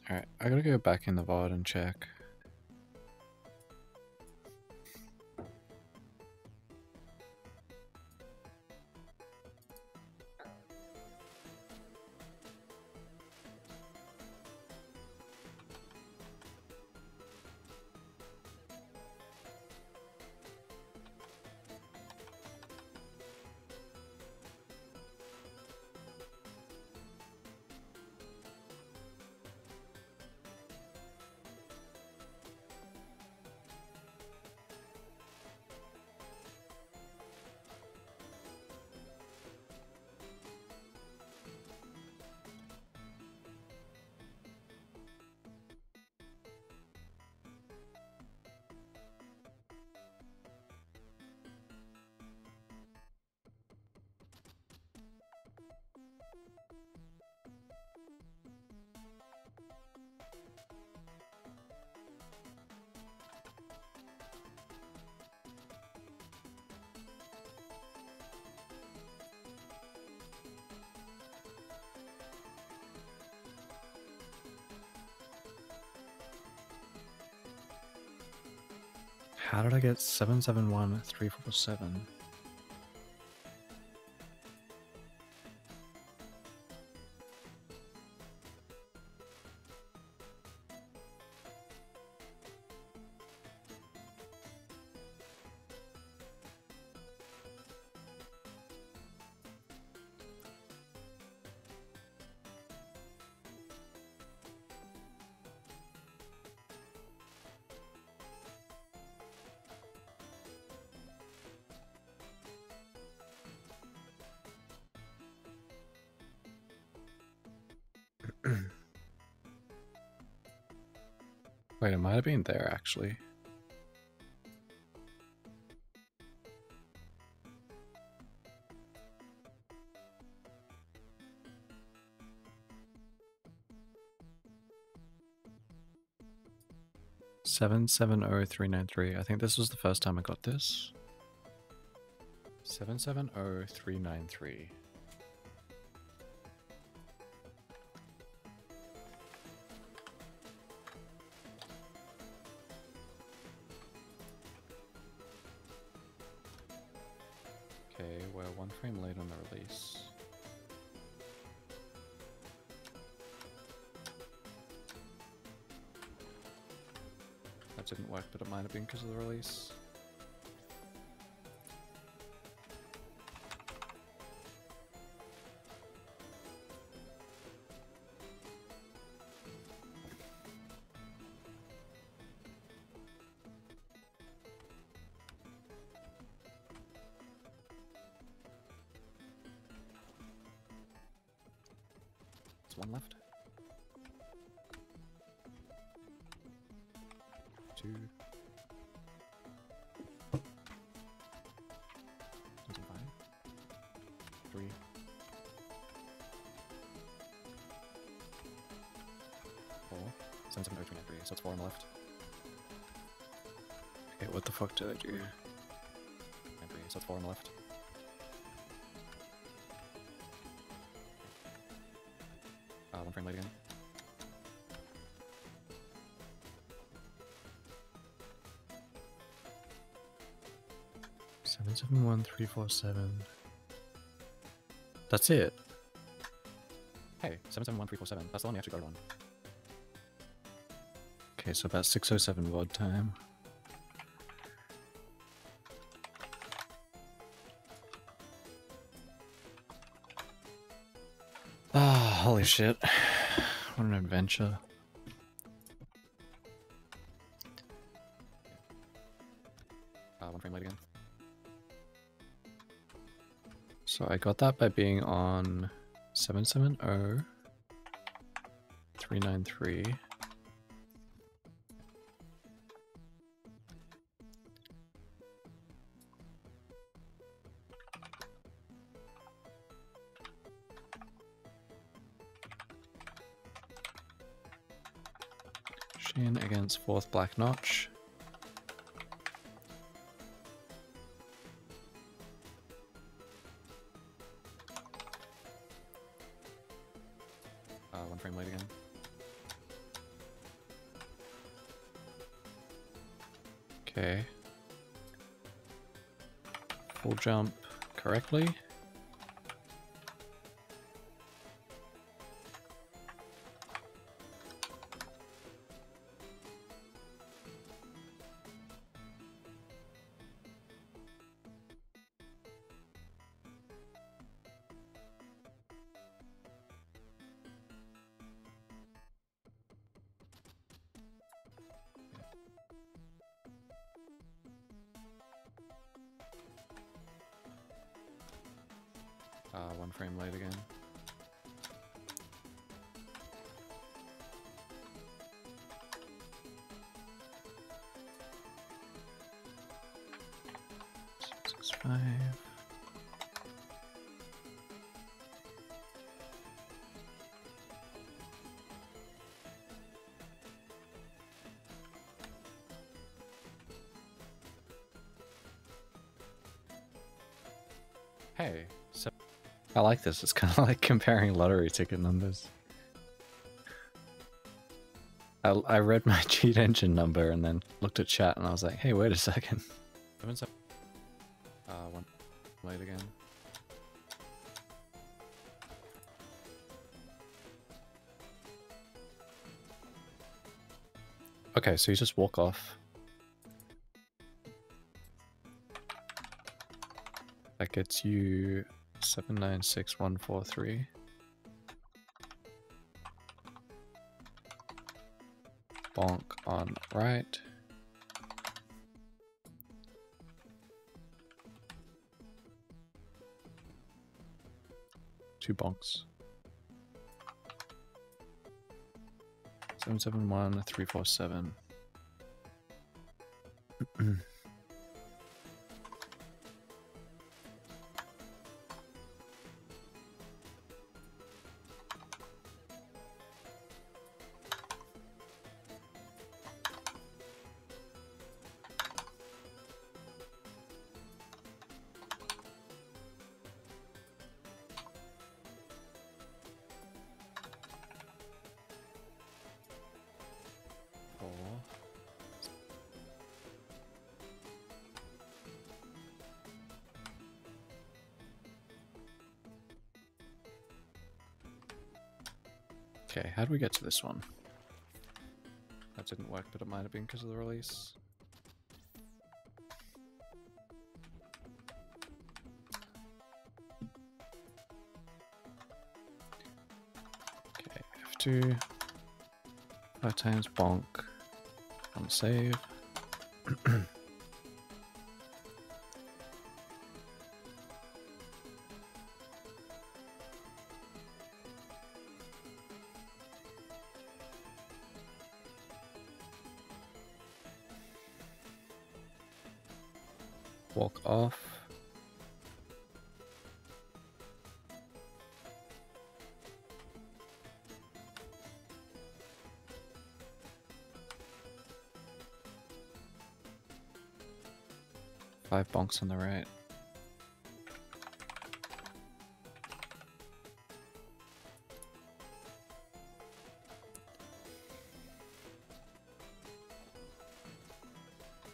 Alright, I gotta go back in the VOD and check. How did I get 771347? Wait, it might have been there actually. Seven seven oh 393. I think this was the first time I got this. 770393. Okay, we're one frame late on the release. That didn't work, but it might have been because of the release. There's one left. Two. Five. Three. Four. 770393, so it's four on the left. Okay, what the fuck did I do? 93, so it's four on the left. One frame late again. Seven seven one 347. That's it. Hey, 771347. That's the one we actually got on. Okay, so about 6:07 VOD time. holy shit. What an adventure. One frame late again. So I got that by being on 770 393. Shin against fourth black notch. One frame late again. Okay. Full jump correctly. One frame late again. Six, five. Hey, so I like this. It's kind of like comparing lottery ticket numbers. I read my cheat engine number and then looked at chat and I was like, hey, wait a second. One late again. Okay, so you just walk off. That gets you 796143. Bonk on right. Two bonks. 771347. Okay, how do we get to this one? That didn't work, but it might have been because of the release. Okay, F2. 5 times bonk. On save. Walk off. Five bonks on the right.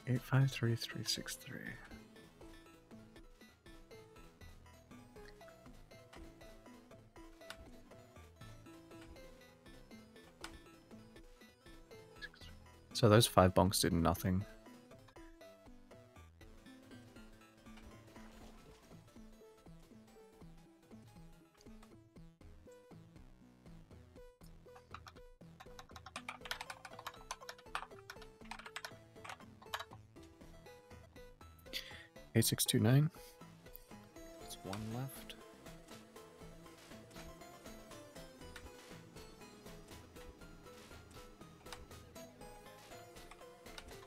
Eight five three three six three. So those 5 bonks did nothing. 8629. There's one left.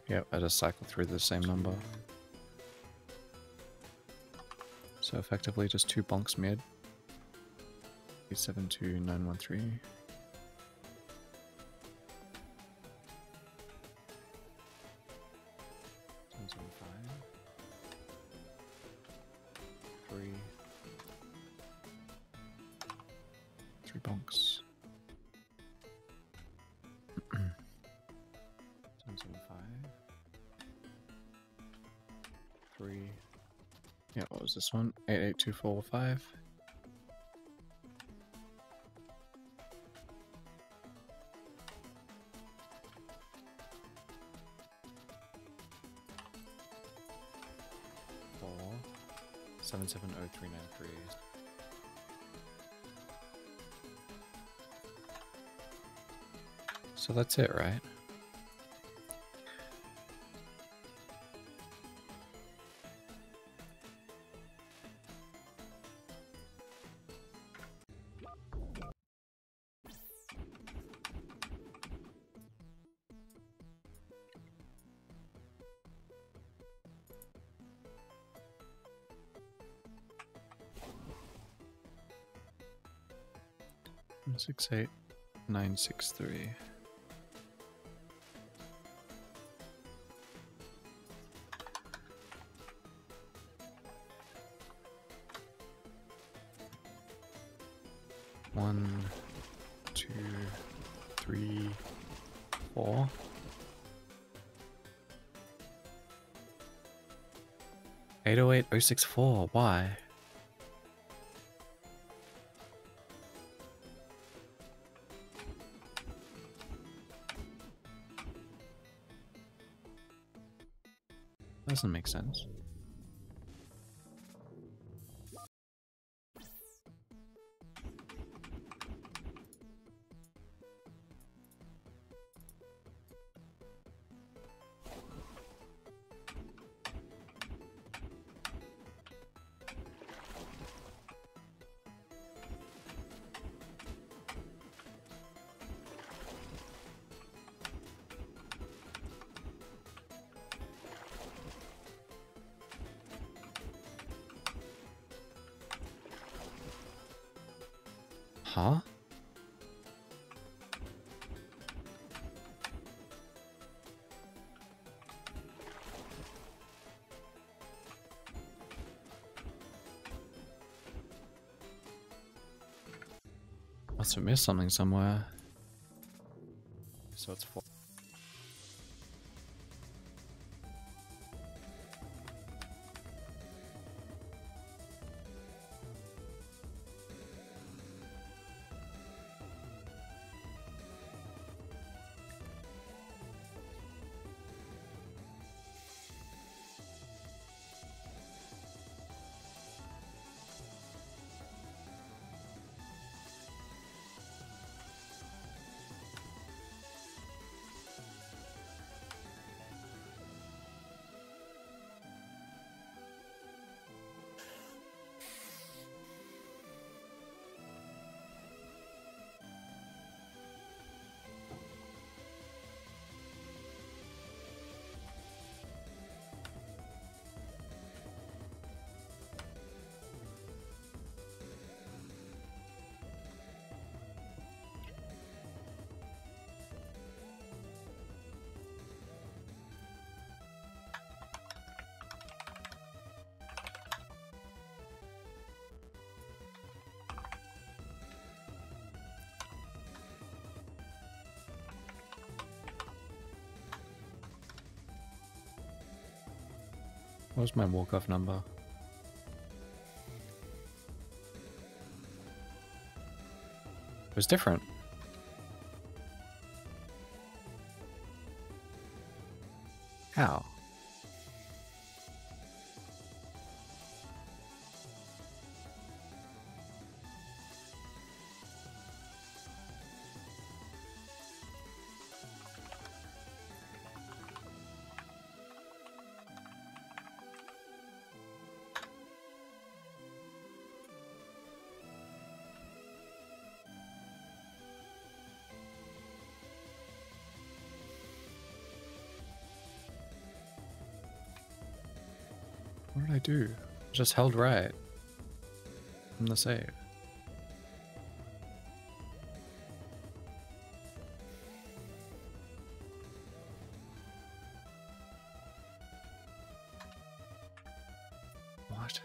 Yep, I just cycle through the same number. So effectively just 2 bonks mid. 872913. Three bonks. 775. 3. Yeah, what was this one? 882445. Four. 770393. So that's it, right? Six eight 963. One, two, three, 4. Eight oh eight oh 64. Why? Doesn't make sense. Huh? Must have missed something somewhere. So it's 4. What was my walk-off number? It was different. How? What did I do? I just held right from the save. What?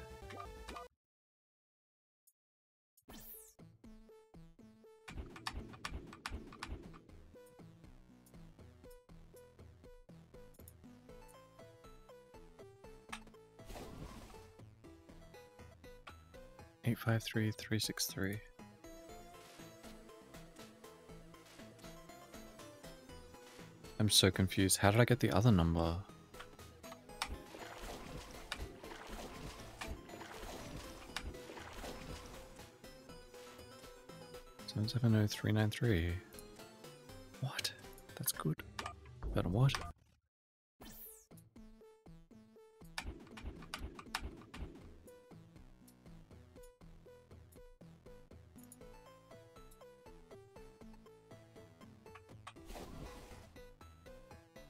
Eight 5 3 3 6 3. I'm so confused. How did I get the other number? Seven 70393. What? That's good. But what?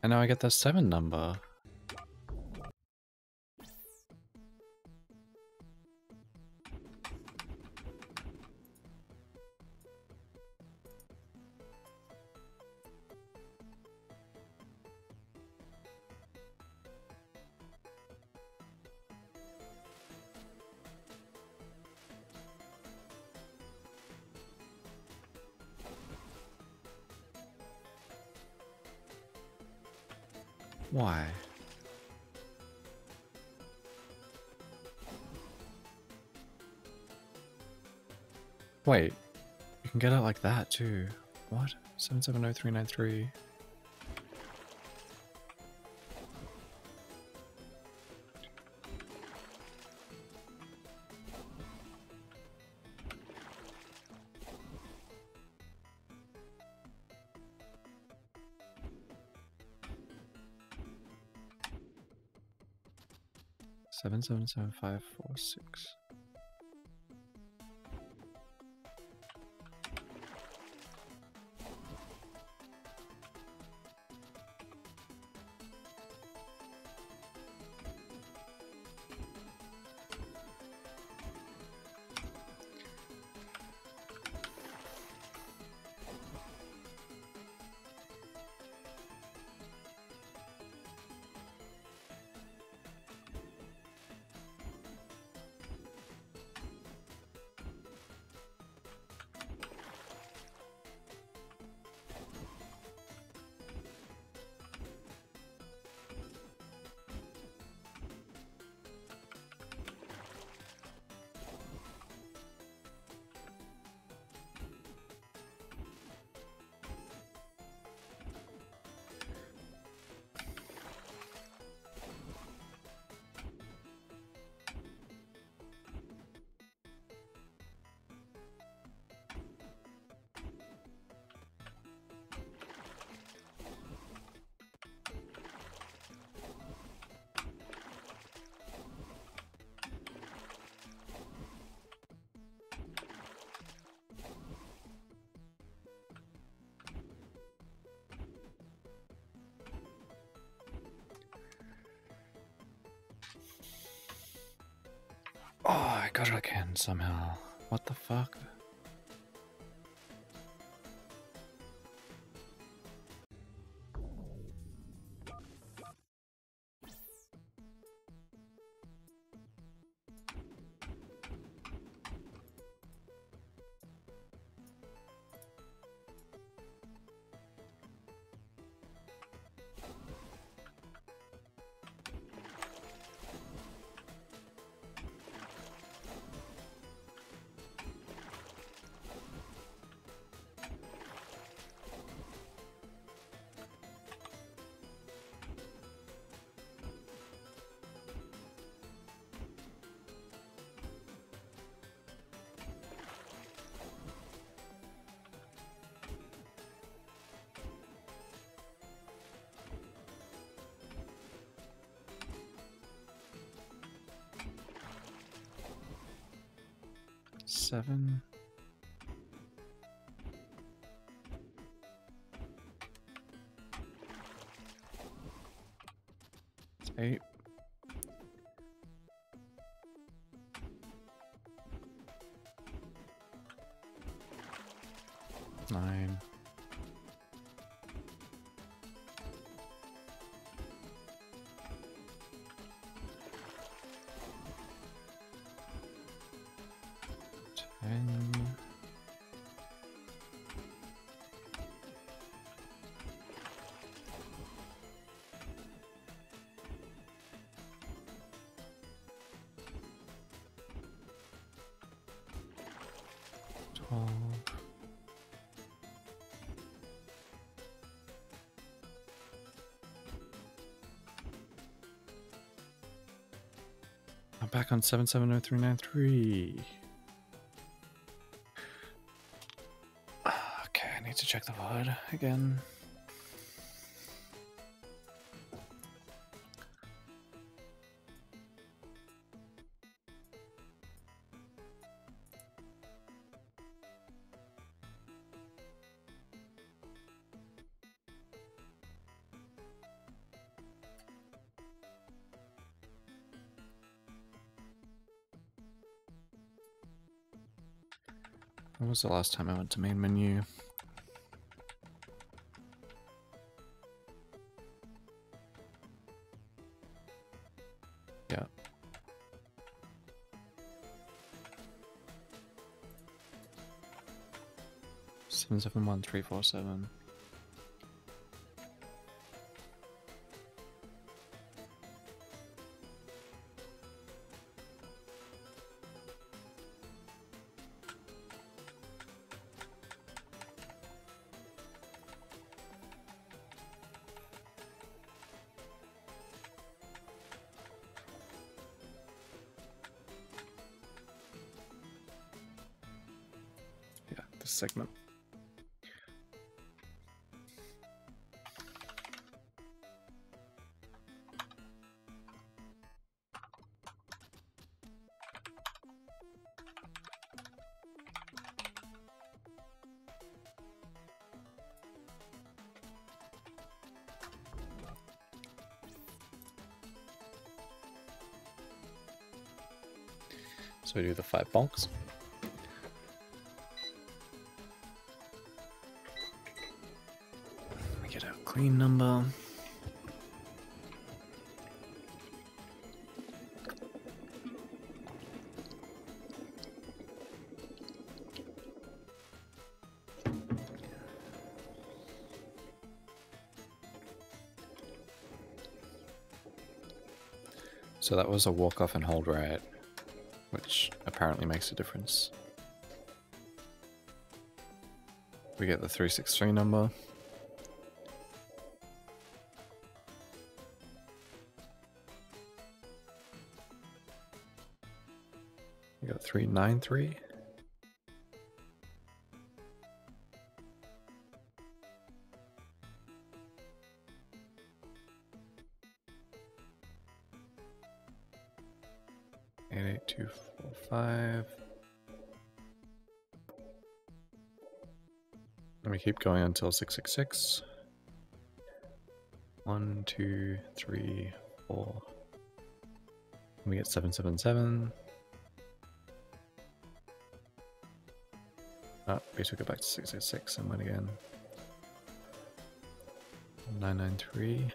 And now I get the 7 number. Why? Wait, you can get it like that too. What? 770393. Seven 5 4 6. Oh, I got it again somehow. What the fuck? Seven. It's 8. 9. I'm back on 770393. Okay, I need to check the VOD again. When was the last time I went to main menu? Yeah. Seven 71347. Segment. So we do the 5 bonks. Get a clean number. So that was a walk off and hold right, which apparently makes a difference. We get the 363 number. We got 393. Eight, 8, 2, 4, 5. And we keep going until 666. 1, 2, 3, 4. And we get 777. Oh, we took it back to 666 and went again. 993.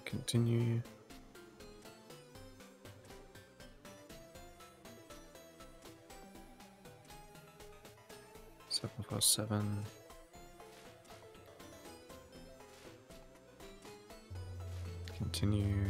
Continue. Seven, 4, 7. Continue.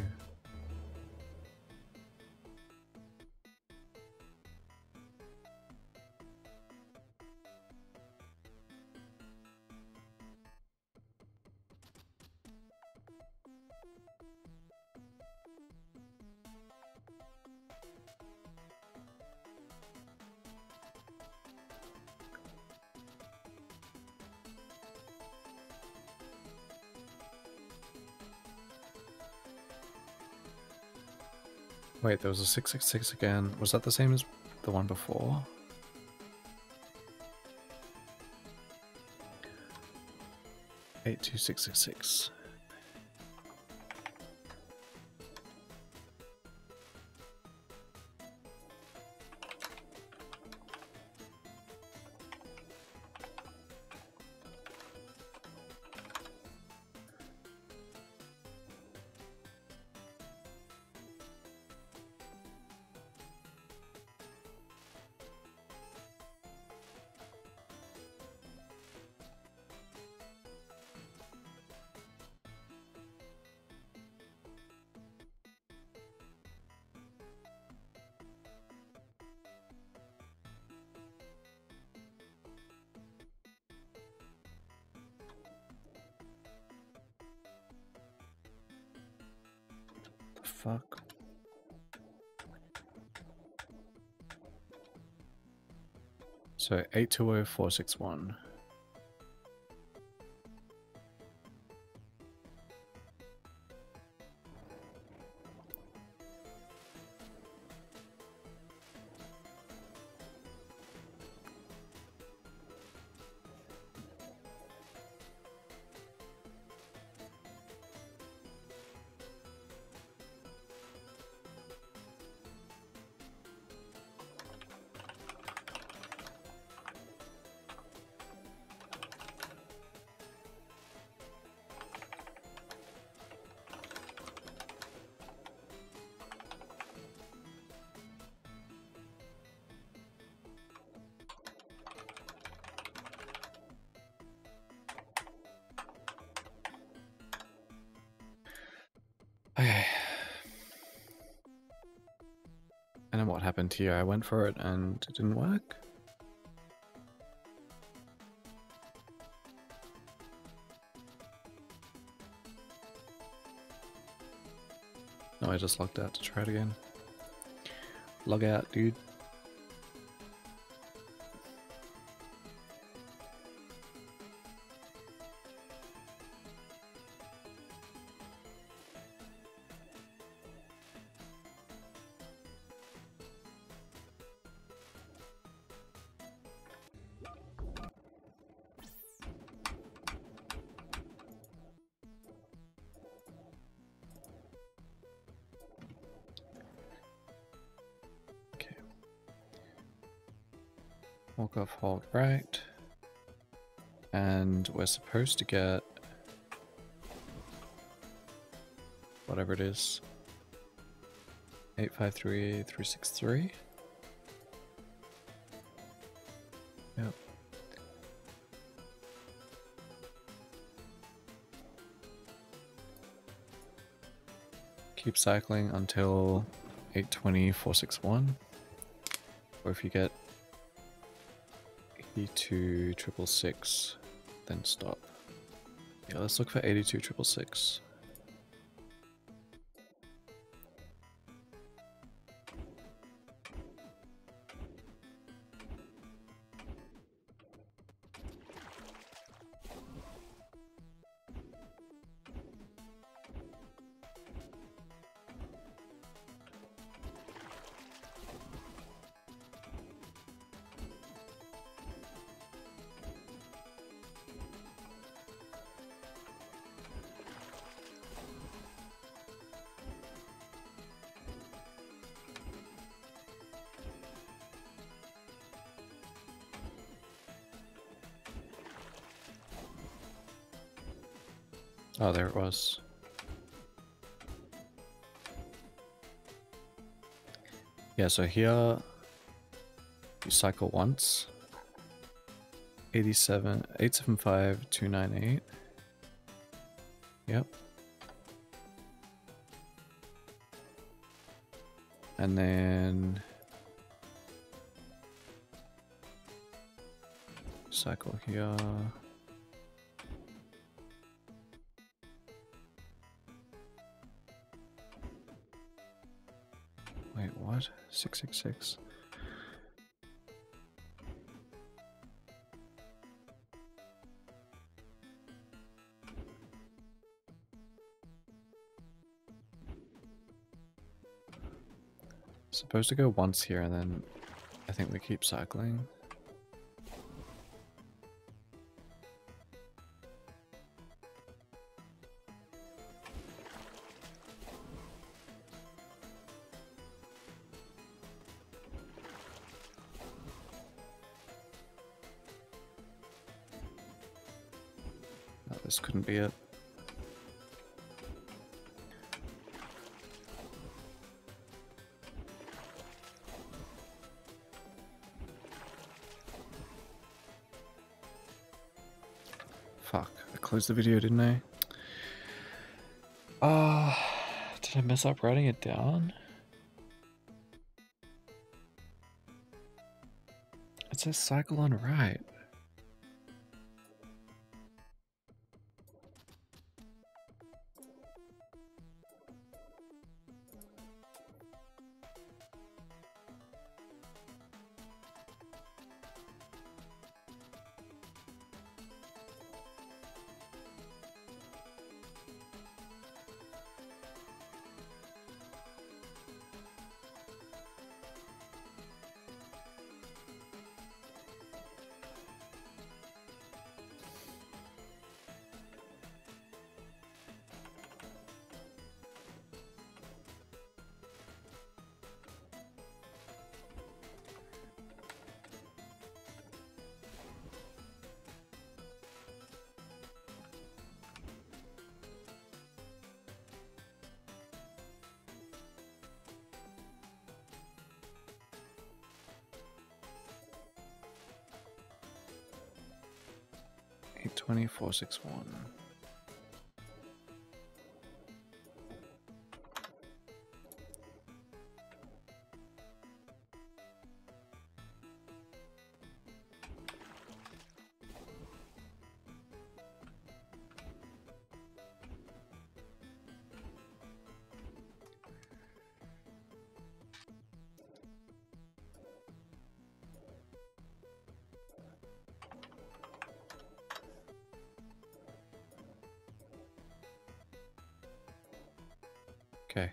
Wait, there was a 666 again. Was that the same as the one before? Eight, 2, 6, 6, 6. fuck? So 820461. Okay. And then what happened here? I went for it and it didn't work? No, I just logged out to try it again. Log out, dude. Walk off, hold right. And we're supposed to get whatever it is. 853-363. Yep. Keep cycling until 820-461. Or if you get E2-666, then stop. Yeah, let's look for 82-666. Oh, there it was. Yeah, so here you cycle once. 875-298. Yep. And then cycle here. Wait, what? 666. Supposed to go once here and then I think we keep cycling. No, this couldn't be it. Fuck, I closed the video, didn't I? Did I mess up writing it down? It says cycle on right. 2461. Okay.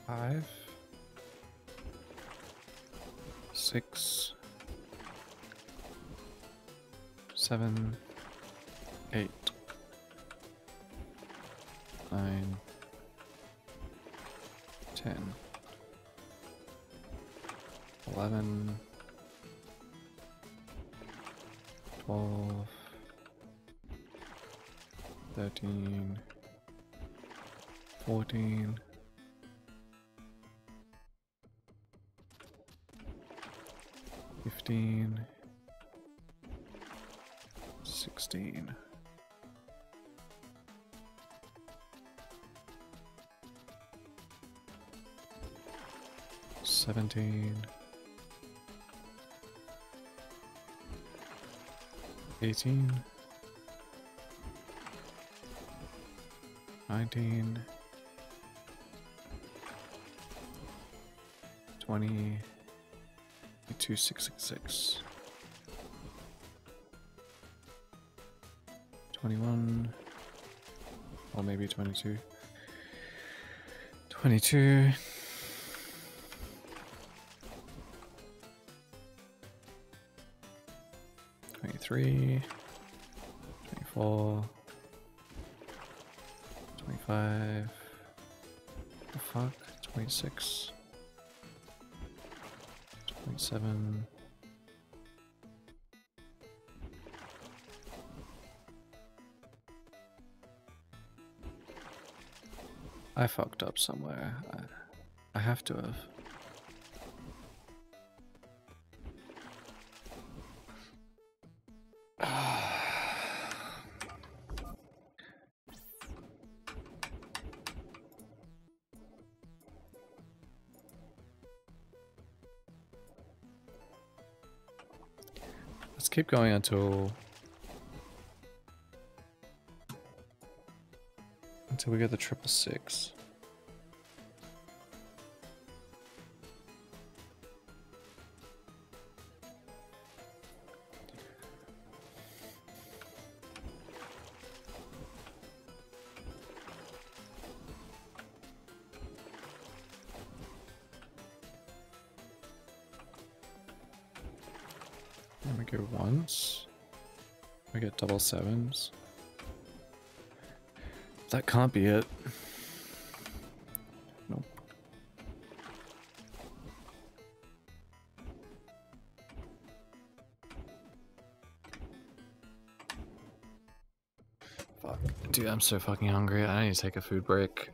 Five, 6, 7, 8, 9, 10, 11, 12, 13, 14, 15, 16, 17, 18, 19, 20, 2666, 21, or maybe 22, 22, 23, 24, 25, the fuck, 26, 27, I fucked up somewhere. I have to have. Let's keep going until we get the 666. And we go once. We get double sevens. That can't be it. Nope. Fuck. Dude, I'm so fucking hungry. I need to take a food break.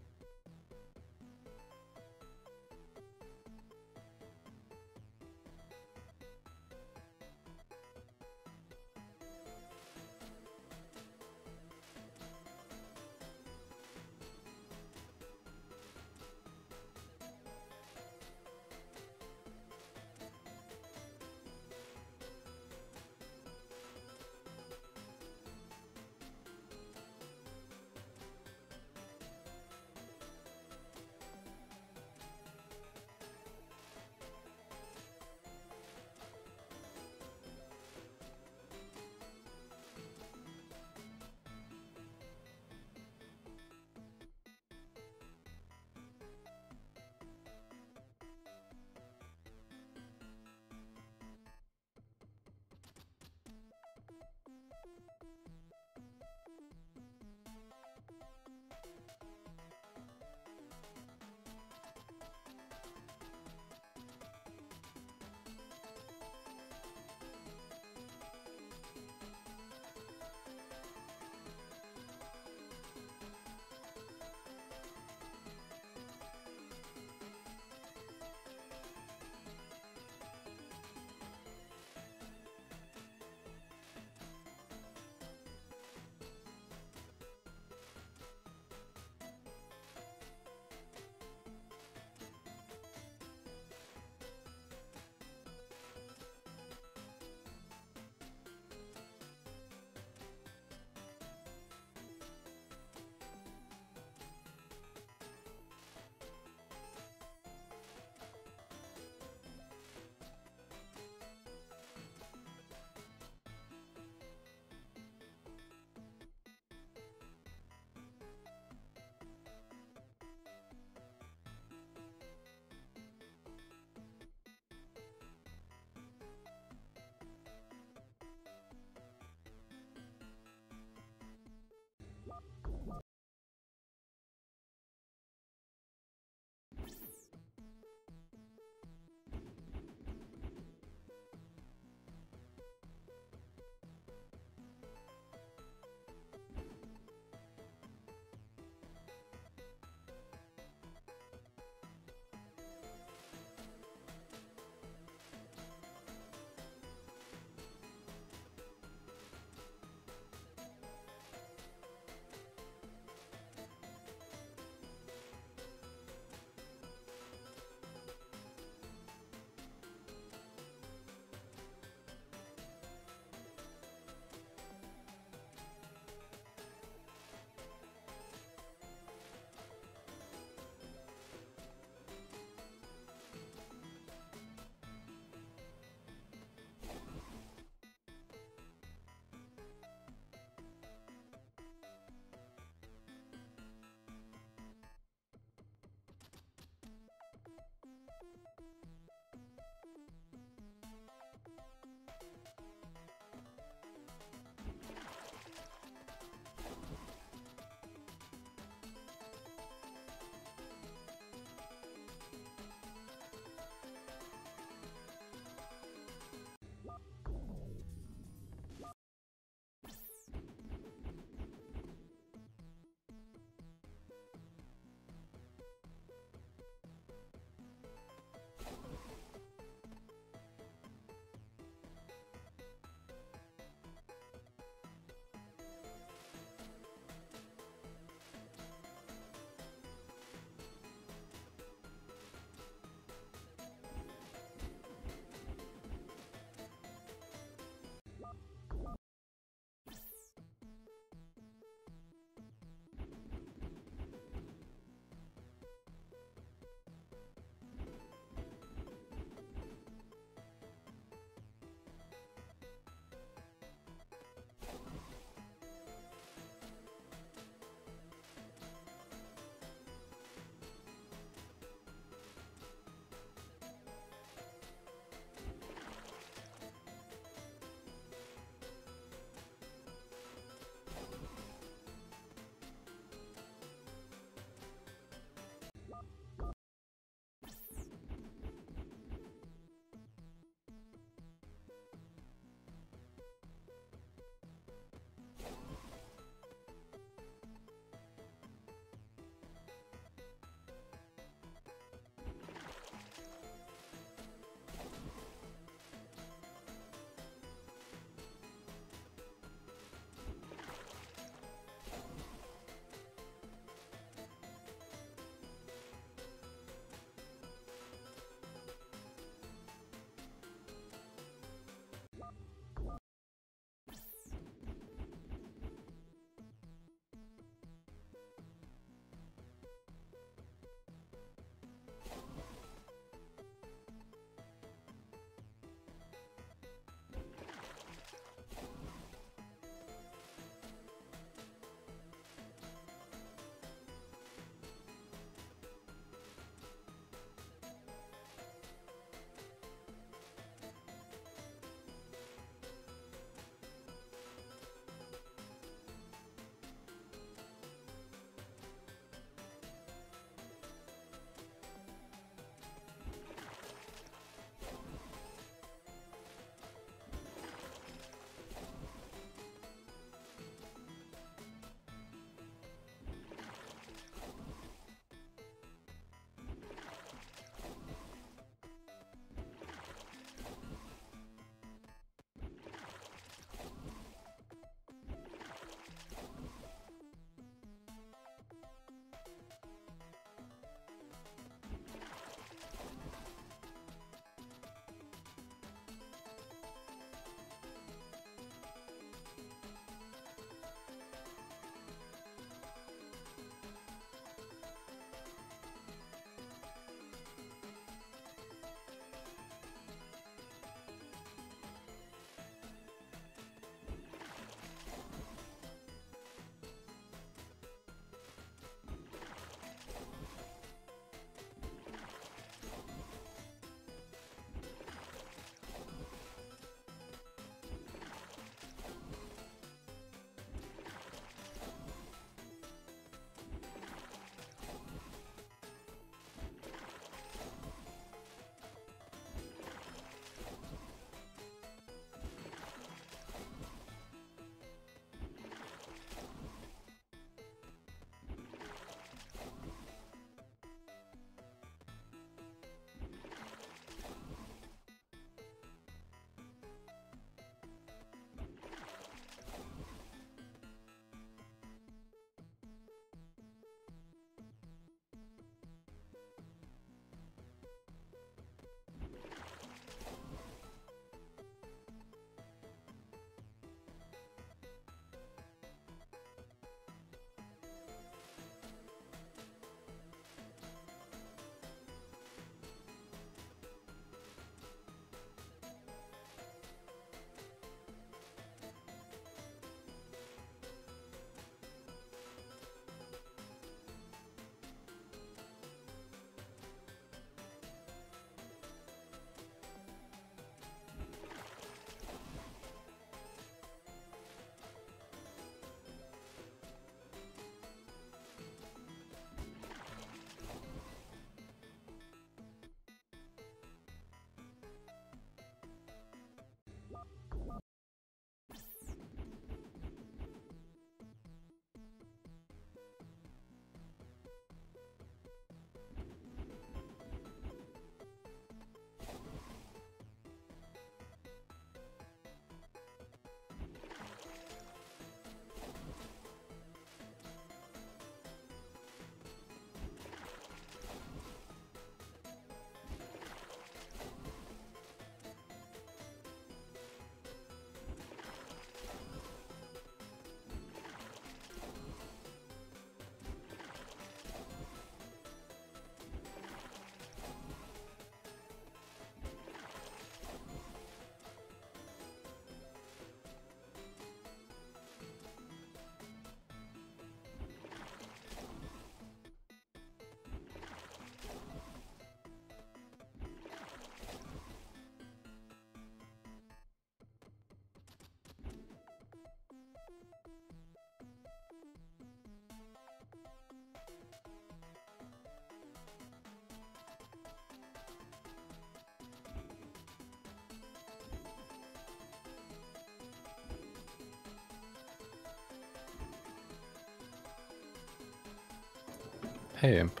Hey, Imp.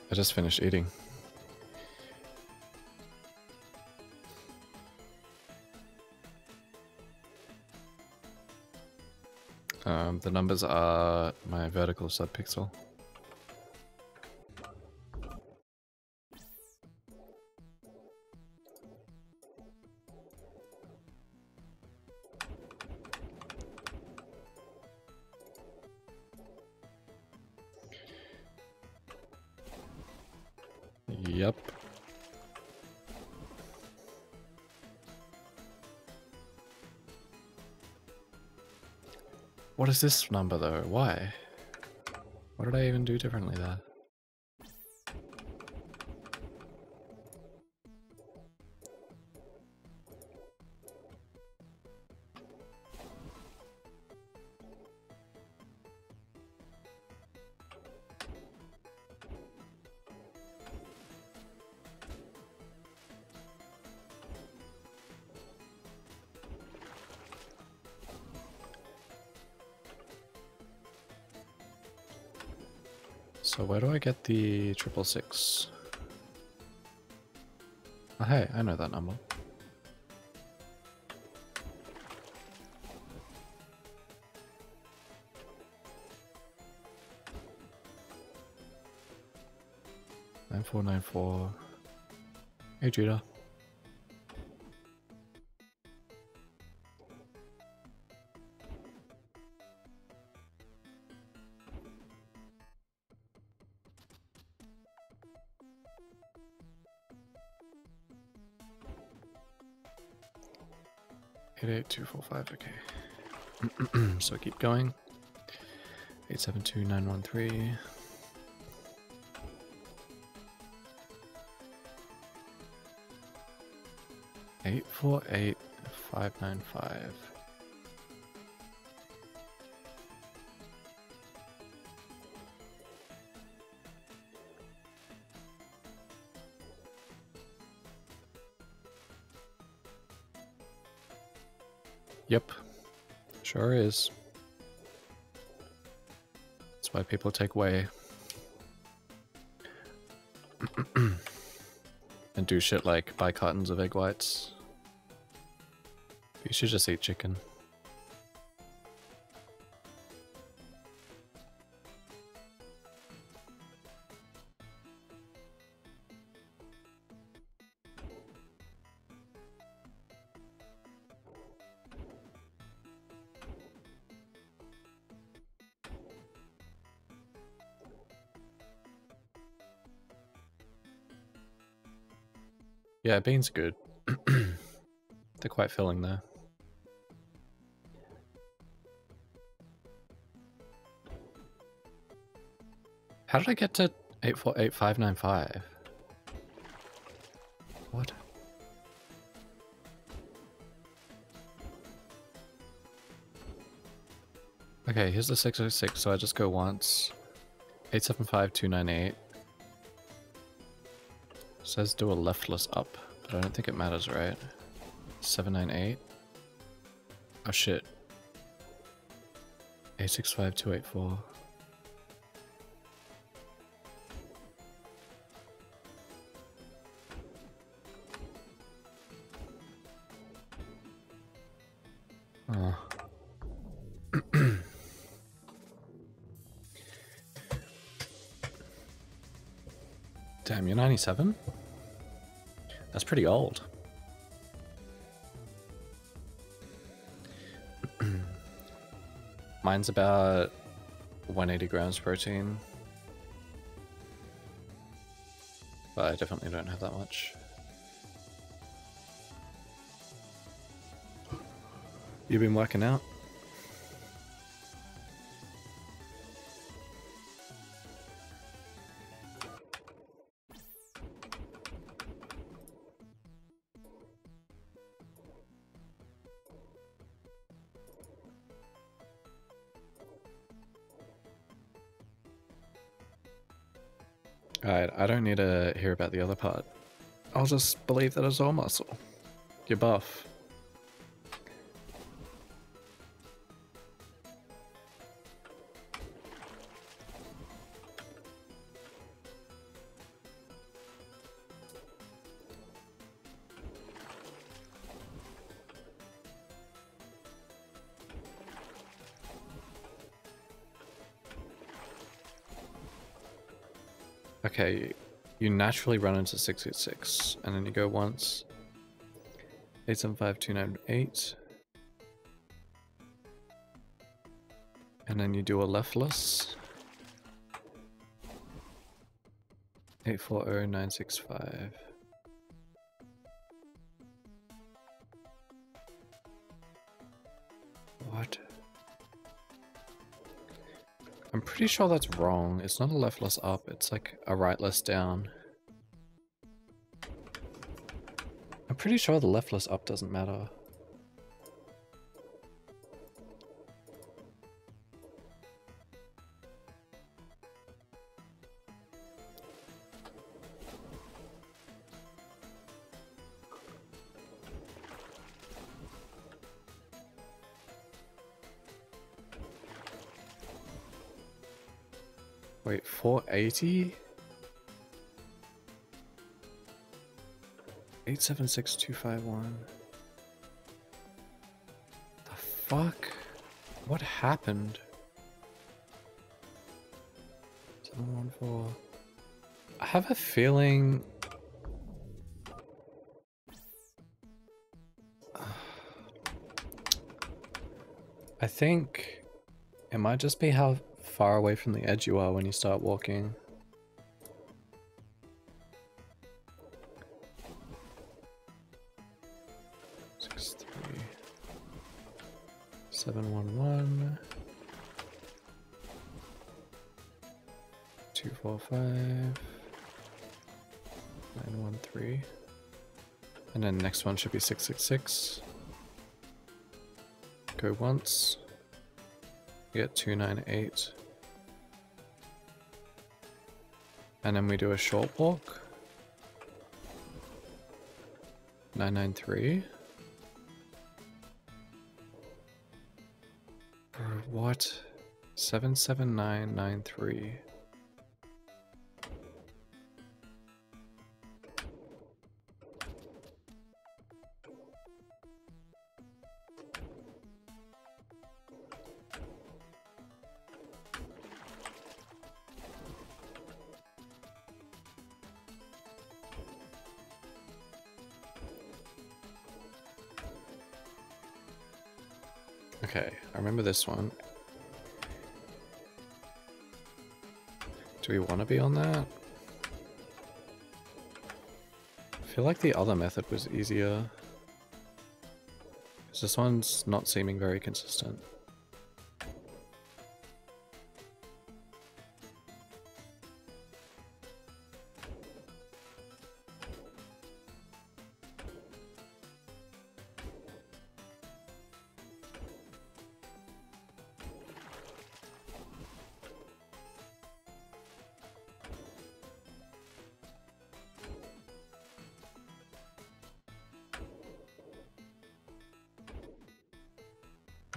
I just finished eating. The numbers are my vertical subpixel. Yep. What is this number though? Why? What did I even do differently there? So where do I get the 666? Oh, hey, I know that number. Nine 494. Hey, Judah. Eight 8245. Okay. So keep going. 872913. 848595. Yep, sure is. That's why people take whey. And do shit like buy cartons of egg whites. You should just eat chicken. Yeah, beans are good. They're quite filling though. How did I get to 848595? What? Okay, here's the 606, so I just go once. 875298. Says do a leftless up, but I don't think it matters, right? 798. Oh shit. 865284. Oh. Damn, you're 97? That's pretty old. Mine's about 180 grams protein. But I definitely don't have that much. You been working out? Alright, I don't need to hear about the other part. I'll just believe that it's all muscle. You're buff. Okay, you naturally run into 686, and then you go once. 875298. And then you do a leftless. 840965. What? I'm pretty sure that's wrong. It's not a leftless up, it's like a rightless down. I'm pretty sure the leftless up doesn't matter. Wait, 480? 876251. The fuck? What happened? 714. I have a feeling. I think it might just be how far away from the edge you are when you start walking. Six, 3, 711, 245, 913, and then next one should be 666. Go once. Get 298. And then we do a short walk. 993. Bro, what? 77993. Okay, I remember this one. Do we want to be on that? I feel like the other method was easier. Because this one's not seeming very consistent.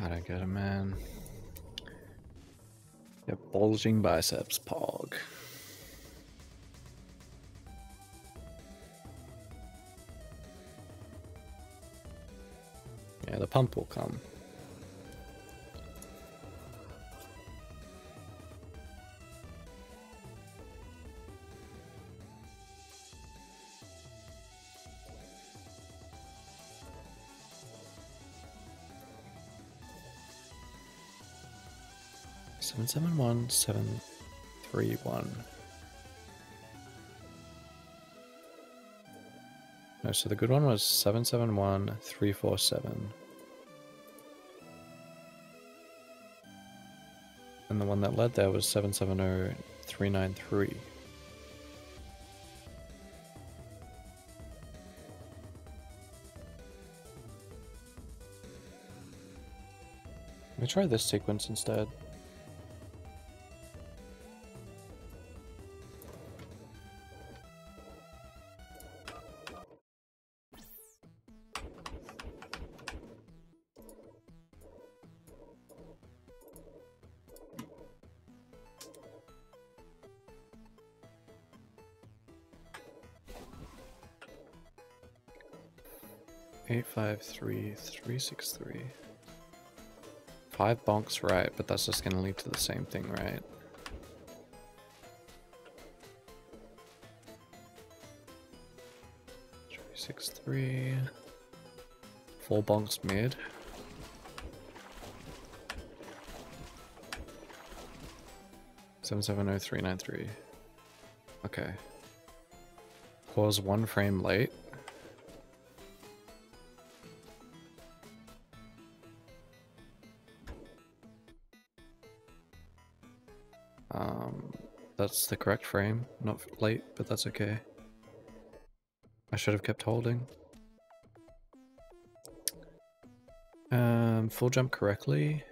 I don't get it, man. Yeah, bulging biceps, pog. Yeah, the pump will come. Seven, 731. No, so the good one was 771347. And the one that led there was 770393. Let me try this sequence instead. Eight, 5, 3, 3, 6, 3. 5 bonks, right, but that's just gonna lead to the same thing, right? 363. 4 bonks mid. Seven seven oh 393. Okay. Pause 1 frame late. That's the correct frame, not late, but that's okay. I should have kept holding. Full jump correctly.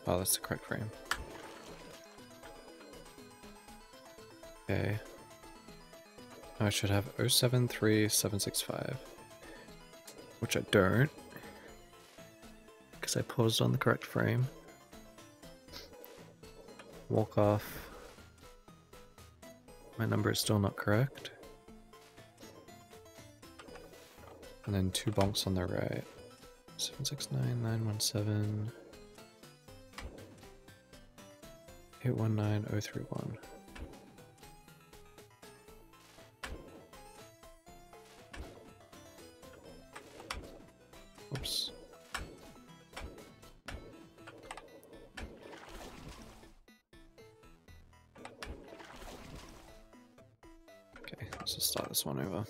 Oh, that's the correct frame. Okay. I should have 073765, which I don't, because I paused on the correct frame. Walk off. My number is still not correct. And then 2 bonks on the right. 769917. 819031. Oops. Okay, let's just start this one over.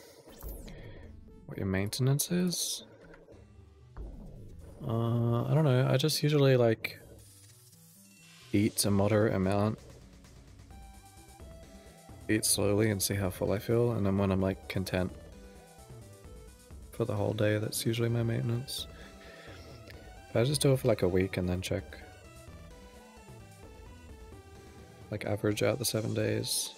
What your maintenance is? I don't know. I just usually like eat a moderate amount. Eat slowly and see how full I feel, and then when I'm like content for the whole day, that's usually my maintenance. But I just do it for like a week and then check. Like average out the 7 days.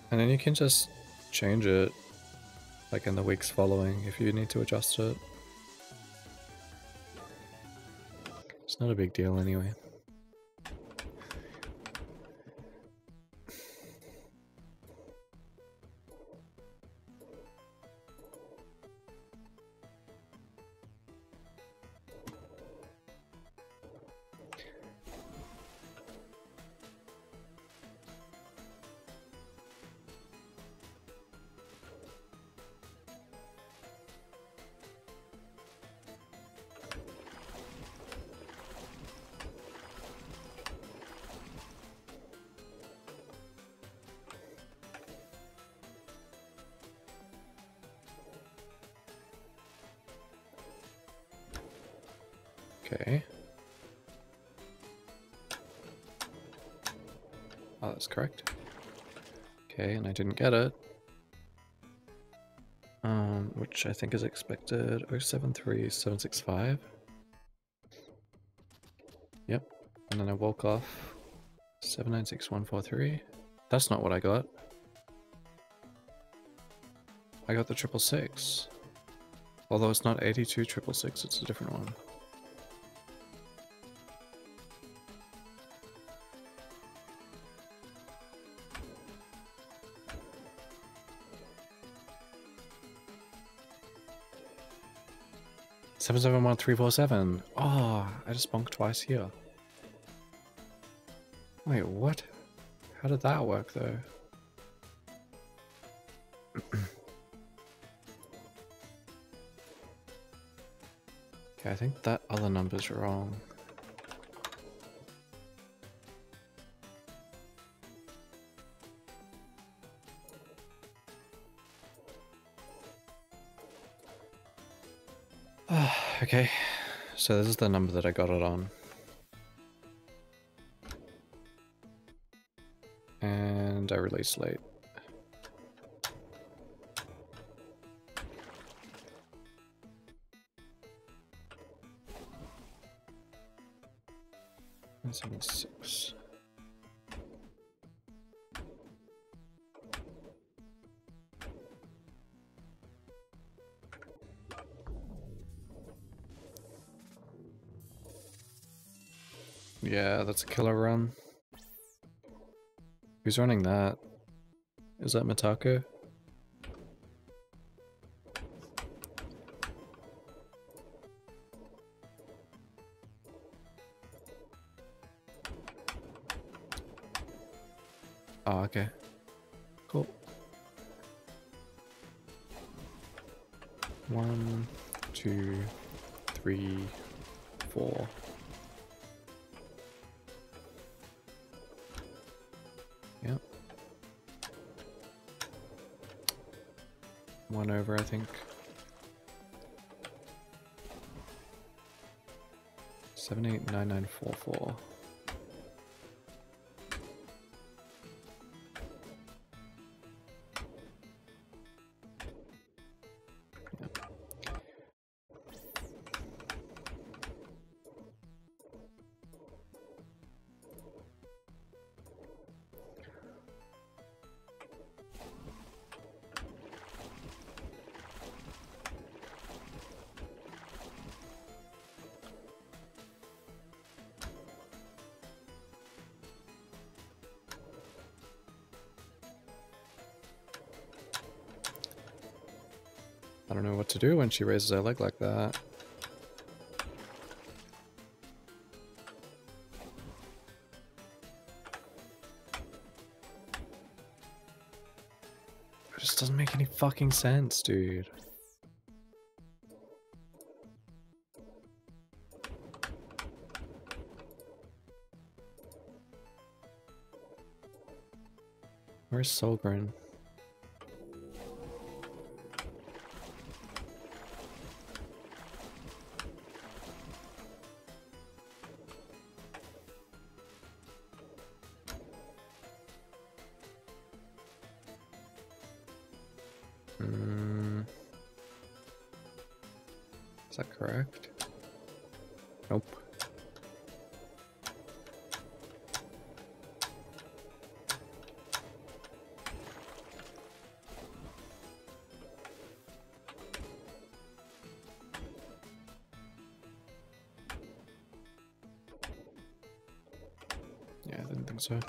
And then you can just change it like in the weeks following if you need to adjust it. It's not a big deal anyway. Okay. Oh, that's correct. Okay, and I didn't get it. Which I think is expected. 073765. Yep. And then I woke off. 796143. That's not what I got. I got the 666. Although it's not 82666, it's a different one. Seven seven one 347. Oh, I just bonked twice here. Wait, what? How did that work though? Okay, I think that other number's wrong. Okay, so this is the number that I got it on. And I released late. That's 76. Yeah, that's a killer run. Who's running that? Is that Mitako? Oh, okay. Cool. 1, 2, 3, 4. Yep. 1 over, I think. 789944. I don't know what to do when she raises her leg like that. It just doesn't make any fucking sense, dude. Where's Solgren? Is that correct? Nope. Yeah, I didn't think so.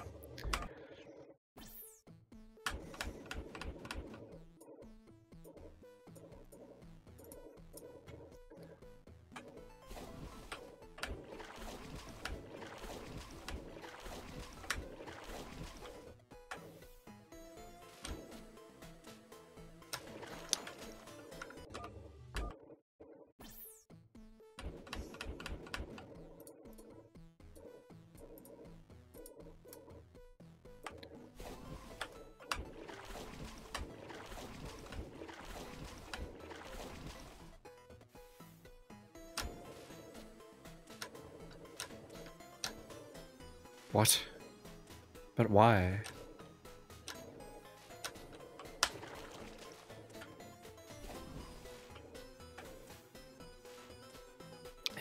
What? But why?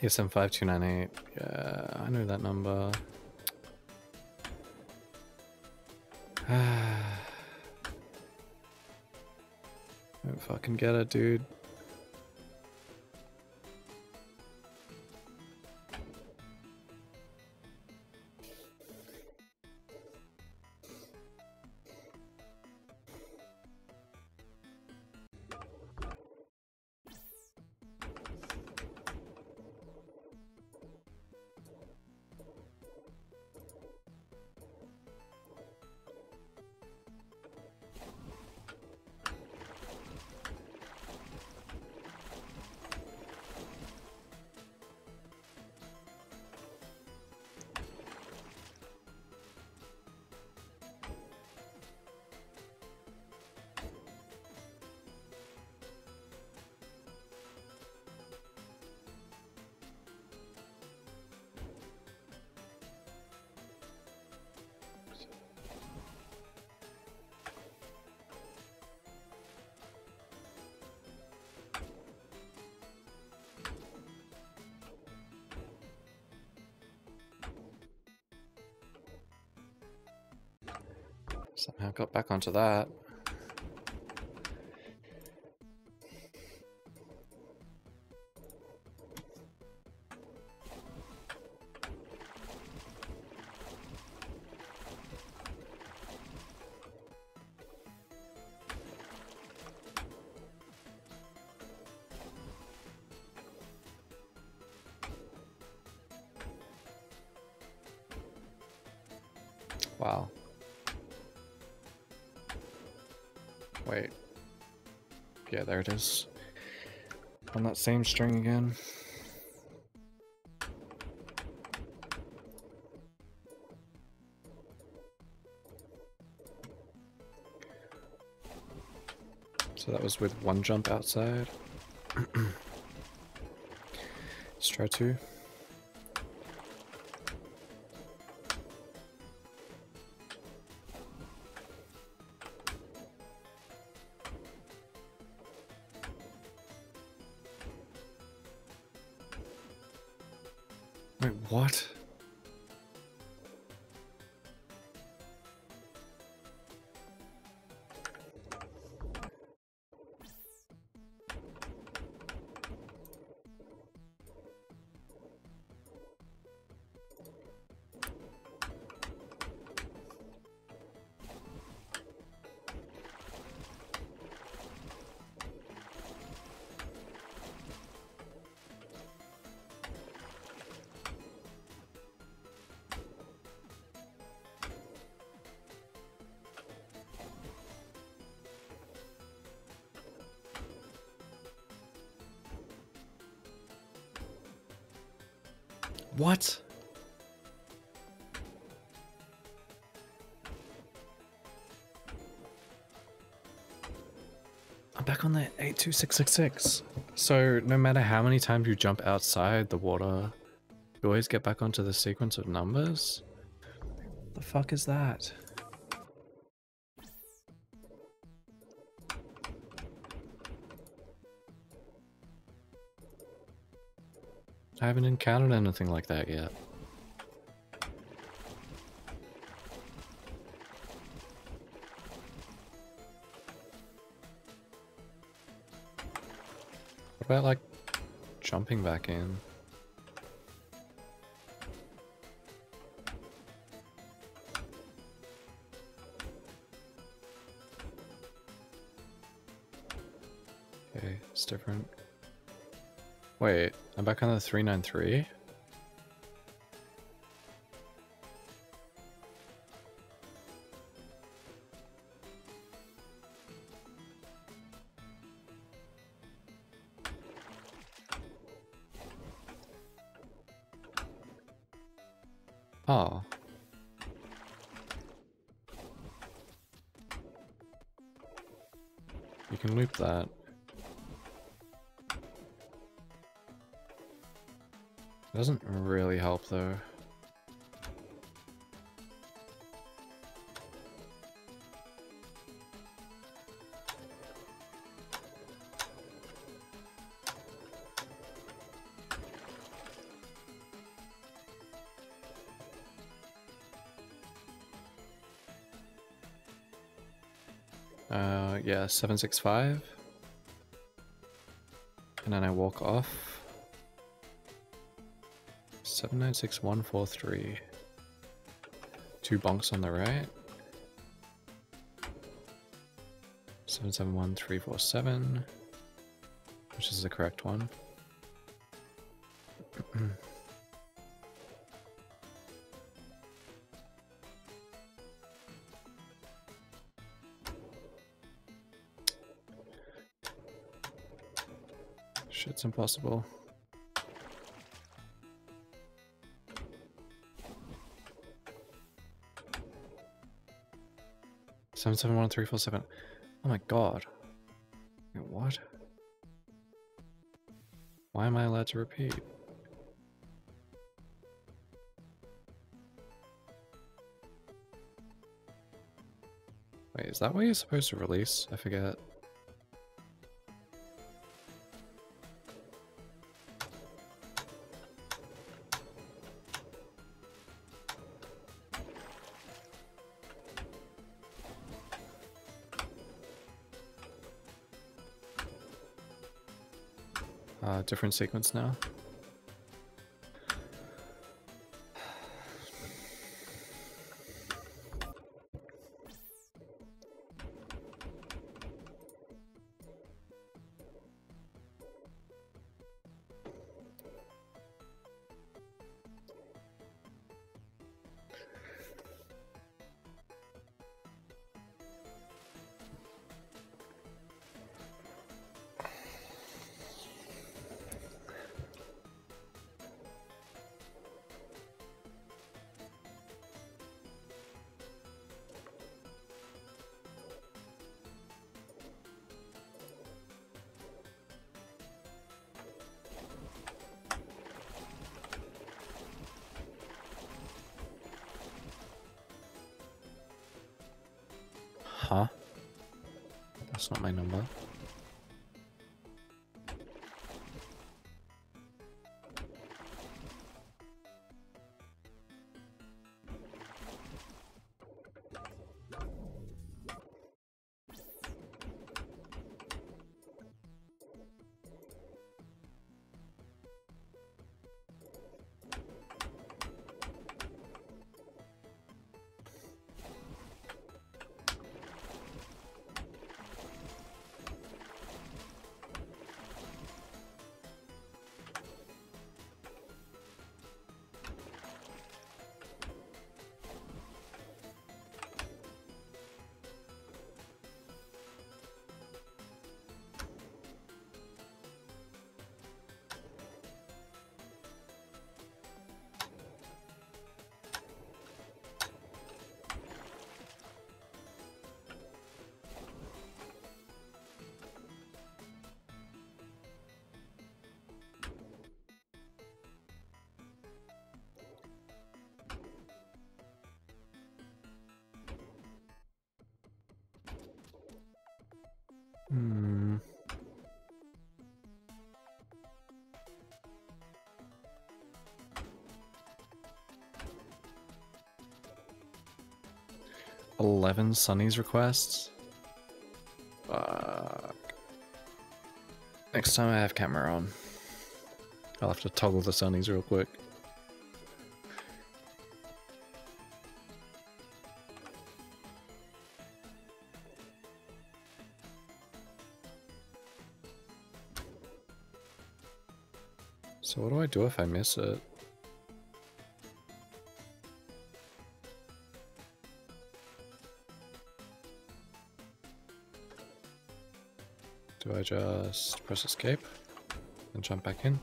ASM 5298. Yeah, I know that number. Don't fucking get it, dude. Somehow got back onto that. Wow. Wait. Yeah, there it is. On that same string again. So that was with one jump outside. Let's try two. Wait, what? What? I'm back on the 82666. So no matter how many times you jump outside the water, you always get back onto the sequence of numbers? What the fuck is that? I haven't encountered anything like that yet. What about like jumping back in? Okay, it's different. Wait, I'm back on the 393? Oh. You can loop that. It doesn't really help though. Yeah, 765. And then I walk off. 796143. 2 bonks on the right. 771347. Which is the correct one. Shit's impossible. Seven seven one three four seven. Oh my god. Wait, what? Why am I allowed to repeat? Wait, is that what you're supposed to release? I forget. Different sequence now. Huh? That's not my number. Hmm. "11 Sunny's requests? Fuck. Next time I have camera on, I'll have to toggle the Sunnies real quick. So what do I do if I miss it? Do I just press escape and jump back in?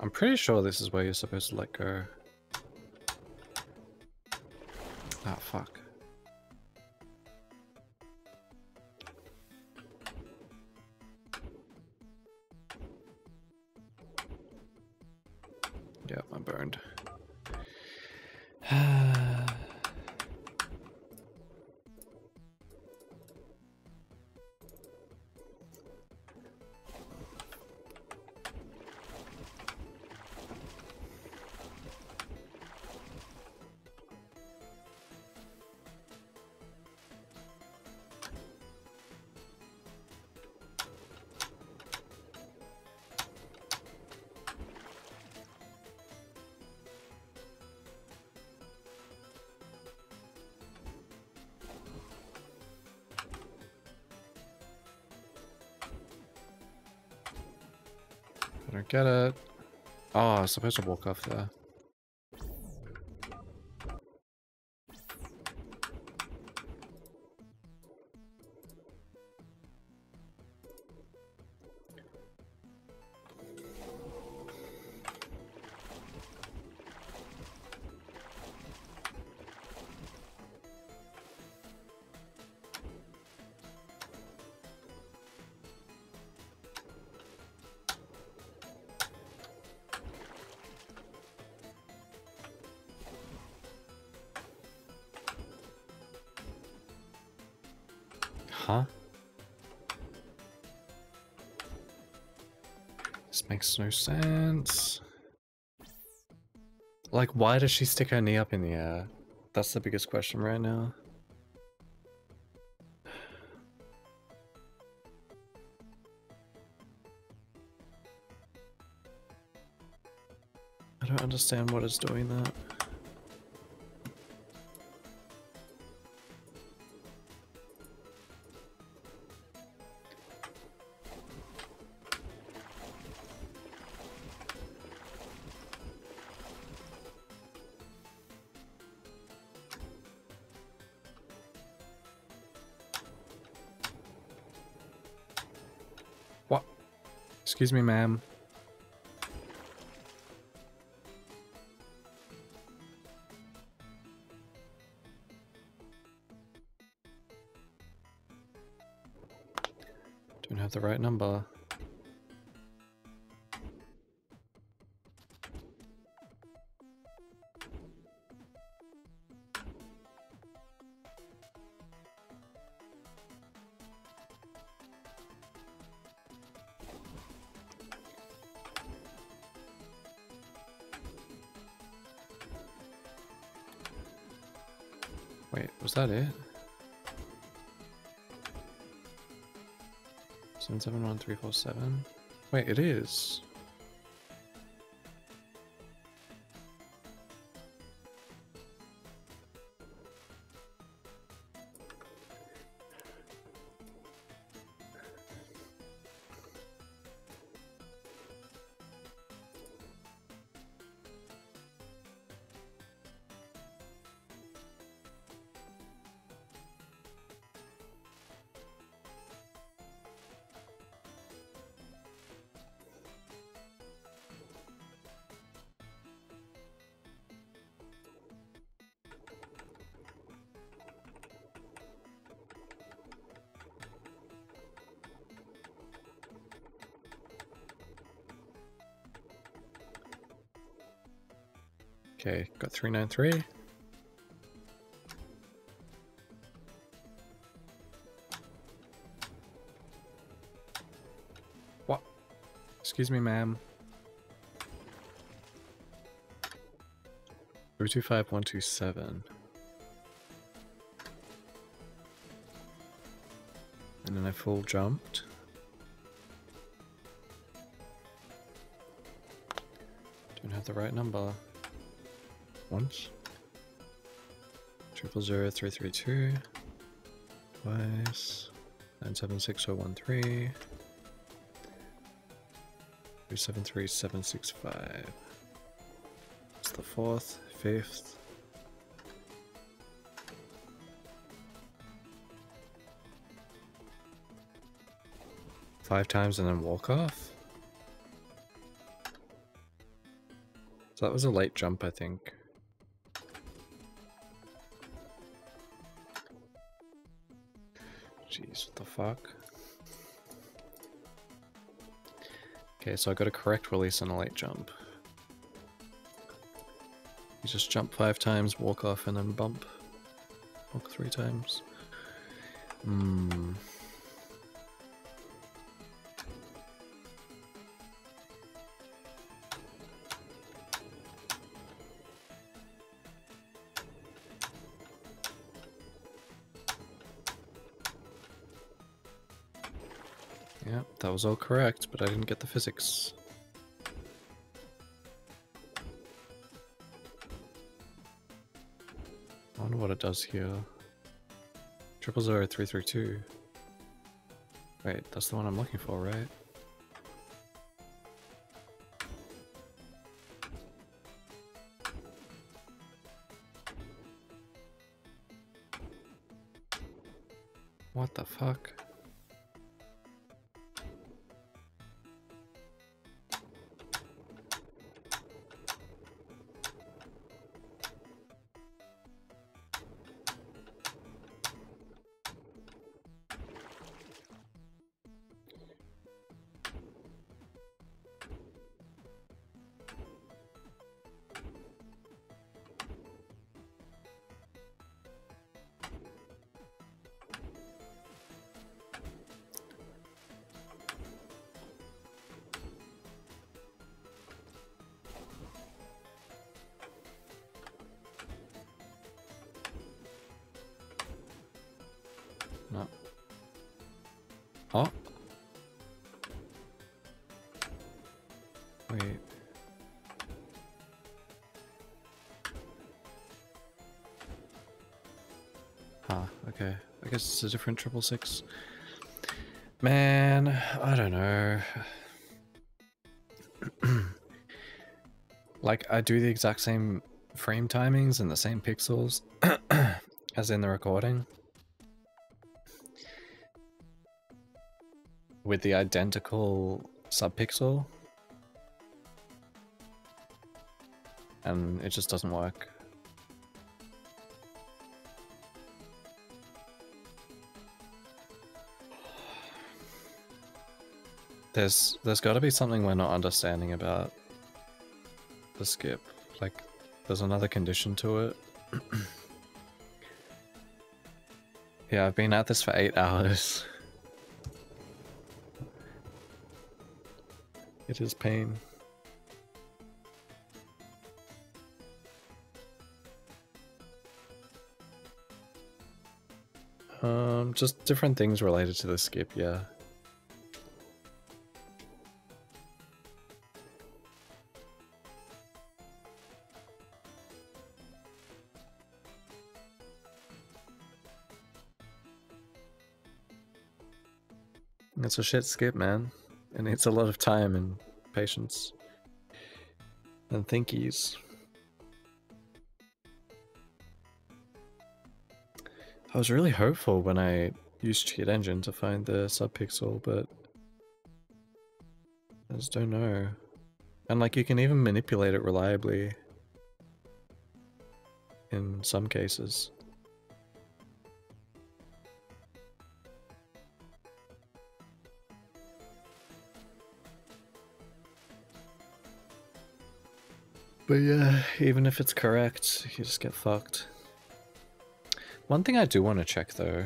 I'm pretty sure this is where you're supposed to let go. Ah, fuck. Yep, I'm burned. I don't get it. Oh, I was supposed to walk off there. Huh? This makes no sense. Like, why does she stick her knee up in the air? That's the biggest question right now. I don't understand what is doing that. What? Excuse me, ma'am. Don't have the right number. Wait, was that it? 771347. Wait, it is. Okay, got 393. What? Excuse me, ma'am. 325127. And then I full jumped. Don't have the right number. Once. 000332. Twice. 976013. 273765. It's the 4th, 5th. Five times and then walk off. So that was a late jump, I think. Jeez, what the fuck? Okay, so I got a correct release and a late jump. You just jump 5 times, walk off, and then bump. Walk 3 times. Yeah, that was all correct, but I didn't get the physics. I wonder what it does here. 000332. Wait, that's the one I'm looking for, right? What the fuck? No. Oh. Wait. Huh, okay. I guess it's a different 666. Man, I don't know. Like, I do the exact same frame timings and the same pixels as in the recording, with the identical subpixel, and it just doesn't work. There's got to be something we're not understanding about the skip. Like, there's another condition to it. Yeah, I've been at this for 8 hours. It is pain. Just different things related to the skip, yeah. It's a shit skip, man. It needs a lot of time and patience. And thinkies. I was really hopeful when I used Cheat Engine to find the subpixel, but I just don't know. And like, you can even manipulate it reliably in some cases. But yeah, even if it's correct, you just get fucked. One thing I do want to check though.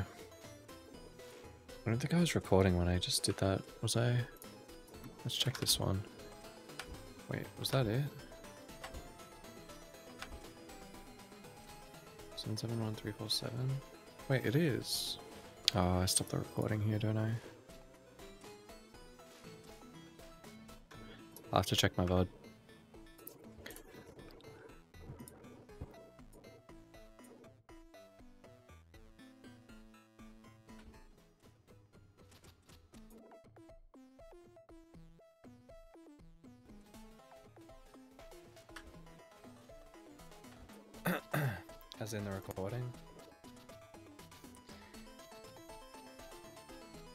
I don't think I was recording when I just did that. Was I? Let's check this one. Wait, was that it? 771347? Wait, it is. Oh, I stopped the recording here, don't I? I'll have to check my VOD. As in the recording?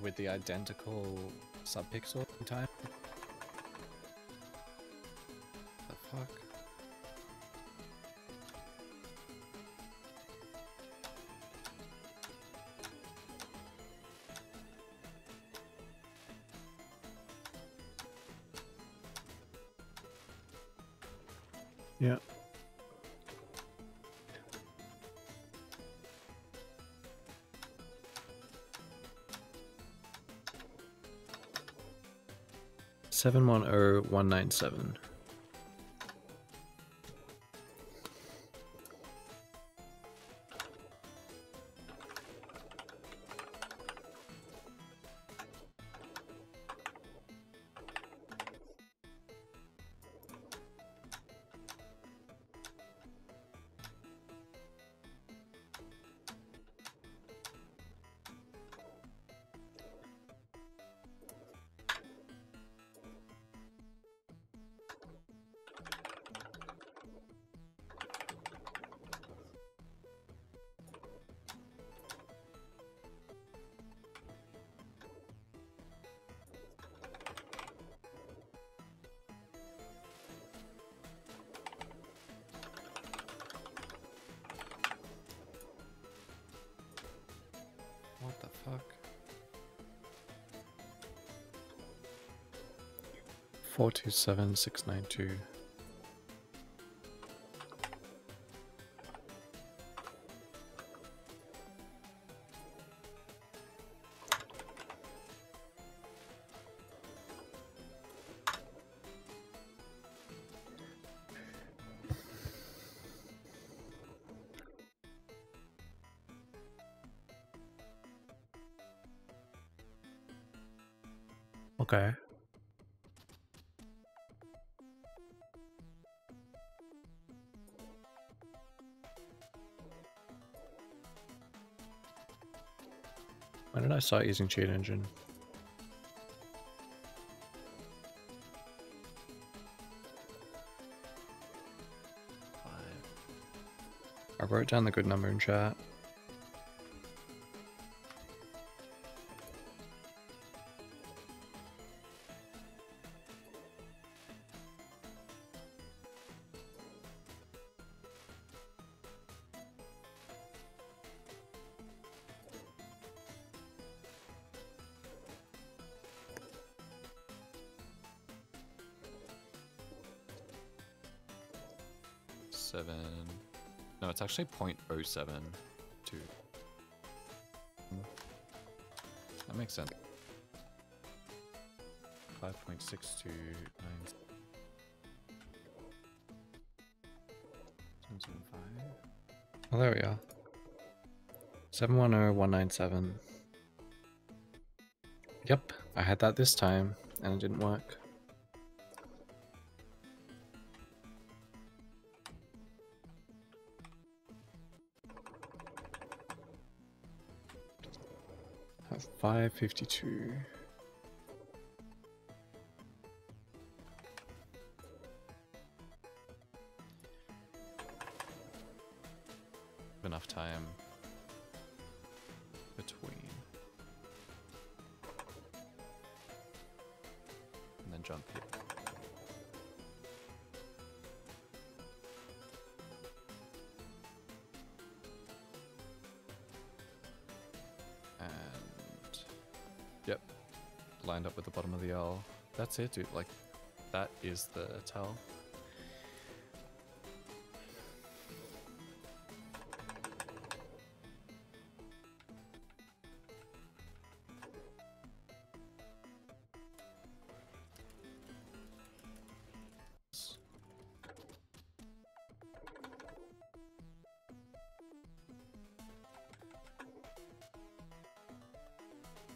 With the identical subpixel time? The fuck? Yeah. Seven 710197. What the fuck? 427692. Okay. When did I start using Cheat Engine? I wrote down the good number in chat. 0.7. No, it's actually 0.072. That makes sense. 5.629. Oh, there we are. 710197. Yep, I had that this time, and it didn't work. That's 552. Enough time between. And then jump here. And yep, lined up with the bottom of the L. That's it, dude. Like, that is the tell.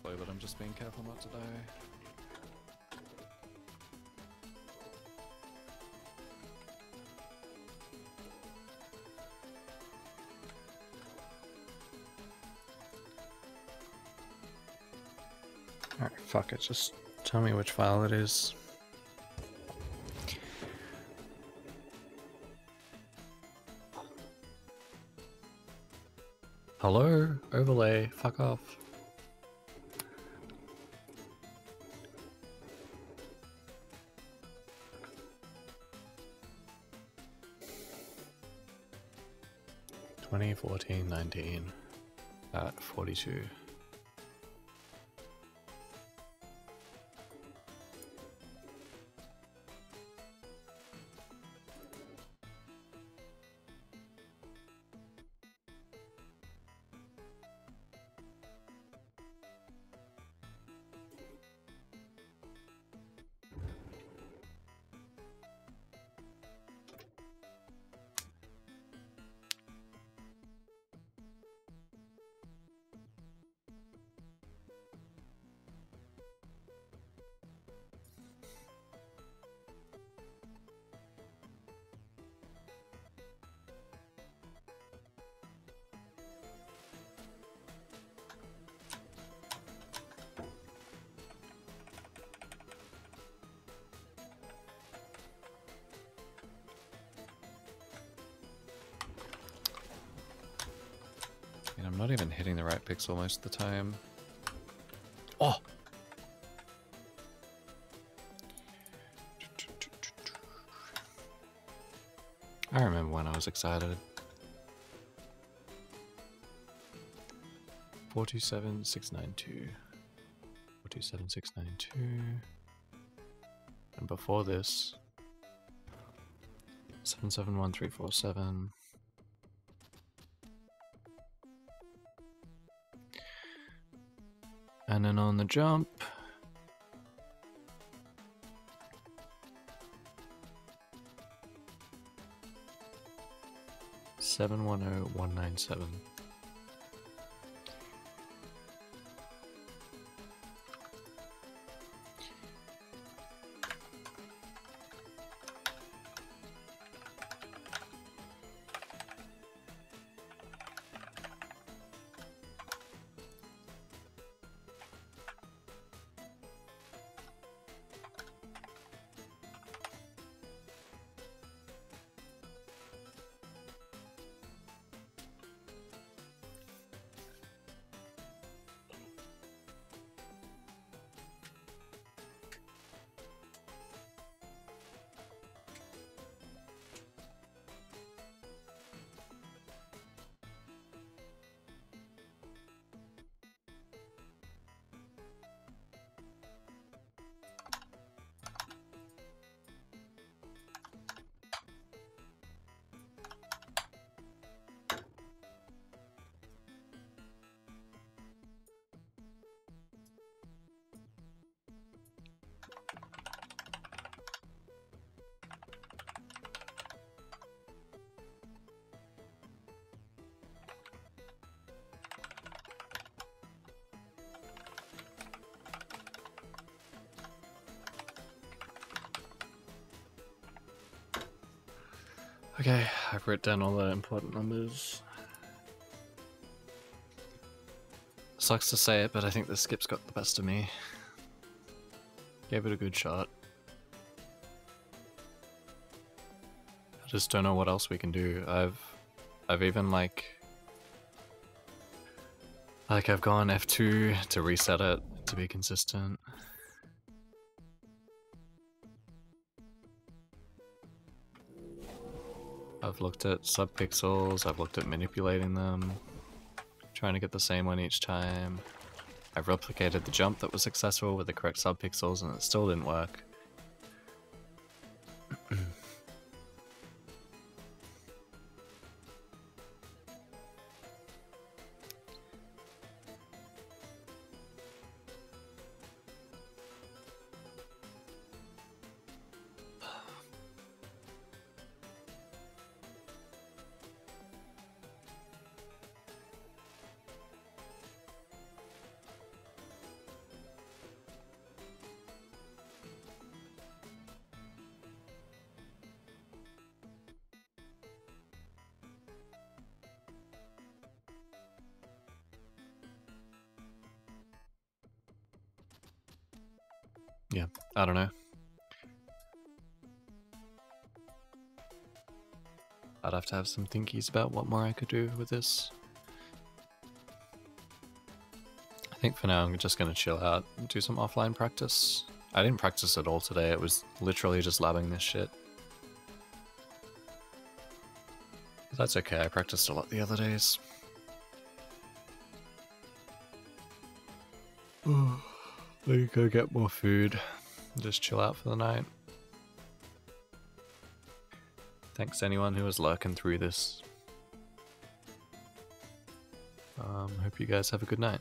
But I'm just being careful not to die. Alright, fuck it, just tell me which file it is. Hello? Overlay, fuck off. $2014-19 at 42. And I'm not even hitting the right pixel most of the time. Oh! I remember when I was excited. 427692. 427692. And before this, 771347. And then on the jump, seven one oh one nine seven. Okay, I've written down all the important numbers. Sucks to say it, but I think the skip's got the best of me. Gave it a good shot. I just don't know what else we can do. I've even like I've gone F2 to reset it to be consistent. I've looked at subpixels, I've looked at manipulating them, trying to get the same one each time. I've replicated the jump that was successful with the correct subpixels and it still didn't work. Yeah, I don't know. I'd have to have some thinkies about what more I could do with this. I think for now I'm just going to chill out and do some offline practice. I didn't practice at all today, it was literally just labbing this shit. But that's okay, I practiced a lot the other days. Let me go get more food. Just chill out for the night. Thanks anyone who was lurking through this. Hope you guys have a good night.